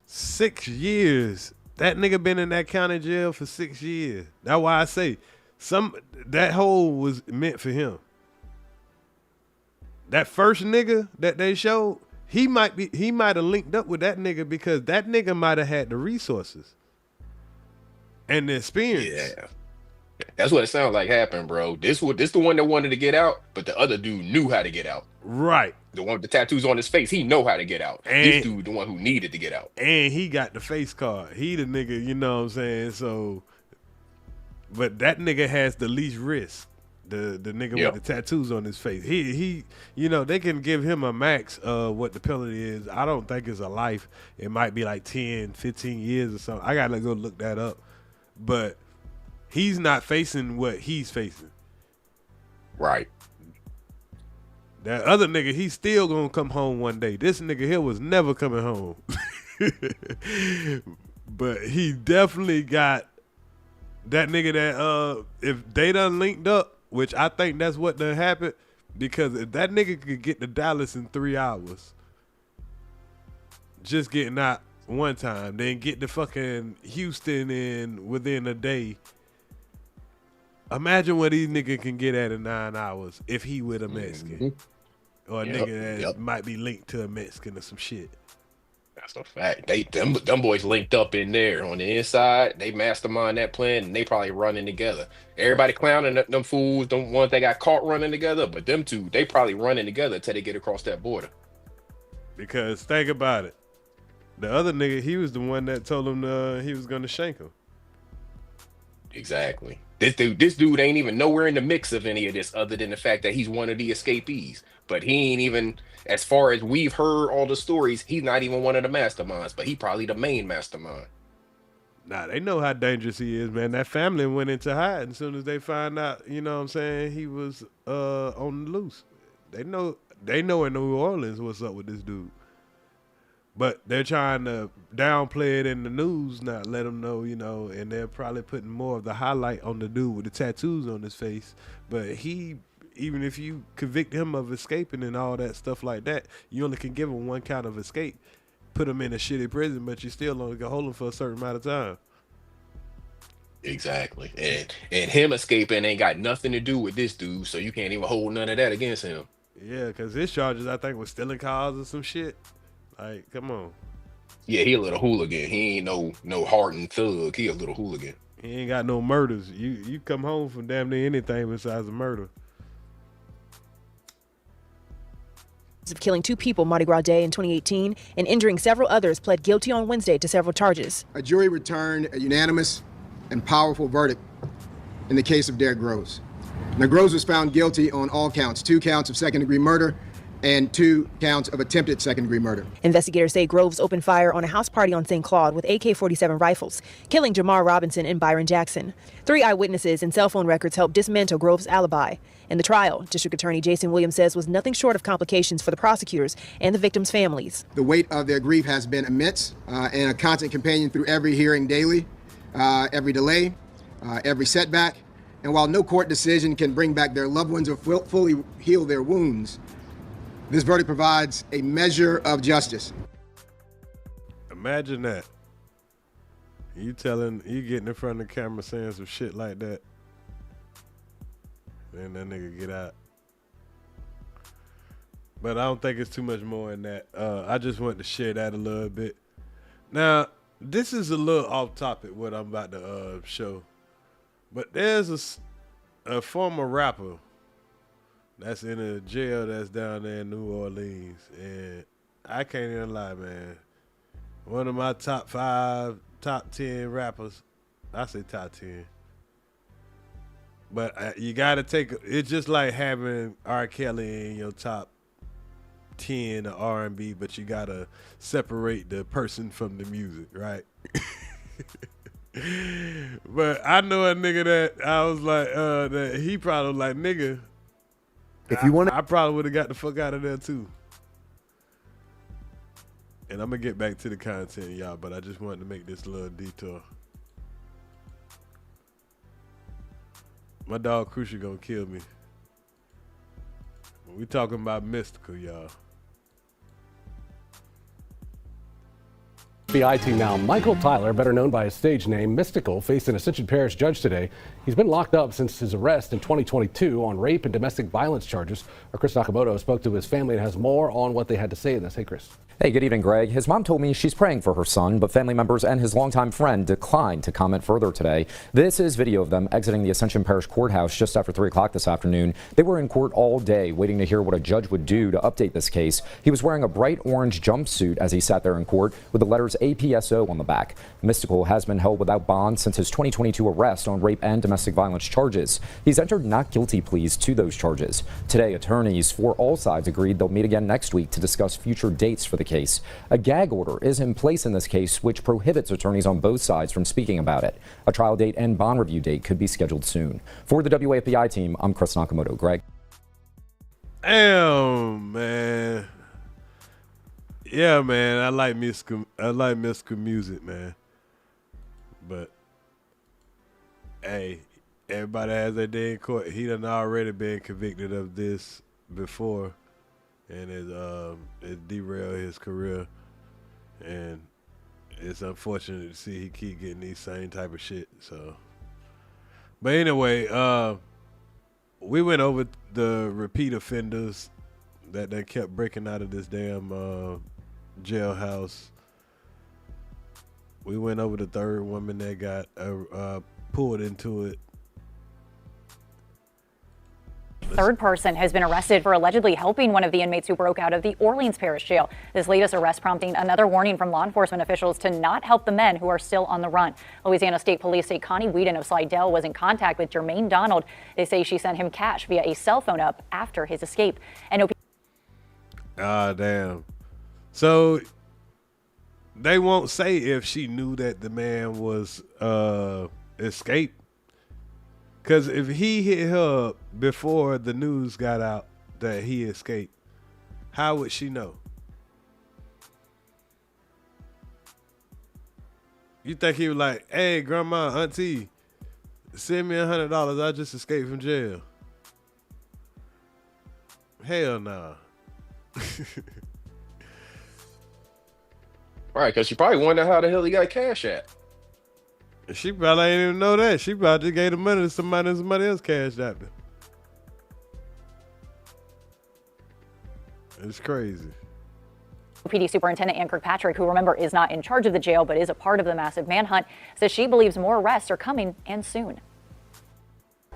6 years. That nigga been in that county jail for 6 years. That's why I say that hole was meant for him. That first nigga that they showed, he might have linked up with that nigga because that nigga might have had the resources and the experience.
Yeah. That's what it sounds like happened, bro. This the one that wanted to get out, but the other dude knew how to get out.
Right.
The one with the tattoos on his face, he know how to get out.
And
this dude, the one who needed to get out.
And he got the face card. He the nigga, you know what I'm saying? So, but that nigga has the least risk. The nigga with the tattoos on his face. He you know, they can give him a max of what the penalty is. I don't think it's a life. It might be like 10, 15 years or something. I gotta go look that up. But he's not facing what he's facing.
Right.
That other nigga, he's still gonna come home one day. This nigga here was never coming home. But he definitely got that nigga that if they done linked up, which I think that's what done happened, because if that nigga could get to Dallas in 3 hours, just getting out one time, then get to fucking Houston in within a day. Imagine what these niggas can get at in 9 hours if he with a Mexican. Or a nigga that might be linked to a Mexican or some shit.
That's a fact. Them boys linked up in there on the inside. They mastermind that plan, and they probably running together. Everybody clowning them fools, them ones that got caught running together, but them two, they probably running together until they get across that border.
Because think about it. The other nigga, he was the one that told him he was gonna shank him.
Exactly. This dude ain't even nowhere in the mix of any of this other than the fact that he's one of the escapees. But he ain't even, as far as we've heard all the stories, he's not even one of the masterminds, but he probably the main mastermind.
Nah, they know how dangerous he is, man. That family went into hiding as soon as they find out, you know what I'm saying, he was on the loose. They know in New Orleans what's up with this dude. But they're trying to downplay it in the news, not let them know, you know, and they're probably putting more of the highlight on the dude with the tattoos on his face. But he, even if you convict him of escaping and all that stuff like that, you only can give him one count of escape. Put him in a shitty prison, but you still only can hold him for a certain amount of time.
Exactly. And him escaping ain't got nothing to do with this dude, so you can't even hold none of that against him.
Yeah, because his charges, I think, was stealing cars or some shit. Like, come on.
Yeah, he a little hooligan. He ain't no hardened thug. He a little hooligan.
He ain't got no murders. You come home from damn near anything besides a murder.
Of killing 2 people Mardi Gras Day in 2018 and injuring several others, pled guilty on Wednesday to several charges.
A jury returned a unanimous and powerful verdict in the case of Derek Groves. Now, Groves was found guilty on all counts, 2 counts of second-degree murder and 2 counts of attempted second-degree murder.
Investigators say Groves opened fire on a house party on St. Claude with AK-47 rifles, killing Jamar Robinson and Byron Jackson. 3 eyewitnesses and cell phone records helped dismantle Groves' alibi. In the trial, District Attorney Jason Williams says was nothing short of complications for the prosecutors and the victims' families.
The weight of their grief has been immense and a constant companion through every hearing daily, every delay, every setback. And while no court decision can bring back their loved ones or fully heal their wounds, this verdict provides a measure of justice.
Imagine that. You getting in front of the camera saying some shit like that. Then that nigga get out. But I don't think it's too much more in that. I just wanted to share that a little bit. Now, this is a little off topic what I'm about to show. But there's a former rapper that's in a jail that's down there in New Orleans. And I can't even lie, man. One of my top 5, top 10 rappers. I say top 10. But you got to it's just like having R. Kelly in your top 10 of R&B, but you got to separate the person from the music, right? But I know a nigga that I was like, that he probably was like, nigga,
if you want,
I probably would have got the fuck out of there too. And I'm going to get back to the content, y'all, but I just wanted to make this little detour. My dog Crucial gonna kill me. We talking about Mystikal, y'all.
FBI team now. Michael Tyler, better known by his stage name Mystikal, faced an Ascension Parish judge today. He's been locked up since his arrest in 2022 on rape and domestic violence charges. Our Chris Nakamoto spoke to his family and has more on what they had to say in this. Hey, Chris.
Hey, good evening, Greg. His mom told me she's praying for her son, but family members and his longtime friend declined to comment further today. This is video of them exiting the Ascension Parish Courthouse just after 3 o'clock this afternoon. They were in court all day waiting to hear what a judge would do to update this case. He was wearing a bright orange jumpsuit as he sat there in court with the letters APSO on the back. Mystikal has been held without bond since his 2022 arrest on rape and domestic violence charges. He's entered not guilty pleas to those charges. Today, attorneys for all sides agreed they'll meet again next week to discuss future dates for the case. A gag order is in place in this case, which prohibits attorneys on both sides from speaking about it. A trial date and bond review date could be scheduled soon. For the WAFBI team, I'm Chris Nakamoto. Greg.
Damn, man. Yeah, man. I like Mystikal music, man. But hey, everybody has their day in court. He done already been convicted of this before, and it derailed his career. And it's unfortunate to see he keep getting these same type of shit. So, but anyway, we went over the repeat offenders that they kept breaking out of this damn jailhouse. We went over the third woman that got pulled into it.
Third person has been arrested for allegedly helping one of the inmates who broke out of the Orleans Parish jail. This latest arrest prompting another warning from law enforcement officials to not help the men who are still on the run. Louisiana State Police say Connie Whedon of Slidell was in contact with Jermaine Donald. They say she sent him cash via a cell phone up after his escape. And
damn. So they won't say if she knew that the man was escaped. Because if he hit her up before the news got out that he escaped, how would she know? You think he was like, hey, grandma, auntie, send me $100. I just escaped from jail. Hell nah.
Right, because she probably wondered how the hell he got cash at.
She probably ain't even know that. She probably just gave the money to somebody and somebody else cashed out there. It's crazy.
PD Superintendent Ann Kirkpatrick, who remember is not in charge of the jail but is a part of the massive manhunt, says she believes more arrests are coming and soon.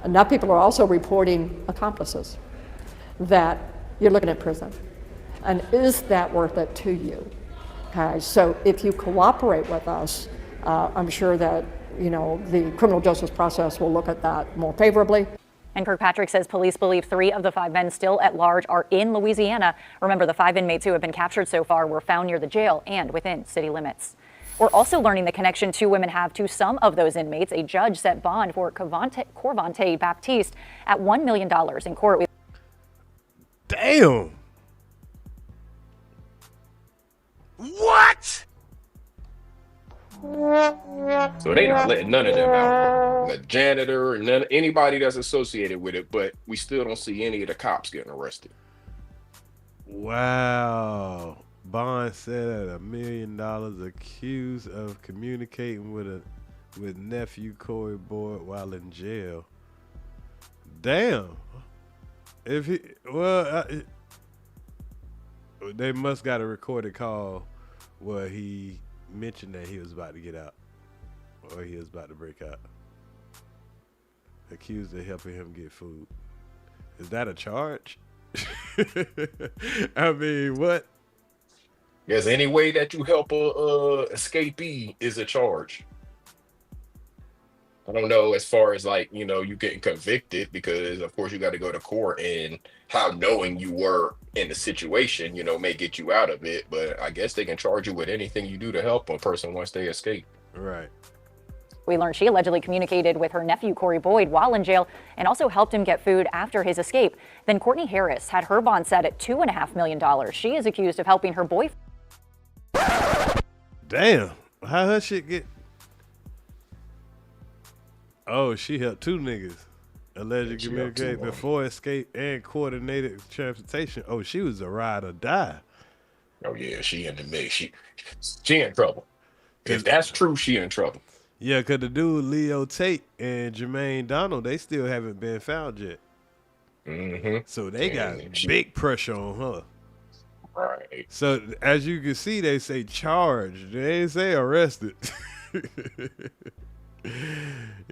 Now people are also reporting accomplices, that you're looking at prison. And is that worth it to you? Okay, so if you cooperate with us, I'm sure that the criminal justice process will look at that more favorably.
And Kirkpatrick says police believe 3 of the 5 men still at large are in Louisiana. Remember, the 5 inmates who have been captured so far were found near the jail and within city limits. We're also learning the connection 2 women have to some of those inmates. A judge set bond for Corvante Baptiste at $1 million in court.
Damn. What?
So they not letting none of them out. The janitor and anybody that's associated with it, but we still don't see any of the cops getting arrested.
Wow. Bond said at $1 million, accused of communicating with nephew Corey Boyd while in jail. Damn. If he they must got a recorded call where he mentioned that he was about to get out, or he was about to break out. Accused of helping him get food. Is that a charge? I mean, what?
Yes, any way that you help a escapee is a charge. I don't know as far as like, you know, you getting convicted, because of course you got to go to court, and how knowing you were in the situation, you know, may get you out of it. But I guess they can charge you with anything you do to help a person once they escape.
Right.
We learned she allegedly communicated with her nephew Corey Boyd while in jail and also helped him get food after his escape. Then Courtney Harris had her bond set at $2.5 million. She is accused of helping her boyfriend.
Damn. How her shit get? Oh, she helped 2 niggas allegedly communicate before escape and coordinated transportation. Oh, she was a ride or die.
Oh yeah, she in the mix. She in trouble. If that's true, she in trouble.
Yeah, because the dude Leo Tate and Jermaine Donald, they still haven't been found yet. So they got big pressure on her.
Right.
So as you can see, they say charged. They ain't say arrested.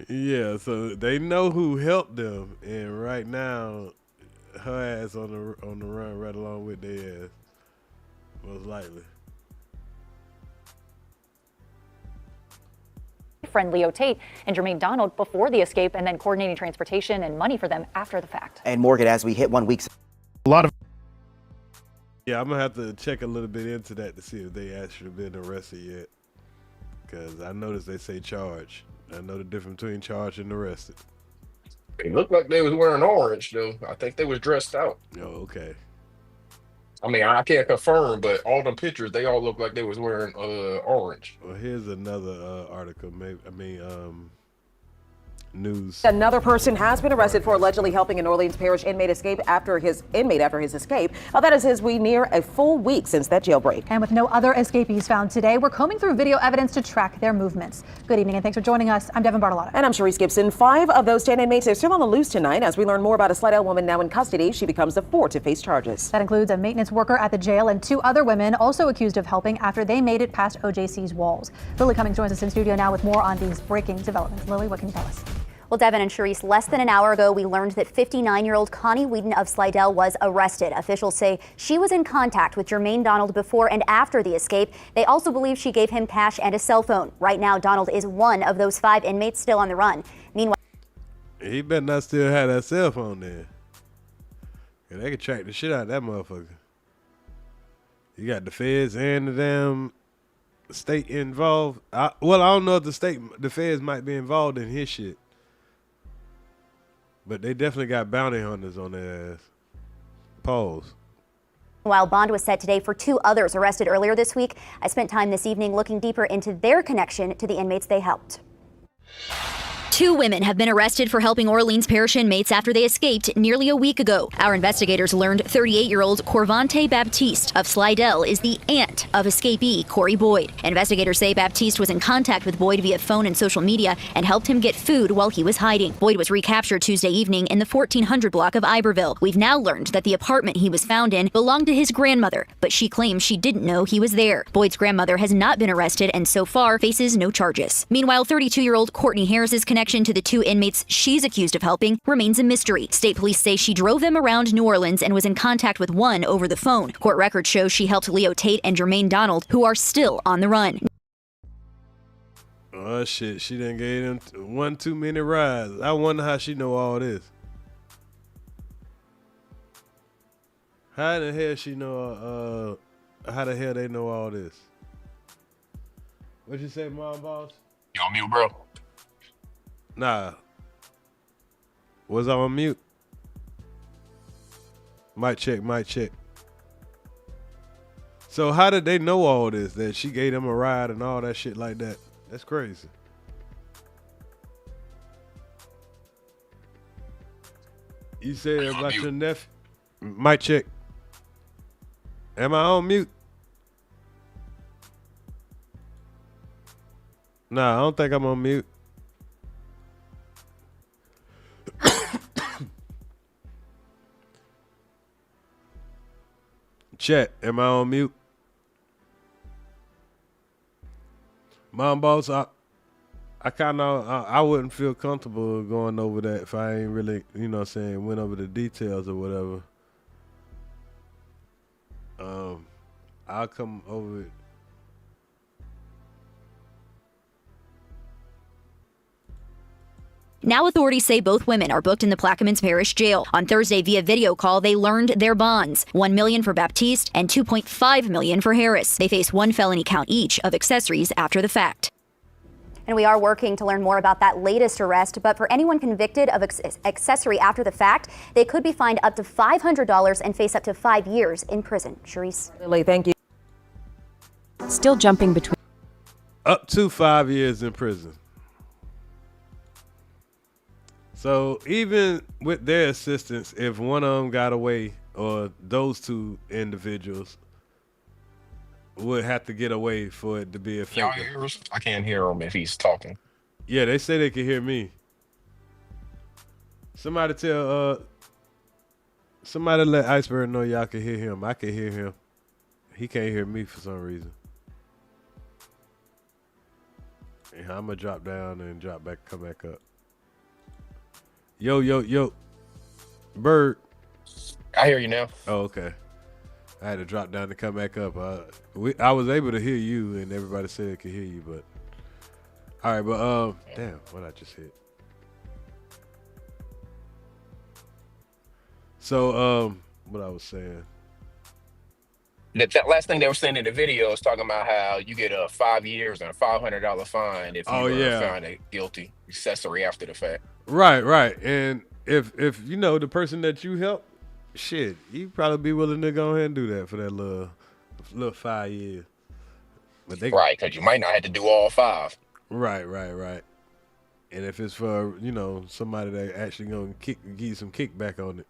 Yeah, so they know who helped them, and right now, her ass on the run right along with their ass, most likely.
Friend Leo Tate and Jermaine Donald before the escape, and then coordinating transportation and money for them after the fact.
And Morgan, as we hit 1 week.
A lot of. Yeah, I'm gonna have to check a little bit into that to see if they actually been arrested yet, because I noticed they say charge. I know the difference between charged and arrested.
It looked like they was wearing orange though. I think they was dressed out.
Oh, okay.
I mean, I can't confirm, but all them pictures, they all look like they was wearing orange.
Well, here's another article. News.
Another person has been arrested for allegedly helping an Orleans Parish inmate escape after his escape. That is as we near a full week since that jailbreak.
And with no other escapees found today, we're combing through video evidence to track their movements. Good evening and thanks for joining us. I'm Devin Bartolotta.
And I'm Sharice Gibson. 5 of those 10 inmates are still on the loose tonight as we learn more about a Slidell woman now in custody. She becomes the 4th to face charges.
That includes a maintenance worker at the jail and 2 other women also accused of helping after they made it past OJC's walls. Lily Cummings joins us in studio now with more on these breaking developments. Lily, what can you tell us?
Well, Devin and Sharice, less than an hour ago, we learned that 59-year-old Connie Whedon of Slidell was arrested. Officials say she was in contact with Jermaine Donald before and after the escape. They also believe she gave him cash and a cell phone. Right now, Donald is one of those 5 inmates still on the run. Meanwhile,
he better not still have that cell phone there. Yeah, they can track the shit out of that motherfucker. You got the feds and the damn state involved. I don't know if the feds might be involved in his shit. But they definitely got bounty hunters on their ass. Pause.
While bond was set today for 2 others arrested earlier this week, I spent time this evening looking deeper into their connection to the inmates they helped.
2 women have been arrested for helping Orleans Parish inmates after they escaped nearly a week ago. Our investigators learned 38-year-old Corvante Baptiste of Slidell is the aunt of escapee Corey Boyd. Investigators say Baptiste was in contact with Boyd via phone and social media and helped him get food while he was hiding. Boyd was recaptured Tuesday evening in the 1400 block of Iberville. We've now learned that the apartment he was found in belonged to his grandmother, but she claims she didn't know he was there. Boyd's grandmother has not been arrested and so far faces no charges. Meanwhile, 32-year-old Courtney Harris's connection to the 2 inmates she's accused of helping remains a mystery. State police say she drove them around New Orleans and was in contact with one over the phone. Court records show she helped Leo Tate and Jermaine Donald, who are still on the run.
Oh shit, she done gave them 1 too many rides. I wonder how she know all this. How the hell she know? How the hell they know all this? What you say, Mom Boss?
You on mute, bro?
Nah. Was I on mute? Mic check, mic check. So how did they know all this? That she gave them a ride and all that shit like that? That's crazy. You said about your nephew? Mic check. Am I on mute? Nah, I don't think I'm on mute. Chat, am I on mute? Mom Boss, I kind of, I wouldn't feel comfortable going over that if I ain't really, you know what I'm saying, went over the details or whatever. I'll come over it.
Now authorities say both women are booked in the Plaquemines Parish Jail. On Thursday, via video call, they learned their bonds: $1 million for Baptiste and $2.5 million for Harris. They face 1 felony count each of accessories after the fact.
And we are working to learn more about that latest arrest. But for anyone convicted of accessory after the fact, they could be fined up to $500 and face up to 5 years in prison. Sharice.
Lily, thank you.
Still jumping between.
Up to 5 years in prison. So even with their assistance, if one of them got away, or those two individuals would have to get away for it to be effective.
Y'all hear Earz? I can't hear him if he's talking.
Yeah, they say they can hear me. Somebody let Iceberg know y'all can hear him. I can hear him. He can't hear me for some reason. Yeah, I'm gonna drop down and drop back, come back up. Yo, yo, yo. Bird.
I hear you now.
Oh, okay. I had to drop down to come back up. I was able to hear you, and everybody said it could hear you, but all right. But damn, what I just hit. So what I was saying.
That last thing they were saying in the video is talking about how you get 5 years and a $500 fine if you found guilty accessory after the fact.
Right, right. And if you know the person that you help, shit, you probably be willing to go ahead and do that for that little 5 years. But
right, because you might not have to do all 5.
Right. And if it's for, you know, somebody that actually gonna give you some kickback on it.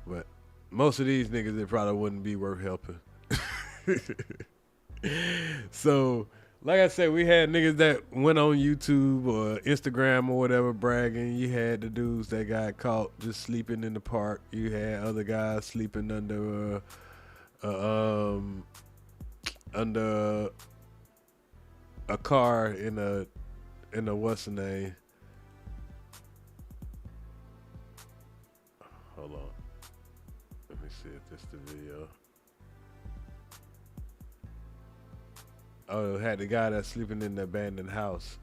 But most of these niggas, it probably wouldn't be worth helping. So, like I said, we had niggas that went on YouTube or Instagram or whatever bragging. You had the dudes that got caught just sleeping in the park. You had other guys sleeping under a car in a what's the name? Hold on. Let me see if this is the video. Oh, it had the guy that's sleeping in the abandoned house.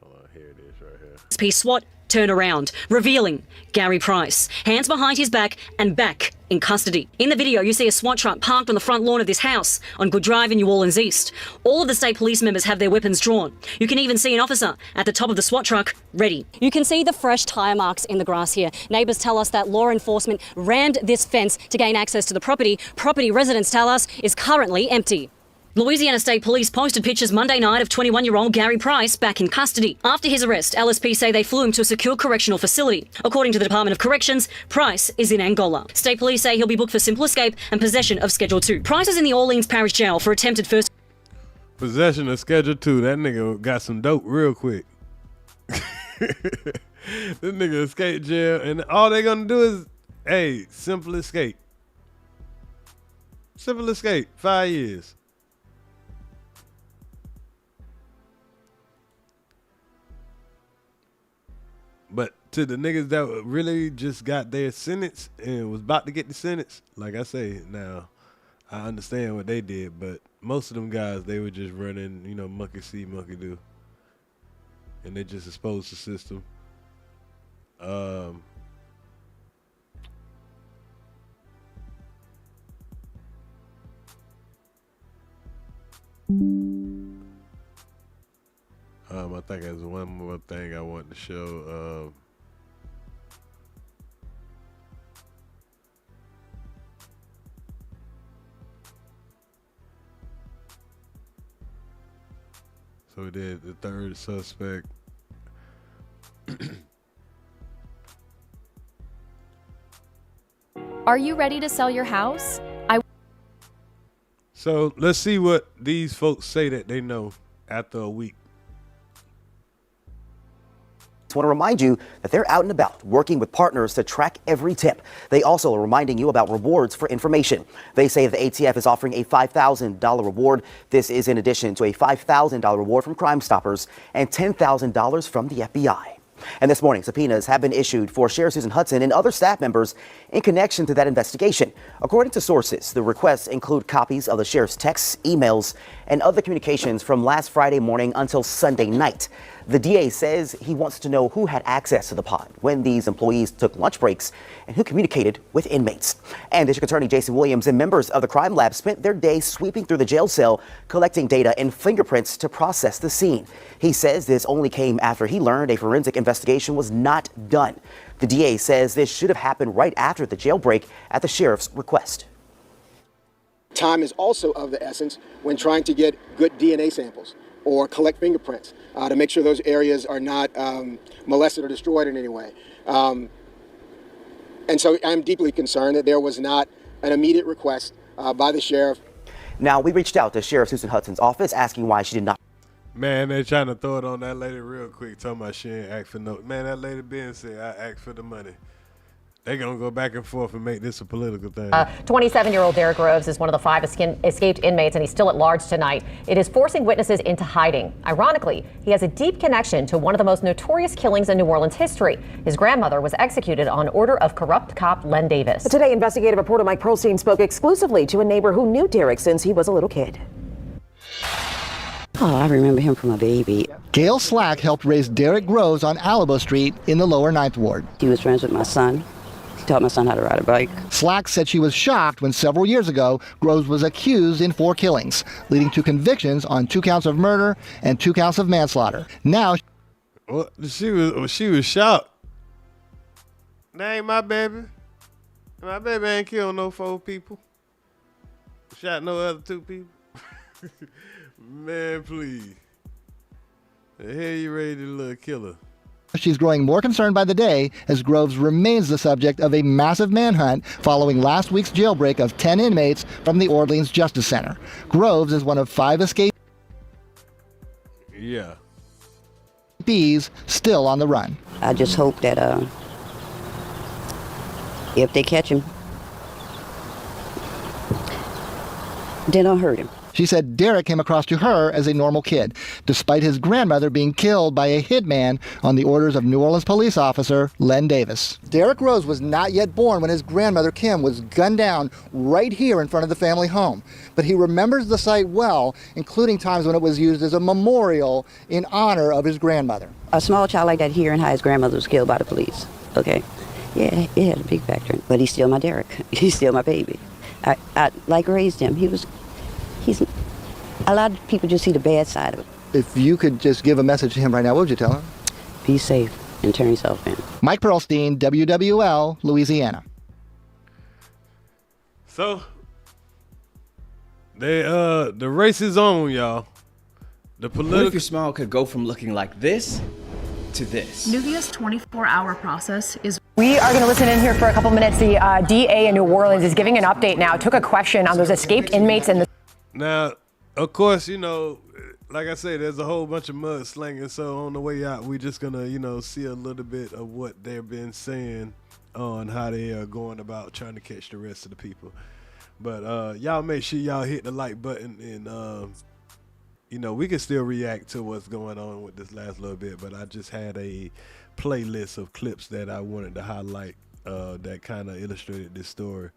Hold on, here it is right here.
SP SWAT turn around, revealing Gary Price, hands behind his back and back in custody. In the video, you see a SWAT truck parked on the front lawn of this house on Good Drive in New Orleans East. All of the state police members have their weapons drawn. You can even see an officer at the top of the SWAT truck, ready.
You can see the fresh tire marks in the grass here. Neighbors tell us that law enforcement rammed this fence to gain access to the property. Property, residents tell us, is currently empty.
Louisiana State Police posted pictures Monday night of 21-year-old Gary Price back in custody. After his arrest, LSP say they flew him to a secure correctional facility. According to the Department of Corrections, Price is in Angola. State Police say he'll be booked for simple escape and possession of Schedule 2. Price is in the Orleans Parish Jail for attempted first...
Possession of Schedule 2. That nigga got some dope real quick. This nigga escaped jail, and all they gonna do is, hey, simple escape. Simple escape. 5 years. But to the niggas that really just got their sentence and was about to get the sentence, like I say, now, I understand what they did, but most of them guys, they were just running, you know, monkey see, monkey do. And they just exposed the system. I think there's one more thing I want to show. So we did the third suspect.
Are you ready to sell your house?
So let's see what these folks say that they know after a week.
Just want to remind you that they're out and about working with partners to track every tip. They also are reminding you about rewards for information. They say the ATF is offering a $5,000 reward. This is in addition to a $5,000 reward from Crime Stoppers and $10,000 from the FBI. And this morning, subpoenas have been issued for Sheriff Susan Hudson and other staff members in connection to that investigation. According to sources, the requests include copies of the sheriff's texts, emails, and other communications from last Friday morning until Sunday night. The DA says he wants to know who had access to the pod, when these employees took lunch breaks, and who communicated with inmates. And District Attorney Jason Williams and members of the crime lab spent their day sweeping through the jail cell, collecting data and fingerprints to process the scene. He says this only came after he learned a forensic investigation was not done. The DA says this should have happened right after the jailbreak at the sheriff's request.
Time is also of the essence when trying to get good DNA samples or collect fingerprints to make sure those areas are not molested or destroyed in any way. And so I'm deeply concerned that there was not an immediate request by the sheriff.
Now, we reached out to Sheriff Susan Hudson's office asking why she did not.
Man, they trying to throw it on that lady real quick, talking about she ain't ask for no. Man, that lady been said, I asked for the money. They gonna go back and forth and make this a political thing.
27-year-old Derek Groves is one of the 5 escaped inmates, and he's still at large tonight. It is forcing witnesses into hiding. Ironically, he has a deep connection to one of the most notorious killings in New Orleans history. His grandmother was executed on order of corrupt cop Len Davis.
Today, investigative reporter Mike Pearlstein spoke exclusively to a neighbor who knew Derek since he was a little kid.
Oh, I remember him from a baby.
Gail Slack helped raise Derek Groves on Alamo Street in the lower 9th Ward.
He was friends with my son. He taught my son how to ride a bike.
Slack said she was shocked when several years ago, Groves was accused in 4 killings, leading to convictions on 2 counts of murder and 2 counts of manslaughter. Now,
well, she was shocked. That ain't my baby. My baby ain't killed no 4 people. Shot no other 2 people. Man, please. The hell you ready to little killer?
She's growing more concerned by the day as Groves remains the subject of a massive manhunt following last week's jailbreak of 10 inmates from the Orleans Justice Center. Groves is one of 5 escapees still on the run.
I just hope that if they catch him, they don't hurt him.
She said Derek came across to her as a normal kid, despite his grandmother being killed by a hitman on the orders of New Orleans police officer Len Davis. Derek Groves was not yet born when his grandmother Kim was gunned down right here in front of the family home. But he remembers the site well, including times when it was used as a memorial in honor of his grandmother.
A small child like that hearing how his grandmother was killed by the police, okay? Yeah, it had a big factor. But he's still my Derek. He's still my baby. I like raised him. He's a lot of people just see the bad side of it.
If you could just give a message to him right now, what would you tell him?
Be safe and turn yourself in.
Mike Pearlstein, WWL, Louisiana.
So, the race is on, y'all. The
What if your smile could go from looking like this to this?
Nuvia's 24-hour process is.
We are going to listen in here for a couple minutes. The DA in New Orleans is giving an update now. Took a question on those escaped inmates in the.
Now, of course, you know, like I said, there's a whole bunch of mudslinging. So on the way out, we're just gonna, you know, see a little bit of what they've been saying on how they are going about trying to catch the rest of the people. But y'all make sure y'all hit the like button, and you know, we can still react to what's going on with this last little bit. But I just had a playlist of clips that I wanted to highlight that kind of illustrated this story.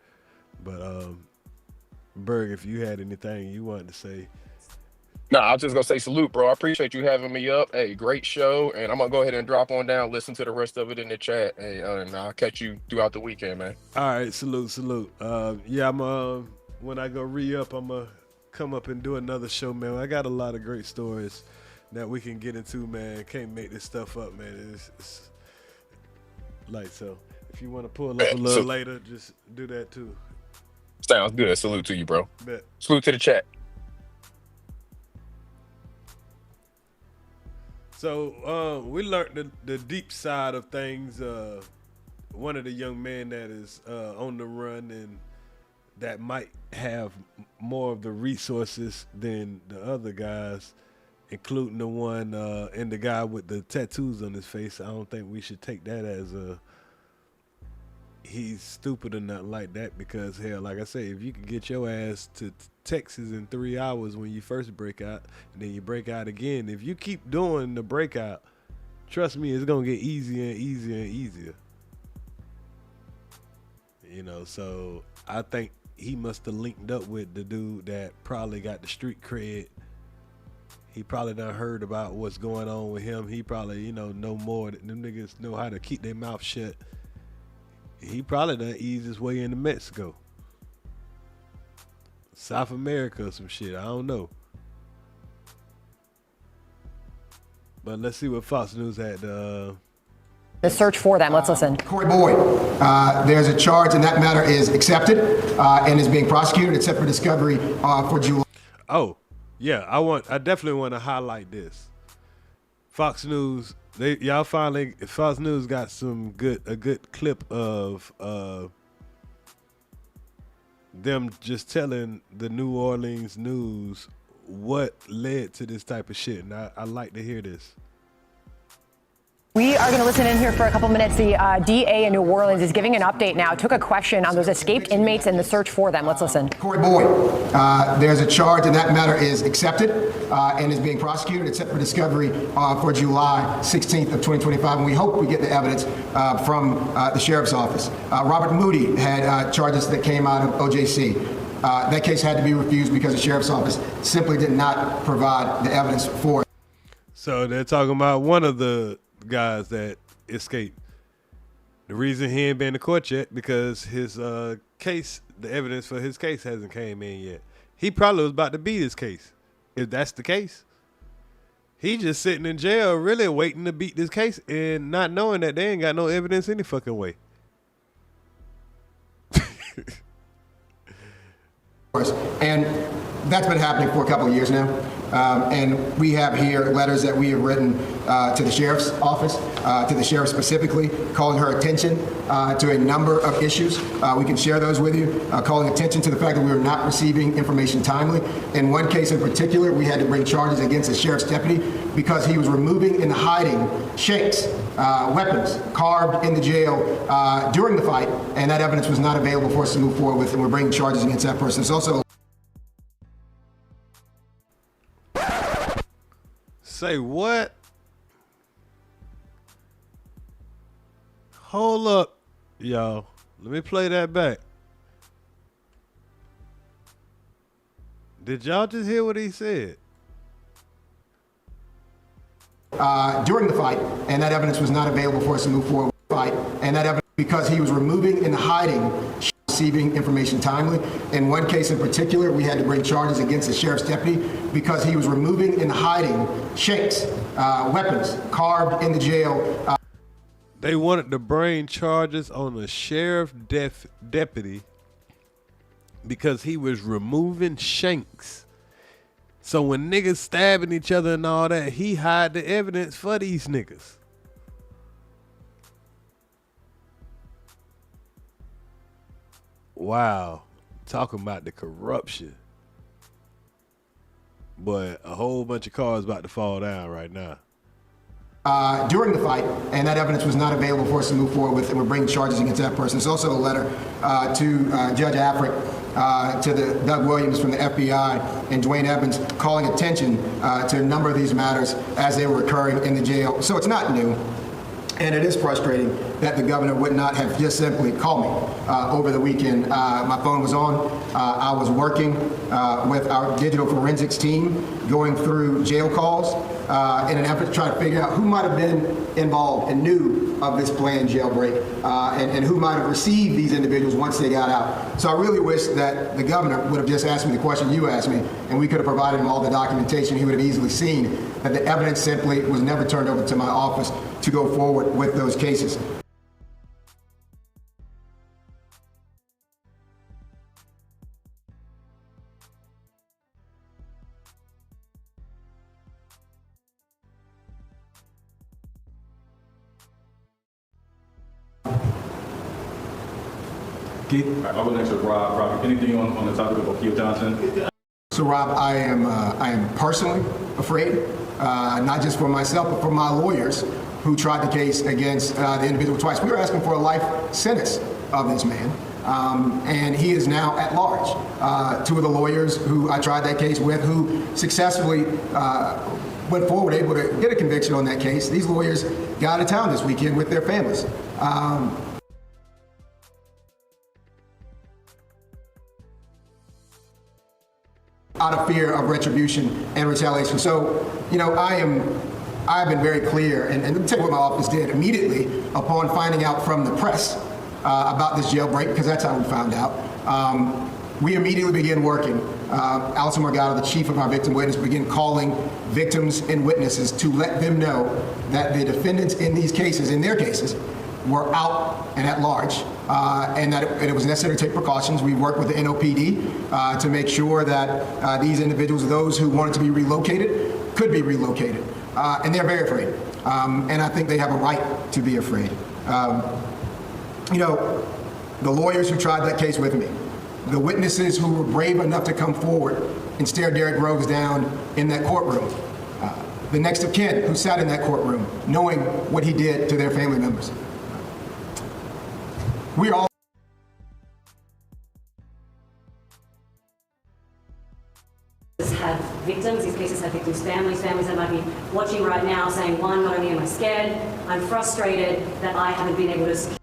But Berg, if you had anything you wanted to say.
No, I was just gonna say salute, bro. I appreciate you having me up. Hey, great show, and I'm gonna go ahead and drop on down, listen to the rest of it in the chat, hey, and I'll catch you throughout the weekend, man.
All right, salute. Yeah, I'm when I go re-up, I'm gonna come up and do another show, man. I got a lot of great stories that we can get into, man. Can't make this stuff up, man. It's like, so if you want to pull up a little later, just do that too.
Sounds good. Salute to you, bro.
Bet.
Salute to the chat.
So we learned the deep side of things. One of the young men that is on the run and that might have more of the resources than the other guys, including the one and the guy with the tattoos on his face. I don't think we should take that as he's stupid or nothing like that, because hell, like I say, if you can get your ass to Texas in 3 hours when you first break out, and then you break out again, if you keep doing the breakout, trust me, it's gonna get easier and easier and easier. You know, so I think he must have linked up with the dude that probably got the street cred. He probably done heard about what's going on with him. He probably, you know more. Them niggas know how to keep their mouth shut. He probably done eased his way into Mexico, South America or some shit. I don't know. But let's see what Fox News had.
The search for them. Let's listen.
Corey Boyd, there's a charge, and that matter is accepted and is being prosecuted. It's set for discovery for July.
Oh, yeah. I definitely want to highlight this. Fox News. Fox News got a good clip of them just telling the New Orleans news what led to this type of shit, and I like to hear this.
We are going to listen in here for a couple minutes. The DA in New Orleans is giving an update now. Took a question on those escaped inmates and the search for them. Let's listen.
Corey Boyd, there's a charge, and that matter is accepted and is being prosecuted. It's set for discovery for July 16th of 2025, and we hope we get the evidence from the sheriff's office. Robert Moody had charges that came out of OJC. That case had to be refused because the sheriff's office simply did not provide the evidence for it.
So they're talking about one of the guys that escaped. The reason he ain't been to court yet because his case, the evidence for his case hasn't came in yet. He probably was about to beat his case. If that's the case, he just sitting in jail really waiting to beat this case and not knowing that they ain't got no evidence any fucking way.
And that's been happening for a couple of years now. And we have here letters that we have written to the sheriff's office, to the sheriff specifically, calling her attention to a number of issues. We can share those with you, calling attention to the fact that we were not receiving information timely. In one case in particular, we had to bring charges against a sheriff's deputy because he was removing and hiding shanks, weapons, carved in the jail during the fight, and that evidence was not available for us to move forward with, and we're bringing charges against that person. It's also
Say what? Hold up, y'all. Let me play that back. Did y'all just hear what he said?
During the fight, and that evidence was not available for us to move forward with the fight, and that evidence because he was removing and hiding receiving information timely. In one case in particular, we had to bring charges against the sheriff's deputy because he was removing and hiding shanks, weapons, carved in the jail.
They wanted to bring charges on the sheriff deputy because he was removing shanks. So when niggas stabbing each other and all that, he hide the evidence for these niggas. Wow. Talking about the corruption. But a whole bunch of cars about to fall down right now.
During the fight, and that evidence was not available for us to move forward with, and we're bringing charges against that person. There's also a letter to Judge Afric, to the Doug Williams from the FBI, and Dwayne Evans calling attention to a number of these matters as they were occurring in the jail. So it's not new, and it is frustrating that the governor would not have just simply called me over the weekend. My phone was on. I was working with our digital forensics team, going through jail calls in an effort to try to figure out who might have been involved and knew of this planned jailbreak and who might have received these individuals once they got out. So I really wish that the governor would have just asked me the question you asked me, and we could have provided him all the documentation. He would have easily seen that the evidence simply was never turned over to my office to go forward with those cases.
Keith? I'll go next with Rob. Rob, anything on the topic of O'Keefe Johnson?
So Rob, I am personally afraid, not just for myself, but for my lawyers who tried the case against the individual twice. We were asking for a life sentence of this man, and he is now at large. Two of the lawyers who I tried that case with, who successfully went forward, able to get a conviction on that case. These lawyers got out of town this weekend with their families. Out of fear of retribution and retaliation. So, you know, I've been very clear, and let me tell you what my office did immediately upon finding out from the press about this jailbreak, because that's how we found out. We immediately began working. Alison Morgado, the chief of our victim witness, began calling victims and witnesses to let them know that the defendants in these cases, in their cases, were out and at large, and that it was necessary to take precautions. We worked with the NOPD to make sure that these individuals, those who wanted to be relocated, could be relocated. And they're very afraid. And I think they have a right to be afraid. You know, the lawyers who tried that case with me, the witnesses who were brave enough to come forward and stare Derek Groves down in that courtroom, the next of kin who sat in that courtroom, knowing what he did to their family members. We all
have victims, these cases have victims' families that might be watching right now saying, one, not only am I scared, I'm frustrated that I haven't been able to.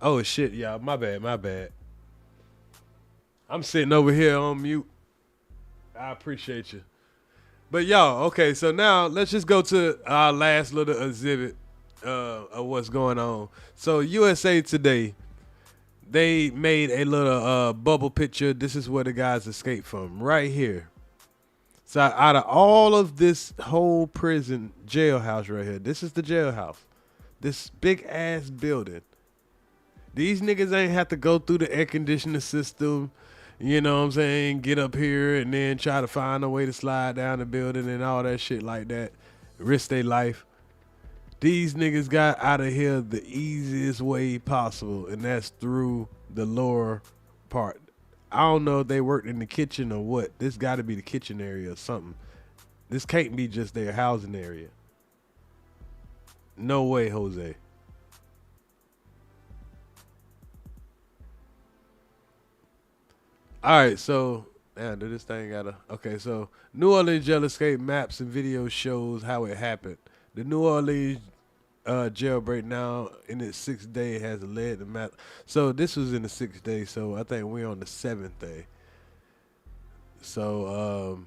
Oh shit, y'all. My bad. I'm sitting over here on mute. I appreciate you. But y'all, okay, so now let's just go to our last little exhibit of what's going on. So USA Today, they made a little bubble picture. This is where the guys escaped from, right here. So out of all of this whole prison jailhouse right here, this is the jailhouse. This big ass building. These niggas ain't have to go through the air conditioning system, you know what I'm saying, get up here and then try to find a way to slide down the building and all that shit like that, risk their life. These niggas got out of here the easiest way possible, and that's through the lower part. I don't know if they worked in the kitchen or what. This got to be the kitchen area or something. This can't be just their housing area. No way, Jose. All right, so do this thing gotta. Okay, so New Orleans jail escape maps and video shows how it happened. The New Orleans jailbreak now in its 6th day has led the map. So this was in the 6th day. So I think we're on the 7th day. So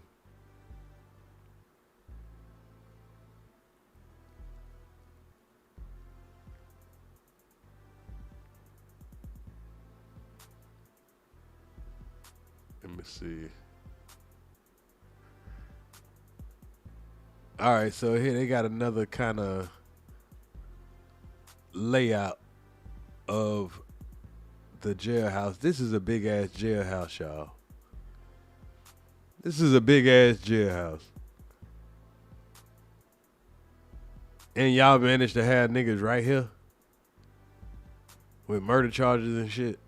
let me see. All right, so here they got another kind of layout of the jailhouse. This is a big ass jailhouse, y'all. This is a big ass jailhouse. And y'all managed to have niggas right here with murder charges and shit.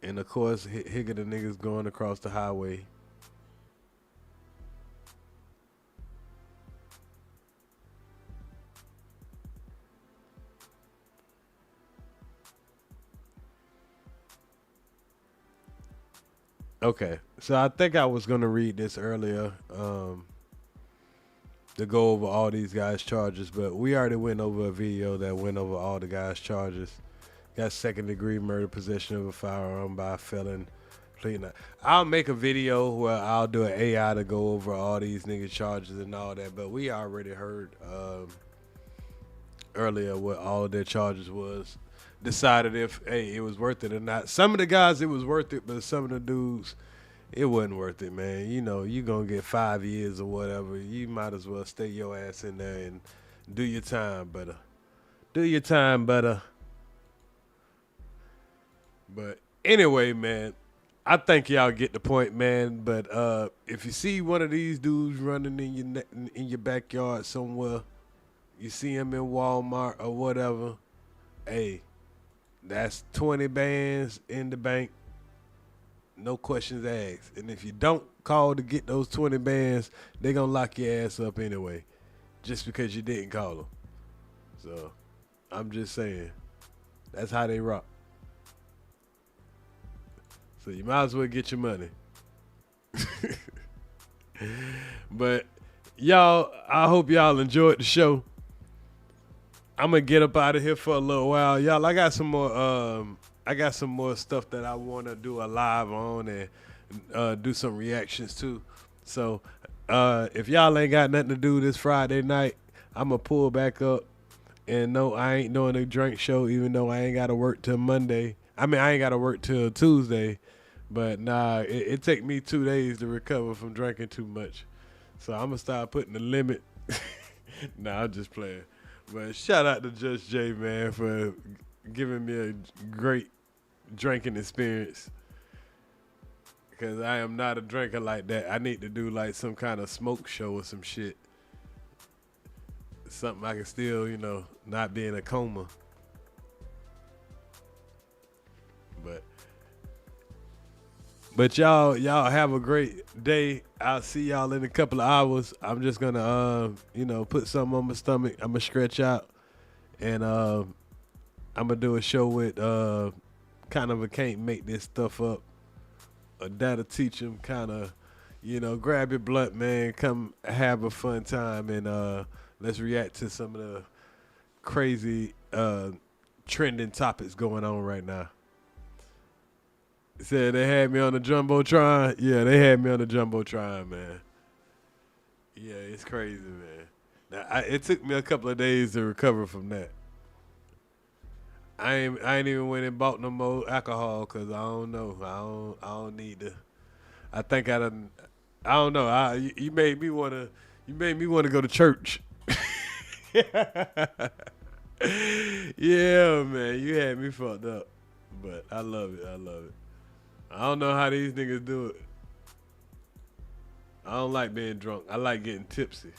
And of course, here the niggas going across the highway. Okay, so I think I was gonna read this earlier to go over all these guys' charges, but we already went over a video that went over all the guys' charges. Got 2nd-degree murder, possession of a firearm by a felon. I'll make a video where I'll do an AI to go over all these niggas' charges and all that, but we already heard earlier what all of their charges was. Decided if, hey, it was worth it or not. Some of the guys, it was worth it, but some of the dudes, it wasn't worth it, man. You know, you going to get 5 years or whatever. You might as well stay your ass in there and do your time better. Do your time better. But anyway, man, I think y'all get the point, man. But if you see one of these dudes running in your backyard somewhere, you see him in Walmart or whatever, hey, that's 20 bands in the bank. No questions asked. And if you don't call to get those 20 bands, they're going to lock your ass up anyway, just because you didn't call them. So I'm just saying, that's how they rock. So you might as well get your money. But y'all, I hope y'all enjoyed the show. I'm gonna get up out of here for a little while, y'all. I got some more stuff that I want to do a live on and do some reactions to. So if y'all ain't got nothing to do this Friday night, I'm gonna pull back up. And no, I ain't doing a drink show, even though I ain't gotta work till Monday. I mean, I ain't gotta work till Tuesday. But nah, it take me 2 days to recover from drinking too much. So I'm gonna start putting the limit. Nah, I'm just playing. But shout out to Judge J, man, for giving me a great drinking experience. Because I am not a drinker like that. I need to do like some kind of smoke show or some shit. Something I can still, you know, not be in a coma. But y'all have a great day. I'll see y'all in a couple of hours. I'm just gonna you know, put something on my stomach. I'm gonna stretch out, and I'm gonna do a show with kind of a can't make this stuff up. That'll teach them kind of, you know, grab your blunt, man. Come have a fun time, and let's react to some of the crazy trending topics going on right now. Said they had me on the Jumbotron. Yeah, they had me on the Jumbotron, man. Yeah, it's crazy, man. Now, it took me a couple of days to recover from that. I ain't even went and bought no more alcohol because I don't know. I don't need to. I think I done. I don't know. You made me wanna go to church. Yeah, man, you had me fucked up, but I love it. I don't know how these niggas do it. I don't like being drunk. I like getting tipsy.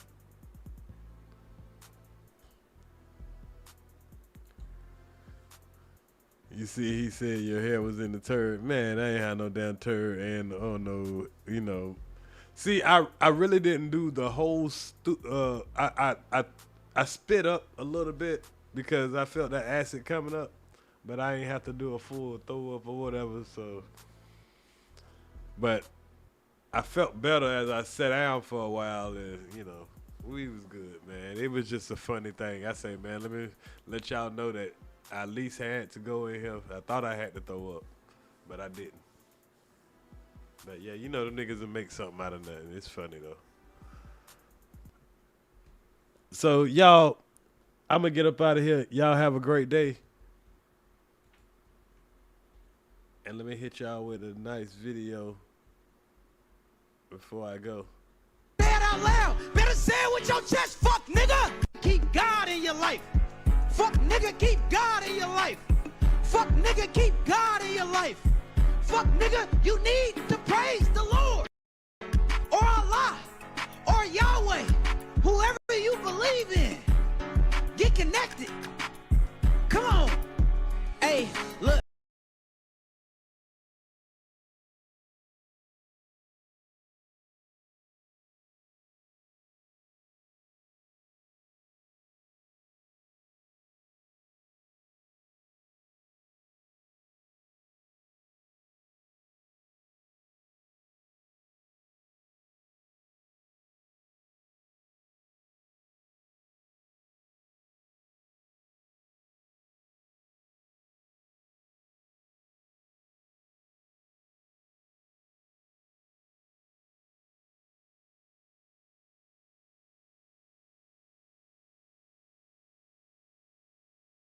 You see, he said your hair was in the turd. Man, I ain't had no damn turd, and oh no, you know. See, I really didn't do the whole. I spit up a little bit because I felt that acid coming up, but I ain't have to do a full throw up or whatever. So, but I felt better as I sat down for a while, and you know, we was good, man. It was just a funny thing. I say, man, let me let y'all know that I at least had to go in here. I thought I had to throw up, but I didn't. But yeah, you know the niggas will make something out of nothing. It's funny though. So y'all, I'm gonna get up out of here. Y'all have a great day. And let me hit y'all with a nice video before I go.
Say it out loud. Better say it with your chest, fuck nigga. Keep God in your life. Fuck nigga, keep God in your life. Fuck nigga, keep God in your life. Fuck nigga, you need to praise the Lord. Or Allah. Or Yahweh. Whoever you believe in. Get connected. Come on. Hey, look.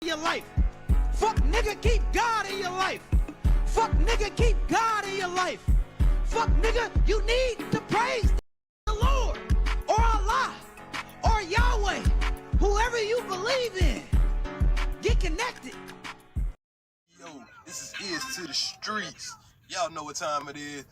Your life. Fuck nigga, keep God in your life. Fuck nigga, keep God in your life. Fuck nigga, you need to praise the Lord or Allah or Yahweh, whoever you believe in. Get connected.
Yo, this is Earz to the Streetz. Y'all know what time it is.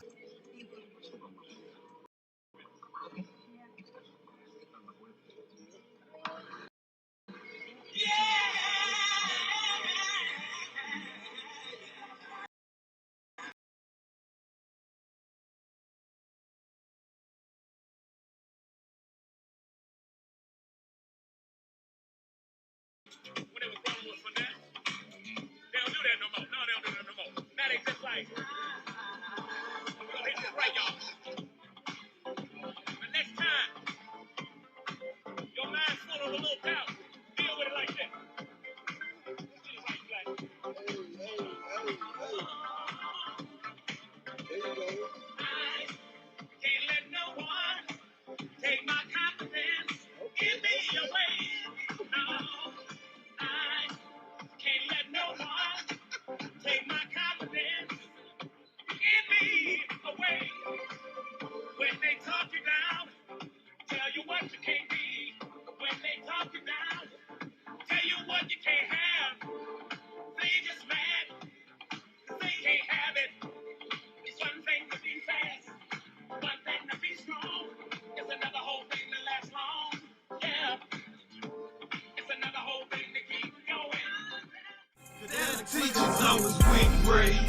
Teachers always with grade,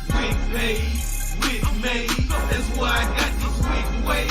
with paid, with made. That's why I got